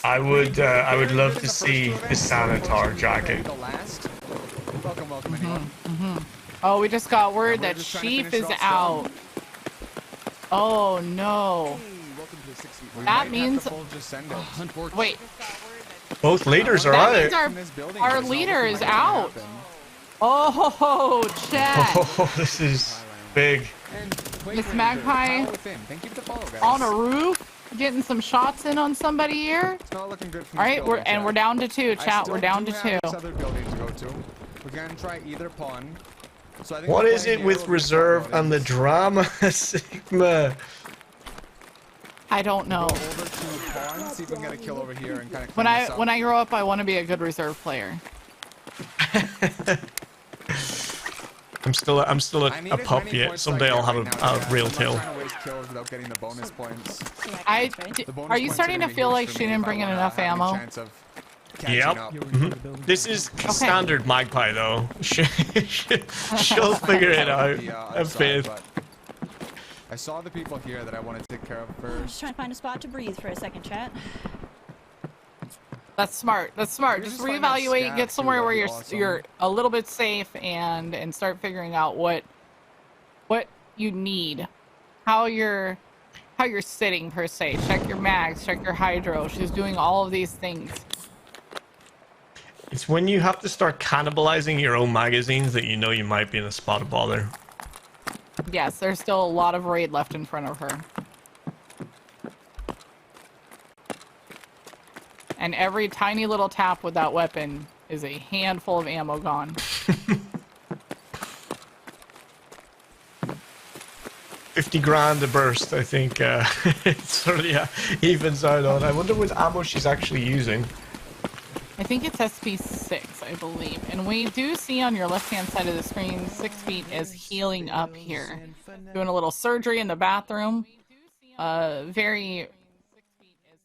Speaker 3: I would love to
Speaker 5: This is the
Speaker 3: see
Speaker 5: first
Speaker 3: the
Speaker 5: event, so
Speaker 3: Sanitar
Speaker 5: unfortunately,
Speaker 3: jacket.
Speaker 5: the last. Welcome, welcome, anyone.
Speaker 2: Oh, we just got word
Speaker 5: And we're
Speaker 2: that
Speaker 5: just trying to
Speaker 2: Sheaf
Speaker 5: finish
Speaker 2: is
Speaker 5: it off
Speaker 2: out. Oh no.
Speaker 5: We
Speaker 2: That
Speaker 5: might have
Speaker 2: means-
Speaker 5: to full just send it.
Speaker 2: Wait.
Speaker 3: Both leaders are
Speaker 2: That
Speaker 3: out.
Speaker 2: means
Speaker 5: In this building,
Speaker 2: our
Speaker 5: there's no
Speaker 2: leader
Speaker 5: looking
Speaker 2: is
Speaker 5: like it's gonna
Speaker 2: out.
Speaker 5: happen.
Speaker 2: Oh, chat.
Speaker 3: Oh, this is big.
Speaker 5: And
Speaker 2: Miss
Speaker 5: Quaker
Speaker 2: Magpie
Speaker 5: Ranger, within. Thank you for the follow, guys.
Speaker 2: on a roof, getting some shots in on somebody here.
Speaker 5: It's not looking good from
Speaker 2: All
Speaker 5: this
Speaker 2: right,
Speaker 5: building,
Speaker 2: we're down to 2,
Speaker 5: I
Speaker 2: chat.
Speaker 5: still
Speaker 2: We're down
Speaker 5: do
Speaker 2: to
Speaker 5: have
Speaker 2: 2.
Speaker 5: this other building to go to. We're gonna try either pawn. So I think
Speaker 3: What
Speaker 5: we're
Speaker 3: is
Speaker 5: playing
Speaker 3: it
Speaker 5: here,
Speaker 3: with
Speaker 5: we'll be
Speaker 3: reserve
Speaker 5: front
Speaker 3: and the
Speaker 5: loading.
Speaker 3: drama, Sigma?
Speaker 2: I don't know.
Speaker 5: Go over to pawn, see if we can get a kill over here and kind of
Speaker 2: When I grow up, I want to be a good reserve player.
Speaker 3: I'm still
Speaker 5: I need
Speaker 3: a
Speaker 5: as
Speaker 3: pup
Speaker 5: many
Speaker 3: yet.
Speaker 5: points as I
Speaker 3: Someday
Speaker 5: get
Speaker 3: I'll have
Speaker 5: right now,
Speaker 3: a
Speaker 5: chat.
Speaker 3: real
Speaker 5: I'm not
Speaker 3: tail.
Speaker 5: trying to waste kills without getting the bonus points. The bonus
Speaker 2: Are you
Speaker 5: points
Speaker 2: starting to
Speaker 5: gonna be
Speaker 2: feel
Speaker 5: huge
Speaker 2: like
Speaker 5: for
Speaker 2: she
Speaker 5: me
Speaker 2: didn't
Speaker 5: if I
Speaker 2: bring in
Speaker 5: wanna
Speaker 2: enough
Speaker 5: have any
Speaker 2: ammo?
Speaker 5: chance of catching
Speaker 3: Yep.
Speaker 5: up.
Speaker 3: This is standard Magpie though. She'll figure it out.
Speaker 5: I'm
Speaker 3: A faith.
Speaker 5: I saw the people here that I want to take care of
Speaker 6: I'm
Speaker 5: first.
Speaker 6: just trying to find a spot to breathe for a second, chat.
Speaker 2: That's smart. That's smart.
Speaker 5: Maybe
Speaker 2: Just
Speaker 5: just find that
Speaker 2: reevaluate,
Speaker 5: stab,
Speaker 2: get
Speaker 5: too,
Speaker 2: somewhere where
Speaker 5: that'd
Speaker 2: you're
Speaker 5: be awesome.
Speaker 2: you're a little bit safe, and start figuring out what you need, how you're sitting per se. Check your mags, check your hydro. She's doing all of these things.
Speaker 3: It's when you have to start cannibalizing your own magazines that you know you might be in a spot of bother.
Speaker 2: Yes, there's still a lot of raid left in front of her. And every tiny little tap with that weapon is a handful of ammo gone.
Speaker 3: 50 grand a burst, I think. It sort of evens out on. I wonder what ammo she's actually using.
Speaker 2: I think it's SP6, I believe. And we do see on your left-hand side of the screen, 6 feet is healing up here. Doing a little surgery in the bathroom. Very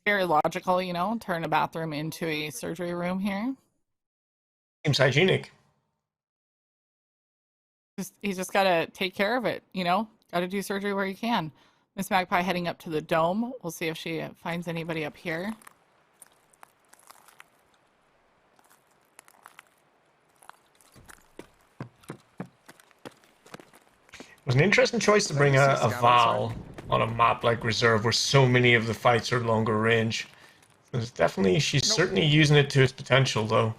Speaker 2: logical, you know, turn a bathroom into a surgery room here.
Speaker 3: Seems hygienic.
Speaker 2: He's just got to take care of it, you know? Got to do surgery where he can. Miss Magpie heading up to the dome. We'll see if she finds anybody up here.
Speaker 3: It was an interesting choice to bring a Val on a map like Reserve where so many of the fights are longer range. There's definitely, she's certainly using it to its potential though.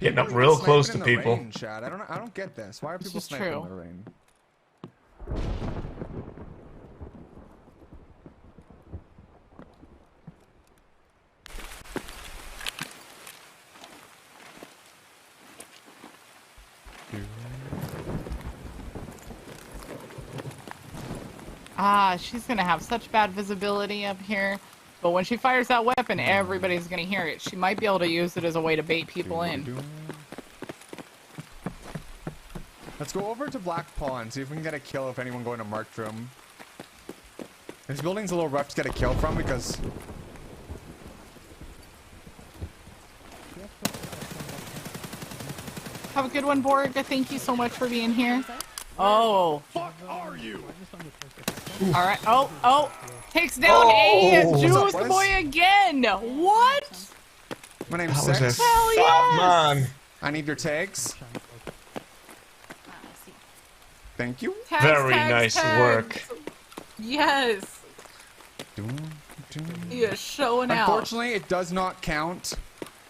Speaker 3: Getting up real close to people.
Speaker 5: Rain, Chad. I don't get this. Why are people
Speaker 2: is
Speaker 5: sniping
Speaker 2: true.
Speaker 5: in the rain?
Speaker 2: Ah, she's gonna have such bad visibility up here. But when she fires that weapon, everybody's gonna hear it. She might be able to use it as a way to bait people in.
Speaker 5: Let's go over to Black Pawn, see if we can get a kill if anyone going to Marked Room. This building's a little rough to get a kill from because...
Speaker 2: Have a good one, Borg. Thank you so much for being here. Oh.
Speaker 4: Fuck are you?
Speaker 2: All right. Oh. Takes down a Juice
Speaker 5: What's up, boys?
Speaker 2: boy again. What?
Speaker 5: My name's
Speaker 3: That was
Speaker 5: Six.
Speaker 3: a
Speaker 2: Hell
Speaker 3: fat
Speaker 2: yes.
Speaker 3: man.
Speaker 5: I need your tags. Thank you.
Speaker 2: Tags,
Speaker 3: Very
Speaker 2: tags,
Speaker 3: nice
Speaker 2: tags.
Speaker 3: work.
Speaker 2: Yes. He is showing out.
Speaker 5: Unfortunately, it does not count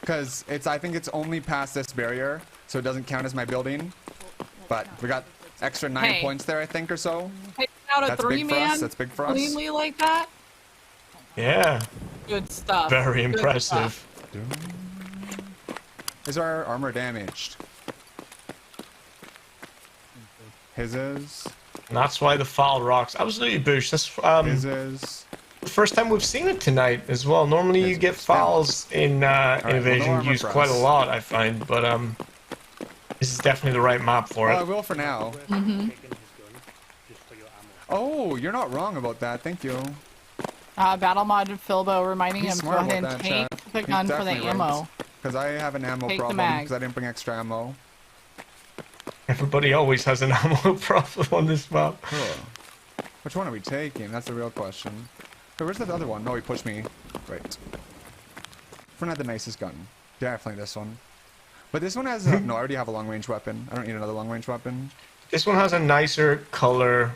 Speaker 5: because I think it's only past this barrier, so it doesn't count as my building. But we got extra 9 points there, I think, or so.
Speaker 2: Taking out a
Speaker 5: That's big for us.
Speaker 2: three-man
Speaker 5: That's big for us.
Speaker 2: cleanly like that.
Speaker 3: Yeah.
Speaker 2: Good stuff.
Speaker 3: Very
Speaker 2: Good
Speaker 3: impressive.
Speaker 2: stuff.
Speaker 5: Is our armor damaged? His is.
Speaker 3: And that's why the foul rocks. Absolutely, Boosh. That's
Speaker 5: His is.
Speaker 3: the first time we've seen it tonight as well. Normally you get fouls in Invasion
Speaker 5: armor
Speaker 3: used
Speaker 5: for
Speaker 3: quite a
Speaker 5: us.
Speaker 3: lot, I find, but this is definitely the right map for
Speaker 5: Well, I
Speaker 3: it.
Speaker 5: will for now. Oh, you're not wrong about that. Thank you.
Speaker 2: Battle mod Philbo reminding
Speaker 5: He's
Speaker 2: him to go
Speaker 5: smart
Speaker 2: ahead
Speaker 5: about
Speaker 2: and
Speaker 5: that,
Speaker 2: take
Speaker 5: chat.
Speaker 2: the
Speaker 5: He's
Speaker 2: gun for the
Speaker 5: definitely
Speaker 2: ammo.
Speaker 5: right. Because I have an ammo
Speaker 2: Take the
Speaker 5: problem
Speaker 2: mag.
Speaker 5: because I didn't bring extra ammo.
Speaker 3: Everybody always has an ammo problem on this map.
Speaker 5: Which one are we taking? That's the real question. Wait, where's the other one? No, he pushed me. Right. We're not the nicest gun. Definitely this one. But this one has... no, I already have a long-range weapon. I don't need another long-range weapon.
Speaker 3: This one has a nicer color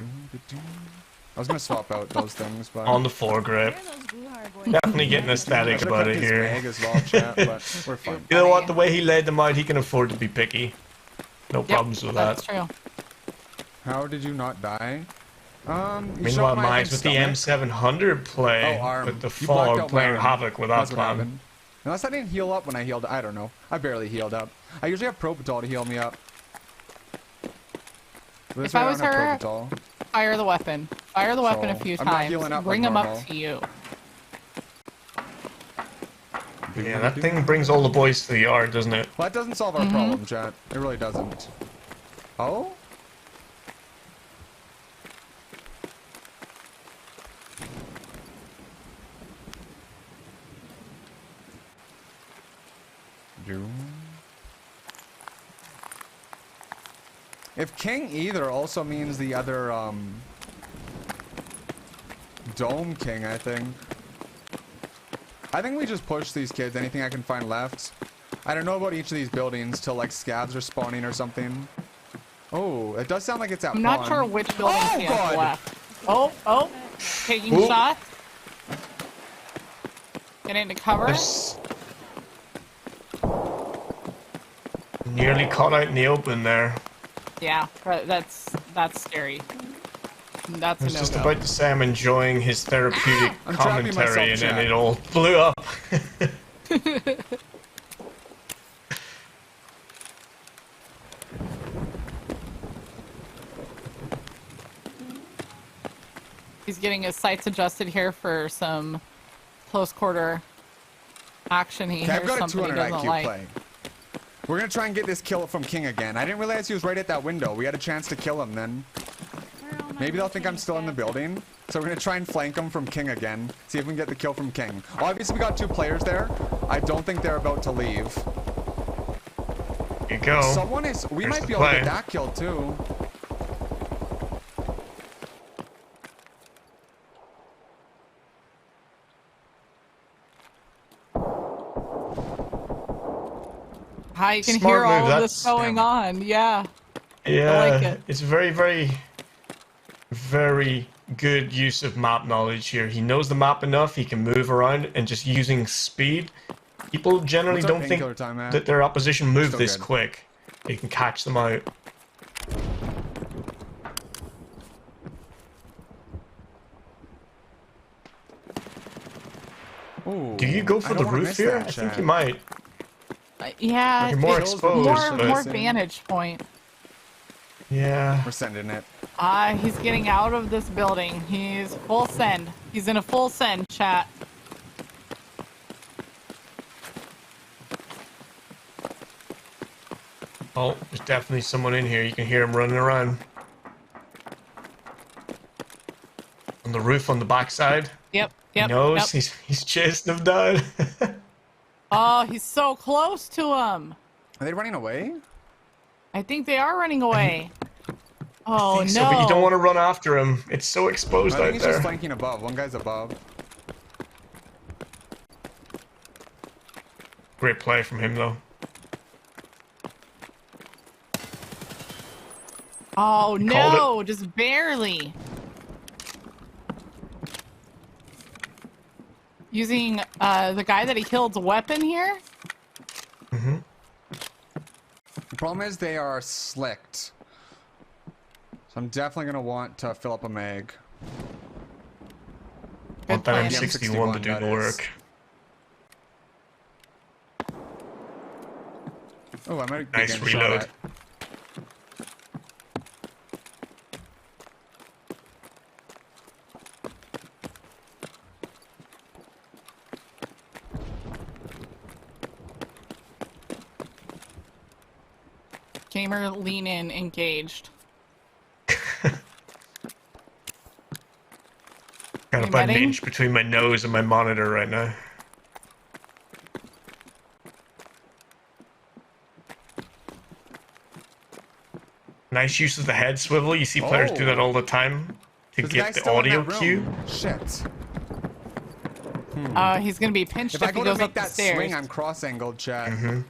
Speaker 5: I was going to swap out those things, but...
Speaker 3: on the foregrip. Definitely getting aesthetic
Speaker 5: I
Speaker 3: about it
Speaker 5: his
Speaker 3: here.
Speaker 5: mag as well, chat, but we're fine.
Speaker 3: You know what? The way he laid them out, he can afford to be picky. No problems with that.
Speaker 2: That's true.
Speaker 5: How did you not die? You
Speaker 3: Meanwhile,
Speaker 5: shot my
Speaker 3: mine's with the M700 play,
Speaker 5: Oh, arm.
Speaker 3: with the
Speaker 5: You blacked
Speaker 3: fog
Speaker 5: out my
Speaker 3: playing
Speaker 5: arm.
Speaker 3: havoc with that
Speaker 5: That's what
Speaker 3: plan.
Speaker 5: happened. Unless I didn't heal up when I healed. I don't know. I barely healed up. I usually have Propital to heal me up. But this
Speaker 2: If
Speaker 5: way
Speaker 2: I was
Speaker 5: don't have
Speaker 2: her,
Speaker 5: Propital.
Speaker 2: fire the weapon. Fire the weapon a few
Speaker 5: I'm not
Speaker 2: times.
Speaker 5: healing up
Speaker 2: Bring
Speaker 5: like
Speaker 2: him up
Speaker 5: normal.
Speaker 2: to you.
Speaker 3: Yeah, that thing brings all the boys to the yard, doesn't it?
Speaker 5: Well, that doesn't solve our problem, chat. It really doesn't. Oh? If King either also means the other, Dome King, I think. I think we just push these kids, anything I can find left. I don't know about each of these buildings till, like, scavs are spawning or something. Oh, it does sound like it's at
Speaker 2: I'm not
Speaker 5: pawn.
Speaker 2: sure which building
Speaker 5: Oh,
Speaker 2: he has
Speaker 5: God!
Speaker 2: left. Oh, taking
Speaker 3: Ooh.
Speaker 2: shots. Get into cover.
Speaker 3: This- Nearly caught out in the open there.
Speaker 2: Yeah, that's scary. That's
Speaker 3: I
Speaker 2: a
Speaker 3: was just
Speaker 2: no-go.
Speaker 3: about to say I'm enjoying his therapeutic
Speaker 5: I'm trapping
Speaker 3: commentary,
Speaker 5: myself,
Speaker 3: and then
Speaker 5: chat.
Speaker 3: it all blew up.
Speaker 2: He's getting his sights adjusted here for some close quarter action. He
Speaker 5: Okay, I've
Speaker 2: hears
Speaker 5: got a
Speaker 2: something he
Speaker 5: 200
Speaker 2: doesn't
Speaker 5: IQ
Speaker 2: like.
Speaker 5: play. We're gonna try and get this kill from King again. I didn't realize he was right at that window. We had a chance to kill him then. Maybe they'll think I'm still in the building. So we're gonna try and flank him from King again. See if we can get the kill from King. Obviously we got 2 players there. I don't think they're about to leave.
Speaker 3: Here you go.
Speaker 5: Someone is... We
Speaker 3: Here's
Speaker 5: might
Speaker 3: the
Speaker 5: be able to
Speaker 3: play.
Speaker 5: get that kill too.
Speaker 2: Hi, you can
Speaker 3: Smart
Speaker 2: hear all
Speaker 3: move,
Speaker 2: of this
Speaker 3: that's-
Speaker 2: going on. Yeah.
Speaker 3: Yeah,
Speaker 2: like it.
Speaker 3: it's very, very, very good use of map knowledge here. He knows the map enough, he can move around, and just using speed. People generally
Speaker 5: What's our
Speaker 3: don't think
Speaker 5: painkiller time at?
Speaker 3: that their opposition move
Speaker 5: Still
Speaker 3: this
Speaker 5: good.
Speaker 3: quick. They can catch them out.
Speaker 5: Ooh,
Speaker 3: Do you go for
Speaker 5: I
Speaker 3: the
Speaker 5: don't wanna
Speaker 3: roof
Speaker 5: miss
Speaker 3: here?
Speaker 5: that,
Speaker 3: I think
Speaker 5: chat.
Speaker 3: you might.
Speaker 2: Yeah.
Speaker 3: You're more
Speaker 2: it's
Speaker 3: exposed, but-
Speaker 2: more vantage point.
Speaker 3: Yeah.
Speaker 5: We're sending it.
Speaker 2: He's getting out of this building. He's full send. He's in a full send, chat.
Speaker 3: Oh, there's definitely someone in here. You can hear him running around. On the roof on the backside.
Speaker 2: Yep.
Speaker 3: He
Speaker 2: Yep.
Speaker 3: knows
Speaker 2: Yep.
Speaker 3: he's chasing him down.
Speaker 2: Oh, he's so close to him.
Speaker 5: Are they running away?
Speaker 2: I think they are running away. Oh no!
Speaker 3: So, but you don't want to run after him. It's so exposed
Speaker 5: I think
Speaker 3: out
Speaker 5: he's
Speaker 3: there.
Speaker 5: just flanking above. One guy's above.
Speaker 3: Great play from him though.
Speaker 2: Oh
Speaker 3: Called
Speaker 2: no! Just barely. Using the guy that he killed's weapon here.
Speaker 3: Mm-hmm.
Speaker 5: The problem is they are slicked. So I'm definitely gonna want to fill up a mag.
Speaker 3: Want that
Speaker 2: plan.
Speaker 3: M61 to do
Speaker 5: that
Speaker 3: the
Speaker 5: is.
Speaker 3: work.
Speaker 5: Oh, I might be
Speaker 3: Nice
Speaker 5: getting shot
Speaker 3: reload.
Speaker 5: at.
Speaker 2: Gamer, lean in, engaged.
Speaker 3: Got
Speaker 2: You
Speaker 3: about an
Speaker 2: betting?
Speaker 3: inch between my nose and my monitor right now. Nice use of the head swivel. You see players do that all the time to
Speaker 5: This
Speaker 3: get
Speaker 5: guy's
Speaker 3: the
Speaker 5: still in
Speaker 3: audio
Speaker 5: that room.
Speaker 3: cue.
Speaker 5: Shit.
Speaker 2: He's gonna be pinched
Speaker 5: If
Speaker 2: if,
Speaker 5: I go
Speaker 2: he
Speaker 5: to
Speaker 2: goes
Speaker 5: make
Speaker 2: up the
Speaker 5: that
Speaker 2: stairs.
Speaker 5: swing, I'm cross-angled, chat.
Speaker 3: Mm-hmm.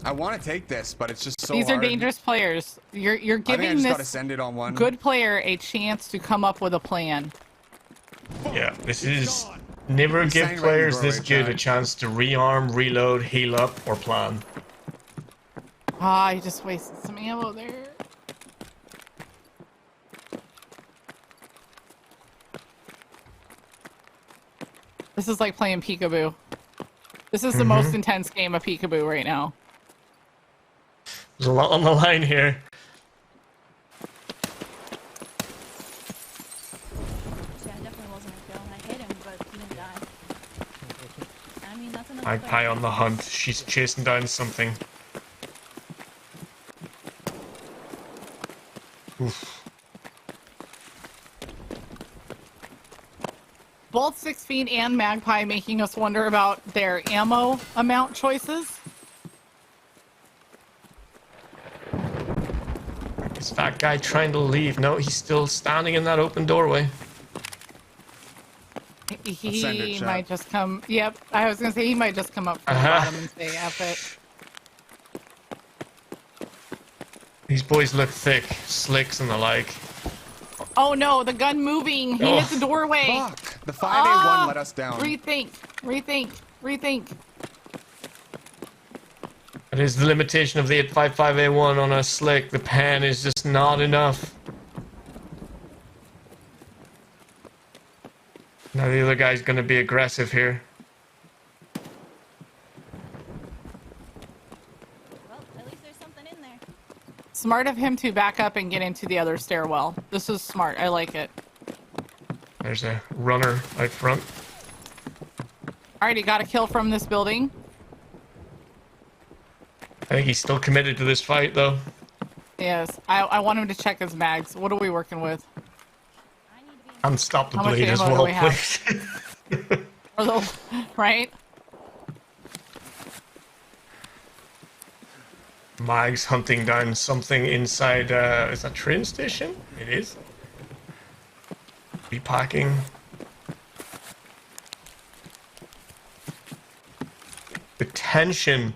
Speaker 5: I want to take this, but it's just so
Speaker 2: These
Speaker 5: hard.
Speaker 2: are dangerous players. You're
Speaker 5: I think I
Speaker 2: giving
Speaker 5: just gotta
Speaker 2: this
Speaker 5: send it on one.
Speaker 2: good player a chance to come up with a plan.
Speaker 3: Yeah, this is never
Speaker 5: He's
Speaker 3: give
Speaker 5: standing right in the
Speaker 3: players this
Speaker 5: doorway,
Speaker 3: good a
Speaker 5: Jack.
Speaker 3: chance to rearm, reload, heal up, or plan.
Speaker 2: Ah, he just wasted some ammo there. This is like playing peekaboo. This is the most intense game of peekaboo right now.
Speaker 3: There's a lot on the line here.
Speaker 6: Yeah, I definitely wasn't a kill. I hit him, but he didn't die. I mean, that's another
Speaker 3: Magpie
Speaker 6: player.
Speaker 3: on the hunt. She's chasing down something. Oof.
Speaker 2: Both 6 feet and Magpie making us wonder about their ammo amount choices.
Speaker 3: Is that guy trying to leave? No, he's still standing in that open doorway.
Speaker 2: He
Speaker 5: send it, chat.
Speaker 2: might just come. Yep, I was gonna say he might just come up from the bottom and say F it.
Speaker 3: These boys look thick, slicks and the like.
Speaker 2: Oh no, the gun moving. He hit the doorway.
Speaker 5: Fuck! The 5A1 let us down.
Speaker 2: Rethink, rethink, rethink.
Speaker 3: That is the limitation of the 855A1 on a slick. The pan is just not enough. Now the other guy's gonna be aggressive here.
Speaker 6: Well, at least there's something in there.
Speaker 2: Smart of him to back up and get into the other stairwell. This is smart. I like it.
Speaker 3: There's a runner out front.
Speaker 2: Alrighty, got a kill from this building.
Speaker 3: I think he's still committed to this fight though.
Speaker 2: Yes, I want him to check his mags. What are we working with?
Speaker 6: I need to be
Speaker 3: And stop the
Speaker 2: How much
Speaker 3: bleed as
Speaker 2: ammo do
Speaker 3: well,
Speaker 2: we have?
Speaker 3: please.
Speaker 2: Or the, right?
Speaker 3: Mag's hunting down something inside, is that train station? It is. Repacking. The tension.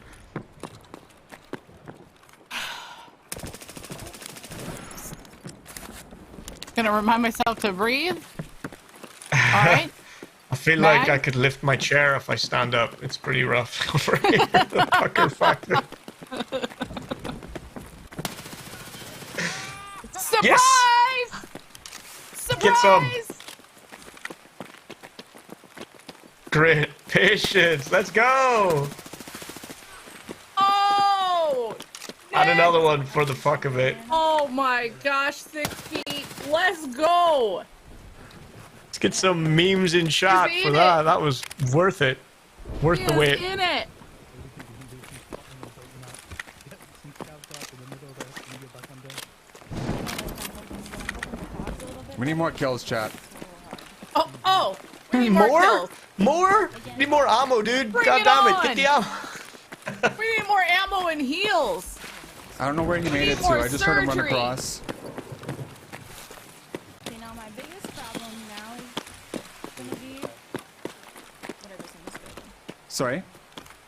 Speaker 2: Gonna remind myself to breathe. Alright.
Speaker 3: I feel like
Speaker 2: Mag?
Speaker 3: I could lift my chair if I stand up. It's pretty rough over here, the pucker factor.
Speaker 2: Surprise!
Speaker 3: Yes!
Speaker 2: Surprise!
Speaker 3: Get some. Great patience. Let's go.
Speaker 2: Oh!
Speaker 3: And another one for the fuck of it.
Speaker 2: Oh my gosh, 6 feet. Let's go.
Speaker 3: Let's get some memes in chat
Speaker 2: Just
Speaker 3: for
Speaker 2: eat
Speaker 3: that.
Speaker 2: it.
Speaker 3: That was worth it. Worth
Speaker 2: He
Speaker 3: the
Speaker 2: is
Speaker 3: wait.
Speaker 2: in it.
Speaker 5: We need more kills, chat.
Speaker 2: Oh, we need more kills.
Speaker 3: More? Need more ammo, dude.
Speaker 2: Bring
Speaker 3: God
Speaker 2: it
Speaker 3: damn it,
Speaker 2: on.
Speaker 3: get the ammo.
Speaker 2: We need more ammo and heals.
Speaker 5: I don't know where he made it to.
Speaker 2: more
Speaker 5: I just heard him run
Speaker 2: surgery.
Speaker 5: across.
Speaker 6: Okay, now my biggest problem now is gonna be whatever's in this building.
Speaker 5: Sorry?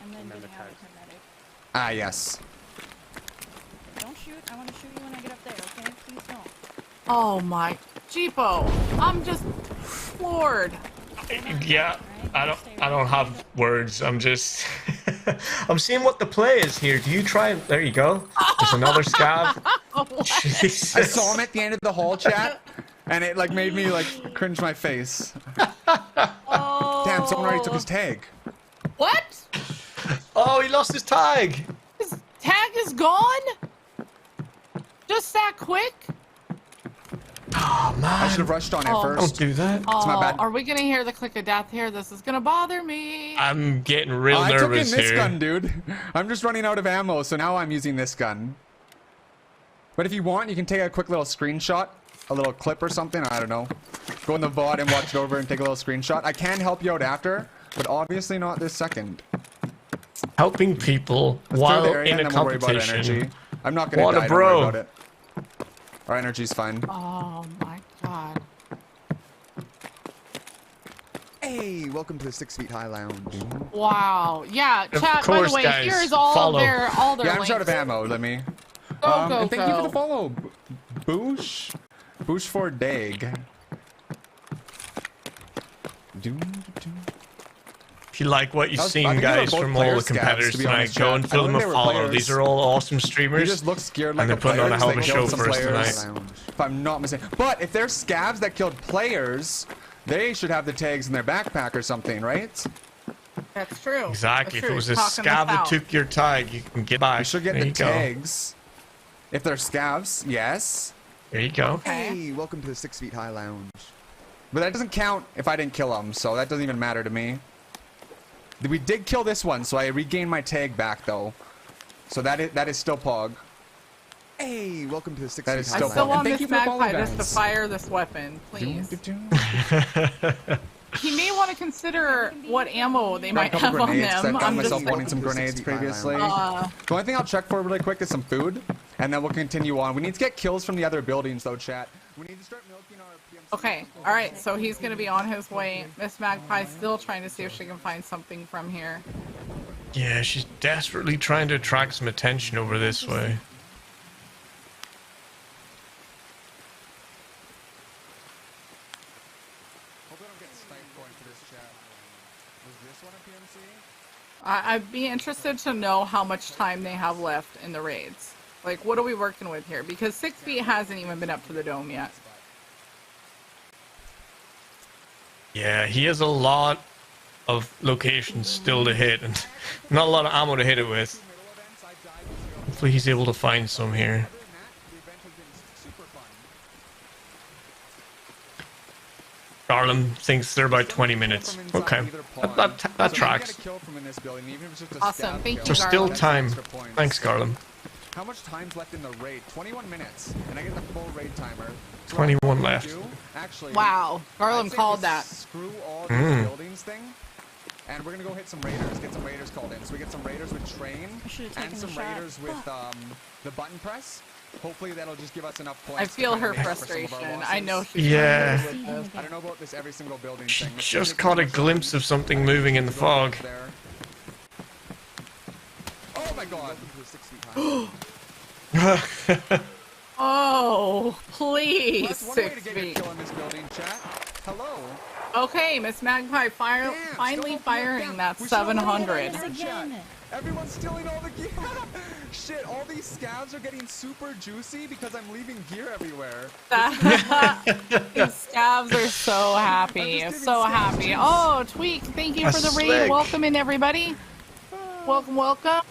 Speaker 6: And then getting out of hermetic.
Speaker 5: Ah, yes.
Speaker 6: Don't shoot. I want to shoot you when I get up there, okay? Please don't.
Speaker 2: Oh my Jeepo. I'm just floored.
Speaker 3: Yeah, I don't have words. I'm just I'm seeing what the play is here. Do you try and there you go. There's another scav. Jesus.
Speaker 5: I saw him at the end of the hall, chat, and it like made me like cringe my face.
Speaker 2: Oh.
Speaker 5: Damn, someone already took his tag.
Speaker 2: What?
Speaker 3: Oh, he lost his tag.
Speaker 2: His tag is gone? Just that quick?
Speaker 3: Oh man.
Speaker 5: I should have rushed on it
Speaker 2: Oh.
Speaker 5: first.
Speaker 3: Don't do that.
Speaker 5: It's my bad.
Speaker 2: Are we gonna hear the click of death here? This is gonna bother me.
Speaker 3: I'm getting real
Speaker 5: I took in
Speaker 3: nervous
Speaker 5: this
Speaker 3: here.
Speaker 5: gun, dude. I'm just running out of ammo, so now I'm using this gun. But if you want, you can take a quick little screenshot, a little clip or something. I don't know. Go in the VOD and watch it over and take a little screenshot. I can help you out after, but obviously not this second.
Speaker 3: Helping people
Speaker 5: Let's
Speaker 3: while
Speaker 5: throw the area
Speaker 3: in
Speaker 5: and
Speaker 3: a
Speaker 5: then we'll worry about
Speaker 3: competition.
Speaker 5: energy. I'm not gonna
Speaker 3: What
Speaker 5: die.
Speaker 3: a
Speaker 5: Don't worry
Speaker 3: bro.
Speaker 5: about it. Our energy's fine.
Speaker 2: Oh my god.
Speaker 5: Hey, welcome to the 6 Feet High Lounge.
Speaker 2: Wow. Yeah,
Speaker 3: Of
Speaker 2: chat, by
Speaker 3: course,
Speaker 2: the way,
Speaker 3: guys.
Speaker 2: here's all
Speaker 3: Follow.
Speaker 2: their
Speaker 5: Yeah, I'm
Speaker 2: links.
Speaker 5: short of ammo. Let me.
Speaker 2: Go,
Speaker 5: And thank you for the
Speaker 2: go.
Speaker 5: follow, Boosh. Boosh for Dag.
Speaker 3: If you like what you've
Speaker 5: I
Speaker 3: seen,
Speaker 5: think they were
Speaker 3: guys,
Speaker 5: both
Speaker 3: from all
Speaker 5: player
Speaker 3: the competitors
Speaker 5: scavs, to be
Speaker 3: tonight,
Speaker 5: honest,
Speaker 3: go
Speaker 5: chat.
Speaker 3: and
Speaker 5: I
Speaker 3: fill
Speaker 5: don't
Speaker 3: them a
Speaker 5: think they were
Speaker 3: follow.
Speaker 5: players.
Speaker 3: These are all awesome
Speaker 5: He
Speaker 3: streamers.
Speaker 5: just looks scared
Speaker 3: And
Speaker 5: like
Speaker 3: they're
Speaker 5: a
Speaker 3: putting
Speaker 5: player
Speaker 3: on a hell of a
Speaker 5: because they
Speaker 3: show
Speaker 5: killed some
Speaker 3: for us
Speaker 5: players,
Speaker 3: tonight.
Speaker 5: if I'm not mistaken. But if they're scavs that killed players, they should have the tags in their backpack or something, right?
Speaker 2: That's true.
Speaker 3: Exactly.
Speaker 2: That's
Speaker 3: If
Speaker 2: true.
Speaker 3: it was a
Speaker 2: Talking
Speaker 3: scab
Speaker 2: us
Speaker 3: that
Speaker 2: out.
Speaker 3: took your tag, you can get back.
Speaker 5: You should get
Speaker 3: there
Speaker 5: the
Speaker 3: you go.
Speaker 5: tags. If they're scavs, yes.
Speaker 3: There you go.
Speaker 5: Hey, welcome to the 6 Feet High Lounge. But that doesn't count if I didn't kill them, so that doesn't even matter to me. We did kill this one, so I regained my tag back, though. So that is still Pog. Hey, welcome to the 6 Feet High
Speaker 2: I
Speaker 5: Lounge.
Speaker 2: still want
Speaker 5: Thank
Speaker 2: this
Speaker 5: you for the follow,
Speaker 2: magpie just to
Speaker 5: guys.
Speaker 2: fire this weapon, please. He may want to consider what ammo they
Speaker 5: Got a
Speaker 2: might
Speaker 5: couple
Speaker 2: have on
Speaker 5: grenades, 'cause
Speaker 2: them.
Speaker 5: I found
Speaker 2: I'm
Speaker 5: myself
Speaker 2: just
Speaker 5: wanting some grenades previously.
Speaker 2: Uh,
Speaker 5: The only thing I'll check for really quick is some food, and then we'll continue on. We need to get kills from the other buildings, though, chat. We need to start milking our PMC.
Speaker 2: okay, all right. So he's gonna be on his way. Miss Magpie's still trying to see if she can find something from here.
Speaker 3: Yeah, she's desperately trying to attract some attention over this way.
Speaker 5: Hope I don't get sniped going for this chat. Was this one a PMC?
Speaker 2: I'd be interested to know how much time they have left in the raids. Like, what are we working with here? Because 6 feet hasn't even been up to the dome yet.
Speaker 3: Yeah, he has a lot of locations still to hit, and not a lot of ammo to hit it with. Hopefully he's able to find some here. Garland thinks they're about 20 minutes. Okay, that tracks.
Speaker 2: Awesome, thank you,
Speaker 3: There's still
Speaker 2: Garland.
Speaker 3: time. Thanks, Garland.
Speaker 5: How much time's left in the raid? 21 minutes, and I get the full raid timer. So
Speaker 3: 21
Speaker 5: what I'm gonna
Speaker 3: left.
Speaker 5: do, Actually,
Speaker 2: Wow, Garland
Speaker 5: I'd say
Speaker 2: called
Speaker 5: we
Speaker 2: that.
Speaker 5: Screw all these buildings thing, and we're gonna go hit some raiders. Get some raiders called in. So we get some raiders with train
Speaker 6: I should've
Speaker 5: and
Speaker 6: taken
Speaker 5: some
Speaker 6: the shot.
Speaker 5: raiders with the button press. Hopefully that'll just give us enough points.
Speaker 2: I
Speaker 5: to
Speaker 2: feel
Speaker 5: kinda
Speaker 2: her
Speaker 5: make up for some of our
Speaker 2: frustration.
Speaker 5: losses.
Speaker 2: I know she's
Speaker 3: Yeah.
Speaker 2: frustrated with this.
Speaker 5: I don't know about this every single building
Speaker 3: She
Speaker 5: thing. Let's
Speaker 3: just
Speaker 5: take
Speaker 3: caught a
Speaker 5: some
Speaker 3: glimpse of something moving in the fog.
Speaker 5: there. Oh my god.
Speaker 2: Oh, please,
Speaker 5: That's one way
Speaker 2: 6
Speaker 5: to get your
Speaker 2: feet.
Speaker 5: kill in this building, chat. Hello.
Speaker 2: Okay, Miss Magpie
Speaker 5: Damn,
Speaker 2: finally
Speaker 5: still
Speaker 2: firing
Speaker 5: down.
Speaker 2: that
Speaker 5: We still have
Speaker 2: 700.
Speaker 5: more
Speaker 6: Again.
Speaker 5: chat. Everyone's stealing all the gear. Shit, all these scavs are getting super juicy because I'm leaving gear everywhere.
Speaker 2: These scavs are so happy,
Speaker 5: I'm just
Speaker 2: so
Speaker 5: giving scavs
Speaker 2: happy.
Speaker 5: juice.
Speaker 2: Oh, Tweak, thank you for the raid.
Speaker 3: Slick.
Speaker 2: Welcome in, everybody. Welcome, welcome.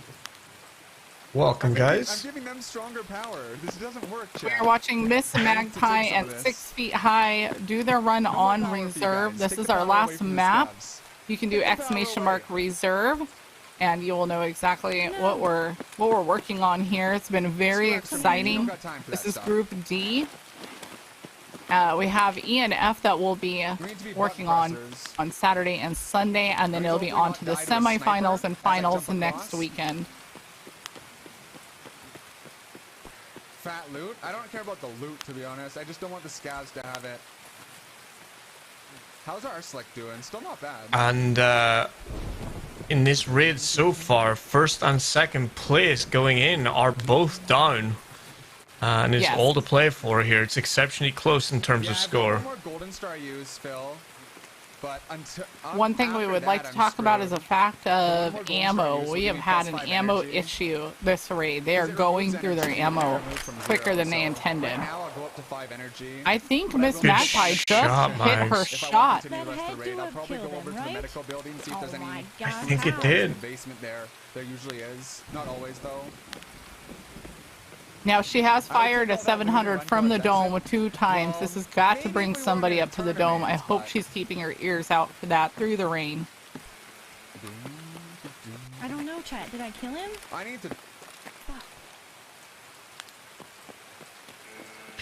Speaker 3: Welcome,
Speaker 5: I'm
Speaker 3: guys.
Speaker 5: giving them stronger power. This doesn't work,
Speaker 2: We
Speaker 5: chat.
Speaker 2: are watching Miss Magpie
Speaker 5: some
Speaker 2: and
Speaker 5: of this.
Speaker 2: 6 feet high do their run on
Speaker 5: More power for you
Speaker 2: reserve.
Speaker 5: guys.
Speaker 2: This
Speaker 5: Take
Speaker 2: is
Speaker 5: the
Speaker 2: our
Speaker 5: power away
Speaker 2: last
Speaker 5: from the
Speaker 2: map.
Speaker 5: scavs.
Speaker 2: you can do !reserve, and you will know exactly what we're working on here. It's been very exciting. This is Group D. We have E and F that we'll be working on Saturday and Sunday, and then it'll be on to the semifinals and finals next weekend.
Speaker 5: Fat loot? I don't care about the loot, to be honest. I just don't want the scavs to have it. How's our slick doing? Still not bad.
Speaker 3: And in this raid so far, first and second place going in are both down. And it's all to play for here. It's exceptionally close in terms of score.
Speaker 5: More golden star use, Phil. But
Speaker 2: one thing we would like to talk about is a fact of ammo. We have had an ammo issue this raid. They are going through their ammo quicker than they intended. I think Miss Magpie just hit her shot.
Speaker 5: That had to have killed him, right? Oh my God.
Speaker 3: I think it did.
Speaker 5: Basement there usually is. Not always though.
Speaker 2: Now she has fired a 700 from the dome 2 times. This has got to bring somebody up to the dome. I hope she's keeping her ears out for that through the rain.
Speaker 6: I don't know, chat. Did I kill him?
Speaker 5: I need to.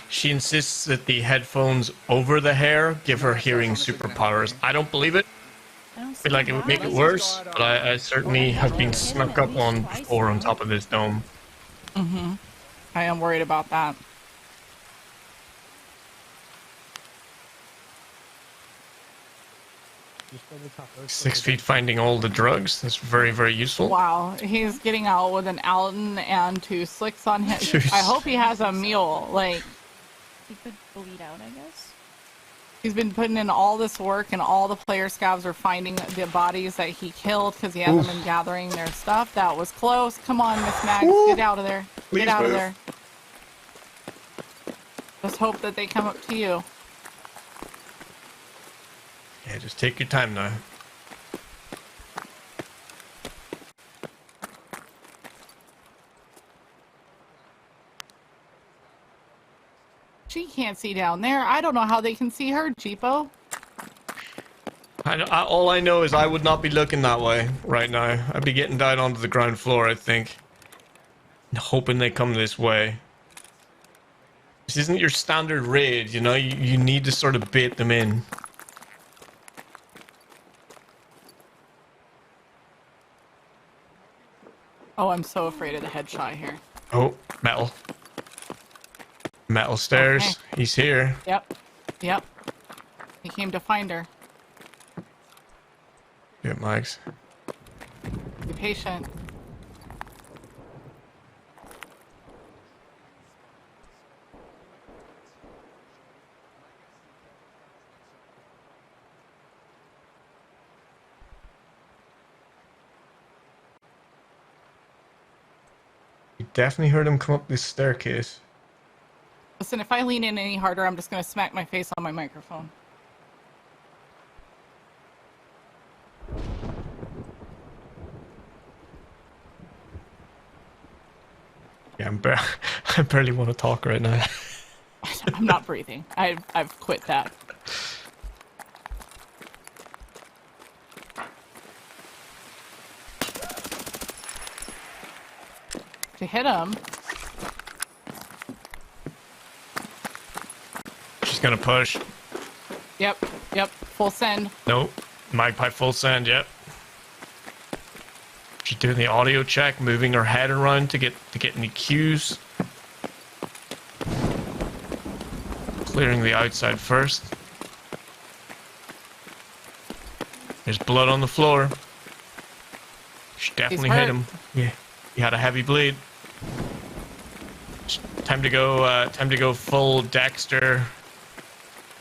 Speaker 3: She insists that the headphones over the hair give her hearing superpowers. I don't believe it. I feel like it would make it worse, but I certainly have been snuck up on before on top of this dome.
Speaker 2: Mm-hmm. I am worried about that.
Speaker 3: Six feet finding all the drugs. That's very, very useful.
Speaker 2: Wow, he's getting out with an Alton and 2 slicks on him. I hope he has a mule. Like,
Speaker 6: he could bleed out, I guess.
Speaker 2: He's been putting in all this work, and all the player scavs are finding the bodies that he killed because he hasn't been gathering their stuff. That was close. Come on, Miss Mags, get out of there. Get out of there. Just hope that they come up to you.
Speaker 3: Yeah, just take your time now.
Speaker 2: She can't see down there. I don't know how they can see her, Jeepo.
Speaker 3: All I know is I would not be looking that way right now. I'd be getting down onto the ground floor, I think. And hoping they come this way. This isn't your standard raid, you know? You need to sort of bait them in.
Speaker 2: Oh, I'm so afraid of the headshot here.
Speaker 3: Oh, metal. Metal stairs. Okay. He's here.
Speaker 2: Yep. Yep. He came to find her.
Speaker 3: Good, Max.
Speaker 2: Be patient.
Speaker 3: You definitely heard him come up this staircase.
Speaker 2: Listen, if I lean in any harder, I'm just going to smack my face on my microphone.
Speaker 3: Yeah, I barely want to talk right now.
Speaker 2: I'm not breathing. I've quit that. To hit him.
Speaker 3: She's gonna push.
Speaker 2: Yep. Full send.
Speaker 3: Nope. Magpie full send, yep. She's doing the audio check, moving her head around to get any cues. Clearing the outside first. There's blood on the floor. She definitely hit him. Yeah, he had a heavy bleed. Time to go full Dexter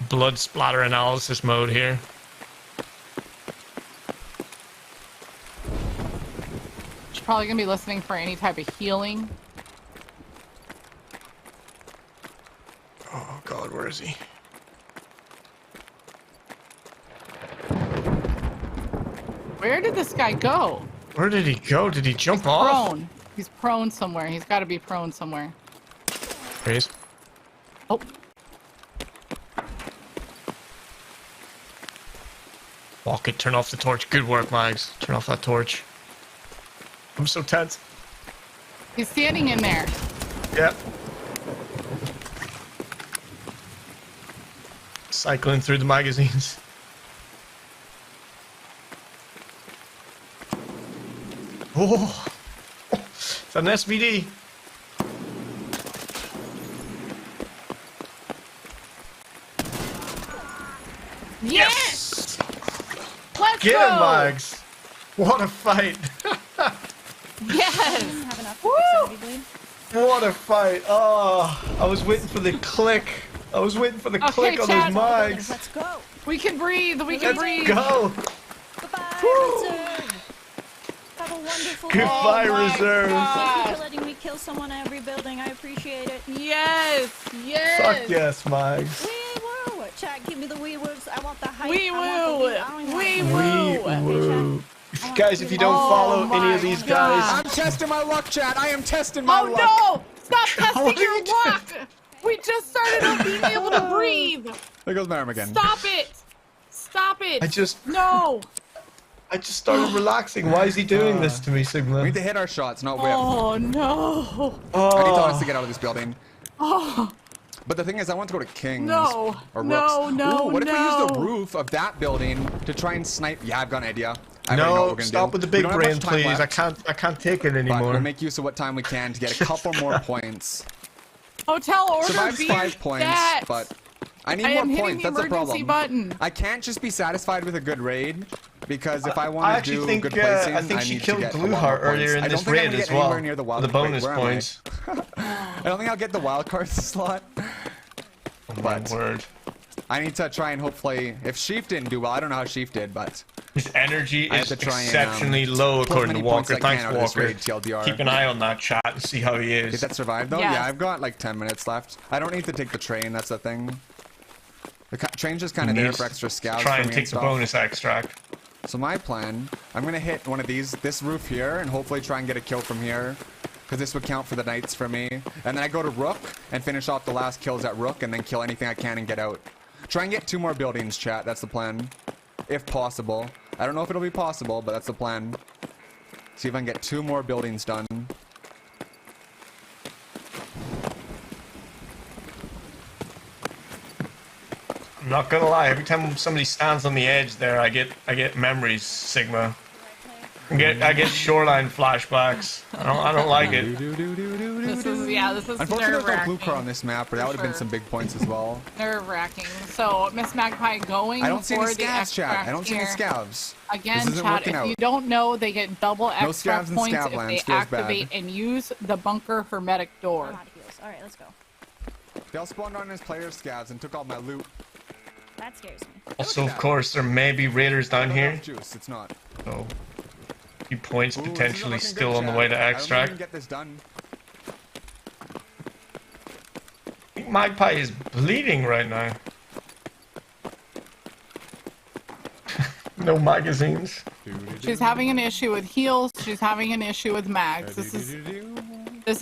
Speaker 3: blood splatter analysis mode here.
Speaker 2: She's probably gonna be listening for any type of healing.
Speaker 3: Oh God, where is he?
Speaker 2: Where did this guy go?
Speaker 3: Where did he go? Did he jump off?
Speaker 2: Prone. He's prone somewhere. He's got to be prone somewhere.
Speaker 3: There he is.
Speaker 2: Oh.
Speaker 3: Walk it, turn off the torch. Good work, Mags. Turn off that torch. I'm so tense.
Speaker 2: He's standing in there.
Speaker 3: Yep. Cycling through the magazines. Oh! It's an SVD.
Speaker 2: Yes! Let's
Speaker 3: Get
Speaker 2: go!
Speaker 3: him, Mags! What a fight!
Speaker 2: Yes!
Speaker 6: Have enough
Speaker 2: Woo!
Speaker 6: for bleed.
Speaker 3: What a fight! Oh, I was waiting for the click. I was waiting for the click on
Speaker 2: Chad,
Speaker 3: those Mags.
Speaker 6: Let's go.
Speaker 2: We can breathe. We can breathe.
Speaker 3: Go!
Speaker 6: Goodbye,
Speaker 3: Woo!
Speaker 6: reserve. Have a wonderful
Speaker 3: Goodbye,
Speaker 6: day.
Speaker 2: Oh my
Speaker 3: reserve.
Speaker 2: God.
Speaker 6: Thank you for letting me kill someone at every building. I appreciate it.
Speaker 2: Yes! Yes!
Speaker 3: Fuck yes, Mags.
Speaker 6: Wee woo! Chat, give me the wee woos. I want the hype.
Speaker 2: Wee
Speaker 6: I want the
Speaker 2: woo!
Speaker 6: wee. I don't even
Speaker 2: Wee
Speaker 6: want
Speaker 2: woo!
Speaker 3: Woo. Guys, if you don't follow any of these guys,
Speaker 5: I'm testing my luck, chat. I am testing my luck.
Speaker 2: Oh no! Stop testing your luck! We just started out being able to breathe!
Speaker 5: There goes my arm again.
Speaker 2: Stop it! Stop it!
Speaker 3: I just
Speaker 2: No!
Speaker 3: started relaxing. Why is he doing this to me, Sigma?
Speaker 5: We need to hit our shots, not whip.
Speaker 2: Oh no!
Speaker 5: I need Thomas to get out of this building.
Speaker 2: Oh
Speaker 5: But the thing is, I want to go to Kings.
Speaker 2: no!
Speaker 5: Or
Speaker 2: No!
Speaker 5: Rooks.
Speaker 2: No!
Speaker 5: Ooh, what if we use the
Speaker 2: no.
Speaker 5: roof of that building to try and snipe? Yeah, I've got an idea. I already know what
Speaker 3: No,
Speaker 5: we're gonna
Speaker 3: stop
Speaker 5: do.
Speaker 3: with the
Speaker 5: We
Speaker 3: big
Speaker 5: don't have much
Speaker 3: brain,
Speaker 5: time
Speaker 3: please.
Speaker 5: left,
Speaker 3: I can't take it
Speaker 5: but
Speaker 3: anymore.
Speaker 5: we'll make use of what time we can to get a couple more points.
Speaker 2: Hotel order
Speaker 5: Survives
Speaker 2: beer
Speaker 5: 5 points,
Speaker 2: stats.
Speaker 5: but I need
Speaker 2: I am
Speaker 5: more
Speaker 2: hitting
Speaker 5: points.
Speaker 2: the
Speaker 5: That's the
Speaker 2: emergency
Speaker 5: problem.
Speaker 2: button.
Speaker 5: I can't just be satisfied with a good raid, because if I
Speaker 3: I
Speaker 5: want to
Speaker 3: actually
Speaker 5: do
Speaker 3: think
Speaker 5: good placing,
Speaker 3: I think she
Speaker 5: need to
Speaker 3: killed
Speaker 5: get a lot more
Speaker 3: Blueheart
Speaker 5: points.
Speaker 3: earlier in
Speaker 5: I don't
Speaker 3: this
Speaker 5: think I'm
Speaker 3: raid
Speaker 5: gonna
Speaker 3: as
Speaker 5: get
Speaker 3: well.
Speaker 5: anywhere near the wild
Speaker 3: The bonus
Speaker 5: wait, where am I?
Speaker 3: points.
Speaker 5: I don't think I'll get the wild card slot.
Speaker 3: Oh my word.
Speaker 5: I need to try and hopefully, if Sheaf didn't do well, I don't know how Sheaf did, but
Speaker 3: His energy
Speaker 5: I have
Speaker 3: is
Speaker 5: to try and,
Speaker 3: exceptionally low,
Speaker 5: pull as
Speaker 3: according to
Speaker 5: many points
Speaker 3: Walker.
Speaker 5: as I can
Speaker 3: Thanks,
Speaker 5: out of this
Speaker 3: Walker.
Speaker 5: raid, TLDR.
Speaker 3: Keep an eye on that chat and see how he
Speaker 5: Did
Speaker 3: is.
Speaker 5: that survive though?
Speaker 2: Yes.
Speaker 5: Yeah, I've got like 10 minutes left. I don't need to take the train, that's the thing. The train's just kind of there for extra scouts
Speaker 3: Try
Speaker 5: for
Speaker 3: and
Speaker 5: me
Speaker 3: take the
Speaker 5: stuff.
Speaker 3: bonus extract.
Speaker 5: So my plan, I'm gonna hit one of this roof here, and hopefully try and get a kill from here. Because this would count for the knights for me. And then I go to Rook and finish off the last kills at Rook and then kill anything I can and get out. Try and get 2 more buildings, chat. That's the plan. If possible. I don't know if it'll be possible, but that's the plan. See if I can get 2 more buildings done.
Speaker 3: I'm not gonna lie, every time somebody stands on the edge there, I get memories, Sigma. I get Shoreline flashbacks. I don't like it.
Speaker 2: This is
Speaker 5: Unfortunately, there's no
Speaker 2: nerve-wracking.
Speaker 5: blue car on this map, but that would have been some big points as well.
Speaker 2: Nerve-wracking. So, Miss Magpie going
Speaker 5: I don't see any
Speaker 2: for the
Speaker 5: scavs, chat.
Speaker 2: extract
Speaker 5: I don't see any
Speaker 2: here.
Speaker 5: scavs.
Speaker 2: Again,
Speaker 5: This isn't
Speaker 2: chat,
Speaker 5: working
Speaker 2: if
Speaker 5: out.
Speaker 2: you don't know, they get double
Speaker 5: No
Speaker 2: extra
Speaker 5: scavs in
Speaker 2: points
Speaker 5: scav
Speaker 2: if
Speaker 5: lands.
Speaker 2: they
Speaker 5: Feels bad.
Speaker 2: activate and use the bunker hermetic door.
Speaker 6: I'm out of heals. Alright, let's go.
Speaker 5: They all spawned on his player scavs and took all my loot.
Speaker 6: That scares me.
Speaker 3: Also, of course, there may be raiders down here.
Speaker 5: Juice, it's not.
Speaker 3: So, a few points
Speaker 5: Ooh, this isn't
Speaker 3: potentially
Speaker 5: looking
Speaker 3: still
Speaker 5: good,
Speaker 3: on the
Speaker 5: chat.
Speaker 3: way to
Speaker 5: I don't think we
Speaker 3: extract.
Speaker 5: can get this done.
Speaker 3: I think Magpie is bleeding right now. No magazines.
Speaker 2: She's having an issue with heals. She's having an issue with mags. This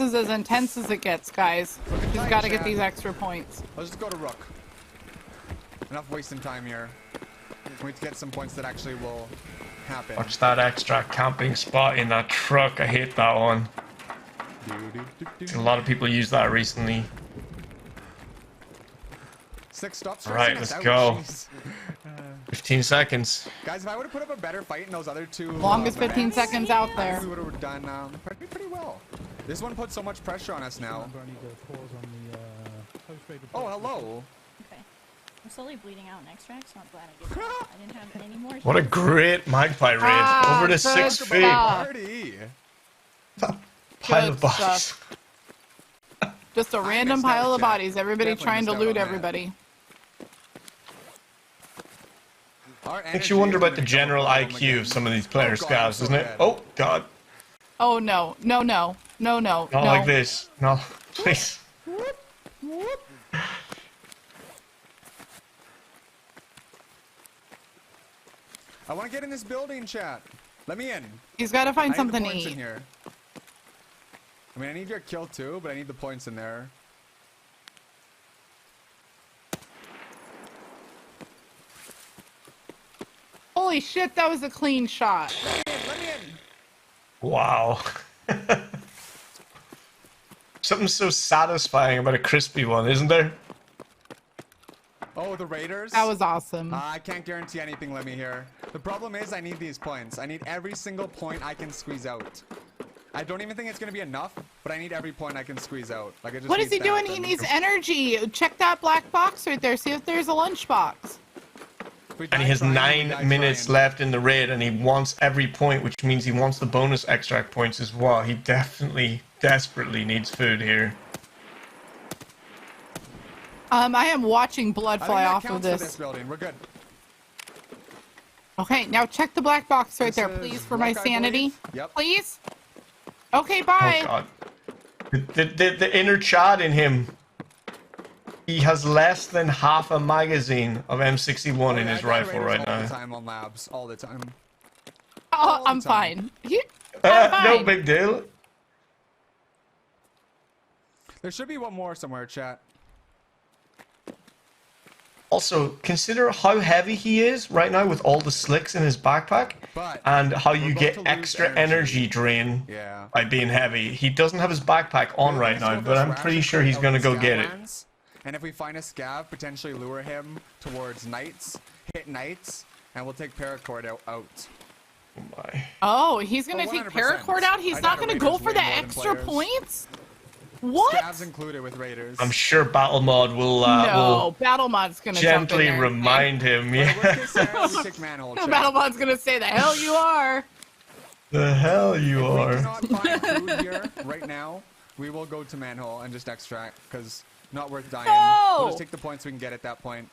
Speaker 2: is as intense as it gets, guys. She's got to get these extra points.
Speaker 5: Let's just go to Rook. Enough wasting time here. We need to get some points that actually will happen.
Speaker 3: Watch that extract camping spot in that truck. I hate that one. A lot of people use that recently.
Speaker 5: 6 stops.
Speaker 3: Alright, let's go. 15 seconds.
Speaker 5: Guys, if I would have put up a better fight in those other 2
Speaker 2: Longest 15 seconds out there.
Speaker 5: we would have done pretty well. This one put so much pressure on us now. Oh, hello.
Speaker 6: Okay. I'm slowly bleeding out in extracts, so I'm glad I did that. I didn't have any more.
Speaker 3: What a great Magpie raid. Over to 6 feet.
Speaker 5: Party.
Speaker 3: Pile of
Speaker 2: Good
Speaker 3: bodies.
Speaker 2: stuff. Just a random pile of bodies. Everybody trying to loot everybody.
Speaker 3: Makes you wonder about the general IQ of some of these player scavs, doesn't it? Oh, God.
Speaker 2: Oh, no. No, no. No, no.
Speaker 3: Not
Speaker 2: no.
Speaker 3: like this. No, please.
Speaker 5: I want to get in this building, chat. Let me in.
Speaker 2: He's got to
Speaker 5: I
Speaker 2: find
Speaker 5: need the
Speaker 2: something to
Speaker 5: points in
Speaker 2: eat.
Speaker 5: here. I mean, I need your kill too, but I need the points in there.
Speaker 2: Holy shit, that was a clean shot.
Speaker 5: Let me in.
Speaker 3: Wow. Something so satisfying about a crispy one, isn't there?
Speaker 5: Oh, the Raiders?
Speaker 2: That was awesome.
Speaker 5: I can't guarantee anything, let me hear. The problem is I need these points. I need every single point I can squeeze out. I don't even think it's going to be enough, but I need every point I can squeeze out. Like, I just
Speaker 2: What is
Speaker 5: needs
Speaker 2: he
Speaker 5: to
Speaker 2: doing?
Speaker 5: happen.
Speaker 2: He needs energy. Check that black box right there. See if there's a lunchbox.
Speaker 3: And he has 9 minutes left in the raid, and he wants every point, which means he wants the bonus extract points as well. He definitely, desperately needs food here.
Speaker 2: I am watching blood fly off of
Speaker 5: For
Speaker 2: this.
Speaker 5: this building. We're good.
Speaker 2: Okay, now check the black box right
Speaker 5: This
Speaker 2: there,
Speaker 5: is
Speaker 2: please, for my
Speaker 5: luck, I
Speaker 2: sanity.
Speaker 5: believe. Yep.
Speaker 2: Please. Okay, bye.
Speaker 3: Oh god. The inner Chad in him. He has less than half a magazine of M61 in his rifle right
Speaker 5: all
Speaker 3: now.
Speaker 5: the time on labs. All the time.
Speaker 2: Oh, I'm fine. I'm fine.
Speaker 3: No big deal.
Speaker 5: There should be one more somewhere, chat.
Speaker 3: Also, consider how heavy he is right now with all the slicks in his backpack,
Speaker 5: But
Speaker 3: and how you
Speaker 5: about
Speaker 3: get
Speaker 5: to lose
Speaker 3: extra energy drain
Speaker 5: Yeah.
Speaker 3: by being heavy. He doesn't have his backpack on
Speaker 5: We're
Speaker 3: right
Speaker 5: gonna
Speaker 3: now,
Speaker 5: go
Speaker 3: but
Speaker 5: this
Speaker 3: I'm
Speaker 5: rash
Speaker 3: pretty
Speaker 5: and
Speaker 3: sure
Speaker 5: clear
Speaker 3: he's
Speaker 5: out
Speaker 3: gonna
Speaker 5: the
Speaker 3: go
Speaker 5: scav
Speaker 3: get it.
Speaker 5: lands, and if we find a scav, potentially lure him towards knights, hit knights, and we'll take paracord out.
Speaker 3: Oh my.
Speaker 2: Oh, he's gonna
Speaker 5: Oh,
Speaker 2: take
Speaker 5: 100%.
Speaker 2: paracord out? He's
Speaker 5: I
Speaker 2: not
Speaker 5: thought
Speaker 2: gonna go
Speaker 5: Raiders
Speaker 2: for the
Speaker 5: way more than
Speaker 2: extra
Speaker 5: players.
Speaker 2: points? What?
Speaker 5: Scavs included with Raiders.
Speaker 3: I'm sure Battle Mod will
Speaker 2: No, Battle Mod's gonna jump in
Speaker 3: gently
Speaker 2: there and say-
Speaker 3: remind him.
Speaker 5: Well, worst
Speaker 3: Yeah.
Speaker 5: case scenario, we take manhole check.
Speaker 2: Battle Mod's gonna say, the hell you are.
Speaker 3: The hell you
Speaker 5: If we
Speaker 3: are.
Speaker 5: cannot find food here right now, we will go to manhole and just extract, because not worth dying.
Speaker 2: No!
Speaker 5: We'll just take the points we can get at that point.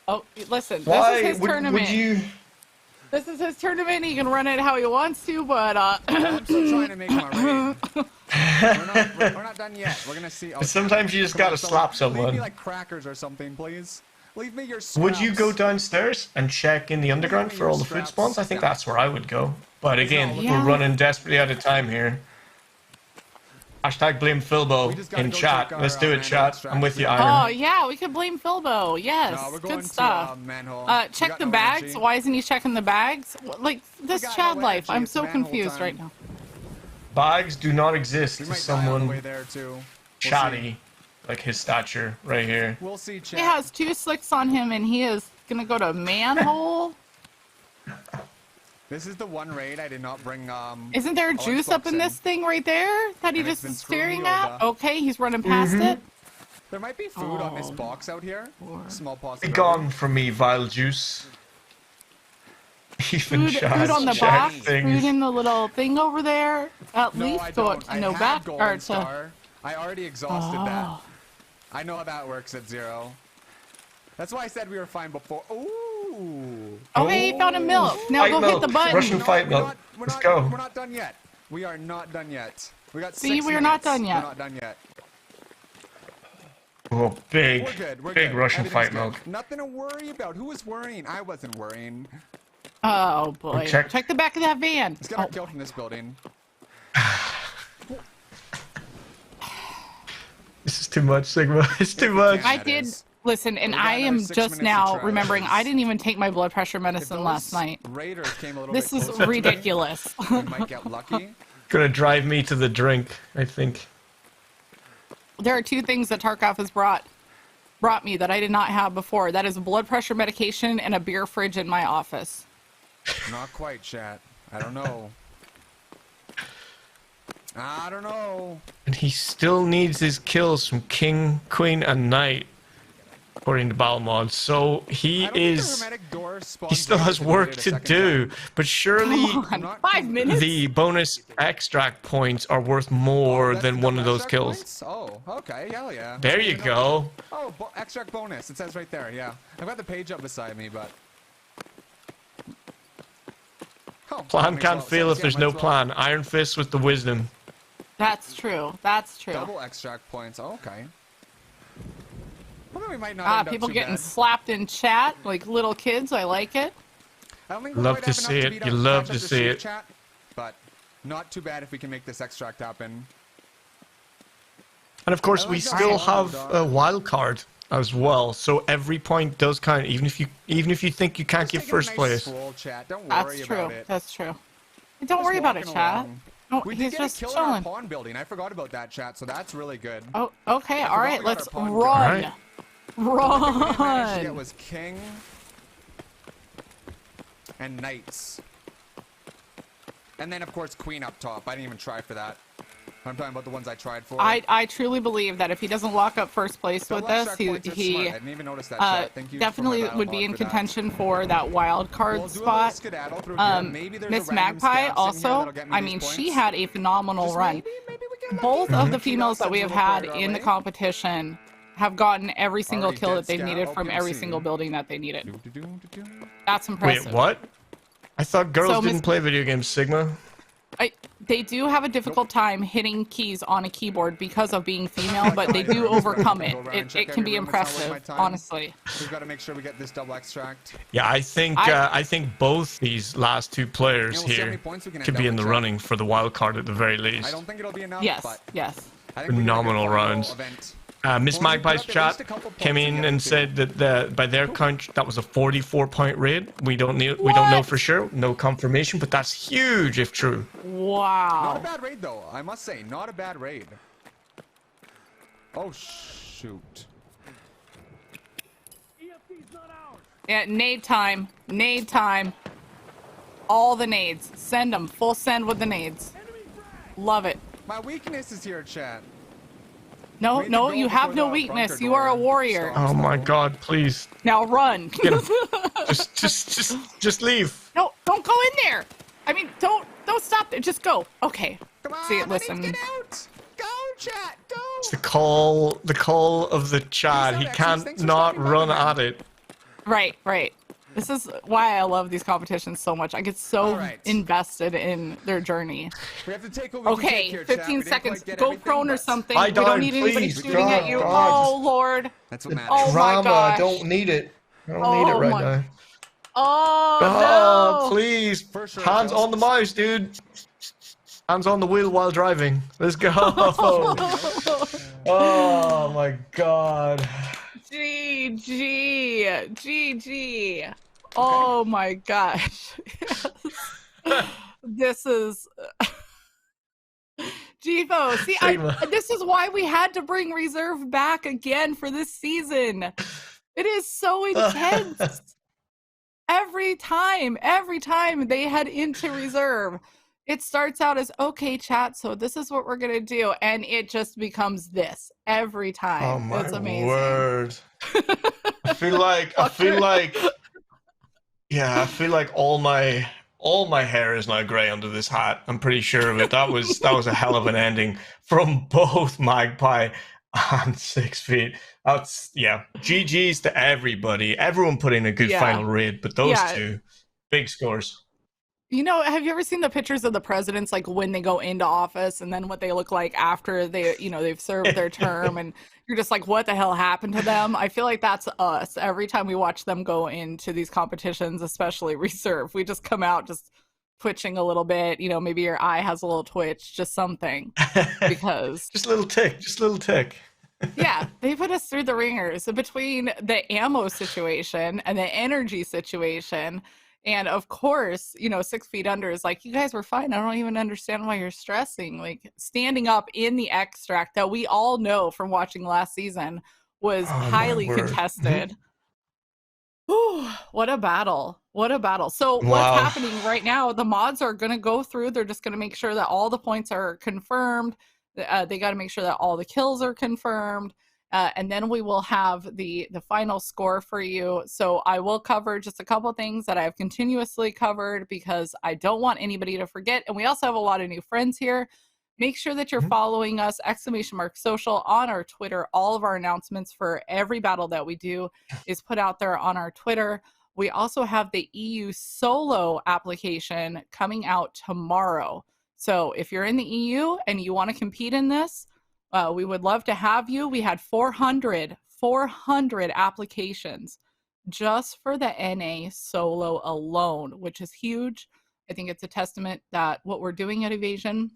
Speaker 2: Oh, listen,
Speaker 3: Why
Speaker 2: this is his
Speaker 3: would
Speaker 2: tournament.
Speaker 3: you?
Speaker 2: This is his tournament. He can run it how he wants to, but
Speaker 5: I'm still trying to make my raid. We're not done yet. We're gonna see. Oh,
Speaker 3: Sometimes you just
Speaker 5: come on,
Speaker 3: gotta slap
Speaker 5: Leave
Speaker 3: someone.
Speaker 5: me like crackers or something, please. Leave me your
Speaker 3: Would you go
Speaker 5: scraps.
Speaker 3: downstairs and check in the underground for all the food spawns? I think that's where I would go. But again,
Speaker 2: Yeah.
Speaker 3: we're running desperately out of time here. Hashtag blame Philbo
Speaker 5: We just gotta
Speaker 3: in
Speaker 5: go
Speaker 3: chat.
Speaker 5: check our,
Speaker 3: Let's do it,
Speaker 5: manhole
Speaker 3: chat. I'm with you,
Speaker 5: extraction.
Speaker 2: oh
Speaker 3: Iron.
Speaker 2: yeah, we could blame Philbo. Yes,
Speaker 5: No, we're going
Speaker 2: good
Speaker 5: to
Speaker 2: stuff.
Speaker 5: manhole. We
Speaker 2: Check
Speaker 5: got
Speaker 2: the
Speaker 5: no
Speaker 2: bags.
Speaker 5: energy.
Speaker 2: Why isn't he checking the bags? Like this
Speaker 5: got
Speaker 2: Chad
Speaker 5: no
Speaker 2: life.
Speaker 5: energy.
Speaker 2: I'm
Speaker 5: It's
Speaker 2: so
Speaker 5: manhole
Speaker 2: confused
Speaker 5: time.
Speaker 2: right now.
Speaker 3: Bags do not exist
Speaker 5: We
Speaker 3: to
Speaker 5: might die on the way
Speaker 3: someone
Speaker 5: there too. We'll
Speaker 3: chatty like his stature right here.
Speaker 5: We'll see, chat.
Speaker 2: He has 2 slicks on him, and he is gonna go to manhole.
Speaker 5: This is the one raid I did not bring.
Speaker 2: Isn't there
Speaker 5: a
Speaker 2: juice
Speaker 5: lunchbox
Speaker 2: up in this thing right there that he
Speaker 5: And it's
Speaker 2: just
Speaker 5: been
Speaker 2: is
Speaker 5: screwing
Speaker 2: staring
Speaker 5: me
Speaker 2: at?
Speaker 5: over.
Speaker 2: Okay, he's running past it.
Speaker 5: There might be food on this
Speaker 2: Oh,
Speaker 5: box out here. Small
Speaker 3: Be
Speaker 5: possibility.
Speaker 3: gone from me, vile juice. Even
Speaker 2: Food
Speaker 3: chat
Speaker 2: on the
Speaker 3: check
Speaker 2: box,
Speaker 3: things.
Speaker 2: food in the little thing over there. At
Speaker 5: No, I
Speaker 2: least go
Speaker 5: don't. I
Speaker 2: no
Speaker 5: have
Speaker 2: back
Speaker 5: Golden
Speaker 2: or to.
Speaker 5: Star. I already exhausted that.
Speaker 2: Oh.
Speaker 5: I know how that works at 0. That's why I said we were fine before. Ooh.
Speaker 2: Okay, he found a milk. Now
Speaker 3: Fight
Speaker 2: go
Speaker 3: milk.
Speaker 2: hit the button.
Speaker 3: Russian fight milk. Let's go.
Speaker 5: We're not done yet. We are not done yet. We got
Speaker 2: See,
Speaker 5: 6
Speaker 2: we're not
Speaker 5: minutes.
Speaker 2: done yet.
Speaker 5: We're not done yet.
Speaker 3: Oh, big,
Speaker 5: We're good. We're
Speaker 3: big
Speaker 5: good.
Speaker 3: Russian
Speaker 5: Everything's
Speaker 3: fight
Speaker 5: good.
Speaker 3: milk.
Speaker 5: Nothing to worry about. Who was worrying? I wasn't worrying.
Speaker 2: Oh boy.
Speaker 3: Check-
Speaker 2: Check the back of that van.
Speaker 5: Let's get our kill from this building.
Speaker 3: This is too much, Sigma. It's too much.
Speaker 2: I
Speaker 5: that
Speaker 2: did
Speaker 5: is.
Speaker 2: listen, and
Speaker 5: We got
Speaker 2: I
Speaker 5: another
Speaker 2: am
Speaker 5: 6
Speaker 2: just
Speaker 5: minutes to
Speaker 2: now
Speaker 5: try.
Speaker 2: remembering I didn't even take my blood pressure
Speaker 5: If
Speaker 2: medicine
Speaker 5: those
Speaker 2: last night.
Speaker 5: Raiders came a little
Speaker 2: This
Speaker 5: bit
Speaker 2: is
Speaker 5: closer today,
Speaker 2: ridiculous.
Speaker 5: we might get lucky.
Speaker 3: Gonna drive me to the drink, I think.
Speaker 2: There are 2 things that Tarkov has brought me that I did not have before. That is blood pressure medication and a beer fridge in my office.
Speaker 5: Not quite, chat. I don't know. I don't know.
Speaker 3: And he still needs his kills from King, Queen, and Knight, according to Battle Mod. So he
Speaker 5: I don't think the
Speaker 3: is.
Speaker 5: hermetic door
Speaker 3: He
Speaker 5: spawns
Speaker 3: still
Speaker 5: back
Speaker 3: has
Speaker 5: if we
Speaker 3: work
Speaker 5: did it a
Speaker 3: to
Speaker 5: second
Speaker 3: do,
Speaker 5: time.
Speaker 3: but surely
Speaker 2: Come on, 5 minutes?
Speaker 3: the bonus extract points are worth more
Speaker 5: That's
Speaker 3: than
Speaker 5: the
Speaker 3: one of those
Speaker 5: extract
Speaker 3: kills.
Speaker 5: points? Oh, okay. Hell yeah.
Speaker 3: There you go.
Speaker 5: Oh, extract bonus. It says right there. Yeah. I've got the page up beside me, but. Oh, that
Speaker 3: Plan
Speaker 5: makes
Speaker 3: can't
Speaker 5: a lot of
Speaker 3: fail
Speaker 5: sense.
Speaker 3: if there's
Speaker 5: Yeah,
Speaker 3: no
Speaker 5: might as well.
Speaker 3: plan. Iron Fist with the wisdom.
Speaker 2: That's true. That's true.
Speaker 5: Double extract points. Oh, okay. Well, then we might not end up
Speaker 2: People
Speaker 5: too
Speaker 2: getting
Speaker 5: bad.
Speaker 2: slapped in chat like little kids. I like it.
Speaker 5: I don't think we'll
Speaker 3: Love
Speaker 5: quite
Speaker 3: to
Speaker 5: have enough
Speaker 3: see it.
Speaker 5: beat
Speaker 3: You
Speaker 5: up
Speaker 3: love
Speaker 5: catch
Speaker 3: to
Speaker 5: up
Speaker 3: see
Speaker 5: Steve
Speaker 3: it.
Speaker 5: Chat, but not too bad if we can make this extract happen.
Speaker 3: And of course,
Speaker 5: I
Speaker 3: we
Speaker 5: like that
Speaker 3: still
Speaker 5: one,
Speaker 3: have
Speaker 5: dog.
Speaker 3: a wild card as well. So every point does count, even if you think you can't get first place.
Speaker 5: Stroll, chat. Don't
Speaker 2: That's
Speaker 5: worry
Speaker 2: true.
Speaker 5: about it.
Speaker 2: That's true. Don't worry about it, chat. No,
Speaker 5: We
Speaker 2: he's
Speaker 5: did get
Speaker 2: just
Speaker 5: a kill in our
Speaker 2: chilling.
Speaker 5: pawn building. I forgot about that, chat. So that's really good.
Speaker 2: Oh, okay.
Speaker 5: I
Speaker 2: All right.
Speaker 5: forgot we got
Speaker 2: Let's
Speaker 5: our pawn
Speaker 2: run.
Speaker 5: building. The only thing we didn't manage to get
Speaker 2: Run.
Speaker 5: was king and knights, and then of course queen up top. I didn't even try for that. I'm talking about the ones I tried for.
Speaker 2: I truly believe that if he doesn't lock up first place with
Speaker 5: Double
Speaker 2: this,
Speaker 5: extract
Speaker 2: he
Speaker 5: points are smart. I didn't even notice that, chat. Thank you
Speaker 2: definitely
Speaker 5: for my battle
Speaker 2: would be
Speaker 5: mod
Speaker 2: in
Speaker 5: for that.
Speaker 2: contention for that wild card
Speaker 5: We'll do a little
Speaker 2: spot.
Speaker 5: skedaddle through here. Maybe there's a
Speaker 2: Miss
Speaker 5: random
Speaker 2: Magpie
Speaker 5: scab sitting here
Speaker 2: also,
Speaker 5: that'll get me
Speaker 2: I
Speaker 5: these
Speaker 2: mean, she
Speaker 5: points.
Speaker 2: had a phenomenal
Speaker 5: Just
Speaker 2: run.
Speaker 5: maybe we get
Speaker 2: Both
Speaker 5: lucky.
Speaker 2: of the females that we have had in the competition have gotten every single
Speaker 5: Already
Speaker 2: kill
Speaker 5: dead
Speaker 2: that they've
Speaker 5: scout.
Speaker 2: needed from every
Speaker 5: OPMC.
Speaker 2: single building that they needed. That's impressive.
Speaker 3: Wait, what? I thought girls
Speaker 2: So,
Speaker 3: didn't
Speaker 2: Miss-
Speaker 3: play video games, Sigma.
Speaker 2: They do have a difficult time hitting keys on a keyboard because of being female, but they do overcome it. It can be impressive, honestly.
Speaker 5: We've got to make sure we get this double extract.
Speaker 3: Yeah, I think both these last two players
Speaker 5: we'll see how
Speaker 3: here
Speaker 5: many points we can
Speaker 3: could
Speaker 5: end
Speaker 3: be
Speaker 5: up
Speaker 3: in the
Speaker 5: with, chat.
Speaker 3: running for the wild card at the very least.
Speaker 5: I don't think it'll be enough.
Speaker 2: Yes,
Speaker 5: but
Speaker 2: yes.
Speaker 5: I think we did a good
Speaker 3: Phenomenal
Speaker 5: final
Speaker 3: rounds.
Speaker 5: event.
Speaker 3: Miss
Speaker 5: As long as we put
Speaker 3: Magpie's
Speaker 5: up at
Speaker 3: chat
Speaker 5: least a couple
Speaker 3: came
Speaker 5: points
Speaker 3: in
Speaker 5: together,
Speaker 3: and
Speaker 5: too.
Speaker 3: said that by their count that was a 44-point raid. We don't know
Speaker 2: What?
Speaker 3: for sure, no confirmation, but that's huge if true.
Speaker 2: Wow.
Speaker 5: Not a bad raid though, I must say, not a bad raid. Oh shoot.
Speaker 2: Yeah, nade time. Nade time. All the nades. Send them. Full send with the nades. Love it.
Speaker 5: My weakness is here, chat.
Speaker 2: No,
Speaker 5: We need to
Speaker 2: no,
Speaker 5: go
Speaker 2: you have
Speaker 5: before
Speaker 2: no
Speaker 5: the
Speaker 2: weakness.
Speaker 5: bunker
Speaker 2: You are a
Speaker 5: door
Speaker 2: warrior.
Speaker 5: stops.
Speaker 3: Oh my God! Please,
Speaker 2: Now run.
Speaker 3: get him. just leave.
Speaker 2: No, don't go in there. I mean, don't stop there. Just go. Okay.
Speaker 5: Come on,
Speaker 2: See,
Speaker 5: Denise,
Speaker 2: listen.
Speaker 5: get out! Go, chat, go!
Speaker 3: It's the call of the Chad.
Speaker 5: Peace
Speaker 3: He
Speaker 5: out, Exes.
Speaker 3: can't
Speaker 5: Thanks for
Speaker 3: not
Speaker 5: stopping by,
Speaker 3: run
Speaker 5: man.
Speaker 3: at it.
Speaker 2: Right, right. This is why I love these competitions so much. I get so
Speaker 5: All right.
Speaker 2: invested in their journey.
Speaker 5: We have to take what we can take
Speaker 2: Okay,
Speaker 5: here, chat.
Speaker 2: 15
Speaker 5: We didn't
Speaker 2: seconds.
Speaker 5: quite get
Speaker 2: Go
Speaker 5: everything,
Speaker 2: prone or
Speaker 5: but
Speaker 2: something.
Speaker 3: Lie
Speaker 2: We don't
Speaker 3: down,
Speaker 2: need anybody
Speaker 3: please.
Speaker 2: shooting at
Speaker 3: God,
Speaker 2: you.
Speaker 3: God.
Speaker 2: Oh, Lord.
Speaker 5: That's what matters.
Speaker 2: Oh, my
Speaker 3: Drama.
Speaker 2: gosh.
Speaker 3: I don't need it. I don't need it
Speaker 2: Oh,
Speaker 3: right
Speaker 2: my-
Speaker 3: now.
Speaker 2: Oh,
Speaker 3: Oh,
Speaker 2: no.
Speaker 3: please.
Speaker 5: For sure,
Speaker 3: Hands
Speaker 5: Phil.
Speaker 3: on the mouse, dude. Hands on the wheel while driving. Let's go. Oh my God.
Speaker 2: GG. GG. Oh, my gosh. Yes. This is... Givo, see,
Speaker 3: Sigma.
Speaker 2: this is why we had to bring reserve back again for this season. It is so intense. Every time they head into reserve, it starts out as, okay, chat, so this is what we're going to do. And it just becomes this every time.
Speaker 3: Oh my
Speaker 2: It's amazing.
Speaker 3: word. I feel like yeah, I feel like all my hair is now grey under this hat. I'm pretty sure of it. That was a hell of an ending from both Magpie and 6 feet. That's GG's to everybody. Everyone put in a good
Speaker 2: Yeah.
Speaker 3: final raid, but those
Speaker 2: Yeah.
Speaker 3: two big scores.
Speaker 2: You know, have you ever seen the pictures of the presidents, like when they go into office and then what they look like after they've served their term, and you're just like, what the hell happened to them? I feel like that's us every time we watch them go into these competitions, especially reserve. We just come out just twitching a little bit, maybe your eye has a little twitch, just something, because
Speaker 3: just a little tick.
Speaker 2: yeah, they put us through the ringers between the ammo situation and the energy situation. And of course, 6 feet under is like, you guys were fine. I don't even understand why you're stressing. Like, standing up in the extract that we all know from watching last season was highly
Speaker 3: word.
Speaker 2: contested. Whew, what a battle. What a battle. So
Speaker 3: Wow.
Speaker 2: what's happening right now, the mods are going to go through. They're just going to make sure that all the points are confirmed. They got to make sure that all the kills are confirmed. And then we will have the final score for you. So I will cover just a couple things that I've continuously covered because I don't want anybody to forget. And we also have a lot of new friends here. Make sure that you're following us, !social, on our Twitter. All of our announcements for every battle that we do is put out there on our Twitter. We also have the EU solo application coming out tomorrow. So if you're in the EU and you want to compete in this, we would love to have you. We had 400 applications just for the NA solo alone, which is huge. I think it's a testament that what we're doing at Evasion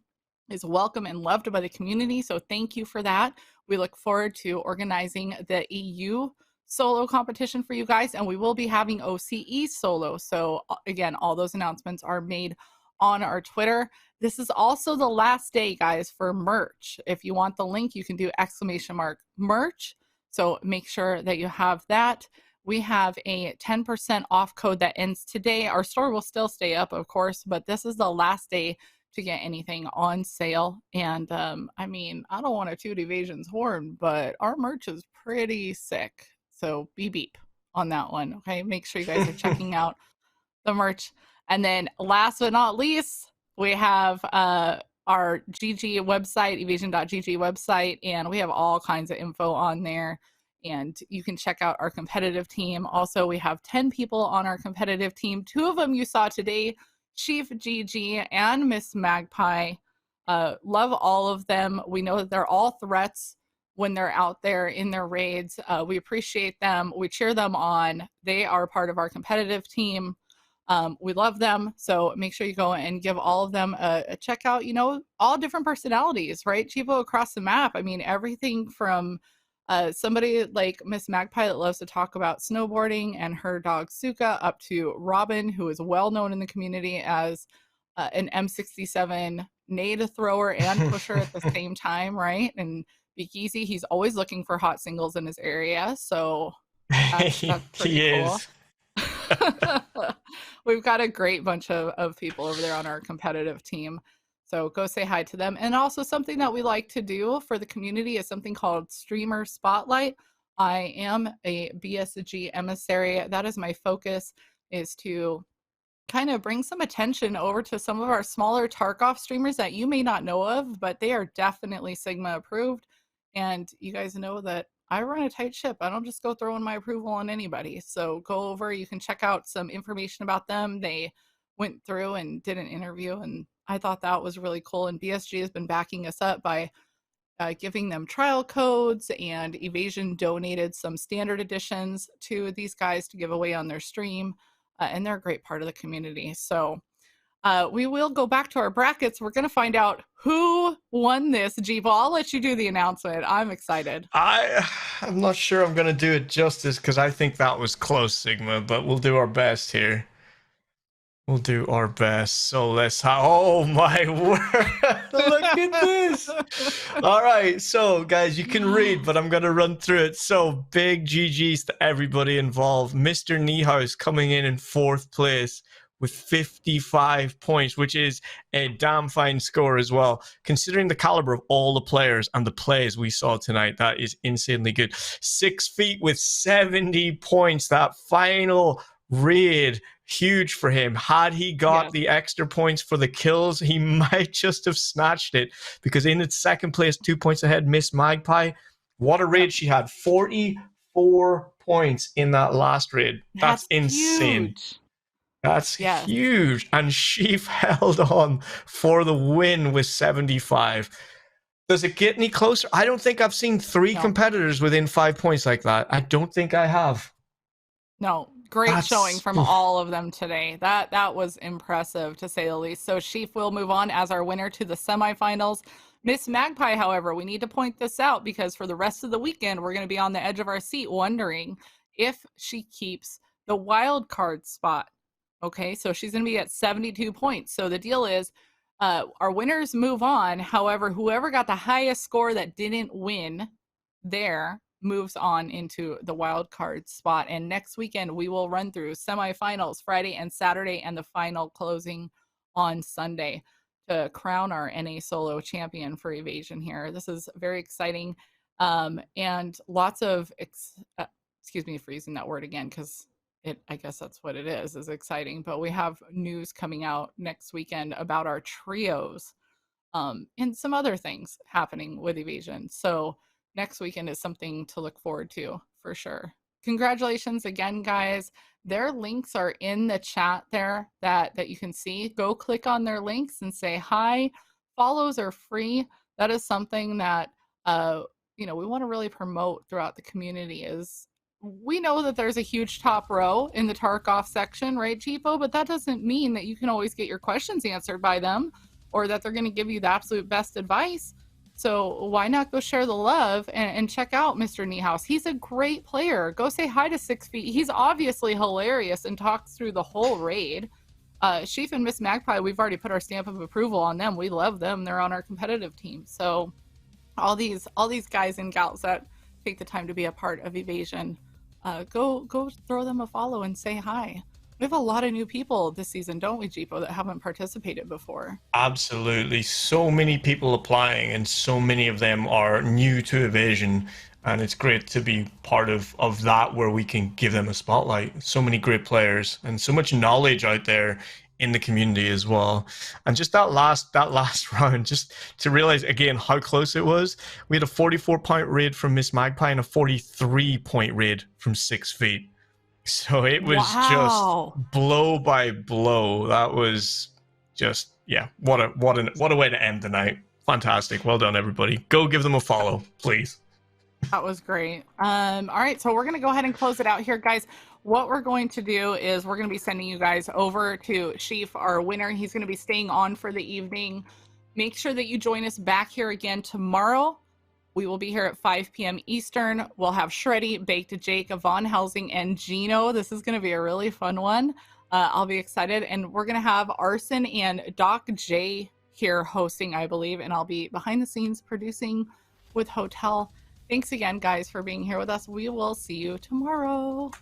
Speaker 2: is welcome and loved by the community. So thank you for that. We look forward to organizing the EU solo competition for you guys, and we will be having OCE solo. So again, all those announcements are made on our Twitter. This is also the last day, guys, for merch. If you want the link, you can do !merch. So make sure that you have that. We have a 10% off code that ends today. Our store will still stay up, of course, but this is the last day to get anything on sale. And I mean, I don't want to toot Evasion's horn, but our merch is pretty sick. So beep beep on that one. Okay, make sure you guys are checking out the merch. And then last but not least, we have our GG website, evasion.gg website, and we have all kinds of info on there. And you can check out our competitive team. Also, we have 10 people on our competitive team. 2 of them you saw today, Chief GG and Miss Magpie. Love all of them. We know that they're all threats when they're out there in their raids. We appreciate them. We cheer them on. They are part of our competitive team. We love them. So make sure you go and give all of them a check out. You know, all different personalities, right? Chivo across the map. I mean, everything from somebody like Miss Magpie that loves to talk about snowboarding and her dog Suka, up to Robin, who is well known in the community as an M67 nade thrower and pusher at the same time, right? And Big Easy, he's always looking for hot singles in his area, so that's pretty cool. We've got a great bunch of people over there on our competitive team. So go say hi to them. And also something that we like to do for the community is something called Streamer Spotlight. I am a BSG emissary. That is my focus, is to kind of bring some attention over to some of our smaller Tarkov streamers that you may not know of, but they are definitely Sigma approved. And you guys know that I run a tight ship. I don't just go throwing my approval on anybody. So go over, you can check out some information about them. They went through and did an interview, and I thought that was really cool. And BSG has been backing us up by giving them trial codes, and Evasion donated some standard editions to these guys to give away on their stream. And they're a great part of the community. So we will go back to our brackets. We're going to find out who won this. Jeevo, I'll let you do the announcement. I'm excited.
Speaker 3: I'm not sure I'm going to do it justice because I think that was close, Sigma, but we'll do our best here. We'll do our best. So let's oh my word. Look at this. All right. So guys, you can read, but I'm going to run through it. So big GGs to everybody involved. Mr. Niehaus coming in 4th place with 55 points, which is a damn fine score as well. Considering the caliber of all the players and the plays we saw tonight, that is insanely good. 6 feet with 70 points. That final raid, huge for him. Had he got the extra points for the kills, he might just have snatched it, because in its 2nd place, 2 points ahead, Miss Magpie. What a raid she had. 44 points in that last raid. That's insane.
Speaker 2: Huge.
Speaker 3: That's huge. And she held on for the win with 75. Does it get any closer? I don't think I've seen 3 competitors within 5 points like that. I don't think I have.
Speaker 2: No, great showing from all of them today. That was impressive, to say the least. So Sheaf will move on as our winner to the semifinals. Miss Magpie, however, we need to point this out, because for the rest of the weekend, we're going to be on the edge of our seat wondering if she keeps the wild card spot. Okay, so she's going to be at 72 points. So the deal is our winners move on. However, whoever got the highest score that didn't win there moves on into the wild card spot. And next weekend, we will run through semifinals Friday and Saturday, and the final closing on Sunday to crown our NA solo champion for Evasion here. This is very exciting. And lots of, excuse me for using that word again, because I guess that's what it is exciting. But we have news coming out next weekend about our trios and some other things happening with Evasion. So next weekend is something to look forward to for sure. Congratulations again, guys. Their links are in the chat there that you can see. Go click on their links and say hi. Follows are free. That is something that we want to really promote throughout the community. Is we know that there's a huge top row in the Tarkov section, right, Chipo? But that doesn't mean that you can always get your questions answered by them. or that they're going to give you the absolute best advice. So why not go share the love and check out Mr. Niehaus? He's a great player. Go say hi to 6 Feet. He's obviously hilarious and talks through the whole raid. Sheaf and Miss Magpie, we've already put our stamp of approval on them. We love them. They're on our competitive team. So all these guys and gals that take the time to be a part of Evasion, go throw them a follow and say hi. We have a lot of new people this season, don't we, Jeepo, that haven't participated before?
Speaker 3: Absolutely. So many people applying, and so many of them are new to Evasion. And it's great to be part of that, where we can give them a spotlight. So many great players and so much knowledge out there in the community as well. And just that last round, just to realize again how close it was. We had a 44-point raid from Miss Magpie and a 43-point raid from 6 Feet. So it was just blow by blow. That was just, yeah, what a way to end the night. Fantastic. Well done, everybody. Go give them a follow, please.
Speaker 2: That was great. All right, so we're going to go ahead and close it out here, guys. What we're going to do is we're going to be sending you guys over to Sheaf, our winner. He's going to be staying on for the evening. Make sure that you join us back here again tomorrow. We will be here at 5 p.m. Eastern. We'll have Shreddy, Baked Jake, Von Helsing, and Gino. This is going to be a really fun one. I'll be excited. And we're going to have Arson and Doc J here hosting, I believe. And I'll be behind the scenes producing with Hotel. Thanks again, guys, for being here with us. We will see you tomorrow.